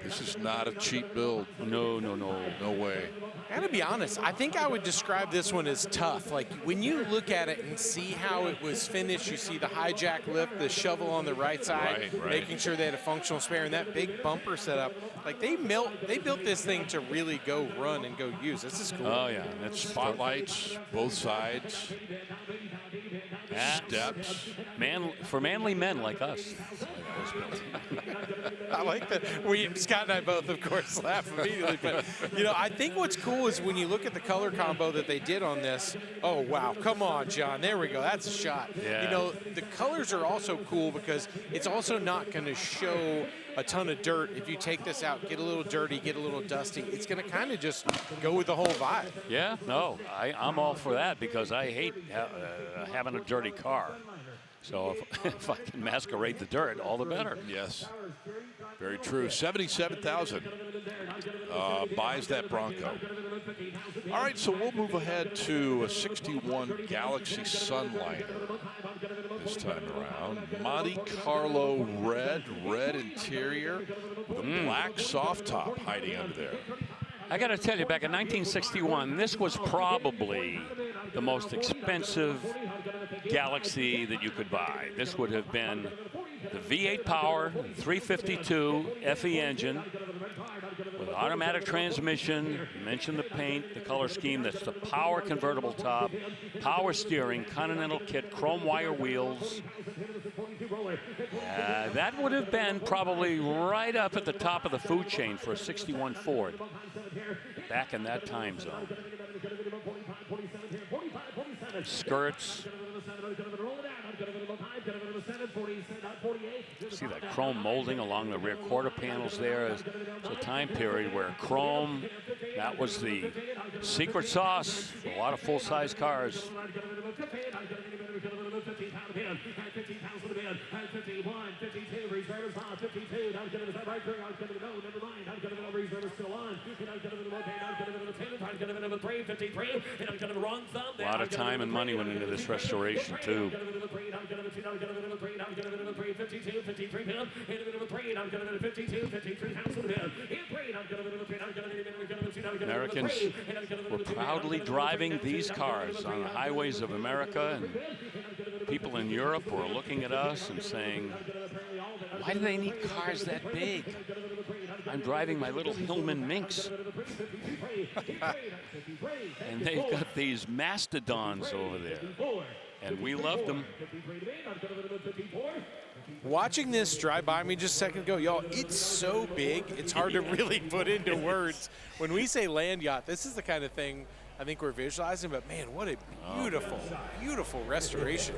This is not a cheap build. No. No way. I gotta be honest, I think I would describe this one as tough. Like when you look at it and see how it was finished, you see the hijack lift, the shovel on the right side, Right. making sure they had a functional spare, and that big bumper setup. Like they built this thing to really go run and go use. This is cool. Oh yeah, that's Spotlights, both sides. Steps. For manly men like us. I like that. Scott and I both, of course, laugh immediately. But, I think what's cool is when you look at the color combo that they did on this. Oh, wow. Come on, John. There we go. That's a shot. Yeah. The colors are also cool because it's also not going to show a ton of dirt. If you take this out, get a little dirty, get a little dusty, it's going to kind of just go with the whole vibe. Yeah, no, I'm all for that because I hate having a dirty car. So if I can masquerade the dirt, all the better. Yes, very true. 77,000 buys that Bronco. All right, so we'll move ahead to a 61 Galaxy Sunliner this time around. Monte Carlo red interior with a black soft top hiding under there. I got to tell you, back in 1961, this was probably the most expensive Galaxy that you could buy. This would have been the V8 power, 352 FE engine with automatic transmission. You mentioned the paint, the color scheme. That's the power convertible top, power steering, Continental kit, chrome wire wheels. That would have been probably right up at the top of the food chain for a 61 Ford back in that time zone. Skirts. See that chrome molding along the rear quarter panels there. It's a time period where chrome, that was the secret sauce for a lot of full-size cars. A lot of time and money went into this restoration too. Americans were proudly driving these cars on the highways of America, and people in Europe were looking at us and saying, why do they need cars that big? I'm driving my little Hillman Minx. And they've got these mastodons over there. And we loved them. Watching this drive by me just a second ago, y'all, it's so big, it's hard to really put into words. When we say land yacht, this is the kind of thing I think we're visualizing, but man, what a beautiful, beautiful restoration.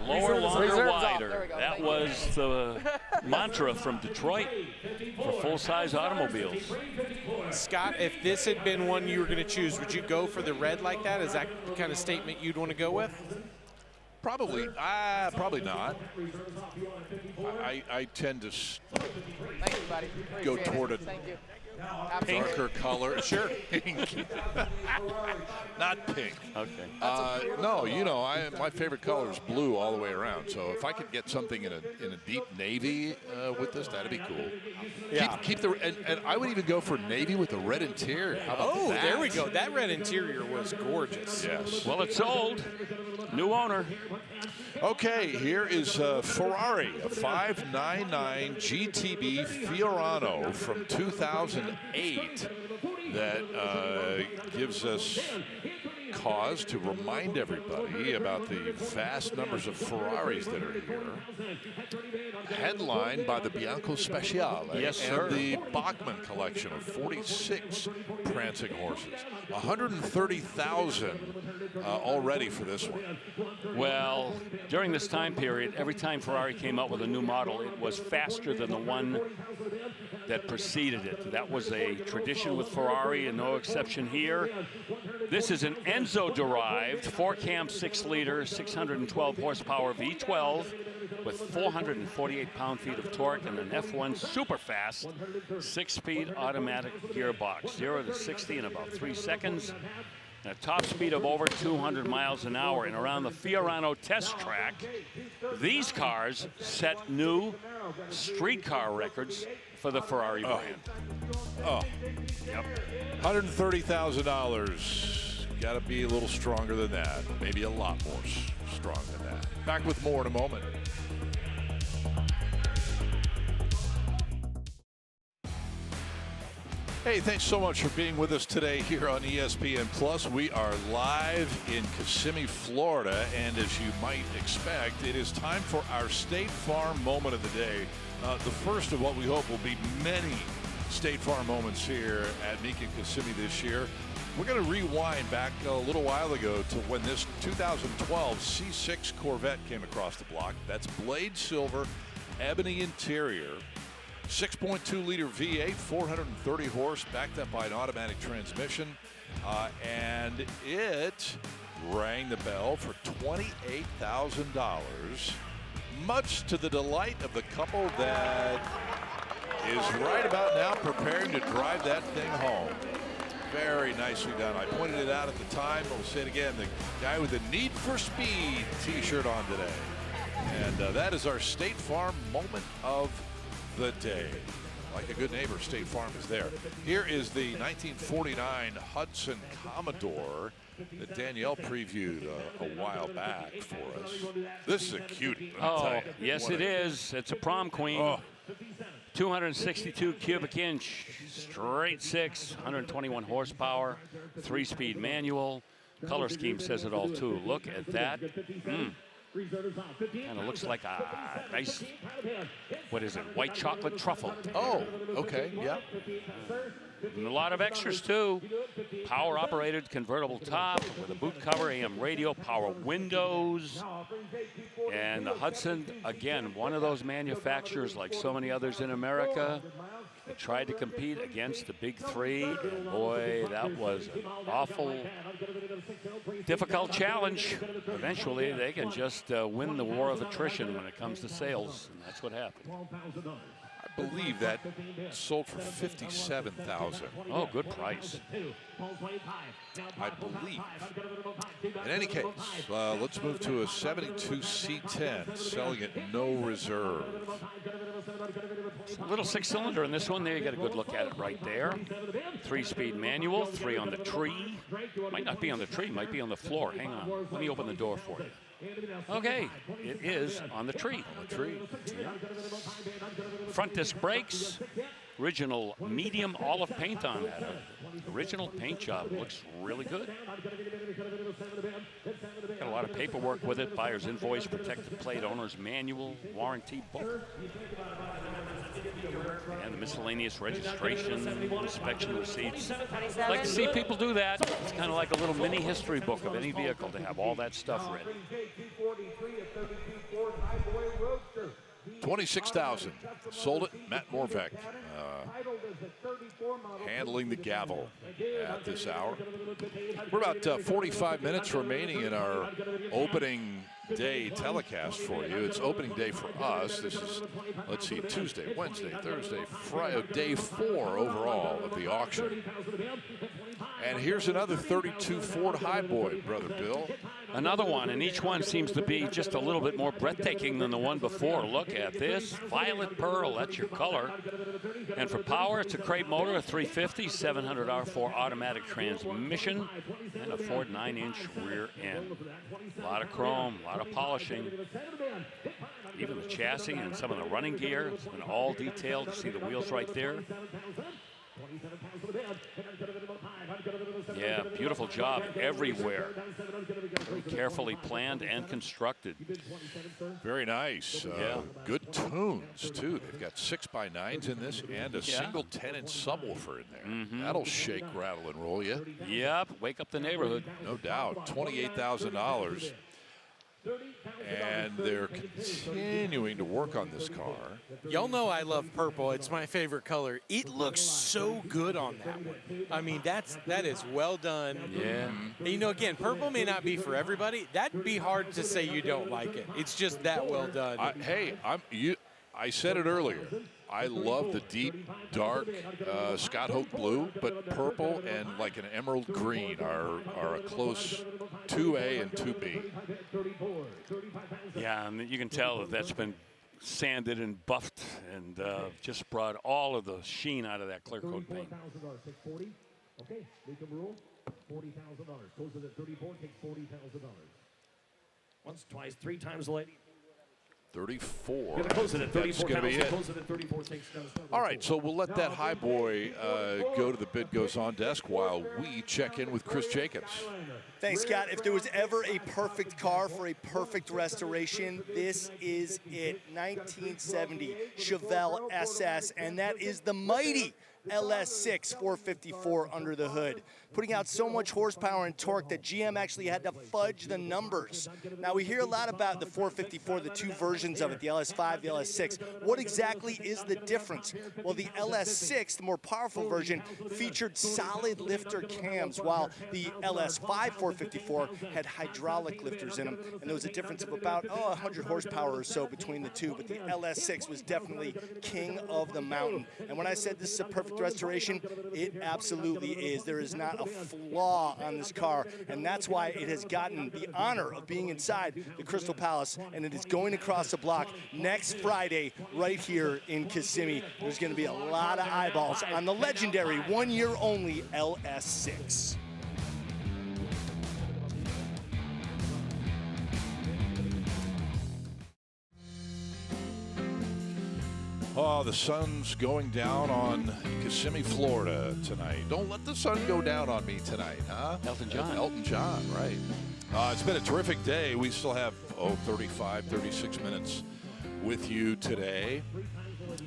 Lower, longer, wider. That was the mantra from Detroit for full-size automobiles. Scott, if this had been one you were going to choose, would you go for the red like that? Is that the kind of statement you'd want to go with? Probably not. I tend to go toward a darker color. Sure. Pink. Not pink. Okay. No, my favorite color is blue all the way around. So if I could get something in a deep navy with this, that'd be cool. Yeah. Keep the and I would even go for navy with a red interior. How about that? There we go. That red interior was gorgeous. Yes. Well, it's sold. New owner. Okay, here is Ferrari, a 599 GTB Fiorano from 2008 that gives us cause to remind everybody about the vast numbers of Ferraris that are here. Headlined by the Bianco Speciale Yes, sir. and the Bachmann collection of 46 prancing horses. 130,000 already for this one. Well, during this time period, every time Ferrari came out with a new model, it was faster than the one that preceded it. That was a tradition with Ferrari, and no exception here. This is an Enzo-derived 4-cam 6-liter, 612 horsepower V12 with 448 pound-feet of torque and an F1 super fast 6-speed automatic gearbox, 0 to 60 in about 3 seconds. And a top speed of over 200 miles an hour. And around the Fiorano test track, these cars set new street car records for the Ferrari brand. Oh, yep. $130,000. Got to be a little stronger than that. Maybe a lot more strong than that. Back with more in a moment. Hey, thanks so much for being with us today here on ESPN Plus. We are live in Kissimmee, Florida, and as you might expect, it is time for our State Farm moment of the day. The first of what we hope will be many State Farm moments here at Mecum Kissimmee this year. We're going to rewind back a little while ago to when this 2012 C6 Corvette came across the block. That's blade silver, ebony interior. 6.2-liter V8, 430 horse, backed up by an automatic transmission. And it rang the bell for $28,000, much to the delight of the couple that is right about now preparing to drive that thing home. Very nicely done. I pointed it out at the time. I'll say it again. The guy with the Need for Speed t-shirt on today. And that is our State Farm moment of the day. Like a good neighbor, State Farm is there. Here is the 1949 Hudson Commodore that Danielle previewed a while back for us. This is a cutie. Oh, yes, it is. It's a prom queen. Oh. 262 cubic inch, straight 6, 121 horsepower, 3-speed manual. Color scheme says it all, too. Look at that. Kind of looks like a nice, what is it, white chocolate truffle. Oh, okay, yeah. And a lot of extras, too. Power-operated convertible top with a boot cover, AM radio, power windows. And the Hudson, again, one of those manufacturers, like so many others in America, that tried to compete against the big three. And boy, that was an awful, difficult challenge. Eventually, they can just win the war of attrition when it comes to sales, and that's what happened. I believe that sold for $57,000. Oh, good price. I believe. In any case, let's move to a 72 C10, selling at no reserve. A little 6-cylinder in this one. There, you got a good look at it right there. 3-speed manual, 3 on the tree. Might not be on the tree, might be on the floor. Hang on, let me open the door for you. Okay, it is on the tree. On the tree. Yeah. Front disc brakes, original medium olive paint on that. Original paint job, looks really good. Got a lot of paperwork with it, buyer's invoice, protected plate, owner's manual, warranty book. And the miscellaneous registration, inspection receipts. I like to see people do that. It's kind of like a little mini history book of any vehicle to have all that stuff ready. $26,000. Sold it. Matt Morvek handling the gavel at this hour. We're about 45 minutes remaining in our opening day telecast for you. It's opening day for us. This is, let's see, Tuesday, Wednesday, Thursday, Friday, day 4 overall of the auction. And here's another 32 Ford Highboy, Brother Bill. Another one, and each one seems to be just a little bit more breathtaking than the one before. Look at this, violet pearl, that's your color. And for power, it's a crate motor, a 350, 700 R4 automatic transmission, and a Ford 9-inch rear end. A lot of chrome, a lot of polishing. Even the chassis and some of the running gear, it's been all detailed. You see the wheels right there. Yeah, beautiful job everywhere. Very carefully planned and constructed. Very nice. Yeah. Good tunes, too. They've got 6x9s in this and a single 10-inch subwoofer in there. That'll shake, rattle, and roll you. Yep, wake up the neighborhood. No doubt. $28,000. And they're continuing to work on this car. Y'all know I love purple. It's my favorite color. It looks so good on that one. I mean, that is well done. Yeah. And, you know, again, purple may not be for everybody. That'd be hard to say you don't like it. It's just that well done. I said it earlier. I love the deep, dark Scott Hoke blue, but purple and like an emerald green are a close 2A and 2B. Yeah, and you can tell that that's been sanded and buffed and just brought all of the sheen out of that clear coat paint. Okay, make a rule. $40,000. Closes at 34, takes $40,000. Once, twice, 3 times the lady. 34. Gonna close it at 34. That's going to be it. Close it at 34. Takes All right, so we'll let that high boy go to the bid goes on desk while we check in with Chris Jacobs. Thanks, Scott. If there was ever a perfect car for a perfect restoration, this is it. 1970 Chevelle SS, and that is the mighty LS6 454 under the hood, putting out so much horsepower and torque that GM actually had to fudge the numbers. Now, we hear a lot about the 454, the 2 versions of it, the LS5, the LS6. What exactly is the difference? Well, the LS6, the more powerful version, featured solid lifter cams, while the LS5 454 had hydraulic lifters in them, and there was a difference of about 100 horsepower or so between the two, but the LS6 was definitely king of the mountain. And when I said this is a perfect restoration, it absolutely is. There is not a flaw on this car, and that's why it has gotten the honor of being inside the Crystal Palace, and it is going across the block next Friday right here in Kissimmee. There's going to be a lot of eyeballs on the legendary 1-year-only LS6. Oh, the sun's going down on Kissimmee, Florida tonight. Don't let the sun go down on me tonight, huh? Elton John. Elton John, right. It's been a terrific day. We still have, 35, 36 minutes with you today.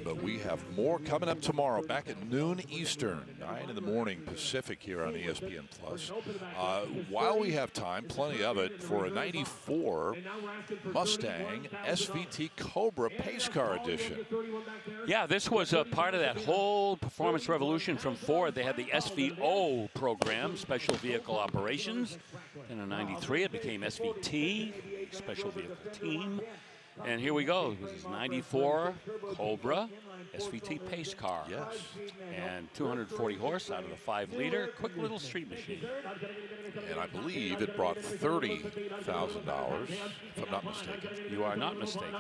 But we have more coming up tomorrow, back at noon Eastern, 9 in the morning Pacific here on ESPN+. While we have time, plenty of it, for a 94 Mustang SVT Cobra Pace Car Edition. Yeah, this was a part of that whole performance revolution from Ford. They had the SVO program, Special Vehicle Operations. And in '93, it became SVT, Special Vehicle Team. And here we go. This is 94 Cobra SVT Pace Car. Yes. And 240 horse out of the 5-liter. Quick little street machine. And I believe it brought $30,000, if I'm not mistaken. You are not mistaken.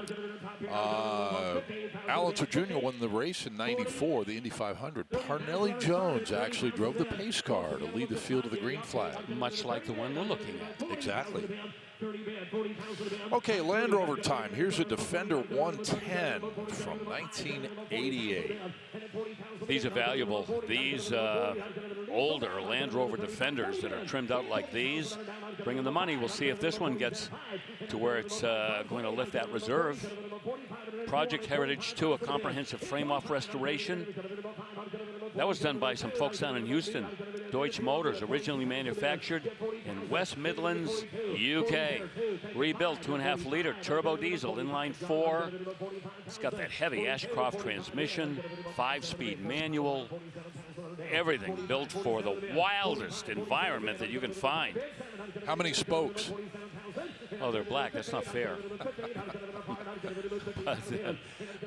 Alonso Jr. won the race in '94, the Indy 500. Parnelli Jones actually drove the pace car to lead the field of the green flag. Much like the one we're looking at. Exactly. Okay, Land Rover time. Here's a Defender 110 from 1988. These are valuable. These older Land Rover Defenders that are trimmed out like these, bringing the money. We'll see if this one gets to where it's going to lift that reserve. Project Heritage 2, a comprehensive frame-off restoration. That was done by some folks down in Houston. Deutsch Motors, originally manufactured in West Midlands, UK. Rebuilt 2.5-liter turbo diesel, inline 4. It's got that heavy Ashcroft transmission, 5-speed manual. Everything built for the wildest environment that you can find. How many spokes? Oh, they're black. That's not fair.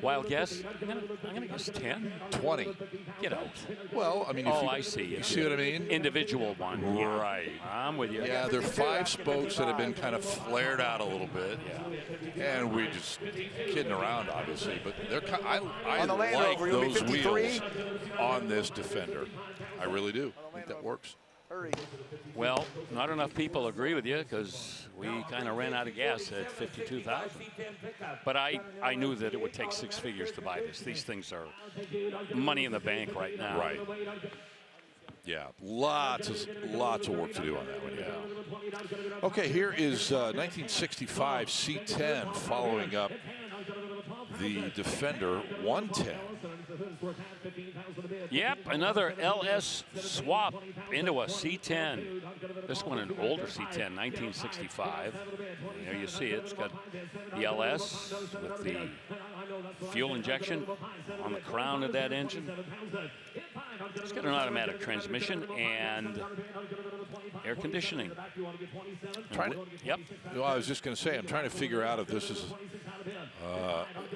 Wild guess? I'm gonna guess 10. 20. Get out. Well, I mean, I see. You see what I mean? Individual one. Right. I'm with you. Yeah, there are 5 spokes that have been kind of flared out a little bit. Yeah. And we're just kidding around, obviously. But they're I on the like Land Rover, those wheels on this Defender. I really do. I think that works. Hurry. Well, not enough people agree with you because we kind of ran out of gas at 52,000. But I knew that it would take 6 figures to buy this. These things are money in the bank right now. Right. Yeah, lots of work to do on that one. Yeah. Okay, here is 1965 C10 following up the Defender 110. Yep, another LS swap into a C10. This one an older C10, 1965. There you see it. It's got the LS with the fuel injection on the crown of that engine. It's got an automatic transmission and air conditioning. Yep. Well, I was just going to say, I'm trying to figure out if this is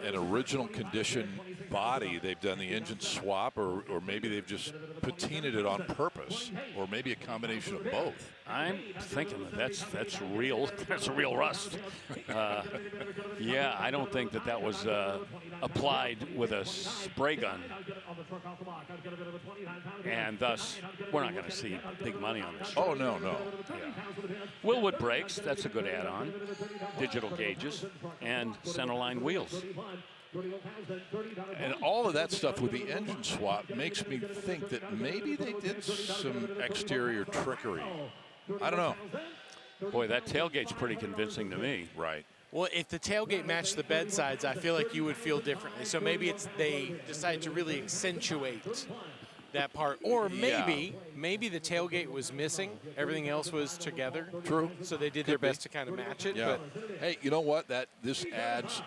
an original condition body. They've done the engine swap, or maybe they've just patinaed it on purpose, or maybe a combination of both. I'm thinking that's real. That's a real rust. Yeah, I don't think that was applied with a spray gun, and thus we're not going to see big money on this. Oh no. Yeah. Willwood brakes. That's a good add-on. Digital gauges and centerline wheels. And all of that stuff with the engine swap makes me think that maybe they did some exterior trickery. I don't know. Boy, that tailgate's pretty convincing to me. Right. Well, if the tailgate matched the bed sides, I feel like you would feel differently. So maybe they decided to really accentuate that part. Or maybe the tailgate was missing. Everything else was together. True. So they did their best to kind of match it. Yeah. But hey, you know what? This adds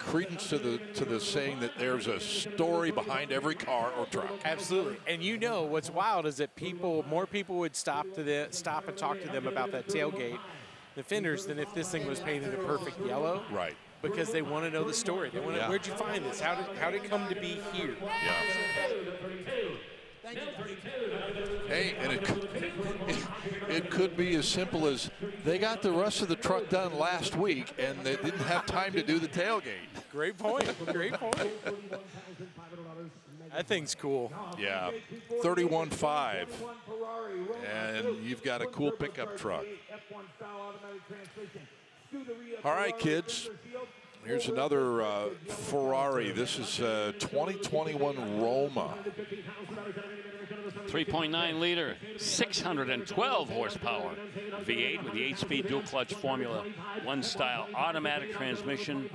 credence to the saying that there's a story behind every car or truck. Absolutely. And you know what's wild is that more people would stop and talk to them about that tailgate, the fenders, than if this thing was painted a perfect yellow. Right. Because they want to know the story. They want to know, where'd you find this? How did it come to be here? Yeah. Hey, and it could be as simple as they got the rest of the truck done last week and they didn't have time to do the tailgate. Great point. Great point. That thing's cool. Yeah, 31.5, and you've got a cool pickup truck. All right, kids. Here's another Ferrari. This is 2021 Roma. 3.9 liter, 612 horsepower. V8 with the 8-speed dual-clutch Formula 1 style automatic transmission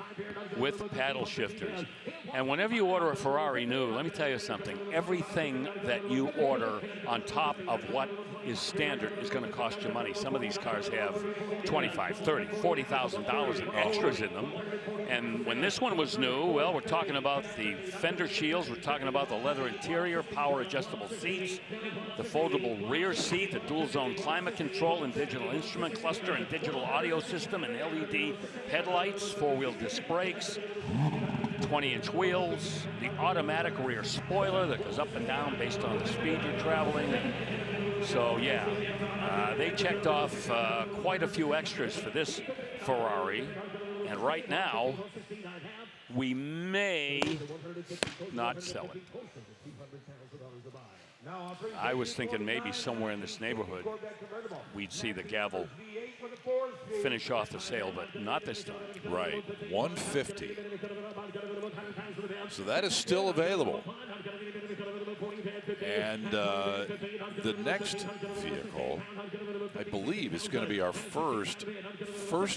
with paddle shifters. And whenever you order a Ferrari new, let me tell you something. Everything that you order on top of what is standard is going to cost you money. Some of these cars have $25,000, $30,000, $40,000 in extras in them. And when this one was new, well, we're talking about the fender shields, we're talking about the leather interior, power adjustable seats, the foldable rear seat, the dual zone climate control and digital instrument cluster and digital audio system and LED headlights, 4-wheel disc brakes, 20-inch wheels, the automatic rear spoiler that goes up and down based on the speed you're traveling. So yeah, they checked off quite a few extras for this Ferrari. And right now, we may not sell it. I was thinking maybe somewhere in this neighborhood we'd see the gavel finish off the sale, but not this time. Right, 150. So that is still available. And the next vehicle, I believe, is going to be our first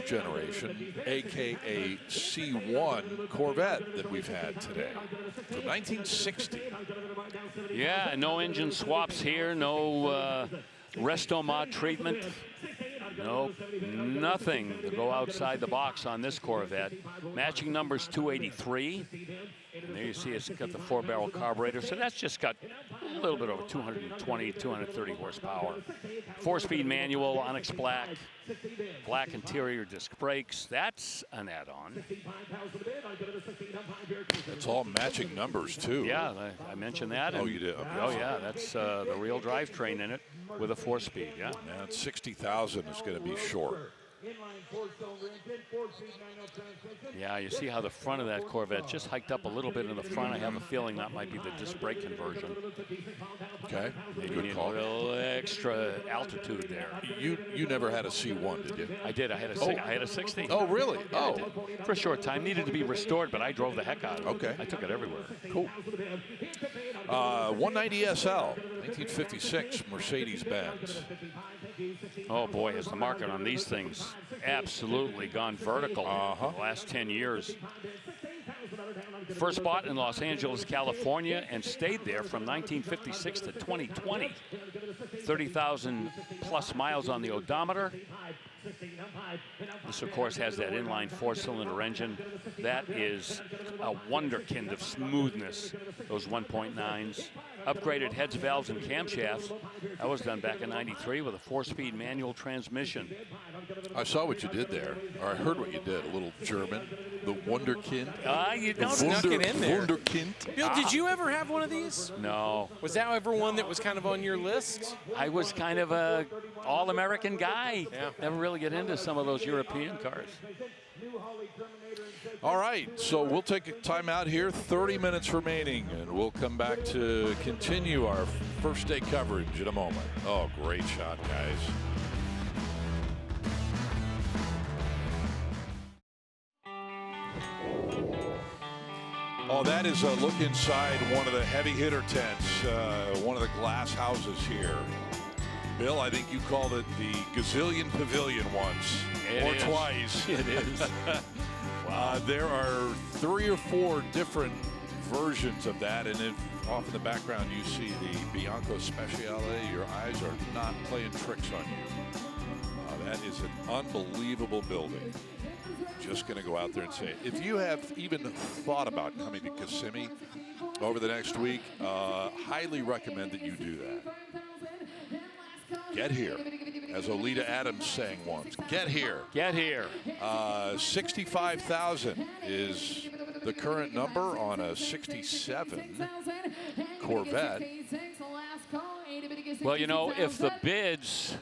generation, aka C1 Corvette that we've had today from 1960. Yeah, no engine swaps here, no Resto-mod treatment. Nope, nothing to go outside the box on this Corvette. Matching numbers 283. And there you see it's got the 4-barrel carburetor, so that's just got a little bit over 220, 230 horsepower. 4-speed manual, Onyx black, black interior disc brakes. That's an add-on. It's all matching numbers, too. Yeah, I mentioned that. Oh, you did? Okay. Oh, yeah, that's the real drivetrain in it with a 4-speed, yeah. Man, 60,000 is going to be short. Yeah, you see how the front of that Corvette just hiked up a little bit in the front. I have a feeling that might be the disc brake conversion. Okay, Maybe you need a little extra altitude there. You never had a C1, did you? I did. I had a I had a 60. Oh, really? Yeah, for a short time. Needed to be restored, but I drove the heck out of it. Okay. I took it everywhere. Cool. 190 SL, 1956 Mercedes-Benz. Oh boy, has the market on these things absolutely gone vertical the last 10 years. First bought in Los Angeles, California, and stayed there from 1956 to 2020. 30,000 plus miles on the odometer. This, of course, has that inline 4-cylinder engine. That is a wonderkind of smoothness, those 1.9s. Upgraded heads, valves, and camshafts. That was done back in '93 with a 4-speed manual transmission. I saw what you did there, or I heard what you did, a little German. The Wunderkind. You don't snuck it in there. Wunderkind. Bill, did you ever have one of these? No. Was that ever one that was kind of on your list? I was kind of a all-American guy. Yeah. Never really get into some of those European cars. All right, so we'll take a timeout here. 30 minutes remaining, and we'll come back to continue our first day coverage in a moment. Oh, great shot, guys. Oh, that is a look inside one of the heavy hitter tents, one of the glass houses here. Bill, I think you called it the Gazillion Pavilion once, or twice. It is. Wow. There are 3 or 4 different versions of that, and if off in the background you see the Bianco Speciale, your eyes are not playing tricks on you. That is an unbelievable building. Just going to go out there and say it. If you have even thought about coming to Kissimmee over the next week, highly recommend that you do that. Get here, as Olita Adams sang once. Get here. Get here. 65,000 is the current number on a 67 Corvette. Well, you know, if the bids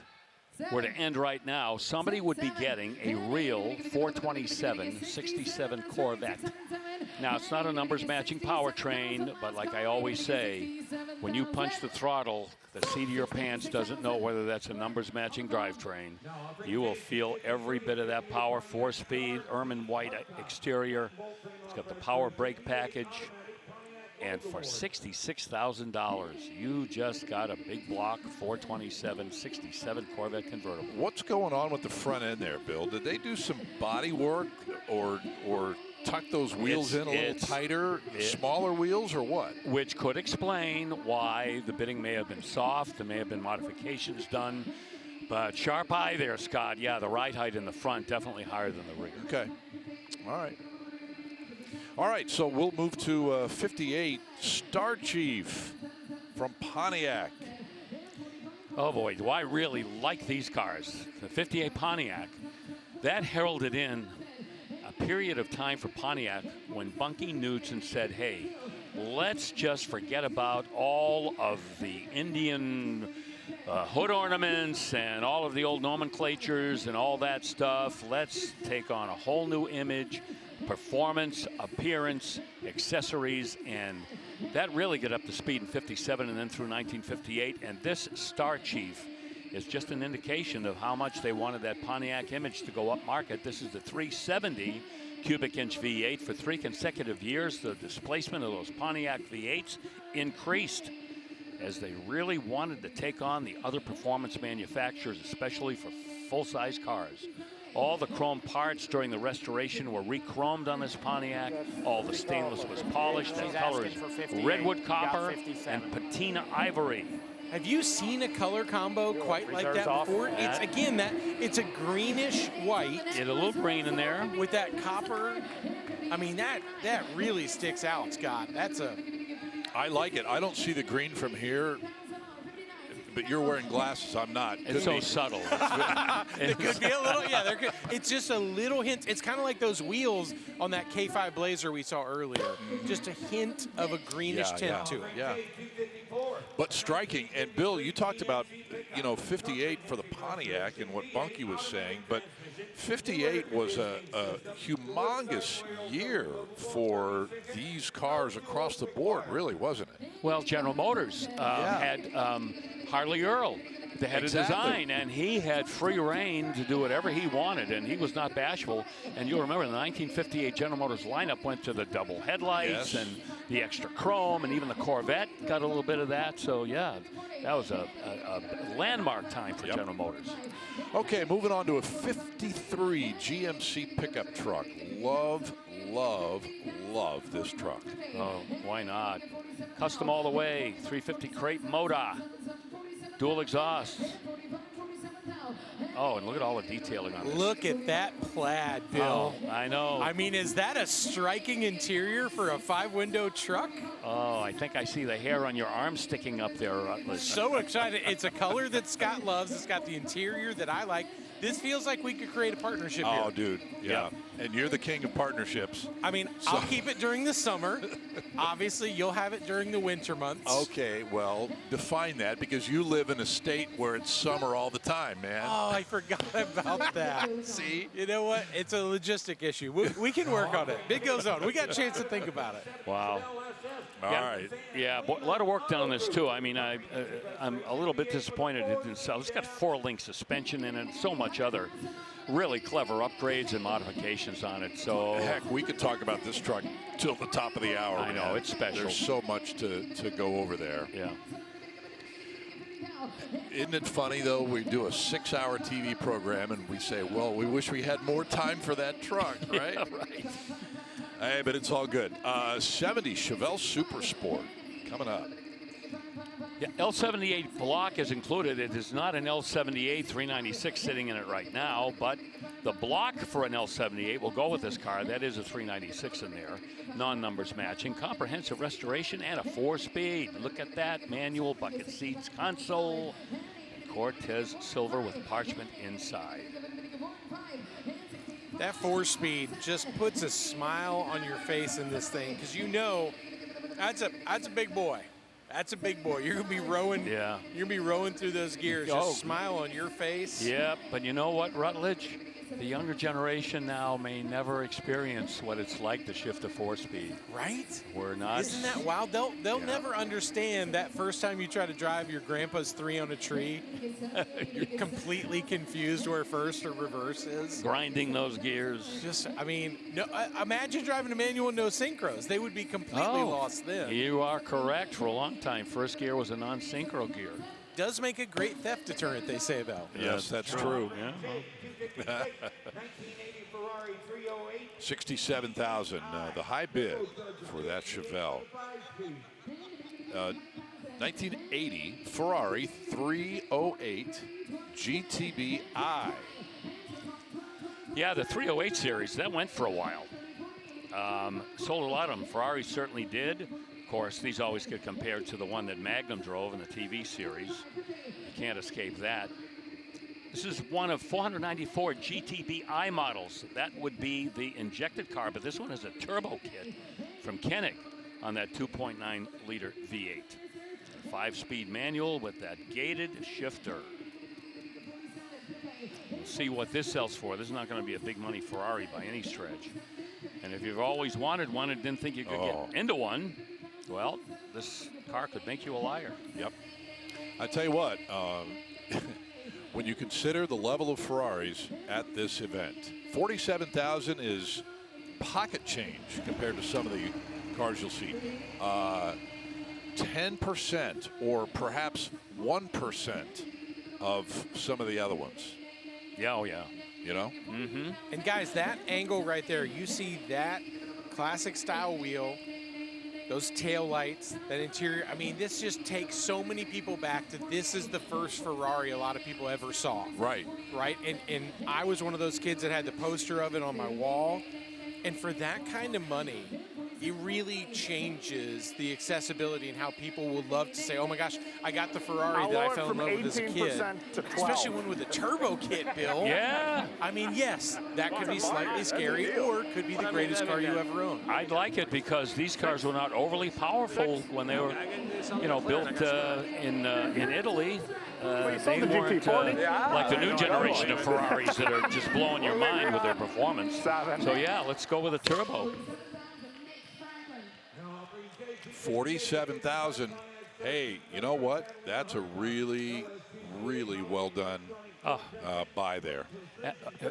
were to end right now, somebody would be getting a real 427 67 Corvette. Now, it's not a numbers matching powertrain, but like I always say, when you punch the throttle, the seat of your pants doesn't know whether that's a numbers matching drivetrain. You will feel every bit of that power. 4-speed, ermine white exterior. It's got the power brake package. And for $66,000, you just got a big block 427 67 Corvette convertible. What's going on with the front end there, Bill? Did they do some body work or tuck those wheels in a little tighter, smaller wheels, or what? Which could explain why the bidding may have been soft. There may have been modifications done. But sharp eye there, Scott. Yeah, the ride height in the front definitely higher than the rear. Okay. All right. All right, so we'll move to 58 Star Chief from Pontiac. Oh boy, do I really like these cars. The 58 Pontiac, that heralded in a period of time for Pontiac when Bunky Knudsen said, hey, let's just forget about all of the Indian hood ornaments and all of the old nomenclatures and all that stuff. Let's take on a whole new image. Performance, appearance, accessories, and that really got up to speed in 57 and then through 1958. And this Star Chief is just an indication of how much they wanted that Pontiac image to go up market. This is the 370 cubic inch V8. For 3 consecutive years, the displacement of those Pontiac V8s increased as they really wanted to take on the other performance manufacturers, especially for full-size cars. All the chrome parts during the restoration were re-chromed on this Pontiac. All the stainless was polished. That color is redwood copper and patina ivory. Have you seen a color combo quite like that before? It's again it's a greenish white. It's a little green in there with that copper. I mean that really sticks out, Scott. I like it. I don't see the green from here. But you're wearing glasses. I'm not. It's so subtle. It could be a little, it's just a little hint. It's kind of like those wheels on that K5 Blazer we saw earlier. Just a hint of a greenish tint to it. Yeah. But striking. And Bill, you talked about, 58 for the Pontiac and what Bunky was saying. But '58 was a humongous year for these cars across the board, really, wasn't it? Well, General Motors had Harley Earl, the head of design, and he had free reign to do whatever he wanted, and he was not bashful. And you'll remember the 1958 General Motors lineup went to the double headlights and the extra chrome, and even the Corvette got a little bit of that. So, yeah, that was a landmark time for General Motors. Okay, moving on to a 53 GMC pickup truck. Love, love, love this truck. Oh, why not? Custom all the way, 350 crate motor, dual exhaust. Oh, and look at all the detailing on this. Look at that plaid, Bill. Oh, I know. I mean, is that a striking interior for a 5-window truck? Oh, I think I see the hair on your arm sticking up there, Rutledge. So excited. It's a color that Scott loves. It's got the interior that I like. This feels like we could create a partnership here. Oh, dude, yeah. And you're the king of partnerships. I mean, I'll keep it during the summer. Obviously, you'll have it during the winter months. Okay, well, define that, because you live in a state where it's summer all the time, man. Oh, I forgot about that. See? You know what? It's a logistic issue. We can work on it. It goes on. We got a chance to think about it. Wow. All right. Yeah, a lot of work done on this, too. I mean, I'm a little bit disappointed it didn't sell. It's got 4-link suspension in it, so much other really clever upgrades and modifications on it. So heck, we could talk about this truck till the top of the hour. I know, it's special. There's so much to go over there. Yeah. Isn't it funny, though? We do a 6-hour TV program and we say, well, we wish we had more time for that truck, right? Yeah, right. Hey, but it's all good. 70 Chevelle Super Sport coming up. Yeah, L78 block is included. It is not an L78 396 sitting in it right now, but the block for an L78 will go with this car. That is a 396 in there. Non-numbers matching, comprehensive restoration, and a 4-speed. Look at that. Manual, bucket seats, console, and Cortez silver with parchment inside. That 4-speed just puts a smile on your face in this thing, because you know that's a big boy. That's a big boy. You're gonna be rowing. Yeah. You're gonna be rowing through those gears. Just smile on your face. Yeah, but you know what, Rutledge? The younger generation now may never experience what it's like to shift a 4-speed. Right? We're not. Isn't that wild? They'll never understand that first time you try to drive your grandpa's 3 on a tree. You're completely confused where first or reverse is. Grinding those gears. Just, I mean, no. Imagine driving a manual and no synchros. They would be completely lost then. You are correct. For a long time, first gear was a non-synchro gear. Does make a great theft deterrent, they say, though. Yes, that's true. Yeah. 1980 Ferrari 308. 67,000, the high bid for that Chevelle. 1980 Ferrari 308 GTB-I. Yeah, the 308 series, that went for a while. Sold a lot of them. Ferrari certainly did. Of course, these always get compared to the one that Magnum drove in the TV series. You can't escape that. This is one of 494 GTB-I models. That would be the injected car, but this one is a turbo kit from Koenig on that 2.9-liter V8. 5-speed manual with that gated shifter. We'll see what this sells for. This is not going to be a big money Ferrari by any stretch. And if you've always wanted one and didn't think you could get into one, well, this car could make you a liar. Yep. I tell you what, when you consider the level of Ferraris at this event, 47,000 is pocket change compared to some of the cars you'll see. 10% or perhaps 1% of some of the other ones. Yeah, oh yeah. You know? Mm-hmm. And guys, that angle right there, you see that classic style wheel, those tail lights, that interior. I mean, this just takes so many people back to this is the first Ferrari a lot of people ever saw. Right. Right? And I was one of those kids that had the poster of it on my wall. And for that kind of money, it really changes the accessibility and how people will love to say, oh my gosh, I got the Ferrari that I fell in love with as a kid. Especially one with a turbo kit, Bill. Yeah. I mean, yes, that could be slightly scary or could be the greatest car you ever owned. I'd like it because these cars were not overly powerful when they were, you know, built in Italy. They weren't like the new generation of Ferraris that are just blowing your mind with their performance. So yeah, let's go with a turbo. 47,000. Hey, you know what? That's a really, really well done buy there.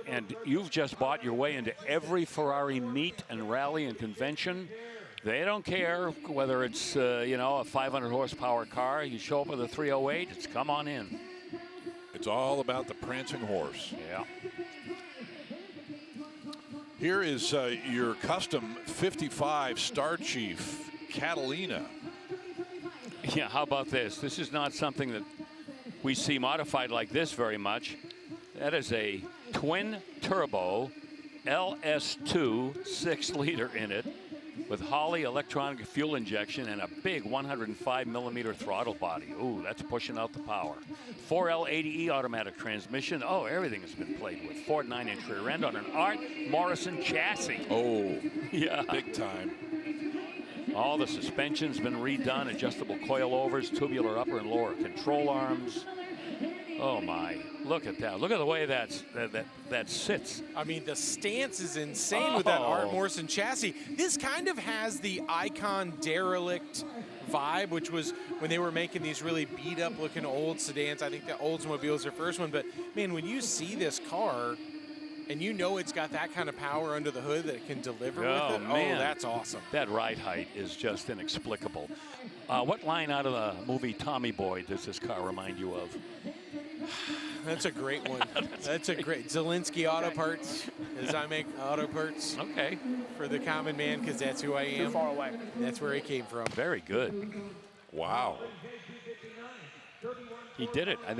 And you've just bought your way into every Ferrari meet and rally and convention. They don't care whether it's, you know, a 500 horsepower car. You show up with a 308, it's come on in. It's all about the prancing horse. Yeah. Here is your custom 55 Star Chief Catalina. Yeah, how about this? This is not something that we see modified like this very much. That is a twin turbo LS2 6-liter in it with Holley electronic fuel injection and a big 105mm throttle body. Ooh, that's pushing out the power. 4L80E automatic transmission. Oh, everything has been played with. Ford 9-inch rear end on an Art Morrison chassis. Oh, yeah, big time. All the suspension's been redone, adjustable coilovers, tubular upper and lower control arms. Oh my, look at that. Look at the way that sits. I mean, the stance is insane with that Art Morrison chassis. This kind of has the Icon derelict vibe, which was when they were making these really beat up looking old sedans. I think the Oldsmobile is their first one, but man, when you see this car and you know it's got that kind of power under the hood that it can deliver with it, man. oh, that's awesome. That ride height is just inexplicable. What line out of the movie Tommy Boy does this car remind you of? That's a great one. That's a great Zielinski Auto Parts, as I make auto parts. Okay. For the common man, because that's who I am. Too far away. That's where he came from. Very good. Wow. He did it. I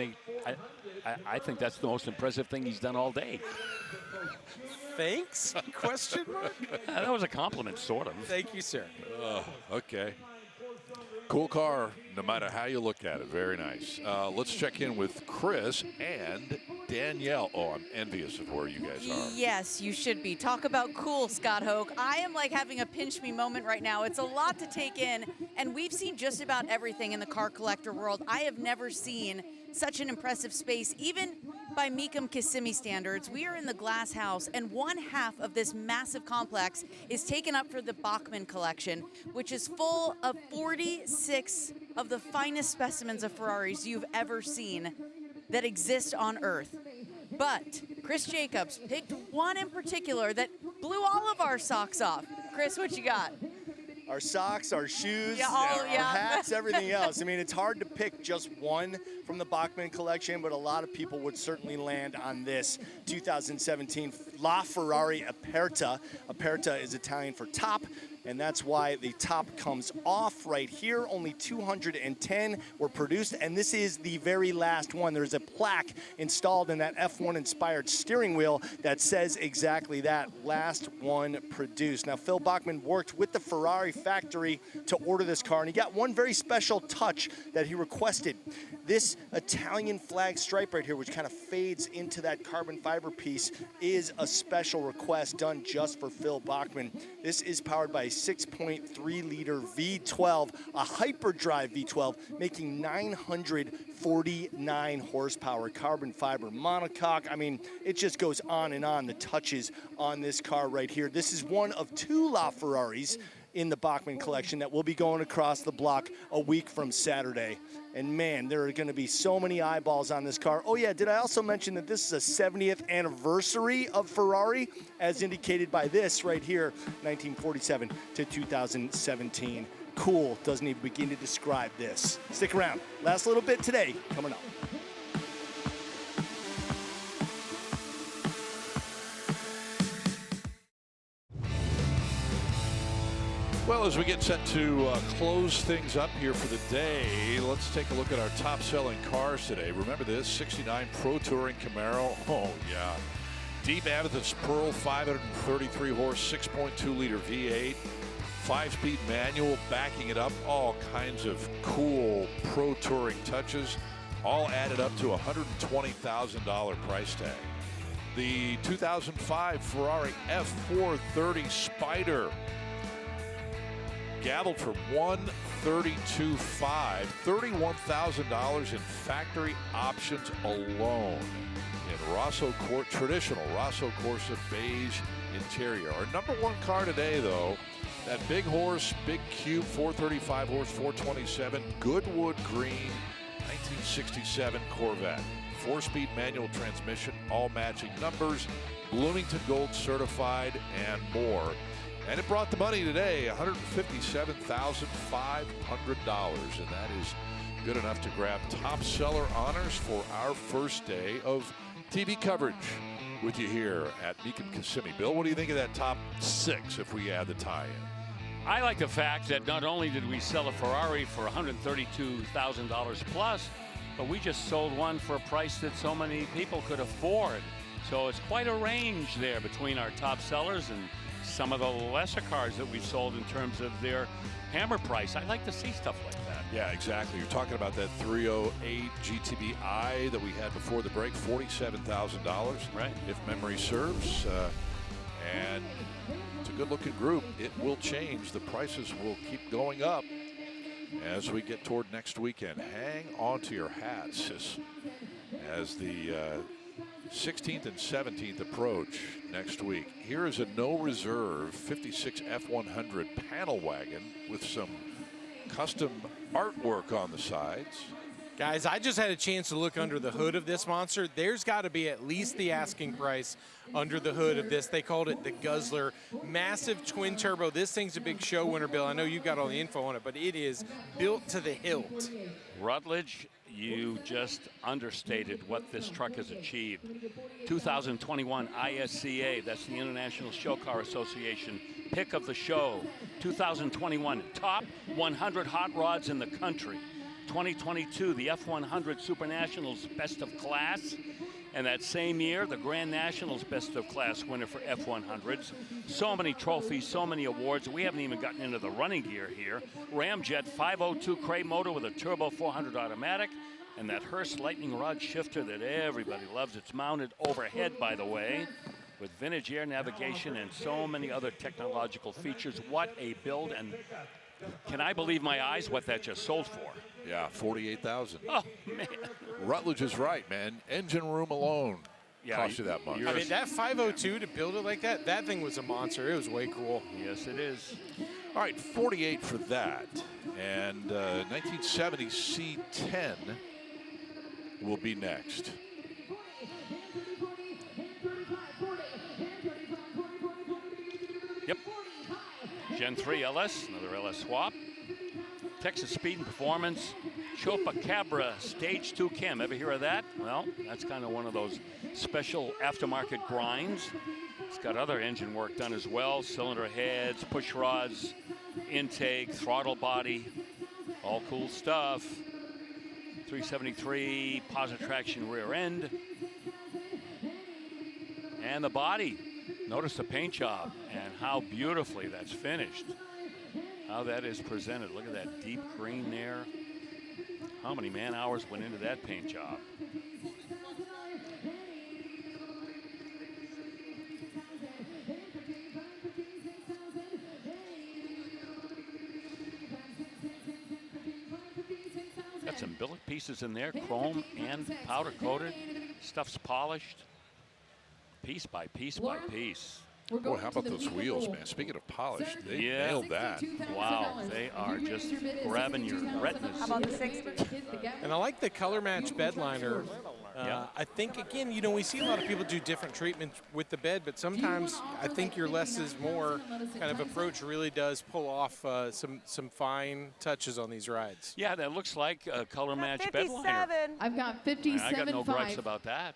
think that's the most impressive thing he's done all day. Thanks? Question mark? That was a compliment, sort of. Thank you, sir. Okay. Cool car, no matter how you look at it. Very nice. Let's check in with Chris and Danielle. Oh, I'm envious of where you guys are. Yes, you should be. Talk about cool, Scott Hoke. I am like having a pinch me moment right now. It's a lot to take in, and we've seen just about everything in the car collector world. I have never seen such an impressive space, even by Mecum Kissimmee standards. We are in the glass house, and one half of this massive complex is taken up for the Bachmann collection, which is full of 46 of the finest specimens of Ferraris you've ever seen that exist on Earth. But Chris Jacobs picked one in particular that blew all of our socks off. Chris, what you got? Our socks, our shoes, our hats, everything else. I mean, it's hard to pick just one from the Bachmann collection, but a lot of people would certainly land on this 2017 La Ferrari Aperta. Aperta is Italian for top, and that's why the top comes off right here. Only 210 were produced, and this is the very last one. There's a plaque installed in that F1-inspired steering wheel that says exactly that, last one produced. Now, Phil Bachmann worked with the Ferrari factory to order this car, and he got one very special touch that he requested. This Italian flag stripe right here, which kind of fades into that carbon fiber piece, is a special request done just for Phil Bachmann. This is powered by a 6.3-liter V12, a hyperdrive V12, making 949 horsepower, carbon fiber monocoque. I mean, it just goes on and on, the touches on this car right here. This is one of two La Ferraris in the Bachmann collection that will be going across the block a week from Saturday. And man, there are going to be so many eyeballs on this car. Oh yeah, did I also mention that this is a 70th anniversary of Ferrari, as indicated by this right here, 1947 to 2017. Cool, doesn't even begin to describe this. Stick around, last little bit today, coming up. Well, as we get set to close things up here for the day, let's take a look at our top-selling cars today. Remember this, 69 Pro Touring Camaro. Oh, yeah. Deep Amethyst Pearl, 533 horse, 6.2-liter V8. 5-speed manual backing it up, all kinds of cool pro touring touches, all added up to a $120,000 price tag. The 2005 Ferrari F430 Spider gaveled for $132,500, $31,000 in factory options alone. In traditional Rosso Corsa beige interior. Our number one car today, though, that big horse, big cube, 435 horse, 427, Goodwood green, 1967 Corvette. 4-speed manual transmission, all matching numbers, Bloomington Gold certified, and more. And it brought the money today, $157,500, and that is good enough to grab top seller honors for our first day of TV coverage with you here at Mecum Kissimmee. Bill, what do you think of that top 6 if we add the tie-in? I like the fact that not only did we sell a Ferrari for $132,000 plus, but we just sold one for a price that so many people could afford. So it's quite a range there between our top sellers and some of the lesser cars that we've sold in terms of their hammer price. I like to see stuff like that. Yeah, exactly. You're talking about that 308 GTB-I that we had before the break, $47,000, right? If memory serves. And it's a good-looking group. It will change. The prices will keep going up as we get toward next weekend. Hang on to your hats as the 16th and 17th approach next week. Here is a no reserve 56 F100 panel wagon with some custom artwork on the sides. Guys, I just had a chance to look under the hood of this monster. There's got to be at least the asking price under the hood of this. They called it the Guzzler. Massive twin turbo. This thing's a big show winner, Bill. I know you've got all the info on it, but it is built to the hilt. Rutledge, you just understated what this truck has achieved. 2021 ISCA, that's the International Show Car Association, pick of the show. 2021 top 100 hot rods in the country. 2022, the F100 Super Nationals Best of Class. And that same year, the Grand Nationals Best of Class winner for F100s. So many trophies, so many awards. We haven't even gotten into the running gear here. Ramjet 502 crate motor with a turbo 400 automatic. And that Hurst lightning rod shifter that everybody loves. It's mounted overhead, by the way, with vintage air navigation and so many other technological features. What a build. And can I believe my eyes what that just sold for? Yeah, $48,000. Oh, man. Rutledge is right, man. Engine room alone cost you that much. I mean, that 502 to build it like that, that thing was a monster. It was way cool. Yes, it is. All right, 48 for that. And 1970 C10 will be next. Yep. Gen 3 LS, another LS swap. Texas Speed and Performance, Chopacabra Stage 2 Chem. Ever hear of that? Well, that's kind of one of those special aftermarket grinds. It's got other engine work done as well. Cylinder heads, push rods, intake, throttle body, all cool stuff. 373 positive traction rear end. And the body. Notice the paint job and how beautifully that's finished. How that is presented. Look at that deep green there. How many man hours went into that paint job? Got some billet pieces in there, chrome and powder coated. Stuff's polished. Piece by piece by piece. Boy, how about those wheels, man? Speaking of polish, they nailed that. Wow, they are just grabbing your retinas. How about the 60? And I like the color match bed liner. I think, again, you know, we see a lot of people do different treatments with the bed, but sometimes I think your less is more kind of approach really does pull off some fine touches on these rides. Yeah, that looks like a color match bed liner. I've got 57.5. I got no gripes about that.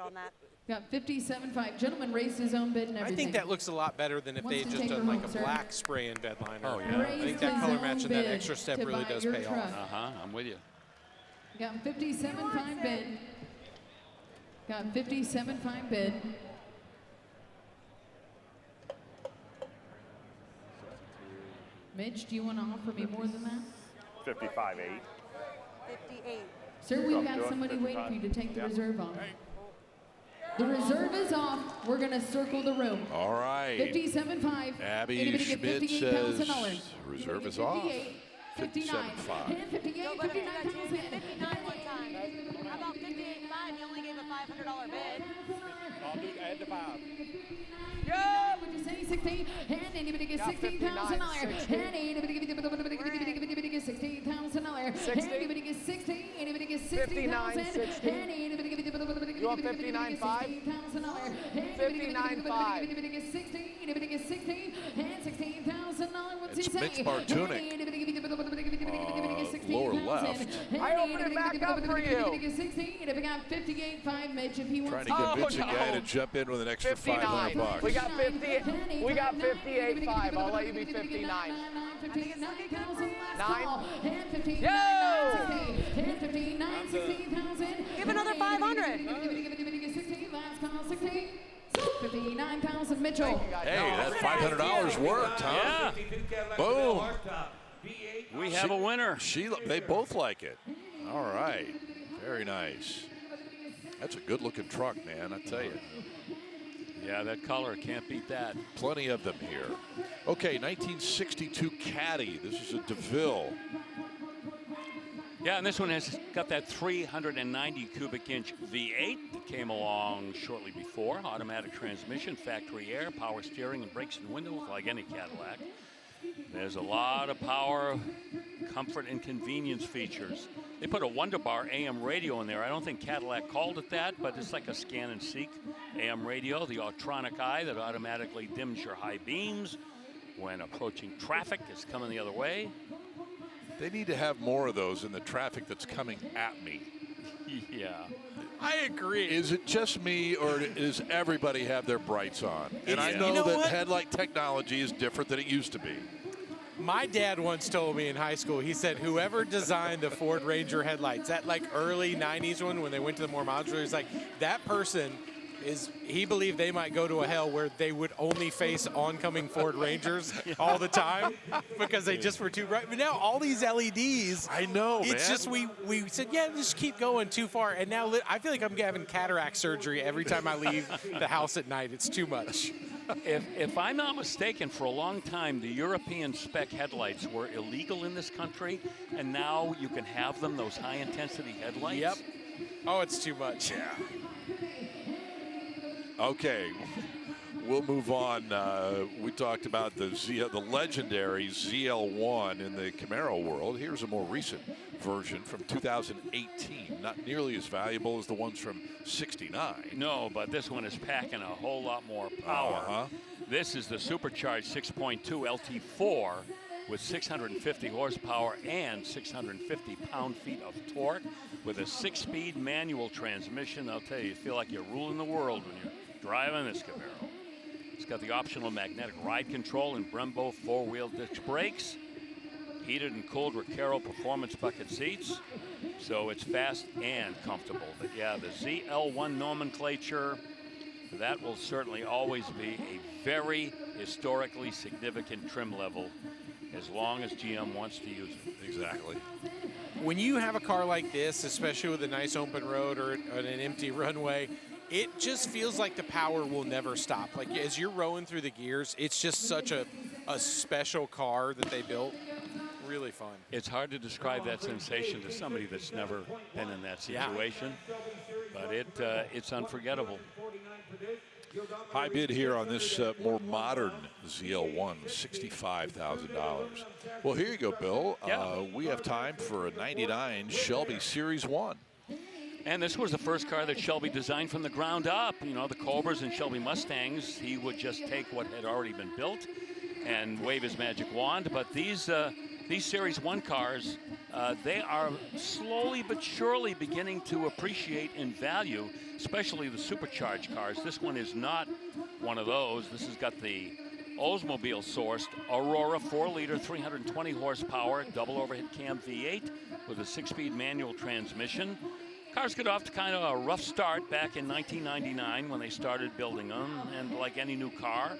On that. Got 57.5. Gentleman raised his own bid and everything. I think that looks a lot better than if they had just done like a black spray in bed liner. Oh, yeah. I think that color match and that extra step really does pay off. Uh-huh, I'm with you. Got 57.5 bid. Got 57.5 bid. Mitch, do you want to offer me more than that? 55.8. 58. Sir, we've got somebody waiting for you to take the reserve off. The reserve is off. We're going to circle the room. All right. 57.5. Abby Schmidt says reserve is off. 57.5. 58, 59,000. 59 one time. How about 58.5? You only gave a $500 bid. I'll do add the 5. Yeah, would you say 60? And anybody get $16,000. And anybody get $16,000. Anybody get 60? Anybody get 60,000? And anybody get You want 59.5? 59.5. Anybody get 60? Anybody get 60? And $16,000. What's he It's say? Mitch Bartunik. Lower left. I opened it back up for you. And if we got 58.5, Mitch, if he wants Trying to convince a guy to jump in with an extra 59. $500. We got 50. We got 58.5. I'll let you be 59. 9. Yo! Give another 500. 59,000, Mitchell. Hey, that $500 worked, huh? Yeah. Boom. We have a winner. They both like it. All right. Very nice. That's a good-looking truck, man, I tell you. Yeah, that color, can't beat that. Plenty of them here. Okay, 1962 Caddy. This is a DeVille. Yeah, and this one has got that 390 cubic inch V8 that came along shortly before. Automatic transmission, factory air, power steering, and brakes and windows like any Cadillac. There's a lot of power, comfort, and convenience features. They put a Wonderbar AM radio in there. I don't think Cadillac called it that, but it's like a scan and seek AM radio. The Autronic eye that automatically dims your high beams when approaching traffic is coming the other way. They need to have more of those in the traffic that's coming at me. Yeah. I agree. Is it just me, or does everybody have their brights on? And I know, that headlight technology is different than it used to be. My dad once told me in high school, he said, whoever designed the Ford Ranger headlights, that like early 90s one when they went to the more modular, he's like, that person he believed they might go to a hell where they would only face oncoming Ford Rangers all the time because they just were too bright. But now all these LEDs. I know, it's just we said, yeah, just keep going too far. And now I feel like I'm having cataract surgery every time I leave the house at night. It's too much. If I'm not mistaken, for a long time, the European spec headlights were illegal in this country, and now you can have them, those high-intensity headlights. Yep. Oh, it's too much. Yeah. Okay, we'll move on. We talked about the legendary ZL1 in the Camaro world. Here's a more recent version from 2018. Not nearly as valuable as the ones from '69. No, but this one is packing a whole lot more power. This is the supercharged 6.2 LT4 with 650 horsepower and 650 pound-feet of torque with a 6-speed manual transmission. I'll tell you, you feel like you're ruling the world when you're driving this Camaro. It's got the optional magnetic ride control and Brembo 4-wheel disc brakes, heated and cooled Recaro performance bucket seats, so it's fast and comfortable. But yeah, the ZL1 nomenclature, that will certainly always be a very historically significant trim level as long as GM wants to use it. Exactly. When you have a car like this, especially with a nice open road or an empty runway, it just feels like the power will never stop. Like as you're rolling through the gears, it's just such a special car that they built. Really fun. It's hard to describe that sensation to somebody that's never been in that situation, but it's unforgettable. High bid here on this more modern ZL1, $65,000. Well, here you go, Bill. We have time for a '99 Shelby Series 1. And this was the first car that Shelby designed from the ground up. You know, the Cobras and Shelby Mustangs, he would just take what had already been built and wave his magic wand. But these Series 1 cars, they are slowly but surely beginning to appreciate in value, especially the supercharged cars. This one is not one of those. This has got the Oldsmobile sourced Aurora 4-liter, 320 horsepower, double overhead cam V8 with a 6-speed manual transmission. Cars got off to kind of a rough start back in 1999 when they started building them, and like any new car,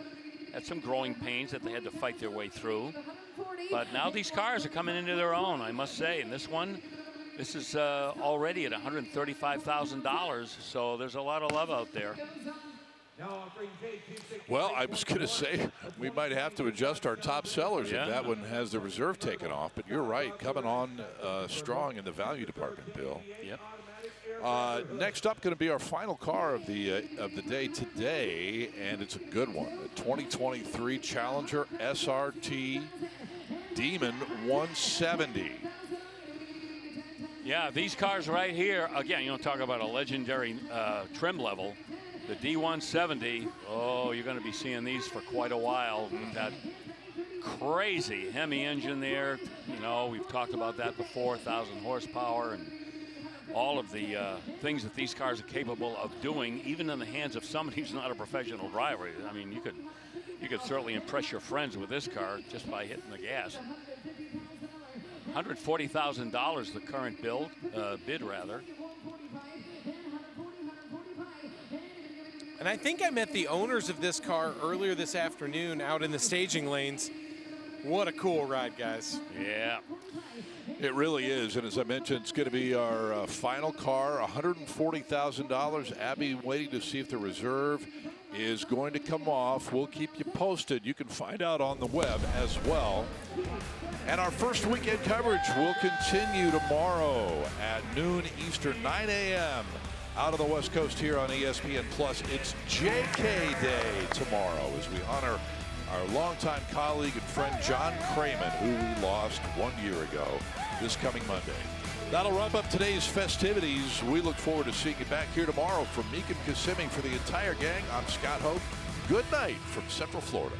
had some growing pains that they had to fight their way through. But now these cars are coming into their own, I must say. And this one, this is already at $135,000, so there's a lot of love out there. Well, I was going to say we might have to adjust our top sellers if that one has the reserve taken off. But you're right, coming on strong in the value department, Bill. Yep. Next up, going to be our final car of the day today, and it's a good one. The 2023 Challenger SRT Demon 170. Yeah, these cars right here, again, you don't talk about a legendary trim level. The D170, oh, you're going to be seeing these for quite a while. With that crazy Hemi engine there. You know, we've talked about that before, 1,000 horsepower and all of the things that these cars are capable of doing, even in the hands of somebody who's not a professional driver. I mean, you could certainly impress your friends with this car just by hitting the gas. $140,000 the current bid rather. And I think I met the owners of this car earlier this afternoon out in the staging lanes. What a cool ride, guys. Yeah. It really is, and as I mentioned, it's going to be our final car, $140,000. Abby waiting to see if the reserve is going to come off. We'll keep you posted. You can find out on the web as well. And our first weekend coverage will continue tomorrow at noon Eastern, 9 a.m. out on the West Coast here on ESPN+. It's JK Day tomorrow as we honor our longtime colleague and friend John Craman, who we lost 1 year ago, this coming Monday. That'll wrap up today's festivities. We look forward to seeing you back here tomorrow from Mecum Kissimmee. For the entire gang, I'm Scott Hoke. Good night from Central Florida.